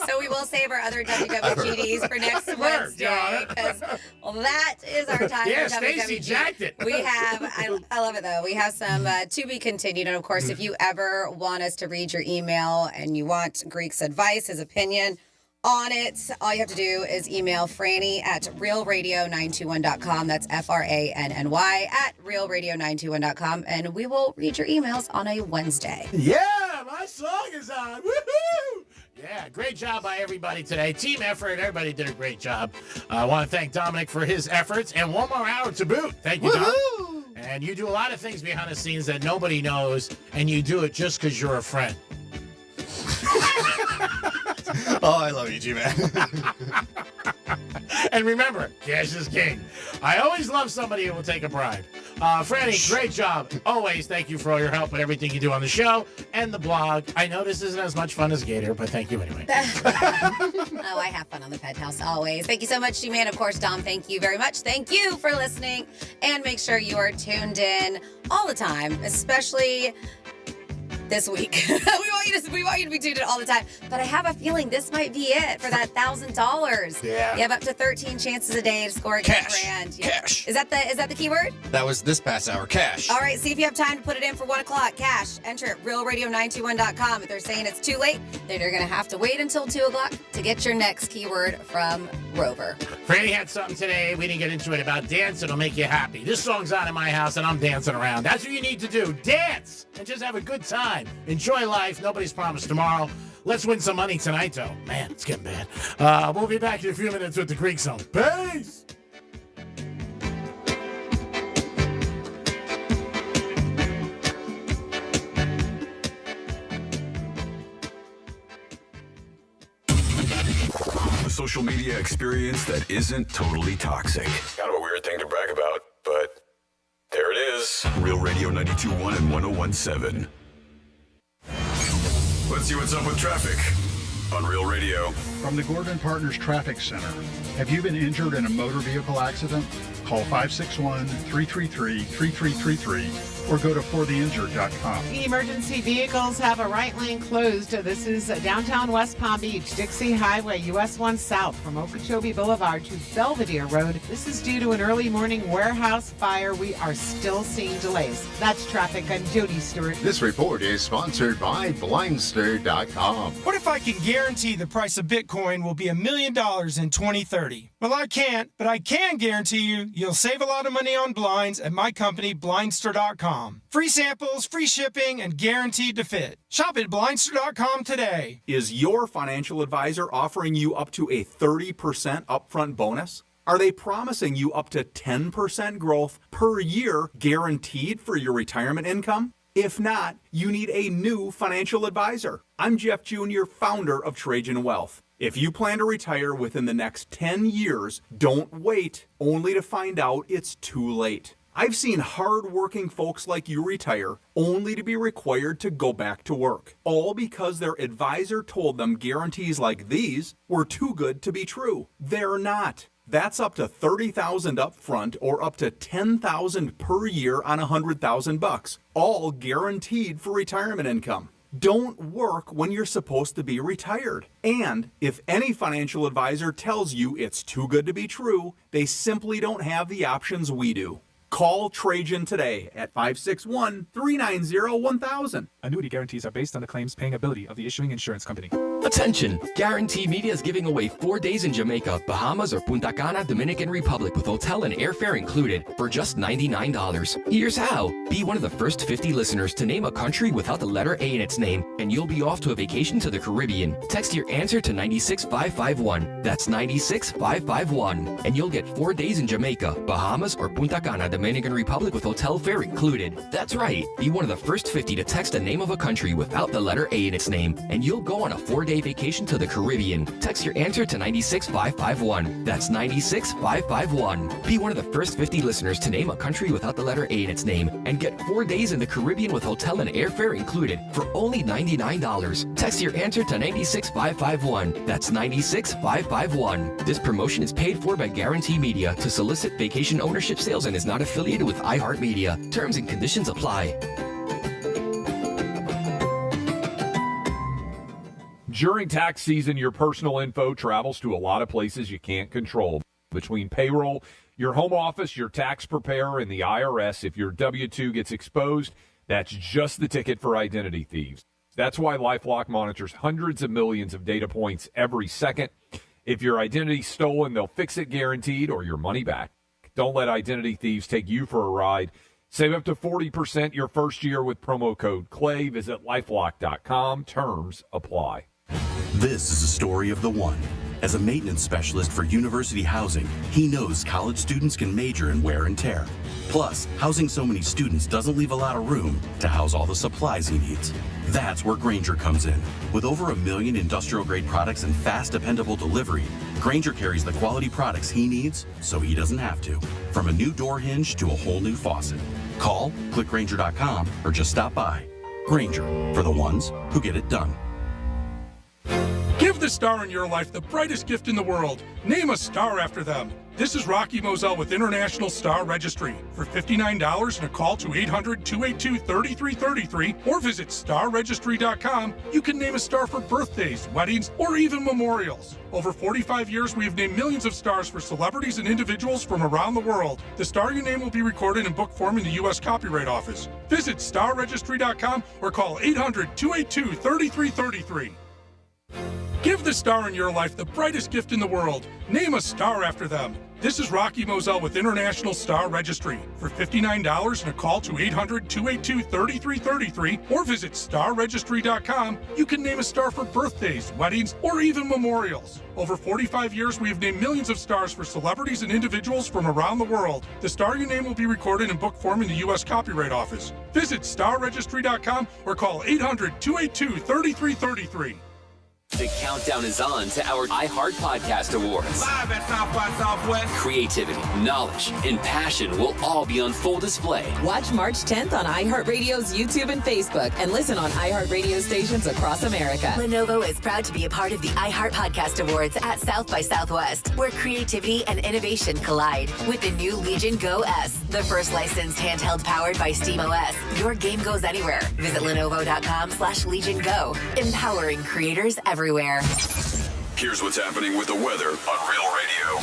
So we will save our other WWGDs for next Wednesday because, well, that is our time Yeah, for Stacey WWG. jacked it. We have, I love it though. We have some to be continued. And of course, if you ever want us to read your email and you want Greek's advice, his opinion on it, all you have to do is email Franny at realradio921.com. That's FRANNY at realradio921.com. And we will read your emails on a Wednesday. Yeah, my song is on. Woohoo! Yeah, great job by everybody today. Team effort. Everybody did a great job. I want to thank Dominic for his efforts and one more hour to boot. Thank you, Dom. And you do a lot of things behind the scenes that nobody knows, and you do it just because you're a friend. Oh, I love you, G-Man. And remember, cash is king. I always love somebody who will take a bribe. Franny, great job. Always thank you for all your help and everything you do on the show and the blog. I know this isn't as much fun as Gator, but thank you anyway. Oh, I have fun on the Penthouse always. Thank you so much, G-Man. Of course, Dom, thank you very much. Thank you for listening. And make sure you are tuned in all the time, especially this week. we want you to be tuned in all the time. But I have a feeling this might be it for that $1,000. Yeah. You have up to 13 chances a day to score a $10,000. Yeah. Cash. Is that the keyword? That was this past hour. Cash. All right, see if you have time to put it in for 1 o'clock. Cash. Enter it, realradio921.com. If they're saying it's too late, then you're going to have to wait until 2 o'clock to get your next keyword from Rover. Franny had something today. We didn't get into it about dance. It'll make you happy. This song's on in my house, and I'm dancing around. That's what you need to do. Dance and just have a good time. Enjoy life. Nobody's promised tomorrow. Let's win some money tonight, though. Man, it's getting bad. We'll be back in a few minutes with the Greek song. Peace! A social media experience that isn't totally toxic. Kind of a weird thing to brag about, but there it is. Real Radio 92.1 and 101.7. Let's see what's up with traffic on Real Radio. From the Gordon Partners Traffic Center. Have you been injured in a motor vehicle accident? Call 561-333-3333 or go to fortheinjured.com. Emergency vehicles have a right lane closed. This is downtown West Palm Beach, Dixie Highway, US 1 South from Okeechobee Boulevard to Belvedere Road. This is due to an early morning warehouse fire. We are still seeing delays. That's traffic. I'm Jody Stewart. This report is sponsored by Blindster.com. What if I can guarantee the price of Bitcoin will be $1 million in 2030? Well, I can't, but I can guarantee you'll save a lot of money on blinds at my company, Blindster.com. Free samples, free shipping, and guaranteed to fit. Shop at Blindster.com today. Is your financial advisor offering you up to a 30% upfront bonus? Are they promising you up to 10% growth per year guaranteed for your retirement income? If not, you need a new financial advisor. I'm Jeff Jr., founder of Trajan Wealth. If you plan to retire within the next 10 years, don't wait only to find out it's too late. I've seen hard-working folks like you retire only to be required to go back to work, all because their advisor told them guarantees like these were too good to be true. They're not. That's up to $30,000 up front or up to $10,000 per year on $100,000, all guaranteed for retirement income. Don't work when you're supposed to be retired. And if any financial advisor tells you it's too good to be true, they simply don't have the options we do. Call Trajan today at 561-390-1000. Annuity guarantees are based on the claims paying ability of the issuing insurance company. Attention! Guarantee Media is giving away 4 days in Jamaica, Bahamas, or Punta Cana, Dominican Republic with hotel and airfare included for just $99. Here's how. Be one of the first 50 listeners to name a country without the letter A in its name, and you'll be off to a vacation to the Caribbean. Text your answer to 96551. That's 96551. And you'll get 4 days in Jamaica, Bahamas, or Punta Cana, Dominican Republic with hotel fare included. That's right. Be one of the first 50 to text the name of a country without the letter A in its name, and you'll go on a 4-day vacation to the Caribbean. Text your answer to 96551. That's 96551. Be one of the first 50 listeners to name a country without the letter A in its name and get 4 days in the Caribbean with hotel and airfare included for only $99. Text your answer to 96551. That's 96551. This promotion is paid for by Guarantee Media to solicit vacation ownership sales and is not affiliated with iHeartMedia. Terms and conditions apply. During tax season, your personal info travels to a lot of places you can't control. Between payroll, your home office, your tax preparer, and the IRS, if your W-2 gets exposed, that's just the ticket for identity thieves. That's why LifeLock monitors hundreds of millions of data points every second. If your identity's stolen, they'll fix it guaranteed or your money back. Don't let identity thieves take you for a ride. Save up to 40% your first year with promo code CLAY. Visit lifelock.com. Terms apply. This is a story of the one. As a maintenance specialist for university housing, he knows college students can major in wear and tear. Plus, housing so many students doesn't leave a lot of room to house all the supplies he needs. That's where Grainger comes in. With over 1 million industrial-grade products and fast, dependable delivery, Grainger carries the quality products he needs so he doesn't have to. From a new door hinge to a whole new faucet. Call, click Grainger.com, or just stop by. Grainger, for the ones who get it done. Give the star in your life the brightest gift in the world. Name a star after them. This is Rocky Moselle with International Star Registry. For $59 and a call to 800-282-3333 or visit starregistry.com, you can name a star for birthdays, weddings, or even memorials. Over 45 years, we have named millions of stars for celebrities and individuals from around the world. The star you name will be recorded in book form in the U.S. Copyright Office. Visit starregistry.com or call 800-282-3333. Give the star in your life the brightest gift in the world. Name a star after them. This is Rocky Moselle with International Star Registry. For $59 and a call to 800-282-3333 or visit starregistry.com, you can name a star for birthdays, weddings, or even memorials. Over 45 years, we have named millions of stars for celebrities and individuals from around the world. The star you name will be recorded in book form in the U.S. Copyright Office. Visit starregistry.com or call 800-282-3333. The countdown is on to our iHeart Podcast Awards. Live at South by Southwest. Creativity, knowledge, and passion will all be on full display. Watch March 10th on iHeartRadio's YouTube and Facebook and listen on iHeart radio stations across America. Lenovo is proud to be a part of the iHeart Podcast Awards at South by Southwest, where creativity and innovation collide. With the new Legion Go S, the first licensed handheld powered by SteamOS, your game goes anywhere. Visit Lenovo.com/Legion Go, empowering creators everywhere. Here's what's happening with the weather on Real Radio.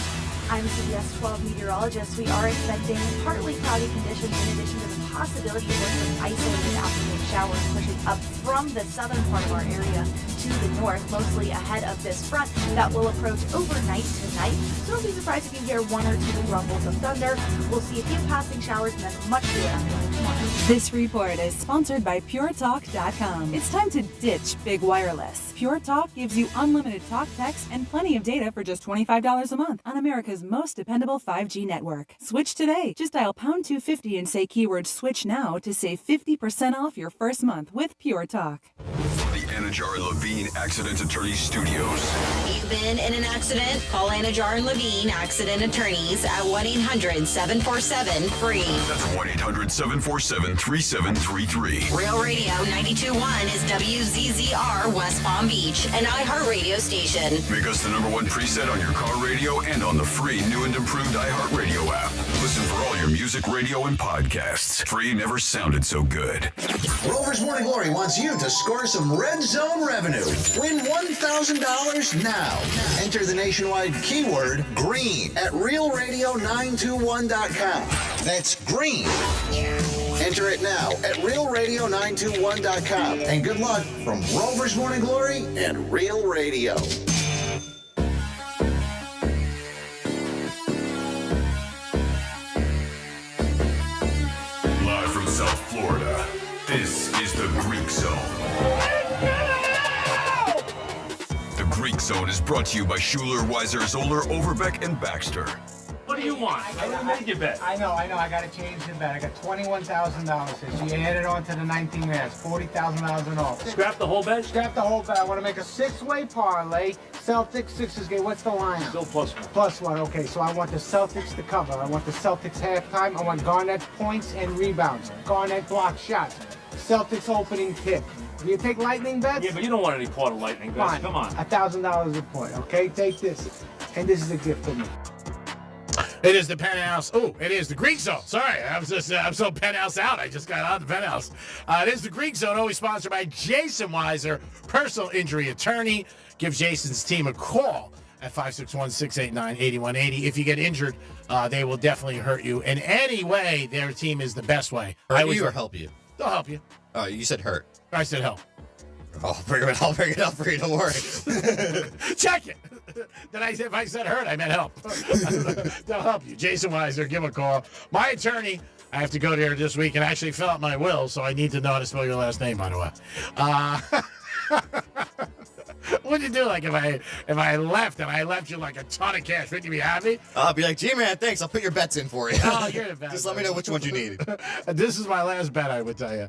I'm CBS 12 meteorologist. We are expecting partly cloudy conditions in addition to the possibility for some isolated afternoon showers pushing up from the southern part of our area to the north, mostly ahead of this front that will approach overnight tonight. So don't be surprised if you hear one or two rumbles of thunder. We'll see a few passing showers and then much fewer afternoon tomorrow. This report is sponsored by PureTalk.com. It's time to ditch big wireless. Pure Talk gives you unlimited talk, text, and plenty of data for just $25 a month on America's most dependable 5G network. Switch today. Just dial pound 250 and say keyword switch now to save 50% off your first month with Pure Talk. The Anajar and Levine Accident Attorney Studios. You've been in an accident? Call Anajar and Levine Accident Attorneys at 1-800-747-FREE. That's 1-800-747-3733. Real Radio 92.1 is WZZR West Palm Beach, an iHeart radio station. Make us the #1 preset on your car radio and on the free new and improved iHeart Radio app. Listen for all your music, radio, and podcasts. Free never sounded so good. Rover's Morning Glory wants you to score some Red Zone revenue. Win $1,000 now. Enter the nationwide keyword green at realradio921.com. That's green. Enter it now at realradio921.com. And good luck from Rover's Morning Glory and Real Radio. Live from South Florida, this is the Greek Zone. The Greek Zone is brought to you by Schuler, Weiser, Zoller, Overbeck, and Baxter. What do you want? I made your bet. I know. I got to change the bet. I got $21,000 here. So you add it on to the 19 grand. $40,000 in all. Scrap the whole bet? Scrap the whole bet. I want to make a six-way parlay. Celtics, Sixers game. What's the line? Still +1. +1. Okay, so I want the Celtics to cover. I want the Celtics halftime. I want Garnett points and rebounds. Garnett block shots. Celtics opening tip. Do you take lightning bets? Yeah, but you don't want any part of lightning bets. Fine. Come on. $1,000 a point. Okay, take this. And this is a gift for me. It is the Penthouse. Oh, it is the Greek Zone. Sorry, I'm so Penthouse out. I just got out of the Penthouse. It is the Greek Zone, always sponsored by Jason Weiser, personal injury attorney. Give Jason's team a call at 561-689-8180. If you get injured, they will definitely hurt you in any way. Their team is the best way. Hurt you or help you? They'll help you. Oh, you said hurt. I said help. I'll bring it up for you. Don't worry. Check it. If I said hurt, I meant help. They'll help you. Jason Weiser, give a call. My attorney, I have to go there this week and actually fill out my will, so I need to know how to spell your last name, by the way. What'd you do? Like if I left and I left you like a ton of cash, wouldn't you be happy? I'll be like, gee, man, thanks. I'll put your bets in for you. Oh, you're the best. Just let me know which ones you need. This is my last bet, I would tell you.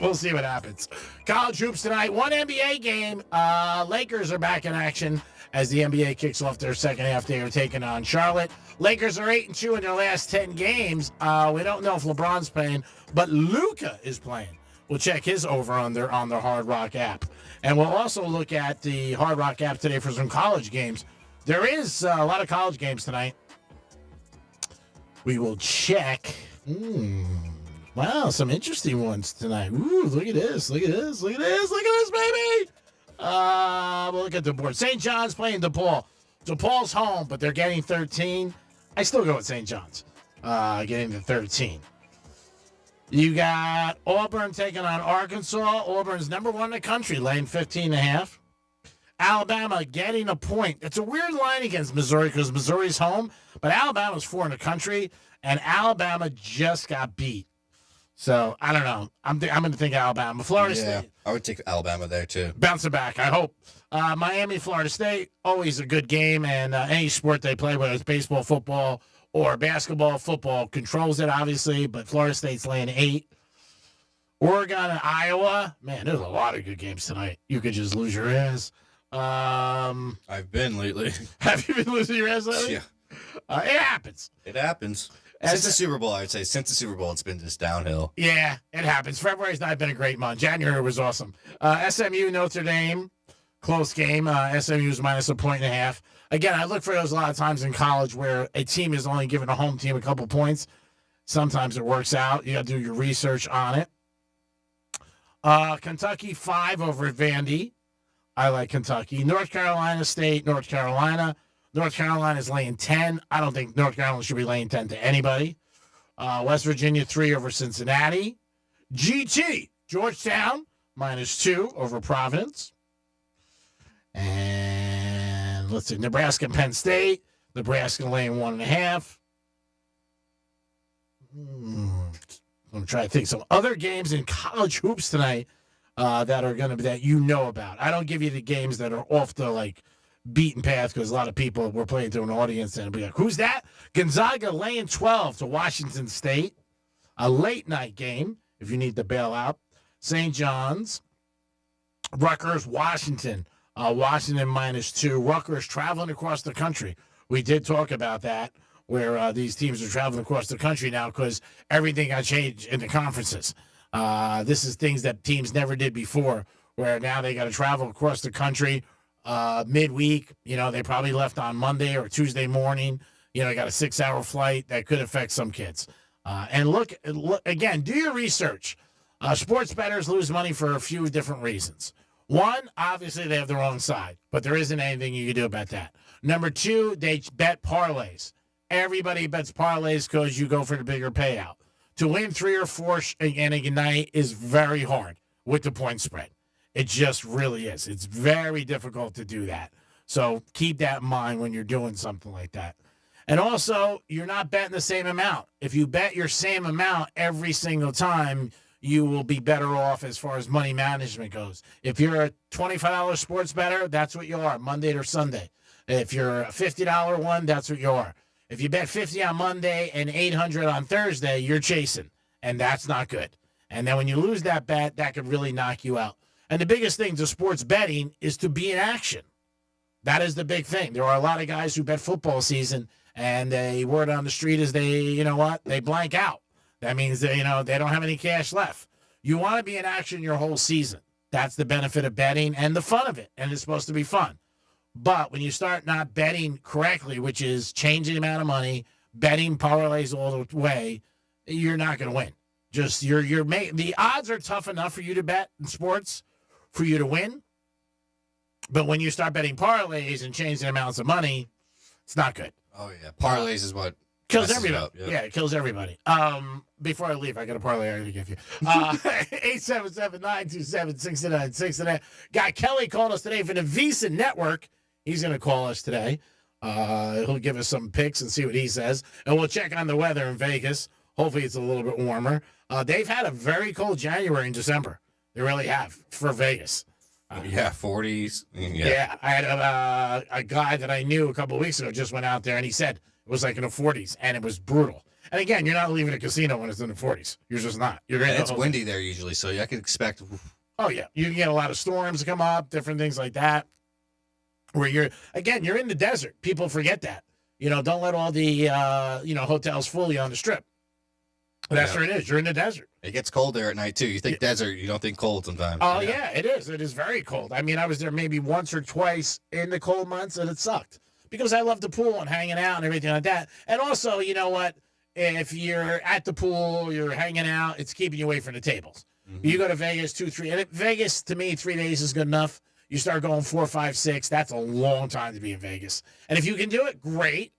We'll see what happens. College hoops tonight. One NBA game. Lakers are back in action as the NBA kicks off their second half. They are taking on Charlotte. Lakers are 8-2 in their last 10 games. We don't know if LeBron's playing, but Luka is playing. We'll check his over-under on the Hard Rock app. And we'll also look at the Hard Rock app today for some college games. There is a lot of college games tonight. We will check. Wow, some interesting ones tonight. Ooh, look at this. Look at this. Look at this. Look at this, baby. We'll look at the board. St. John's playing DePaul. DePaul's home, but they're getting 13. I still go with St. John's. Getting the 13. You got Auburn taking on Arkansas. Auburn's number one in the country, laying 15.5. Alabama getting a point. It's a weird line against Missouri because Missouri's home, but Alabama's 4 in the country, and Alabama just got beat. So, I don't know. I'm going to think Alabama. Florida State. I would take Alabama there, too. Bouncing back, I hope. Miami, Florida State, always a good game, and any sport they play, whether it's baseball, football, or basketball, football controls it, obviously, but Florida State's laying 8. Oregon and Iowa. Man, there's a lot of good games tonight. You could just lose your ass. I've been lately. Have you been losing your ass lately? Yeah. It happens. It happens. Since the Super Bowl, I would say. Since the Super Bowl, it's been just downhill. Yeah, it happens. February's not been a great month. January was awesome. SMU, Notre Dame, close game. SMU's minus 1.5. Again, I look for those a lot of times in college where a team is only giving a home team a couple points. Sometimes it works out. You got to do your research on it. Kentucky 5 over at Vandy. I like Kentucky. North Carolina State, North Carolina. North Carolina's laying 10. I don't think North Carolina should be laying 10 to anybody. West Virginia 3 over Cincinnati. GT, Georgetown, minus 2 over Providence. And let's see, Nebraska and Penn State. Nebraska laying 1.5. I'm trying to think some other games in college hoops tonight that are going to be that you know about. I don't give you the games that are off the beaten path because a lot of people were playing to an audience and be like, "Who's that?" Gonzaga laying 12 to Washington State. A late night game if you need to bail out. St. John's, Rutgers, Washington. Washington minus 2. Rutgers traveling across the country. We did talk about that, where these teams are traveling across the country now because everything got changed in the conferences. This is things that teams never did before, where now they got to travel across the country midweek. They probably left on Monday or Tuesday morning. Got a 6-hour flight that could affect some kids. And look again, do your research. Sports bettors lose money for a few different reasons. One, obviously they have the wrong side, but there isn't anything you can do about that. Number 2, they bet parlays. Everybody bets parlays because you go for the bigger payout. To win 3 or 4 in a night is very hard with the point spread. It just really is. It's very difficult to do that. So keep that in mind when you're doing something like that. And also, you're not betting the same amount. If you bet your same amount every single time, you will be better off as far as money management goes. If you're a $25 sports bettor, that's what you are, Monday or Sunday. If you're a $50 one, that's what you are. If you bet $50 on Monday and $800 on Thursday, you're chasing, and that's not good. And then when you lose that bet, that could really knock you out. And the biggest thing to sports betting is to be in action. That is the big thing. There are a lot of guys who bet football season, and the word on the street is they blank out. That means they don't have any cash left. You want to be in action your whole season. That's the benefit of betting and the fun of it, and it's supposed to be fun. But when you start not betting correctly, which is changing the amount of money, betting parlays all the way, you're not going to win. Just the odds are tough enough for you to bet in sports for you to win. But when you start betting parlays and changing amounts of money, it's not good. Oh, yeah. Parlays is what kills everybody. Up, yeah, it kills everybody. Before I leave, I got a parlay I got to give you. 877-927-6969. Guy Kelly called us today from the Visa Network. He's going to call us today. He'll give us some picks and see what he says. And we'll check on the weather in Vegas. Hopefully it's a little bit warmer. They've had a very cold January and December. They really have for Vegas. 40s. Yeah, I had a guy that I knew a couple of weeks ago just went out there, and he said it was like in the 40s, and it was brutal. And again, you're not leaving a casino when it's in the 40s. You're just not. It's windy there usually, so I could expect. Oh, yeah. You can get a lot of storms come up, different things like that. Where you're in the desert. People forget that. Don't let all the, hotels fool you on the strip. That's where it is. You're in the desert. It gets cold there at night, too. You think desert, you don't think cold sometimes. Oh, yeah, it is. It is very cold. I mean, I was there maybe once or twice in the cold months, and it sucked. Because I love the pool and hanging out and everything like that. And also, you know what? If you're at the pool, you're hanging out, it's keeping you away from the tables. Mm-hmm. You go to Vegas 2, 3. And Vegas, to me, 3 days is good enough. You start going 4, 5, 6. That's a long time to be in Vegas. And if you can do it, great.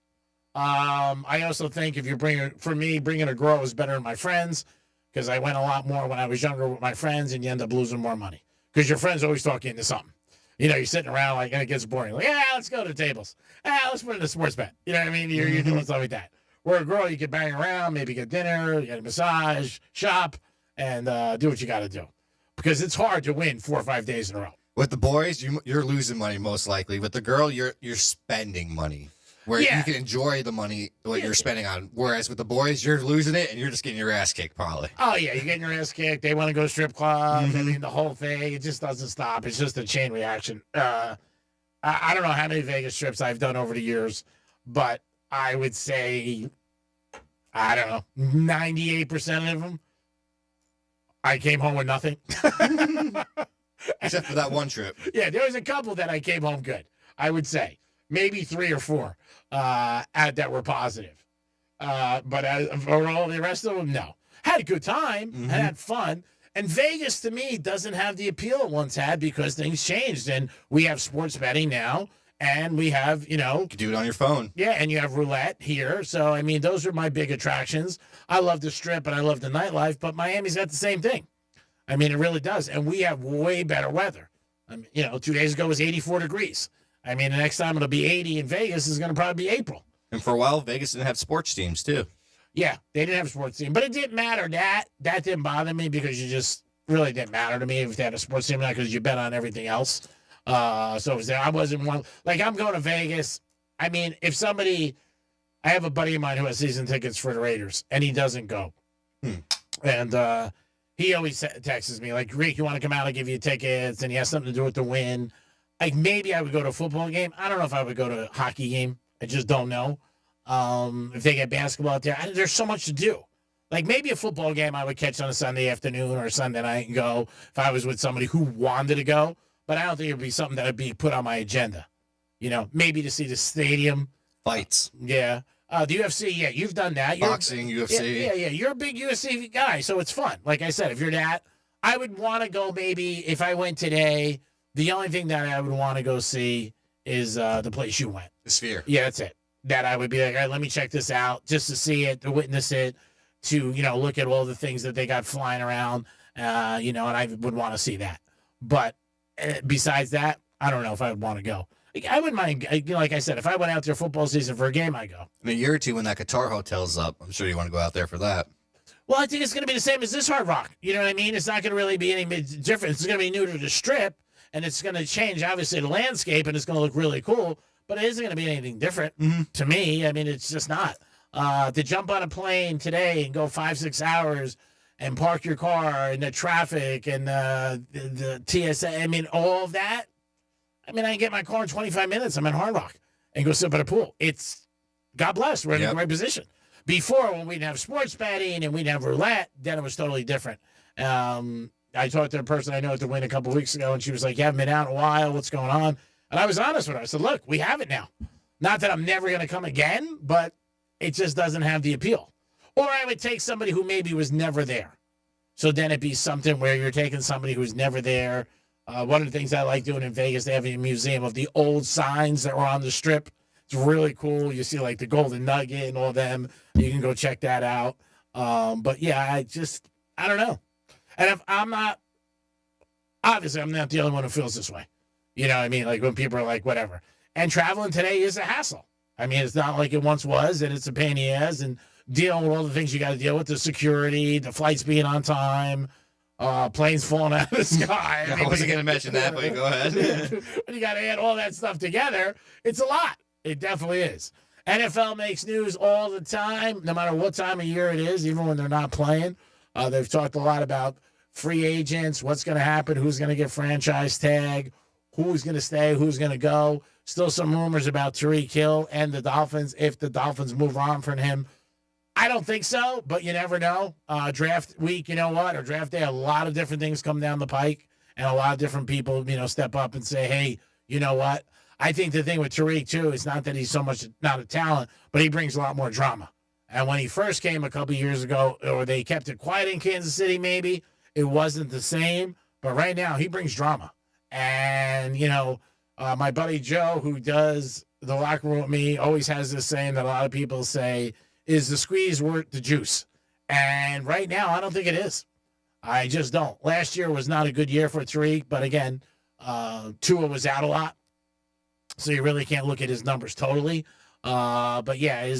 I also think if you're bringing a girl is better than my friends, because I went a lot more when I was younger with my friends, and you end up losing more money because your friends always talk you into something. You're sitting around and it gets boring. Like, let's go to the tables. Let's put in a sports bet. You know what I mean? You're doing stuff like that. Where a girl, you can bang around, maybe get dinner, get a massage, shop, and do what you got to do, because it's hard to win 4 or 5 days in a row. With the boys, you're losing money most likely. With the girl, you're spending money. Where you can enjoy the money you're spending on. Whereas with the boys, you're losing it and you're just getting your ass kicked, probably. Oh, yeah, you're getting your ass kicked. They want to go to strip club. I mean, the whole thing, it just doesn't stop. It's just a chain reaction. I don't know how many Vegas trips I've done over the years, but I would say, I don't know, 98% of them, I came home with nothing. Except for that one trip. Yeah, there was a couple that I came home good, I would say. Maybe 3 or 4 that were positive. But for all the rest of them, no. Had a good time. Mm-hmm. Had fun. And Vegas, to me, doesn't have the appeal it once had because things changed. And we have sports betting now. And we have, You can do it on your phone. Yeah, and you have roulette here. So, I mean, those are my big attractions. I love the Strip and I love the nightlife. But Miami's got the same thing. I mean, it really does. And we have way better weather. 2 days ago it was 84 degrees. I mean, the next time it'll be 80 in Vegas is going to probably be April. And for a while, Vegas didn't have sports teams, too. Yeah, they didn't have a sports team. But it didn't matter. That didn't bother me because you just really didn't matter to me if they had a sports team, not because you bet on everything else. So it was there. I wasn't one. Like, I'm going to Vegas. I mean, if somebody... I have a buddy of mine who has season tickets for the Raiders, and he doesn't go. And he always texts me, like, Rick, you want to come out? I'll give you tickets. And he has something to do with the win. Like, maybe I would go to a football game. I don't know if I would go to a hockey game. I just don't know. If they get basketball out there, there's so much to do. Like, maybe a football game I would catch on a Sunday afternoon or a Sunday night and go if I was with somebody who wanted to go. But I don't think it would be something that would be put on my agenda. Maybe to see the stadium. Fights. Yeah. The UFC, yeah, you've done that. Boxing, UFC. Yeah. You're a big UFC guy, so it's fun. Like I said, if you're that, I would want to go maybe if I went today. The only thing that I would want to go see is the place you went. The Sphere. Yeah, that's it. That I would be like, all right, let me check this out just to see it, to witness it, to, look at all the things that they got flying around, and I would want to see that. But besides that, I don't know if I would want to go. I wouldn't mind, like I said, if I went out there football season for a game, I'd go. In a year or two when that Qatar hotel's up, I'm sure you want to go out there for that. Well, I think it's going to be the same as this Hard Rock. You know what I mean? It's not going to really be any different. It's going to be new to the Strip. And it's going to change, obviously, the landscape, and it's going to look really cool. But it isn't going to be anything different to me. I mean, it's just not. To jump on a plane today and go 5-6 hours and park your car in the traffic and the TSA, I mean, all of that. I mean, I can get my car in 25 minutes. I'm in Hard Rock and go sit by the pool. It's, God bless, we're in the right position. Before, when we'd have sports betting and we'd have roulette, then it was totally different. I talked to a person I know at the Win a couple of weeks ago, and she was like, you haven't been out in a while. What's going on? And I was honest with her. I said, look, we have it now. Not that I'm never going to come again, but it just doesn't have the appeal. Or I would take somebody who maybe was never there. So then it'd be something where you're taking somebody who's never there. One of the things I like doing in Vegas, they have a museum of the old signs that were on the Strip. It's really cool. You see like the Golden Nugget and all them. You can go check that out. But yeah, I don't know. And if I'm not, obviously I'm not the only one who feels this way. You know what I mean? Like when people are like, whatever. And traveling today is a hassle. I mean, it's not like it once was, and it's a pain in the ass, and dealing with all the things you got to deal with, the security, the flights being on time, planes falling out of the sky. I wasn't going to mention that, but go ahead. When you got to add all that stuff together, it's a lot. It definitely is. NFL makes news all the time, no matter what time of year it is, even when they're not playing. They've talked a lot about free agents, what's going to happen, who's going to get franchise tag, who's going to stay, who's going to go. Still some rumors about Tyreek Hill and the Dolphins, if the Dolphins move on from him. I don't think so, but you never know. Draft week, you know what, or draft day, a lot of different things come down the pike, and a lot of different people, step up and say, hey, you know what? I think the thing with Tyreek, too, is not that he's so much not a talent, but he brings a lot more drama. And when he first came a couple years ago, or they kept it quiet in Kansas City maybe, it wasn't the same. But right now, he brings drama. And, my buddy Joe, who does the locker room with me, always has this saying that a lot of people say, is the squeeze worth the juice? And right now, I don't think it is. I just don't. Last year was not a good year for Tariq, but again, Tua was out a lot, so you really can't look at his numbers totally. But yeah,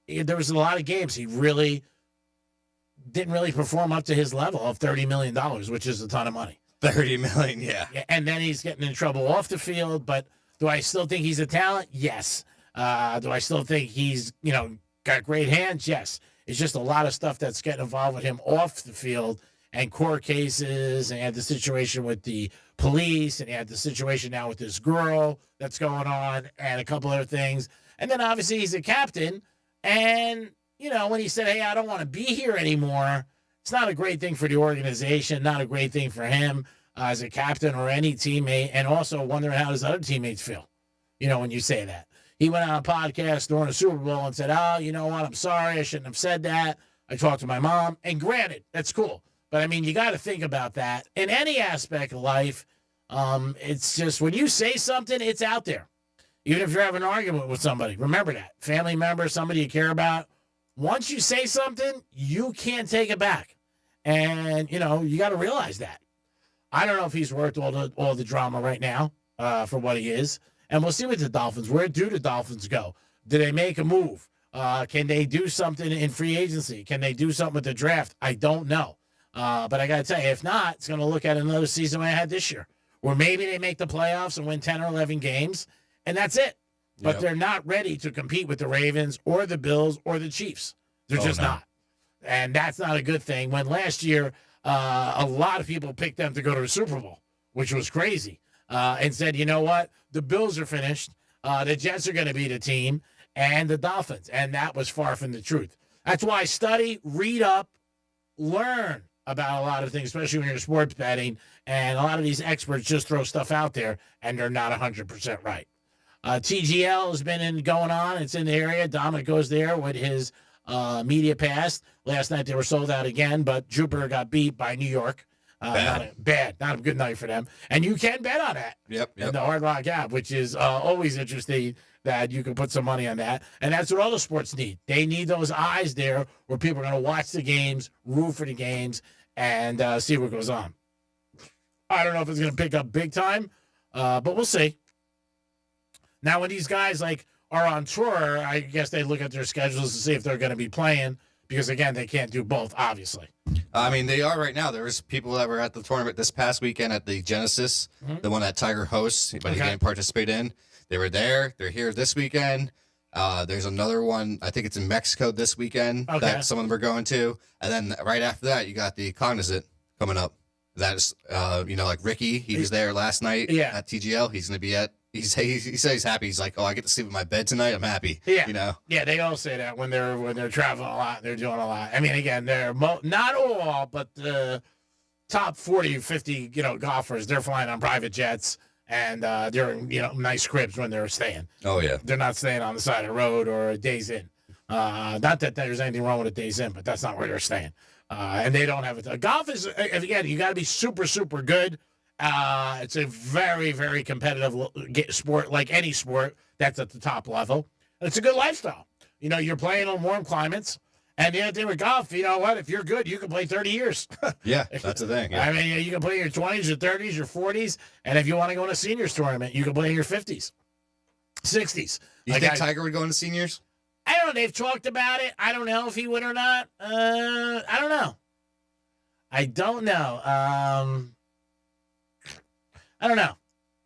there was a lot of games he really didn't really perform up to his level of $30 million, which is a ton of money. 30 million, yeah. And then he's getting in trouble off the field, but do I still think he's a talent? Yes. Do I still think he's, got great hands? Yes. It's just a lot of stuff that's getting involved with him off the field, and court cases, and he had the situation with the police, and he had the situation now with this girl that's going on, and a couple other things. And then obviously he's a captain, and, when he said, hey, I don't want to be here anymore, it's not a great thing for the organization, not a great thing for him as a captain or any teammate, and also wondering how his other teammates feel, when you say that. He went on a podcast during the Super Bowl and said, oh, you know what, I'm sorry, I shouldn't have said that. I talked to my mom, and granted, that's cool. But, I mean, you got to think about that. In any aspect of life, it's just when you say something, it's out there. Even if you're having an argument with somebody, remember that. Family member, somebody you care about. Once you say something, you can't take it back. And, you got to realize that. I don't know if he's worth all the drama right now for what he is. And we'll see with the Dolphins. Where do the Dolphins go? Do they make a move? Can they do something in free agency? Can they do something with the draft? I don't know. But I got to tell you, if not, it's going to look at another season I had this year, where maybe they make the playoffs and win 10 or 11 games, and that's it. But they're not ready to compete with the Ravens or the Bills or the Chiefs. They're just not. And that's not a good thing. When last year, a lot of people picked them to go to the Super Bowl, which was crazy, and said, you know what? The Bills are finished. The Jets are going to be the team, and the Dolphins. And that was far from the truth. That's why study, read up, learn about a lot of things, especially when you're sports betting. And a lot of these experts just throw stuff out there, and they're not 100% right. TGL has been going on. It's in the area. Dominic goes there with his media pass. Last night they were sold out again, but Jupiter got beat by New York. Not a good night for them. And you can bet on that. Yep. In the Hard Rock app, which is always interesting that you can put some money on that. And that's what all the sports need. They need those eyes there where people are going to watch the games, root for the games, and see what goes on. I don't know if it's going to pick up big time, but we'll see. Now, when these guys are on tour, I guess they look at their schedules to see if they're going to be playing, because, again, they can't do both, obviously. I mean, they are right now. There was people that were at the tournament this past weekend at the Genesis, the one that Tiger hosts, but he didn't participate in. They were there. They're here this weekend. There's another one, I think it's in Mexico this weekend, that some of them are going to. And then right after that, you got the Cognizant coming up. That is, like Ricky, he was there last night at TGL. He's going to be at. He said he's happy. He's like, oh, I get to sleep in my bed tonight. I'm happy. Yeah, Yeah, they all say that when they're traveling a lot, they're doing a lot. I mean, again, they're not all, but the top 40, 50, golfers, they're flying on private jets And they're in, nice cribs when they're staying. Oh, yeah. They're not staying on the side of the road or a Days Inn. Not that there's anything wrong with a Days Inn, but that's not where they're staying. And they don't have it. Golf is, again, you got to be super, super good. It's a very, very competitive sport, like any sport that's at the top level. And it's a good lifestyle. You're playing in warm climates. And the other thing with golf, you know what? If you're good, you can play 30 years. Yeah, that's the thing. Yeah. I mean, you can play in your 20s, your 30s, your 40s. And if you want to go in a seniors tournament, you can play in your 50s, 60s. You think Tiger would go into seniors? I don't know. They've talked about it. I don't know if he would or not. I don't know. I don't know. I don't know.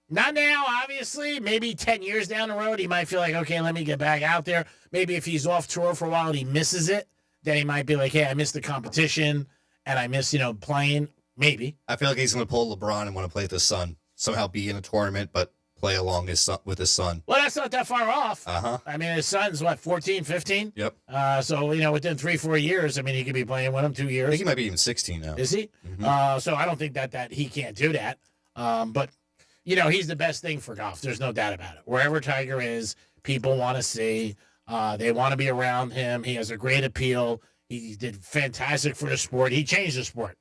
Not now, obviously. Maybe 10 years down the road, he might feel like, okay, let me get back out there. Maybe if he's off tour for a while and he misses it, then he might be like, hey, I missed the competition and I miss, playing. Maybe. I feel like he's going to pull LeBron and want to play with his son. Somehow be in a tournament, but play along with his son. Well, that's not that far off. Uh-huh. I mean, his son's, 14, 15? Yep. So, within 3-4 years, I mean, he could be playing with him 2 years. I think he might be even 16 now. Is he? Mm-hmm. So I don't think that he can't do that. But, he's the best thing for golf. There's no doubt about it. Wherever Tiger is, people want to see. They want to be around him. He has a great appeal. He did fantastic for the sport. He changed the sport.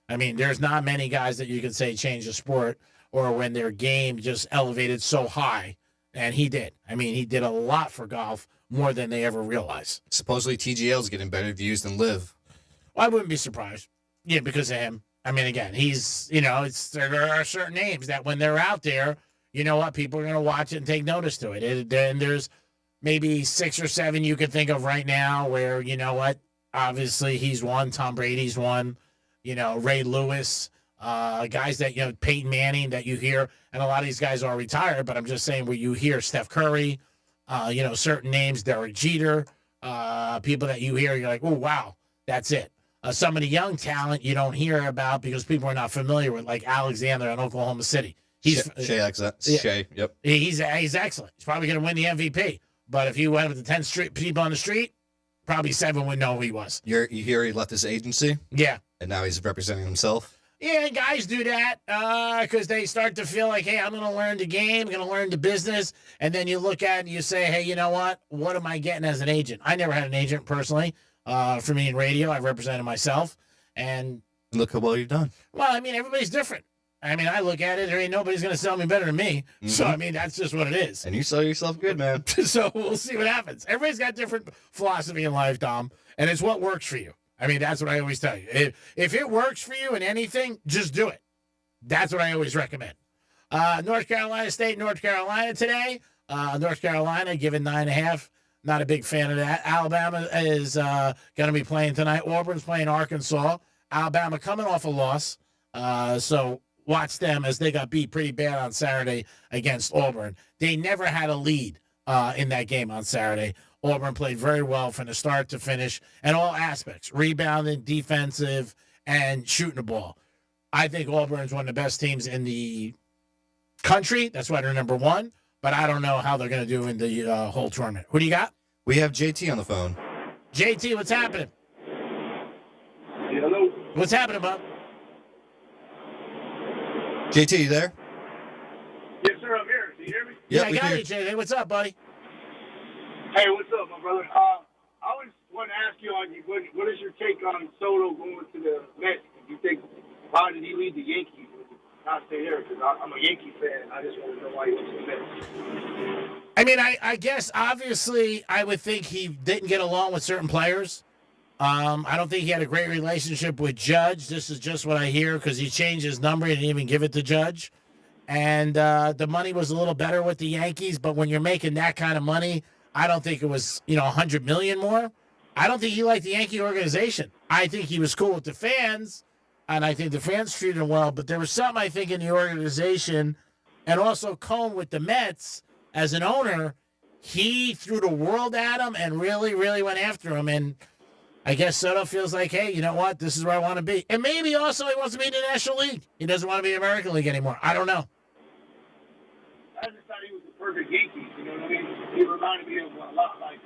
I mean, there's not many guys that you can say change the sport or when their game just elevated so high. And he did. I mean, he did a lot for golf, more than they ever realized. Supposedly TGL's getting better views than Live. Well, I wouldn't be surprised. Yeah, because of him. I mean, again, he's, there are certain names that when they're out there, you know what, people are going to watch it and take notice to it. And there's maybe 6 or 7 you can think of right now where, you know what, obviously he's one, Tom Brady's one, Ray Lewis, guys that, Peyton Manning that you hear, and a lot of these guys are retired, but I'm just saying where you hear Steph Curry, certain names, Derek Jeter, people that you hear, you're like, oh, wow, that's it. Some of the young talent you don't hear about because people are not familiar with, like Alexander in Oklahoma City. Shea, yep. He's excellent. He's probably going to win the MVP. But if you went with the 10 people on the street, probably 7 would know who he was. You hear he left his agency? Yeah. And now he's representing himself? Yeah, guys do that because they start to feel like, hey, I'm going to learn the game, I'm going to learn the business. And then you look at it and you say, hey, you know what? What am I getting as an agent? I never had an agent personally. For me in radio, I represented myself. And look how well you've done. Well, I mean, everybody's different. I mean, I look at it, there ain't nobody's going to sell me better than me. Mm-hmm. So, I mean, that's just what it is. And you sell yourself good, man. So we'll see what happens. Everybody's got different philosophy in life, Dom. And it's what works for you. I mean, that's what I always tell you. If it works for you in anything, just do it. That's what I always recommend. North Carolina State, North Carolina today. North Carolina given 9.5. Not a big fan of that. Alabama is going to be playing tonight. Auburn's playing Arkansas. Alabama coming off a loss. So watch them as they got beat pretty bad on Saturday against Auburn. They never had a lead in that game on Saturday. Auburn played very well from the start to finish in all aspects, rebounding, defensive, and shooting the ball. I think Auburn's one of the best teams in the country. That's why they're number 1. But I don't know how they're going to do in the whole tournament. Who do you got? We have JT on the phone. JT, what's happening? Hello. What's happening, bud? JT, you there? Yes, sir. I'm here. Can you hear me? Yeah, I got you, JT. What's up, buddy? Hey, what's up, my brother? I was want to ask you what is your take on Soto going to the Mets? Do you think why did he leave the Yankees? Not stay there because I'm a Yankee fan. I just want to know why he went to the Mets. I mean, I guess obviously I would think he didn't get along with certain players. I don't think he had a great relationship with Judge. This is just what I hear because he changed his number and didn't even give it to Judge. And the money was a little better with the Yankees, but when you're making that kind of money, I don't think it was, $100 million more. I don't think he liked the Yankee organization. I think he was cool with the fans. And I think the fans treated him well, but there was something, I think, in the organization and also Cohn with the Mets as an owner. He threw the world at him and really, really went after him. And I guess Soto feels like, hey, you know what? This is where I want to be. And maybe also he wants to be in the National League. He doesn't want to be in the American League anymore. I don't know. I just thought he was the perfect Yankees. You know what I mean? He reminded me of a lot like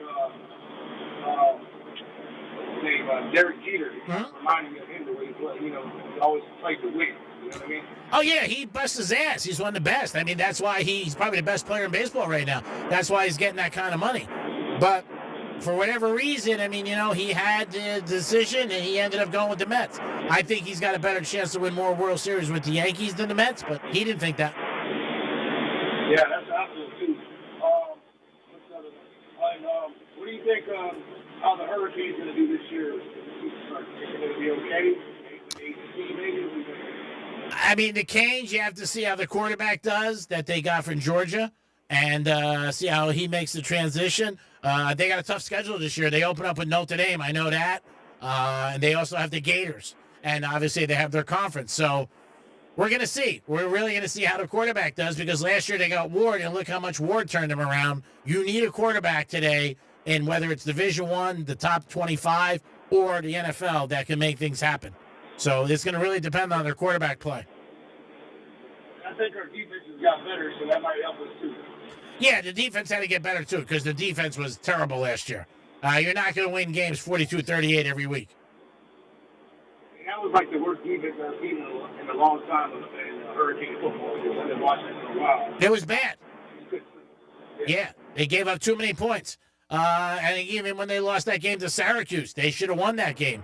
his name? Derek Jeter. Reminding me of him the way he played. You know, he always played to win. You know what I mean? Oh, yeah, he busts his ass. He's one of the best. I mean, that's why he's probably the best player in baseball right now. That's why he's getting that kind of money. But for whatever reason, I mean, you know, he had the decision, and he ended up going with the Mets. I think he's got a better chance to win more World Series with the Yankees than the Mets, but he didn't think that. Yeah, that's absolute too. What's the other one? What do you think how the Hurricanes going to do this year? Is it going to be okay? Maybe? I mean, the Canes, you have to see how the quarterback does that they got from Georgia and see how he makes the transition. They got a tough schedule this year. They open up with Notre Dame, I know that. And they also have the Gators. And obviously they have their conference. So we're going to see. We're really going to see how the quarterback does because last year they got Ward, and look how much Ward turned them around. You need a quarterback today, and whether it's Division I, the top 25, or the NFL that can make things happen. So it's going to really depend on their quarterback play. I think our defense has got better, so that might help us too. Yeah, the defense had to get better too because the defense was terrible last year. You're not going to win games 42-38 every week. That was like the worst defense I've seen in a long time in Hurricane football. I've been watching it for a while. It was bad. Yeah, they gave up too many points. And even when they lost that game to Syracuse, they should have won that game.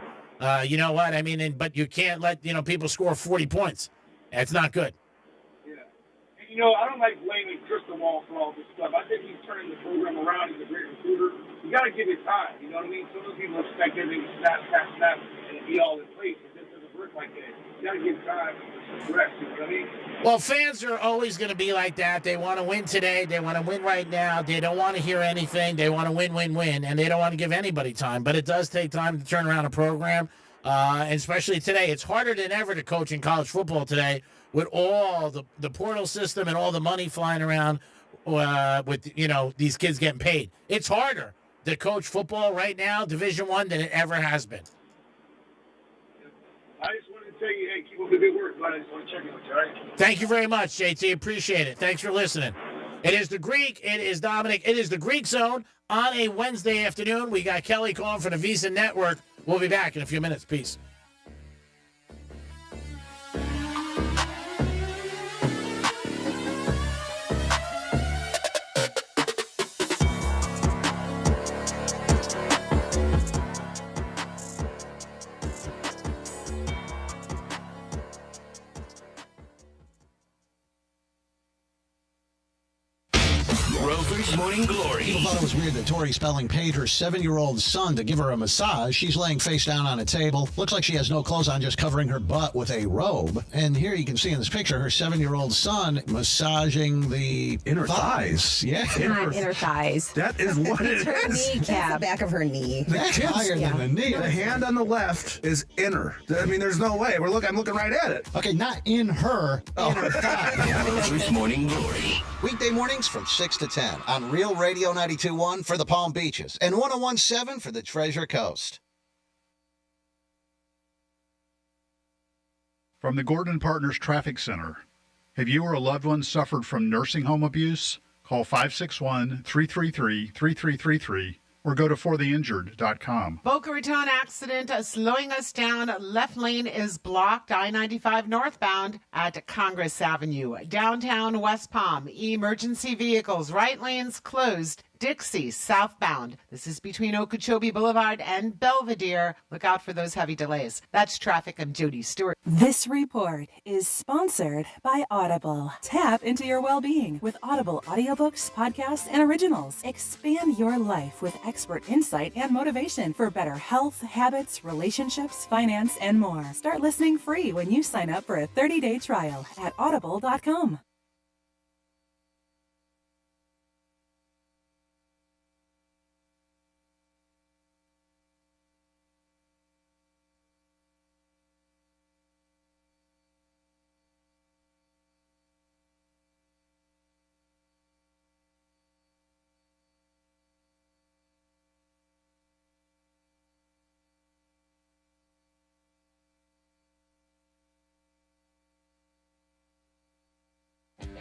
You know what? I mean, but you can't let, people score 40 points. That's not good. Yeah. And, I don't like blaming Cristobal for all this stuff. I think he's turning the program around. He's a great recruiter. You got to give it time. You know what I mean? Some of the people expect everything to snap, and be all in place. It just doesn't work like that. You got to give time to rest. You know what I mean? Well, fans are always going to be like that. They want to win today. They want to win right now. They don't want to hear anything. They want to win, and they don't want to give anybody time. But it does take time to turn around a program, and especially today. It's harder than ever to coach in college football today with all the portal system and all the money flying around with, these kids getting paid. It's harder to coach football right now, Division I, than it ever has been. I just wanted to tell you, hey, keep up the good work, but I just want to check in with you, all right? Thank you very much, JT. Appreciate it. Thanks for listening. It is the Greek. It is Dominic. It is the Greek Zone on a Wednesday afternoon. We got Kelly calling for the Visa Network. We'll be back in a few minutes. Peace. Rover's Morning Glory. People thought it was weird that Tori Spelling paid her 7-year-old son to give her a massage. She's laying face down on a table. Looks like she has no clothes on, just covering her butt with a robe. And here you can see in this picture her 7-year-old son massaging the inner thighs. Yeah. Inner thighs. That is what it is. Her kneecap. The back of her knee. That's higher than the knee. The hand on the left is inner. I mean, there's no way. I'm looking right at it. Okay, not in her. Inner thigh. Rover's Morning Glory. Weekday mornings from 6 to 10 on Real Radio 92.1 for the Palm Beaches and 101.7 for the Treasure Coast. From the Gordon Partners Traffic Center. Have you or a loved one suffered from nursing home abuse? Call 561-333-3333 or go to fortheinjured.com. Boca Raton accident slowing us down. Left lane is blocked. I-95 northbound at Congress Avenue. Downtown West Palm. Emergency vehicles. Right lanes closed. Dixie southbound. This is between Okeechobee Boulevard and Belvedere. Look out for those heavy delays. That's traffic. I'm Jody Stewart. This report is sponsored by Audible. Tap into your well-being with Audible audiobooks, podcasts, and originals. Expand your life with expert insight and motivation for better health, habits, relationships, finance, and more. Start listening free when you sign up for a 30-day trial at audible.com.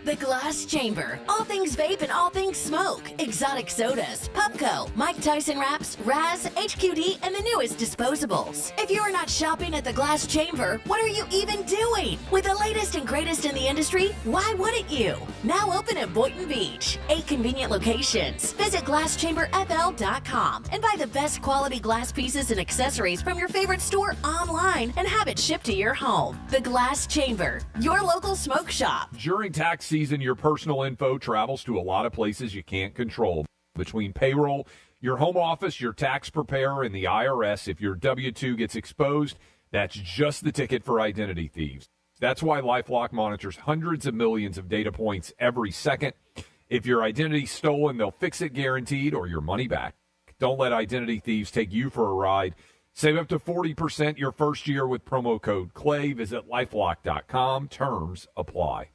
The Glass Chamber. All things vape and all things smoke. Exotic sodas, Pupco, Mike Tyson wraps, Raz, HQD, and the newest disposables. If you are not shopping at the Glass Chamber, what are you even doing? With the latest and greatest in the industry, why wouldn't you? Now open at Boynton Beach. 8 convenient locations. Visit GlassChamberFL.com and buy the best quality glass pieces and accessories from your favorite store online and have it shipped to your home. The Glass Chamber, your local smoke shop. During tax season, your personal info travels to a lot of places you can't control. Between payroll, your home office, your tax preparer, and the IRS, if your W-2 gets exposed, that's just the ticket for identity thieves. That's why LifeLock monitors hundreds of millions of data points every second. If your identity's stolen, they'll fix it guaranteed or your money back. Don't let identity thieves take you for a ride. Save up to 40% your first year with promo code CLAY. Visit LifeLock.com. Terms apply.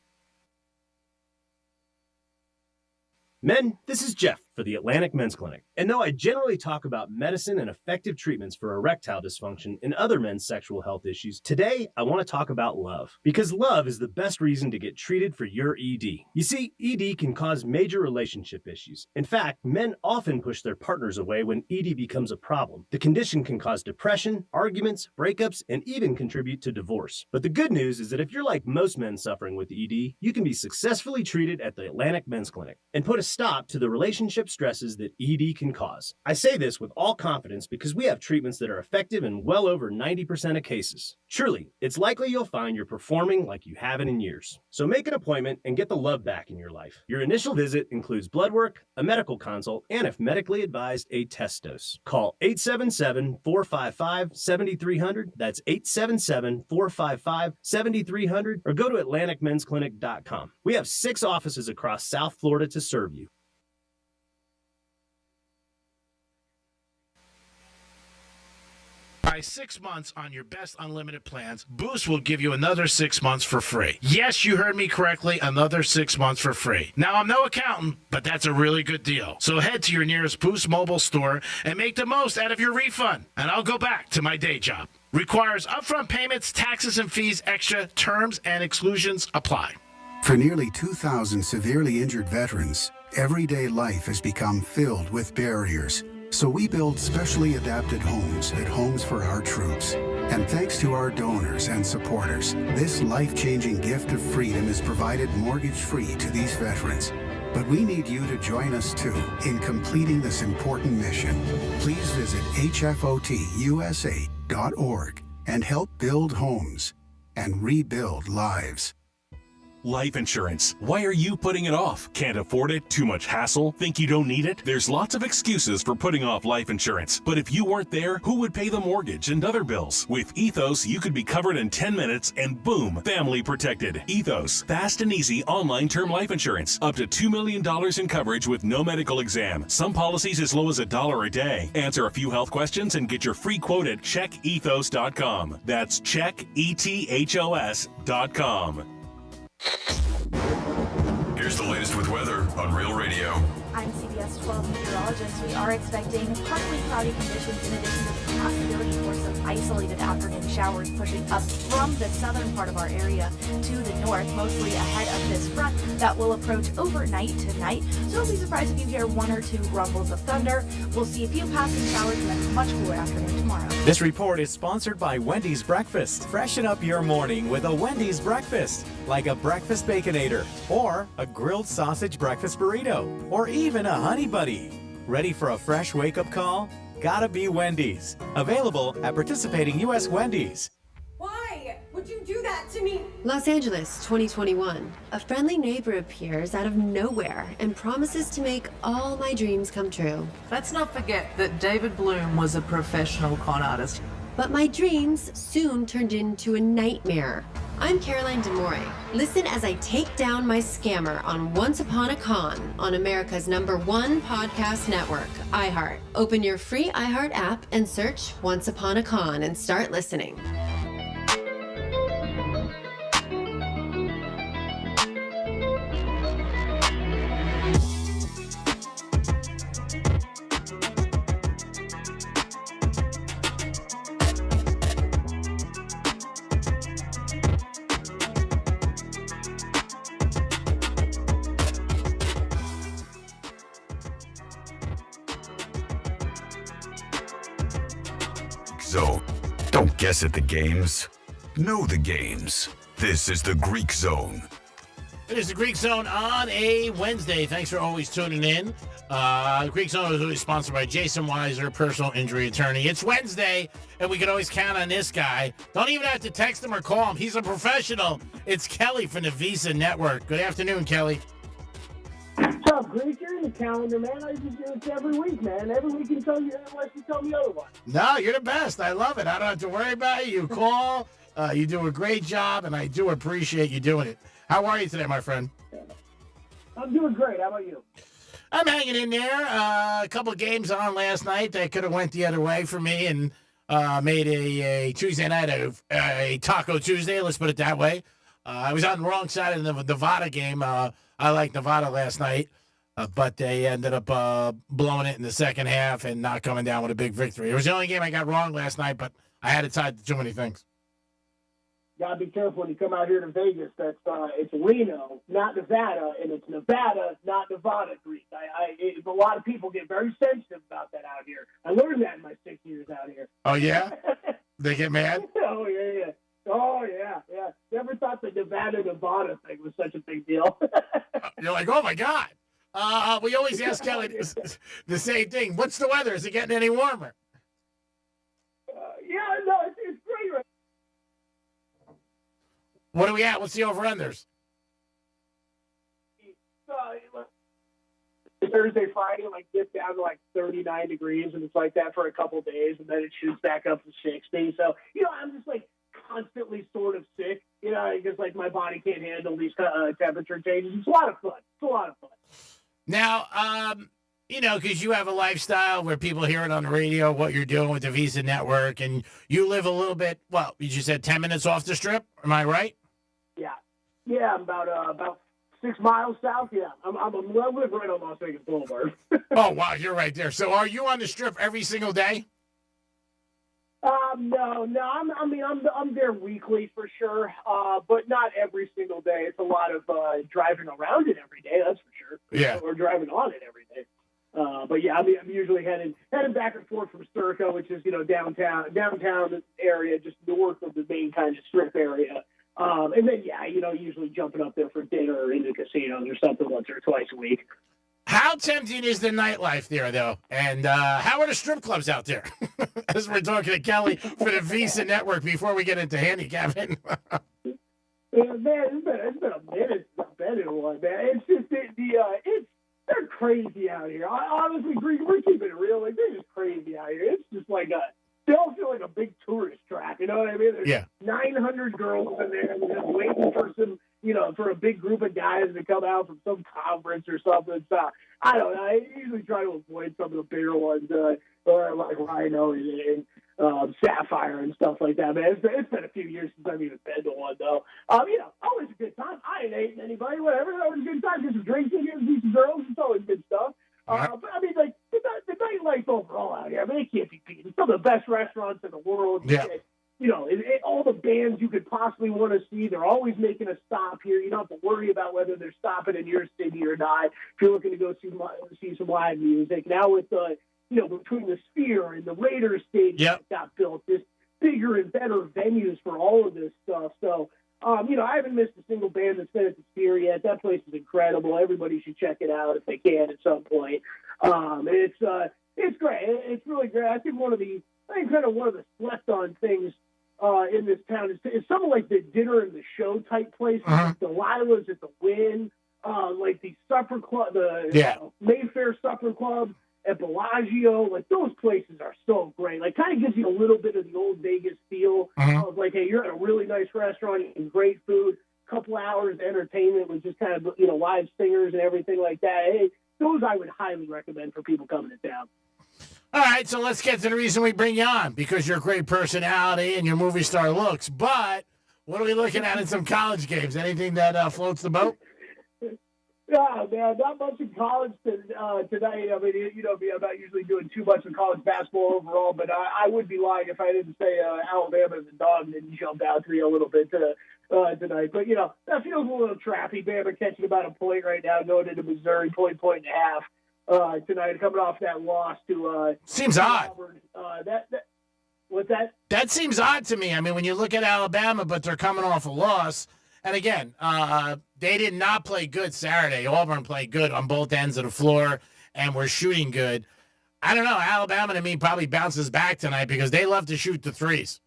Men, this is Jeff for the Atlantic Men's Clinic. And though I generally talk about medicine and effective treatments for erectile dysfunction and other men's sexual health issues, today I want to talk about love. Because love is the best reason to get treated for your ED. You see, ED can cause major relationship issues. In fact, men often push their partners away when ED becomes a problem. The condition can cause depression, arguments, breakups, and even contribute to divorce. But the good news is that if you're like most men suffering with ED, you can be successfully treated at the Atlantic Men's Clinic and put a stop to the relationship stresses that ED can cause. I say this with all confidence because we have treatments that are effective in well over 90% of cases. Truly, it's likely you'll find you're performing like you haven't in years. So make an appointment and get the love back in your life. Your initial visit includes blood work, a medical consult, and if medically advised, a test dose. Call 877-455-7300. That's 877-455-7300 or go to AtlanticMen'sClinic.com. We have 6 offices across South Florida to serve you. Buy 6 months on your best unlimited plans, Boost will give you another 6 months for free. Yes, you heard me correctly, another 6 months for free. Now, I'm no accountant, but that's a really good deal. So head to your nearest Boost mobile store and make the most out of your refund. And I'll go back to my day job. Requires upfront payments, taxes and fees extra. Terms and exclusions apply. For nearly 2,000 severely injured veterans, everyday life has become filled with barriers. So we build specially adapted homes at Homes for Our Troops. And thanks to our donors and supporters, this life-changing gift of freedom is provided mortgage-free to these veterans. But we need you to join us too in completing this important mission. Please visit hfotusa.org and help build homes and rebuild lives. Life insurance. Why are you putting it off? Can't afford it? Too much hassle? Think you don't need it? There's lots of excuses for putting off life insurance. But if you weren't there, who would pay the mortgage and other bills? With Ethos, you could be covered in 10 minutes and boom, family protected. Ethos, fast and easy online term life insurance. Up to $2 million in coverage with no medical exam. Some policies as low as $1 a day. Answer a few health questions and get your free quote at checkethos.com. That's checkethos.com. Here's the latest with weather on Real Radio. I'm CBS 12 meteorologist. We are expecting partly cloudy conditions in addition to the possibility for some isolated afternoon showers pushing up from the southern part of our area to the north, mostly ahead of this front that will approach overnight tonight. So don't be surprised if you hear 1 or 2 rumbles of thunder. We'll see a few passing showers and then a much cooler afternoon tomorrow. This report is sponsored by Wendy's Breakfast. Freshen up your morning with a Wendy's Breakfast, like a breakfast Baconator, or a grilled sausage breakfast burrito, or even a Honey Buddy. Ready for a fresh wake-up call? Gotta be Wendy's. Available at participating U.S. Wendy's. Why would you do that to me? Los Angeles, 2021. A friendly neighbor appears out of nowhere and promises to make all my dreams come true. Let's not forget that David Bloom was a professional con artist. But my dreams soon turned into a nightmare. I'm Caroline DeMore. Listen as I take down my scammer on Once Upon a Con on America's #1 podcast network, iHeart. Open your free iHeart app and search Once Upon a Con and start listening. Zone. Don't guess at the games. Know the games. This is the Greek Zone. It is the Greek Zone on a Wednesday. Thanks for always tuning in. The Greek Zone is always sponsored by Jason Weiser, personal injury attorney. It's Wednesday, and we can always count on this guy. Don't even have to text him or call him. He's a professional. It's Kelly from the Visa Network. Good afternoon, Kelly. What's up, Greek? You're in the calendar, man. I just do this every week, man. Every week you tell you unless you tell me otherwise. No, you're the best. I love it. I don't have to worry about it. You call. You do a great job, and I do appreciate you doing it. How are you today, my friend? I'm doing great. How about you? I'm hanging in there. A couple of games on last night that could have went the other way for me, and made a Tuesday night a Taco Tuesday. Let's put it that way. I was on the wrong side of the Nevada game. I liked Nevada last night, but they ended up blowing it in the second half and not coming down with a big victory. It was the only game I got wrong last night, but I had it tied to too many things. Gotta be careful when you come out here to Vegas. That's it's Reno, not Nevada, and it's Nevada, not Nevada, Greek. A lot of people get very sensitive about that out here. I learned that in my 6 years out here. Oh yeah, they get mad. Oh yeah. Oh yeah. Never thought the Nevada thing was such a big deal. You're like, oh my God. We always ask Kelly the same thing. What's the weather? Is it getting any warmer? Yeah, no, it's great right. What are we at? What's the over-unders? Thursday, Friday, dip down to 39 degrees, and it's like that for a couple days, and then it shoots back up to 60. So, I'm just constantly sort of sick, because my body can't handle these temperature changes. It's a lot of fun. Now, because you have a lifestyle where people hear it on the radio, what you're doing with the Visa Network, and you live a little bit, you said 10 minutes off the Strip. Am I right? Yeah, I'm about 6 miles south. Yeah, I live right on Las Vegas Boulevard. Oh wow, you're right there. So are you on the Strip every single day? No. I'm there weekly for sure, but not every single day. It's a lot of driving around it every day. That's for sure. Yeah, or driving on it every day. But yeah, I'm usually heading back and forth from Circa, which is downtown area, just north of the main kind of Strip area. And then, usually jumping up there for dinner or into casinos or something once or twice a week. How tempting is the nightlife there, though? And how are the strip clubs out there? As we're talking to Kelly for the Visa Network before we get into handicapping. Yeah, man, it's been a minute since I've been in one, man. It's just, they're crazy out here. Honestly, we're keeping it real. They're just crazy out here. It's just they all feel like a big tourist trap, you know what I mean? There's 900 girls in there, and they're just waiting for some, for a big group of guys to come out from some conference or something. So, I don't know. I usually try to avoid some of the bigger ones, or like Rhino and Sapphire and stuff like that, man. It's been a few years since I've even been to one, though. Always a good time. I ain't hating anybody, whatever. Always a good time. Get some drinks in here, see some girls. It's always good stuff. But the nightlife overall out here, it can't be beaten. Some of the best restaurants in the world. Yeah. All the bands you could possibly want to see, they're always making a stop here. You don't have to worry about whether they're stopping in your city or not. If you're looking to go see some live music. Now with between the Sphere and the Raiders Stadium that got built, there's bigger and better venues for all of this stuff. So, I haven't missed a single band that's been at the Sphere yet. That place is incredible. Everybody should check it out if they can at some point. It's great. It's really great. I think one of the slept on things in this town is something like the dinner and the show type places. Like Delilah's at the Wynn, like the supper club, Mayfair Supper Club at Bellagio. Those places are so great. Kind of gives you a little bit of the old Vegas feel of hey, you're at a really nice restaurant eating great food, couple hours of entertainment with just kind of live singers and everything like that. Hey, those I would highly recommend for people coming to town. All right, so let's get to the reason we bring you on, because you're a great personality and your movie star looks. But what are we looking at in some college games? Anything that floats the boat? Yeah, man, not much in college tonight. I'm not usually doing too much in college basketball overall, but I would be lying if I didn't say Alabama as a dog didn't jump out to me a little bit tonight. But, that feels a little trappy. Bama catching about a point right now, going into Missouri, point and a half tonight, coming off that loss to seems odd. Auburn. What's that? That seems odd to me. I mean, when you look at Alabama, but they're coming off a loss. And again, they did not play good Saturday. Auburn played good on both ends of the floor and were shooting good. I don't know. Alabama, to me, probably bounces back tonight because they love to shoot the threes.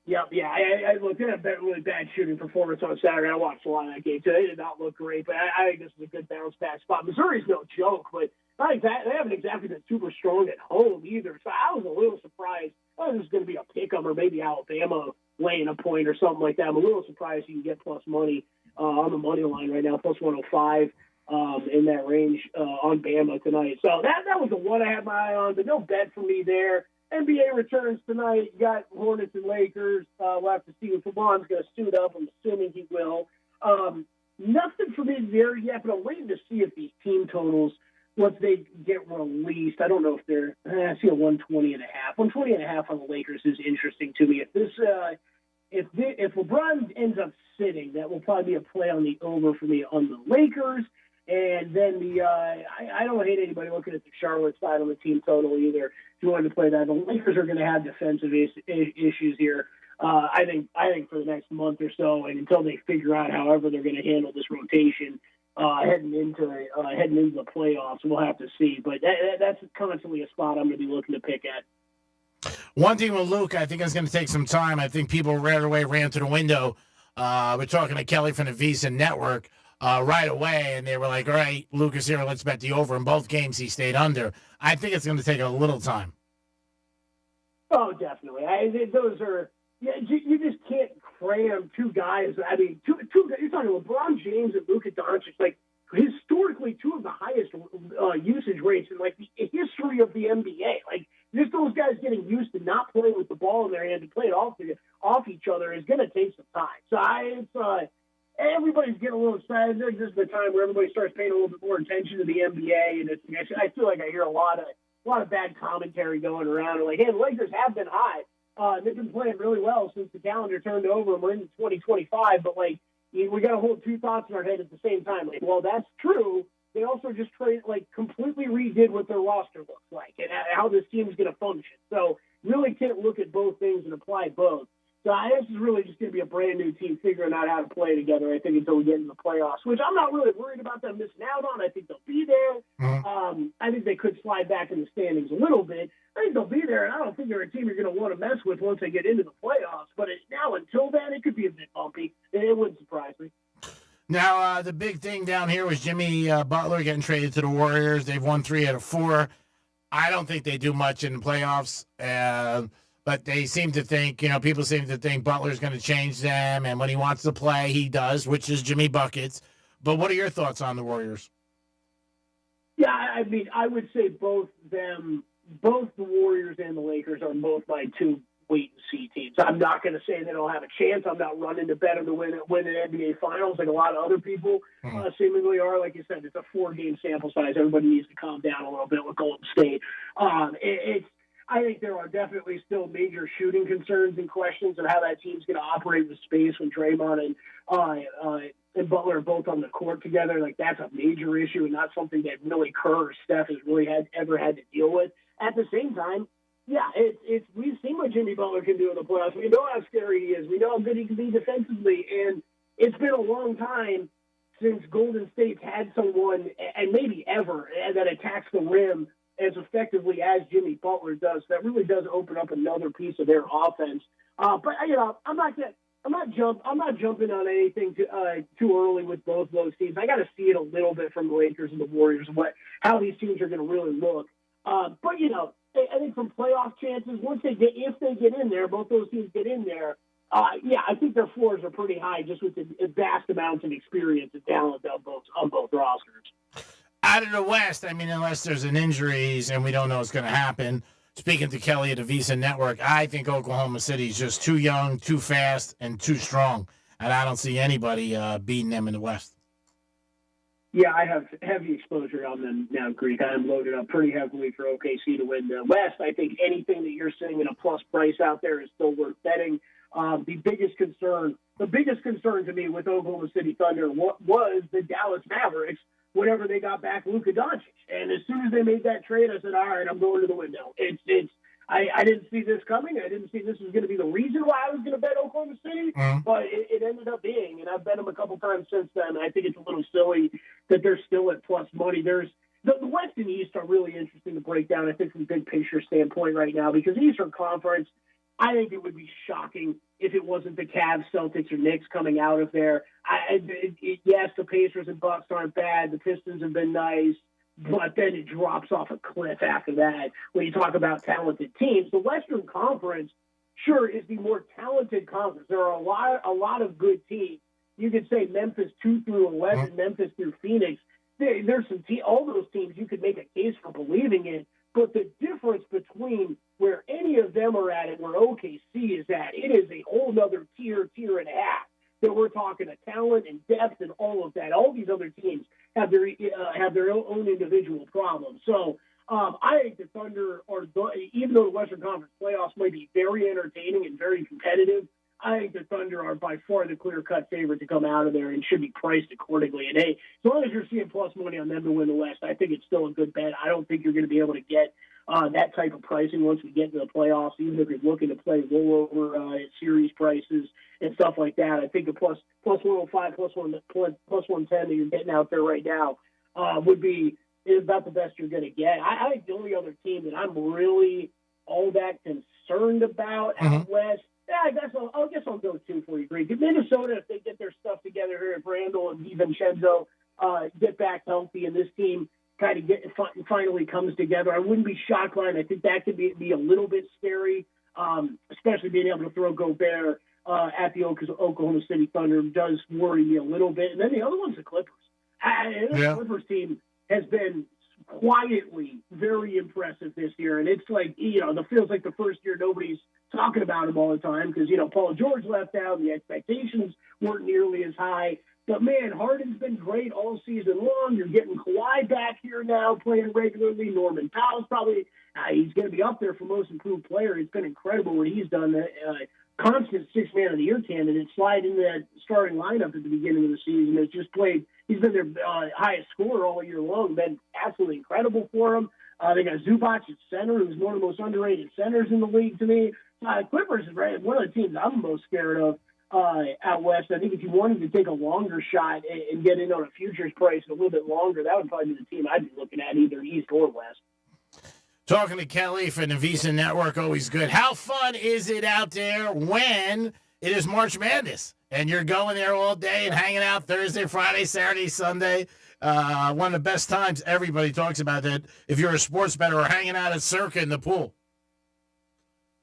Yep, yeah. I looked at a really bad shooting performance on Saturday. I watched a lot of that game, too. They did not look great, but I think this is a good bounce-back spot. Missouri's no joke, but they haven't exactly been super strong at home either, so I was a little surprised. I thought this was going to be a pick-em or maybe Alabama laying a point or something like that. I'm a little surprised you can get plus money on the money line right now, plus 105 in that range on Bama tonight. So that was the one I had my eye on, but no bet for me there. NBA returns tonight. You got Hornets and Lakers. We'll have to see if LeBron's going to suit up. I'm assuming he will. Nothing for me there yet, but I'm waiting to see if these team totals, once they get released, I don't know if they're – I see a 120.5. 120.5 on the Lakers is interesting to me. If LeBron ends up sitting, that will probably be a play on the over for me on the Lakers. And then I don't hate anybody looking at the Charlotte side on the team total either. If you wanted to play that, the Lakers are going to have defensive issues here. I think for the next month or so, and until they figure out however they're going to handle this rotation heading into the playoffs, we'll have to see. But that's constantly a spot I'm going to be looking to pick at. One thing with Luke, I think it's going to take some time. I think people right away ran to the window. We're talking to Kelly from the Visa Network. Right away, and they were like, all right, Luke is here, let's bet the over. In both games, he stayed under. I think it's going to take a little time. Oh, definitely. Those are you just can't cram two guys. I mean, two you're talking LeBron James and Luka Doncic, like historically two of the highest usage rates in like the history of the NBA. Like just those guys getting used to not playing with the ball in their hand and playing off each other is going to take some time. So everybody's getting a little excited. This is the time where everybody starts paying a little bit more attention to the NBA, and I feel like I hear a lot of bad commentary going around. And like, hey, the Lakers have been high. They've been playing really well since the calendar turned over, and we're in 2025. But like, we got to hold two thoughts in our head at the same time. Like, well, that's true. They also just completely redid what their roster looks like and how this team's going to function. So really can't look at both things and apply both. So this is really just going to be a brand new team figuring out how to play together, I think, until we get into the playoffs, which I'm not really worried about them missing out on. I think they'll be there. Mm-hmm. I think they could slide back in the standings a little bit. I think they'll be there, and I don't think they're a team you're going to want to mess with once they get into the playoffs. But now, until then, it could be a bit bumpy. It wouldn't surprise me. Now, the big thing down here was Jimmy Butler getting traded to the Warriors. They've won 3 out of 4. I don't think they do much in the playoffs. But they seem to think, people seem to think Butler's going to change them. And when he wants to play, he does, which is Jimmy Buckets. But what are your thoughts on the Warriors? Yeah, I mean, I would say both the Warriors and the Lakers are both my two wait-and-see teams. I'm not going to say they don't have a chance. I'm not running to bet them to win an NBA Finals like a lot of other people seemingly are. Like you said, it's a 4-game sample size. Everybody needs to calm down a little bit with Golden State. I think there are definitely still major shooting concerns and questions of how that team's going to operate with space when Draymond and Butler are both on the court together. Like, that's a major issue and not something that really Kerr or Steph has really ever had to deal with. At the same time, yeah, we've seen what Jimmy Butler can do in the playoffs. We know how scary he is. We know how good he can be defensively. And it's been a long time since Golden State's had someone, and maybe ever, that attacks the rim as effectively as Jimmy Butler does. That really does open up another piece of their offense. But I'm not jumping on anything too early with both those teams. I got to see it a little bit from the Lakers and the Warriors, how these teams are going to really look. But I think from playoff chances, if they get in there, both those teams get in there. I think their floors are pretty high, just with the vast amounts of experience and talent on both rosters. Out of the West, I mean, unless there's an injuries and we don't know what's going to happen. Speaking to Kelly at the Visa Network, I think Oklahoma City is just too young, too fast, and too strong. And I don't see anybody beating them in the West. Yeah, I have heavy exposure on them now, Greek. I am loaded up pretty heavily for OKC to win the West. I think anything that you're seeing in a plus price out there is still worth betting. The biggest concern to me with Oklahoma City Thunder was the Dallas Mavericks whenever they got back Luka Doncic. And as soon as they made that trade, I said, all right, I'm going to the window. I didn't see this coming. I didn't see this was going to be the reason why I was going to bet Oklahoma City, but it ended up being, and I've bet them a couple times since then. I think it's a little silly that they're still at plus money. There's the West and East are really interesting to break down, I think, from a big picture standpoint right now, because Eastern Conference, I think it would be shocking if it wasn't the Cavs, Celtics, or Knicks coming out of there. Yes, the Pacers and Bucks aren't bad. The Pistons have been nice. But then it drops off a cliff after that. When you talk about talented teams, the Western Conference, sure, is the more talented conference. There are a lot of good teams. You could say Memphis 2 through 11, Memphis through Phoenix. There's some all those teams you could make a case for believing in. But the difference between where any of them are at and where OKC is at, it is a whole other tier and a half. That we're talking of talent and depth and all of that. All these other teams have their own individual problems. So I think the Thunder even though the Western Conference playoffs might be very entertaining and very competitive, I think the Thunder are by far the clear-cut favorite to come out of there and should be priced accordingly. And, hey, as long as you're seeing plus money on them to win the West, I think it's still a good bet. I don't think you're going to be able to get that type of pricing once we get into the playoffs, even if you're looking to play rollover series prices and stuff like that. I think the plus 105, plus 110 that you're getting out there right now is about the best you're going to get. I think the only other team that I'm really all that concerned about out west, I guess I'll go 2 for you, Greg. Minnesota, if they get their stuff together here at Randall and DiVincenzo get back healthy, and this team kind of finally comes together, I wouldn't be shocked by it. I think that could be a little bit scary, especially being able to throw Gobert at the Oklahoma City Thunder does worry me a little bit. And then the other one's the Clippers. The Clippers team has been quietly very impressive this year, and it's like, it feels like the first year nobody's talking about him all the time because, Paul George left out, and the expectations weren't nearly as high. But, man, Harden's been great all season long. You're getting Kawhi back here now playing regularly. Norman Powell's probably he's going to be up there for most improved player. It's been incredible what he's done. Constant six-man of the year candidate, slide into that starting lineup at the beginning of the season. Has just played. He's been their highest scorer all year long. Been absolutely incredible for him. They got Zubac at center, who's one of the most underrated centers in the league to me. Clippers is one of the teams I'm most scared of out west. I think if you wanted to take a longer shot and get in on a futures price a little bit longer, that would probably be the team I'd be looking at, either east or west. Talking to Kelly for the Visa Network, always good. How fun is it out there when it is March Madness and you're going there all day and hanging out Thursday, Friday, Saturday, Sunday? One of the best times everybody talks about that if you're a sports bettor or hanging out at Circa in the pool.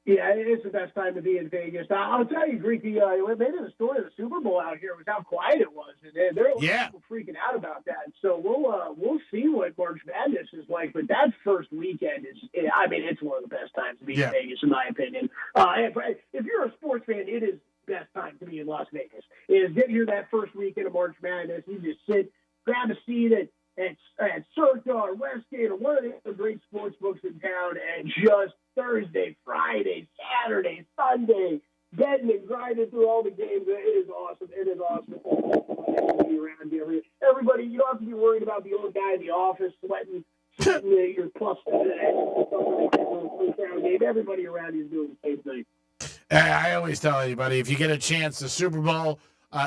Yeah, it's the best time to be in Vegas. I'll tell you, Greeky, what made it a story of the Super Bowl out here was how quiet it was. And there were people freaking out about that. So we'll see what March Madness is like. But that first weekend it's one of the best times to be in Vegas, in my opinion. If you're a sports fan, it is the best time to be in Las Vegas. Is get here that first weekend of March Madness. You just sit, grab a seat at Circa or Westgate or one of the other great sports books in town, and just Thursday, Friday, Saturday, Sunday, betting and grinding through all the games. It is awesome. It is awesome. Everybody around here. Everybody, you don't have to be worried about the old guy in the office sweating your plus game. Everybody around you is doing the same thing. I always tell anybody, if you get a chance, the Super Bowl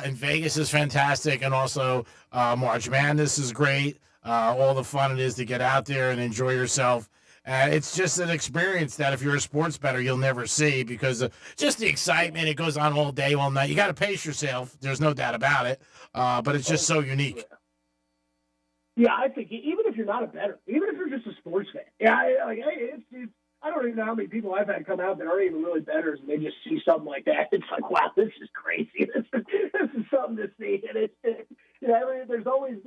in Vegas is fantastic, and also March Madness is great. All the fun it is to get out there and enjoy yourself. It's just an experience that if you're a sports bettor, you'll never see because just the excitement. It goes on all day, all night. You got to pace yourself. There's no doubt about it. But it's just so unique. Yeah, I think even if you're not a bettor, even if you're just a sports fan, I don't even know how many people I've had come out that aren't even really bettors, and they just see something like that. It's like, wow, this is crazy. This is something to see. And there's always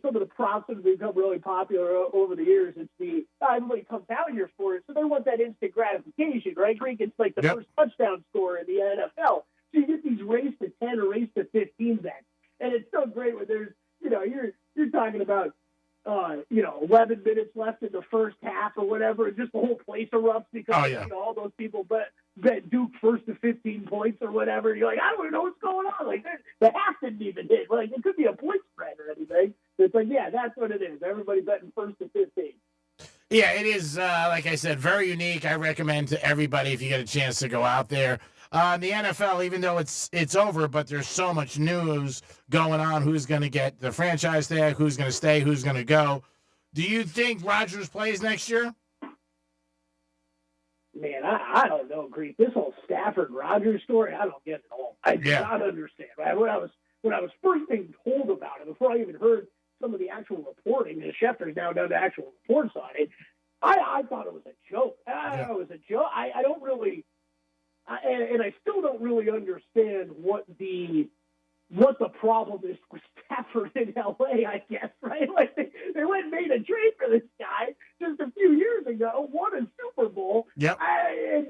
some of the props that have become really popular over the years. It's everybody comes out here for it, so they want that instant gratification, right? Greek, it's like the first touchdown score in the NFL. So you get these race to 10 or race to 15 bets, and it's so great when there's, you're talking about 11 minutes left in the first half or whatever, and just the whole place erupts because all those people bet Duke first to 15 points or whatever. You're like, I don't even know what's going on. Like, the half didn't even hit. Like, it could be a point spread or anything. It's like, yeah, that's what it is. Everybody betting first to 15. Yeah, it is, like I said, very unique. I recommend to everybody if you get a chance to go out there. The NFL, even though it's over, but there's so much news going on. Who's going to get the franchise tag? Who's going to stay? Who's going to go? Do you think Rodgers plays next year? Man, I don't know, Greek. This whole Stafford-Rodgers story, I don't get it all. I do not understand. Right? When I was first being told about it, before I even heard some of the actual reporting, the Schefter's now done the actual reports on it, I thought it was a joke. It was a joke. I don't really, and I still don't really understand what the problem is with Stafford in L.A., I guess, right? Like they went and made a trade for this guy just a few years ago, won a Super Bowl, and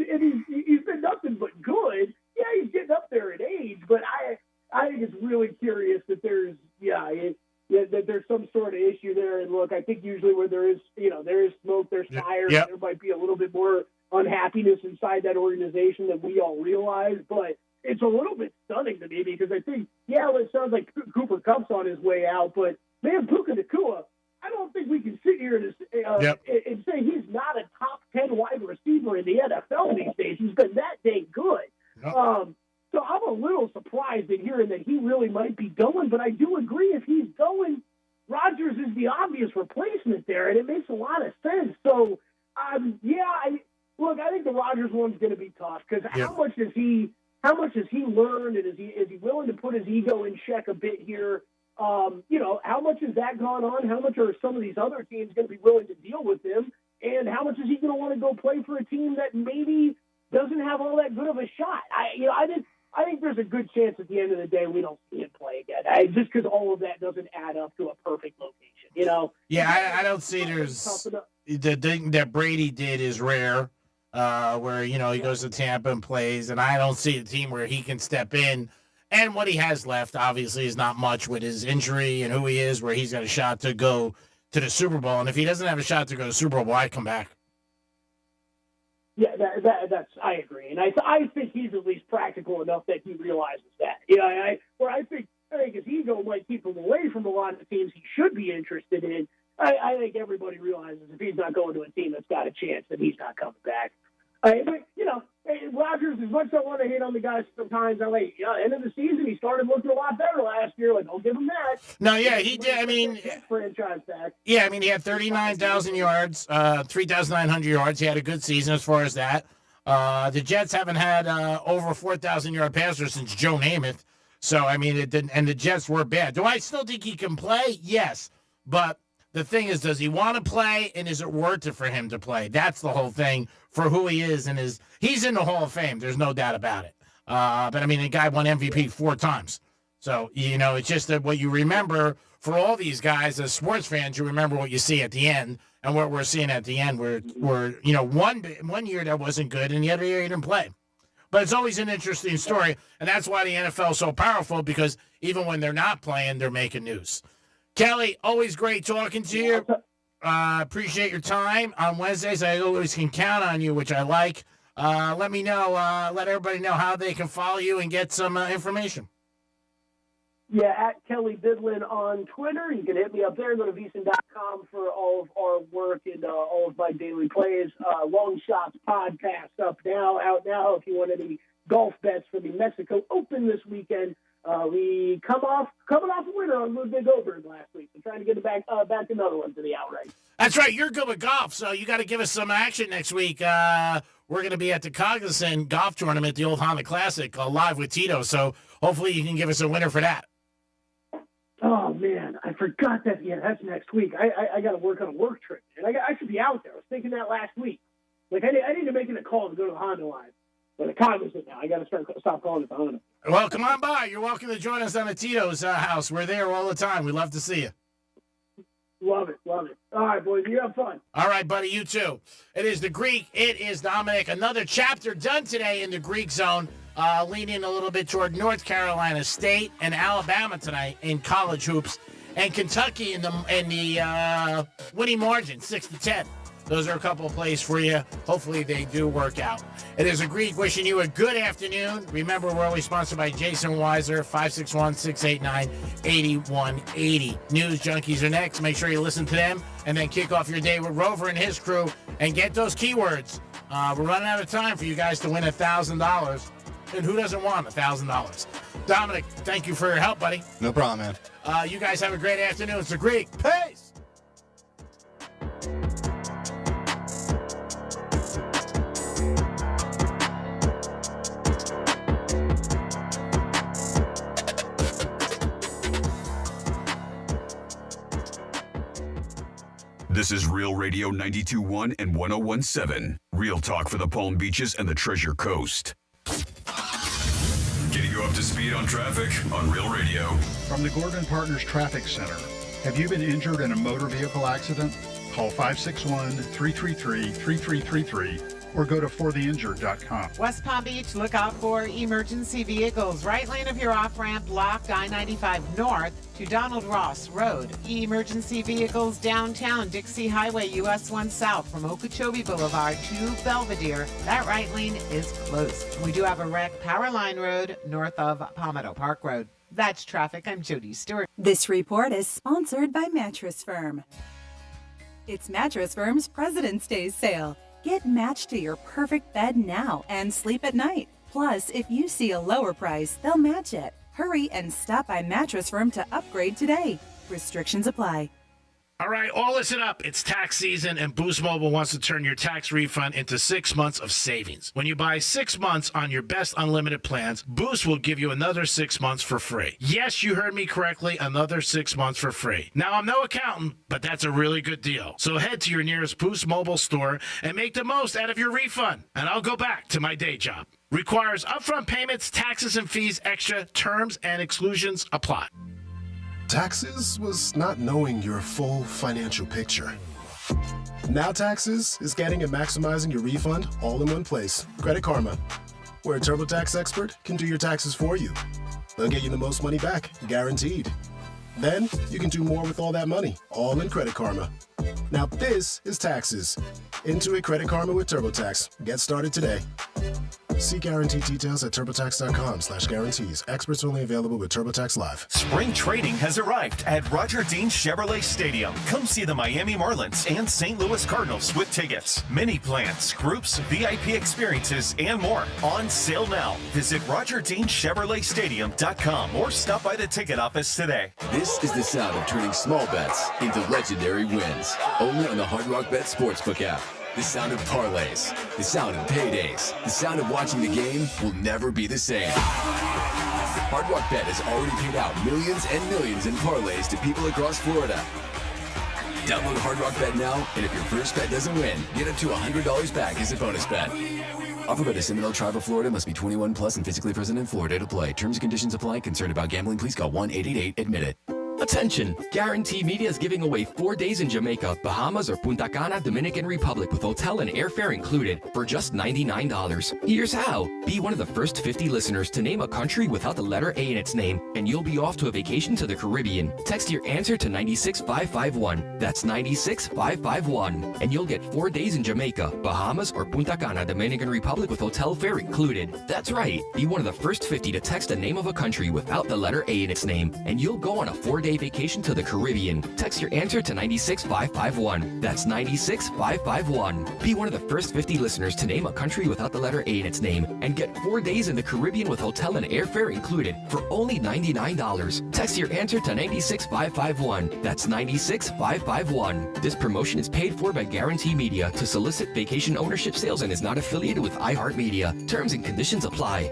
he's been nothing but good. Yeah, he's getting up there in age, but I think it's really curious that there's that there's some sort of issue there. And look, I think usually where there is smoke, there's fire. Yep. There might be a little bit more unhappiness inside that organization than we all realize, but it's a little bit stunning to me because I think, it sounds like Cooper Kupp's on his way out, but man, Puka Nacua, I don't think we can sit here and say he's not a top 10 wide receiver in the NFL these days. He's been that dang good. So I'm a little surprised in hearing that he really might be going, but I do agree if he's going, Rodgers is the obvious replacement there, and it makes a lot of sense. So, I think the Rodgers one's going to be tough because how much has he learned, and is he willing to put his ego in check a bit here? How much has that gone on? How much are some of these other teams going to be willing to deal with him? And how much is he going to want to go play for a team that maybe doesn't have all that good of a shot? I think there's a good chance at the end of the day we don't see him play again, just because all of that doesn't add up to a perfect location. Yeah, I don't see there's the thing that Brady did is rare. Where he goes to Tampa and plays, and I don't see a team where he can step in. And what he has left, obviously, is not much with his injury and who he is, where he's got a shot to go to the Super Bowl. And if he doesn't have a shot to go to the Super Bowl, why come back? Yeah, that's I agree, and I think he's at least practical enough that he realizes that. I think his ego might keep him away from a lot of the teams he should be interested in. I think everybody realizes if he's not going to a team that's got a chance, that he's not coming back. Rodgers, as much as I want to hate on the guy sometimes, end of the season, he started looking a lot better last year. I'll give him that. No, yeah, he did. Franchise back. Yeah, he had 39,000 yards, 3,900 yards. He had a good season as far as that. The Jets haven't had over 4,000-yard passer since Joe Namath. So, it didn't, and the Jets were bad. Do I still think he can play? Yes, but the thing is, does he want to play, and is it worth it for him to play? That's the whole thing for who he is, and he's in the Hall of Fame. There's no doubt about it. But the guy won MVP 4 times. So, it's just that what you remember for all these guys as sports fans, you remember what you see at the end, and what we're seeing at the end were one year that wasn't good, and the other year he didn't play. But it's always an interesting story, and that's why the NFL is so powerful, because even when they're not playing, they're making news. Kelly, always great talking to you. Appreciate your time on Wednesdays. I always can count on you, which I like. Let me know. Let everybody know how they can follow you and get some information. Yeah, at Kelly Bidlin on Twitter. You can hit me up there. Go to VSiN.com for all of our work and all of my daily plays. Long Shots podcast out now. If you want any golf bets for the Mexico Open this weekend. We coming off a winner on Ludwig Oberg last week. So trying to get back another one to the outright. That's right. You're good with golf, so you got to give us some action next week. We're going to be at the Cognizant Golf Tournament, the Old Honda Classic, live with Tito. So hopefully you can give us a winner for that. Oh, man, I forgot that. Yeah, that's next week. I got to work on a work trip, and I should be out there. I was thinking that last week. I need to make it a call to go to the Honda Live. But the Cognizant now. I got to stop calling it the Honda. Well, come on by. You're welcome to join us on the Tito's house. We're there all the time. We love to see you. Love it. All right, boys. You have fun. All right, buddy. You too. It is the Greek. It is Dominic. Another chapter done today in the Greek zone, leaning a little bit toward North Carolina State and Alabama tonight in college hoops, and Kentucky in the winning margin, 6-10. Those are a couple of plays for you. Hopefully they do work out. It is a Greek wishing you a good afternoon. Remember, we're always sponsored by Jason Weiser, 561-689-8180. News Junkies are next. Make sure you listen to them and then kick off your day with Rover and his crew and get those keywords. We're running out of time for you guys to win $1,000. And who doesn't want $1,000? Dominic, thank you for your help, buddy. No problem, man. You guys have a great afternoon. It's the Greek. Peace! This is Real Radio 92.1 and 101.7. Real talk for the Palm Beaches and the Treasure Coast. Getting you up to speed on traffic on Real Radio. From the Gordon Partners Traffic Center. Have you been injured in a motor vehicle accident? Call 561-333-3333 or go to fortheinjured.com. West Palm Beach, look out for emergency vehicles. Right lane of your off-ramp blocked I-95 north to Donald Ross Road. Emergency vehicles downtown Dixie Highway US 1 south from Okeechobee Boulevard to Belvedere. That right lane is closed. We do have a wreck Powerline Road north of Palmetto Park Road. That's traffic. I'm Jody Stewart. This report is sponsored by Mattress Firm. It's Mattress Firm's President's Day sale. Get matched to your perfect bed now and sleep at night. Plus, if you see a lower price, they'll match it. Hurry and stop by Mattress Firm to upgrade today. Restrictions apply. All right, all listen up. It's tax season, and Boost Mobile wants to turn your tax refund into 6 months of savings. When you buy 6 months on your best unlimited plans, Boost will give you another 6 months for free. Yes, you heard me correctly, another 6 months for free. Now, I'm no accountant, but that's a really good deal. So head to your nearest Boost Mobile store and make the most out of your refund. And I'll go back to my day job. Requires upfront payments, taxes and fees, extra terms and exclusions apply. Taxes was not knowing your full financial picture. Now Taxes is getting and maximizing your refund all in one place. Credit Karma, where a TurboTax expert can do your taxes for you. They'll get you the most money back, guaranteed. Then you can do more with all that money, all in Credit Karma. Now this is Taxes. Intuit Credit Karma with TurboTax. Get started today. See guarantee details at turbotax.com/guarantees. Experts only available with TurboTax Live. Spring training has arrived at Roger Dean Chevrolet Stadium. Come see the Miami Marlins and St. Louis Cardinals with tickets, mini plans, groups, VIP experiences, and more. On sale now. Visit RogerDeanChevroletStadium.com or stop by the ticket office today. This is the sound of turning small bets into legendary wins. Only on the Hard Rock Bet Sportsbook app. The sound of parlays, the sound of paydays, the sound of watching the game will never be the same. Hard Rock Bet has already paid out millions and millions in parlays to people across Florida. Download Hard Rock Bet now, and if your first bet doesn't win, get up to $100 back as a bonus bet. Offered by the Seminole Tribe of Florida, must be 21 plus and physically present in Florida to play. Terms and conditions apply. Concerned about gambling, please call 1-888-ADMIT-IT. Attention! Guarantee Media is giving away 4 days in Jamaica, Bahamas, or Punta Cana, Dominican Republic with hotel and airfare included for just $99. Here's how. Be one of the first 50 listeners to name a country without the letter A in its name, and you'll be off to a vacation to the Caribbean. Text your answer to 96551. That's 96551. And you'll get 4 days in Jamaica, Bahamas, or Punta Cana, Dominican Republic with hotel fare included. That's right. Be one of the first 50 to text the name of a country without the letter A in its name, and you'll go on a 4-day vacation to the Caribbean. Text your answer to 96551. That's 96551. Be one of the first 50 listeners to name a country without the letter A in its name and get 4 days in the Caribbean with hotel and airfare included for only $99. Text your answer to 96551. That's 96551. This promotion is paid for by Guarantee Media to solicit vacation ownership sales and is not affiliated with iHeartMedia. Terms and conditions apply.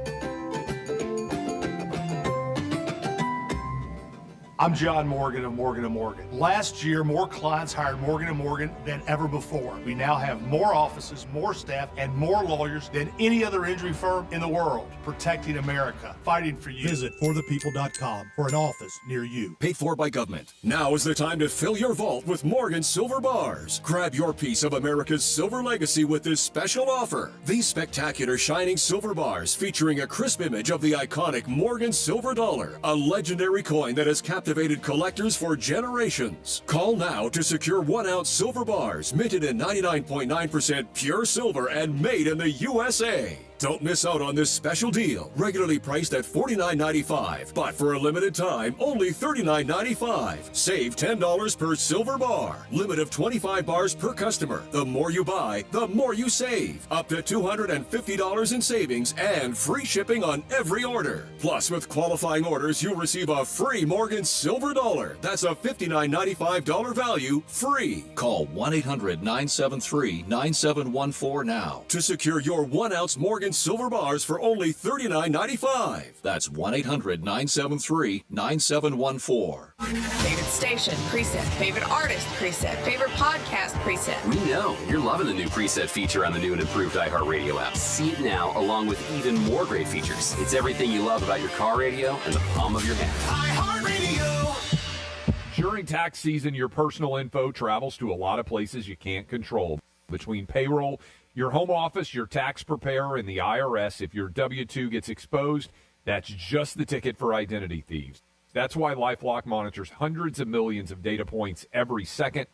I'm John Morgan of Morgan & Morgan. Last year, more clients hired Morgan & Morgan than ever before. We now have more offices, more staff, and more lawyers than any other injury firm in the world, protecting America, fighting for you. Visit forthepeople.com for an office near you. Paid for by government. Now is the time to fill your vault with Morgan Silver Bars. Grab your piece of America's silver legacy with this special offer. These spectacular shining silver bars featuring a crisp image of the iconic Morgan silver dollar, a legendary coin that has captivated collectors for generations. Call now to secure 1-ounce silver bars minted in 99.9% pure silver and made in the USA. Don't miss out on this special deal, regularly priced at $49.95, but for a limited time, only $39.95. Save $10 per silver bar. Limit of 25 bars per customer. The more you buy, the more you save. Up to $250 in savings and free shipping on every order. Plus, with qualifying orders, you'll receive a free Morgan Silver Dollar. That's a $59.95 value free. Call 1-800-973-9714 now To secure your 1-ounce Morgan Silver Bars for only $39.95. That's 1-800-973-9714. Favorite station, preset. Favorite artist, preset. Favorite podcast, preset. We know you're loving the new preset feature on the new and improved iHeartRadio app. See it now, along with even more great features. It's everything you love about your car radio and the palm of your hand. iHeartRadio! During tax season, your personal info travels to a lot of places you can't control. Between payroll, your home office, your tax preparer, and the IRS, if your W-2 gets exposed, that's just the ticket for identity thieves. That's why LifeLock monitors hundreds of millions of data points every second.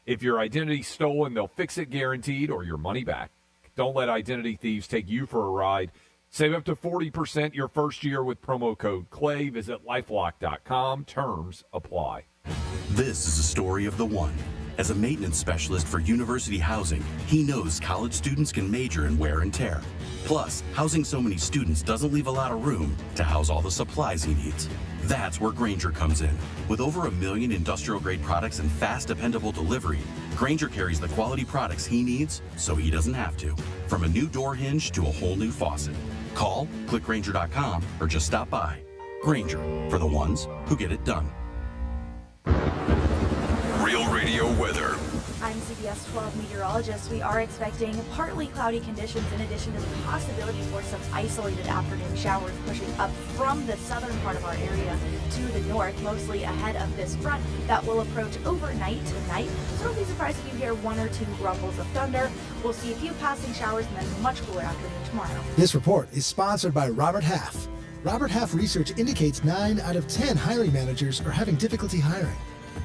If your identity's stolen, they'll fix it guaranteed or your money back. Don't let identity thieves take you for a ride. Save up to 40% your first year with promo code CLAY. Visit LifeLock.com. Terms apply. This is a story of the one. As a maintenance specialist for university housing, he knows college students can major in wear and tear. Plus, housing so many students doesn't leave a lot of room to house all the supplies he needs. That's where Grainger comes in. With over 1 million industrial-grade products and fast, dependable delivery, Grainger carries the quality products he needs so he doesn't have to. From a new door hinge to a whole new faucet. Call, click Grainger.com, or just stop by. Grainger, for the ones who get it done. Real Radio weather. I'm CBS 12 meteorologist. We are expecting partly cloudy conditions in addition to the possibility for some isolated afternoon showers pushing up from the southern part of our area to the north, mostly ahead of this front that will approach overnight tonight. So don't be surprised if you hear 1 or 2 rumbles of thunder. We'll see a few passing showers and then a much cooler afternoon tomorrow. This report is sponsored by Robert Half. Robert Half research indicates 9 out of 10 hiring managers are having difficulty hiring.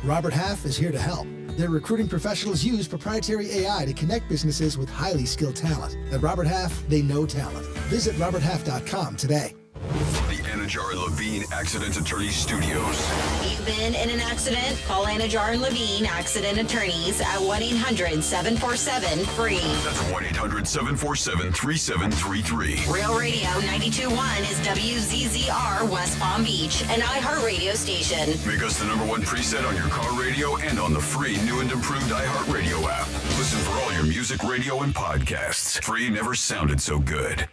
Robert Half is here to help. Their recruiting professionals use proprietary AI to connect businesses with highly skilled talent. At Robert Half, they know talent. Visit roberthalf.com today. The Anajar and Levine Accident Attorney Studios. You've been in an accident? Call Anajar and Levine Accident Attorneys at 1-800-747-FREE. That's 1-800-747-3733. Real Radio 92.1 is WZZR West Palm Beach, an iHeartRadio station. Make us the #1 preset on your car radio and on the free new and improved iHeartRadio app. Listen for all your music, radio, and podcasts. Free never sounded so good.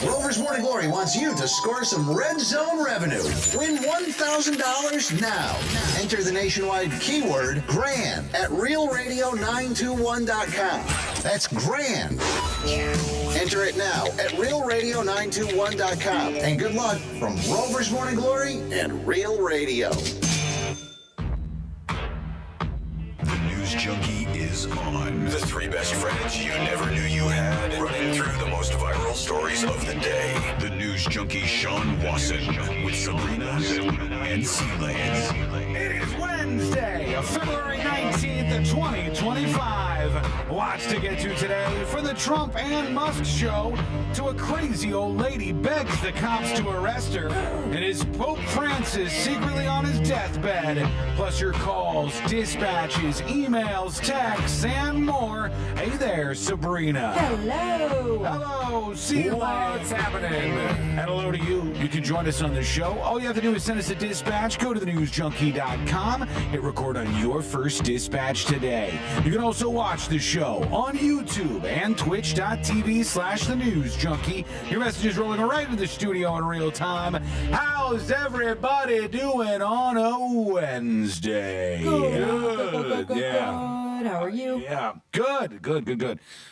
Rover's Morning Glory wants you to score some Red Zone revenue. Win $1,000 now. Enter the nationwide keyword GRAND at realradio921.com. That's GRAND. Enter it now at realradio921.com. And good luck from Rover's Morning Glory and Real Radio. The News Junkie is on. The 3 best friends you never knew you had. Running through the most viral stories of the day. The News Junkie Sean Wasson with Sabrina and C-Lane. It is Wednesday, February 19th, 2025. Lots to get to today, from the Trump and Musk show to a crazy old lady begs the cops to arrest her, and is Pope Francis secretly on his deathbed, plus your calls, dispatches, emails, texts, and more. Hey there, Sabrina. Hello. Hello, see you. What's happening? And hello to you. You can join us on the show. All you have to do is send us a dispatch. Go to thenewsjunkie.com. Hit record on your first dispatch today. You can also watch the show on YouTube and twitch.tv/thenewsjunkie. Your message is rolling right into the studio in real time. How's everybody doing on a Wednesday? Good. Yeah. How are you? Yeah. Good.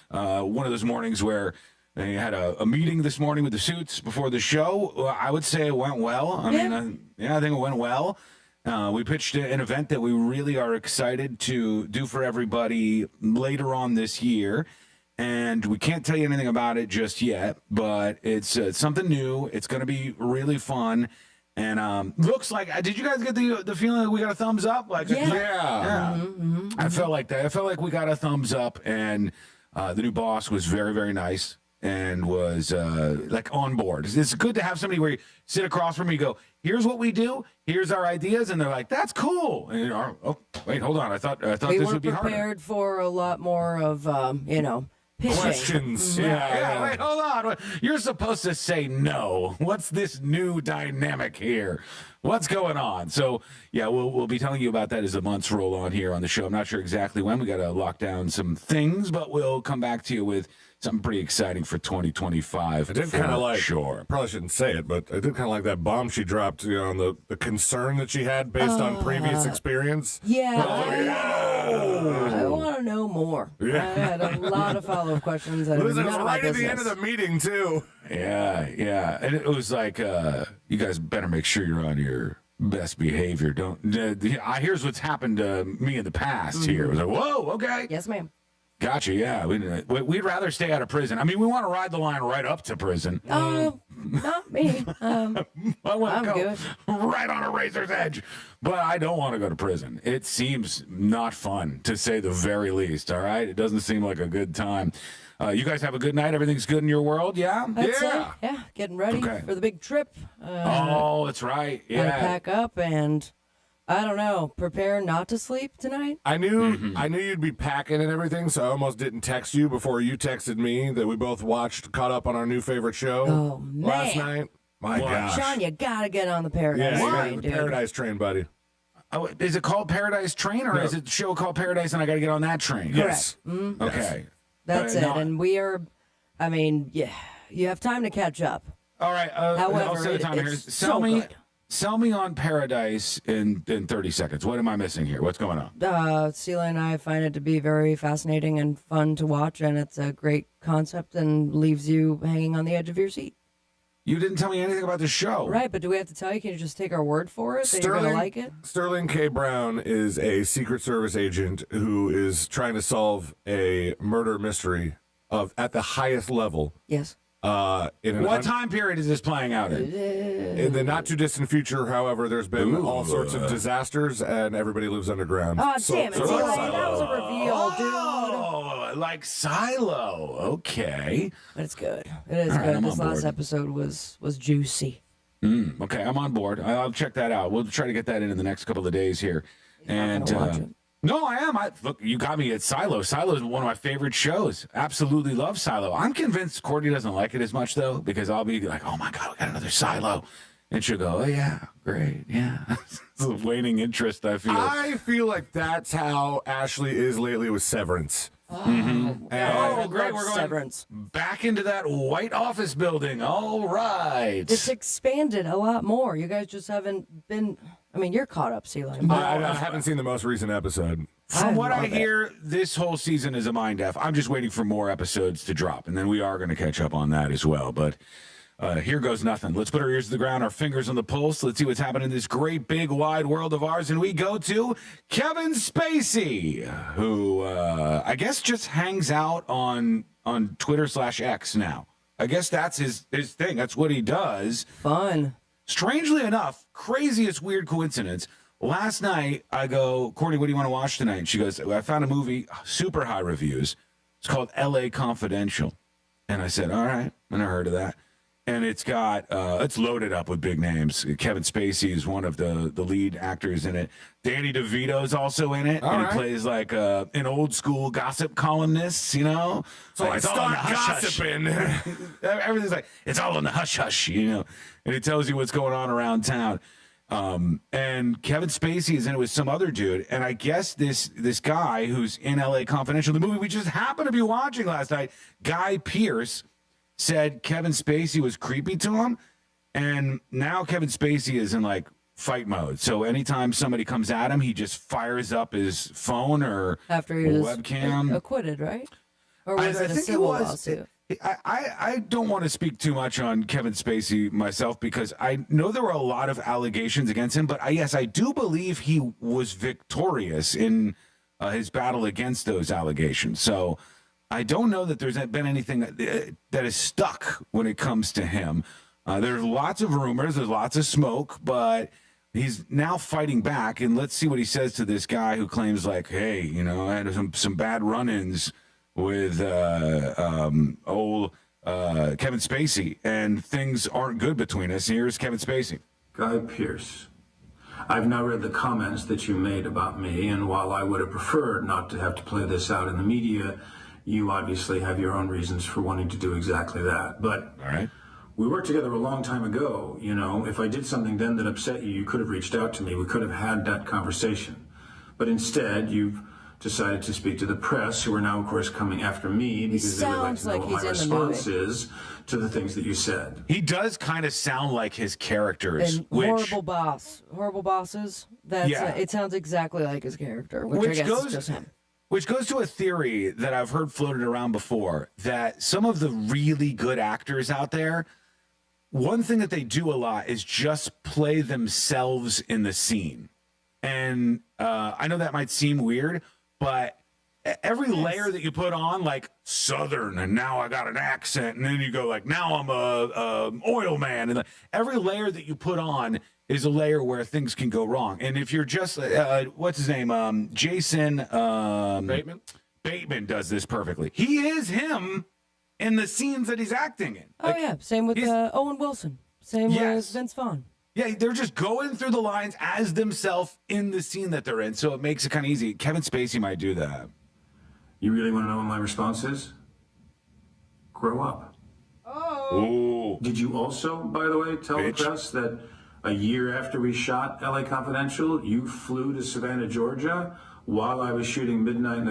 One of those mornings where they had a meeting this morning with the suits before the show. I would say it went well. I think it went well. We pitched an event that we really are excited to do for everybody later on this year. And we can't tell you anything about it just yet, but it's something new. It's going to be really fun. And looks like, did you guys get the feeling that we got a thumbs up? Yeah. I felt like that. I felt like we got a thumbs up, and the new boss was very, very nice. and was like on board. It's good to have somebody where you sit across from me, go, here's what we do, here's our ideas, and they're like, that's cool. And you're, oh, wait, hold on, I thought this would be harder. We were prepared for a lot more of, pitching. Questions. Yeah, wait, hold on. You're supposed to say no. What's this new dynamic here? What's going on? So, yeah, we'll be telling you about that as the months roll on here on the show. I'm not sure exactly when. We got to lock down some things, but we'll come back to you with something pretty exciting for 2025. I did kind of like, sure. Probably shouldn't say it, but I did kind of like that bomb she dropped, on the concern that she had based on previous experience. Yeah. Oh, I want to know more. Yeah. I had a lot of follow-up questions. It was none of my right at the end of business. the meeting, too. Yeah. And it was like, you guys better make sure you're on your best behavior. Here's what's happened to me in the past here. It was like, whoa, okay. Yes, ma'am. Gotcha, yeah. We'd rather stay out of prison. I mean, we want to ride the line right up to prison. Not me. I want I'm to go good. right on a razor's edge. But I don't want to go to prison. It seems not fun, to say the very least, all right? It doesn't seem like a good time. You guys have a good night? Everything's good in your world, yeah? Yeah, getting ready for the big trip. Oh, that's right, Gotta yeah. pack up and, I don't know, prepare not to sleep tonight. I knew you'd be packing and everything, so I almost didn't text you before you texted me that we both caught up on our new favorite show last night. My gosh. Sean, you gotta get on the Paradise Train, the dude. Paradise Train, buddy. Oh, is it called Paradise Train, or is it a show called Paradise and I got to get on that train? Yes. Mm-hmm. Okay. That's it. And we are, you have time to catch up. All right. However, I'll set the timer here. it's so good. Sell me on Paradise in 30 seconds. What am I missing here? What's going on? Celia and I find it to be very fascinating and fun to watch, and it's a great concept and leaves you hanging on the edge of your seat. You didn't tell me anything about the show. Right, but do we have to tell you? Can you just take our word for it that you're going to like it? Sterling K. Brown is a Secret Service agent who is trying to solve a murder mystery at the highest level. Yes. What time period is this playing out in? In the not too distant future, however, there's been all sorts of disasters and everybody lives underground. Oh, damn it, Celia, that was a reveal, dude. Oh, like Silo. Okay. But it's good. It is All right, good. I'm This on last board. episode was juicy. Okay, I'm on board. I'll check that out. We'll try to get that in the next couple of days here. And watch it. no, I am. Look, you got me at Silo. Silo is one of my favorite shows. Absolutely love Silo. I'm convinced Courtney doesn't like it as much though, because I'll be like, "Oh my god, we got another Silo," and she'll go, "Oh yeah, great, yeah." It's a waning interest. I feel like that's how Ashley is lately with Severance. Oh, great. We're going Severance. back into that white office building. All right. It's expanded a lot more. You guys just haven't been. I mean, you're caught up, Celia. I haven't seen the most recent episode. From what I hear, this whole season is a mind F. I'm just waiting for more episodes to drop, and then we are going to catch up on that as well. But here goes nothing. Let's put our ears to the ground, our fingers on the pulse. Let's see what's happening in this great, big, wide world of ours. And we go to Kevin Spacey, who I guess just hangs out on Twitter/X now. I guess that's his thing. That's what he does. Fun. Strangely enough, craziest weird coincidence. Last night, I go, Courtney, what do you want to watch tonight? And she goes, I found a movie, super high reviews. It's called L.A. Confidential. And I said, all right, I never heard of that. And it's got, it's loaded up with big names. Kevin Spacey is one of the lead actors in it. Danny DeVito's also in it. And he plays like an old school gossip columnist, you know? So I start gossiping. Everything's like, it's all in the hush hush, you know? And he tells you what's going on around town. And Kevin Spacey is in it with some other dude. And I guess this guy who's in L.A. Confidential, the movie we just happened to be watching last night, Guy Pearce, said Kevin Spacey was creepy to him. And now Kevin Spacey is in like fight mode. So anytime somebody comes at him, he just fires up his phone or After he was webcam. acquitted, right? Or was it a think civil was. lawsuit? I don't want to speak too much on Kevin Spacey myself because I know there were a lot of allegations against him, but yes, I do believe he was victorious in his battle against those allegations. So I don't know that there's been anything that is stuck when it comes to him. There's lots of rumors, there's lots of smoke, but he's now fighting back. And let's see what he says to this guy who claims like, hey, I had some bad run-ins with old Kevin Spacey, and things aren't good between us. Here's Kevin Spacey. Guy Pearce, I've now read the comments that you made about me, and while I would have preferred not to have to play this out in the media, you obviously have your own reasons for wanting to do exactly that. But all right. We worked together a long time ago. You know, if I did something then that upset you, you could have reached out to me. We could have had that conversation. But instead, you've decided to speak to the press, who are now, of course, coming after me because they would like to know what my response is to the things that you said. He does kind of sound like his characters. And horrible bosses. That's it sounds exactly like his character, which I guess is just him. Which goes to a theory that I've heard floated around before, that some of the really good actors out there, one thing that they do a lot is just play themselves in the scene. And I know that might seem weird, but every layer that you put on, like Southern, and now I got an accent, and then you go like, now I'm a oil man, and every layer that you put on is a layer where things can go wrong. And if you're just what's his name, Jason Bateman does this perfectly. He is him in the scenes that he's acting in. Oh yeah, same with Owen Wilson. Same with Vince Vaughn. Yeah, they're just going through the lines as themselves in the scene that they're in, so it makes it kind of easy. Kevin Spacey might do that. You really want to know what my response is? Grow up. Oh. Did you also, by the way, tell the press that a year after we shot LA Confidential, you flew to Savannah, Georgia, while I was shooting Midnight in the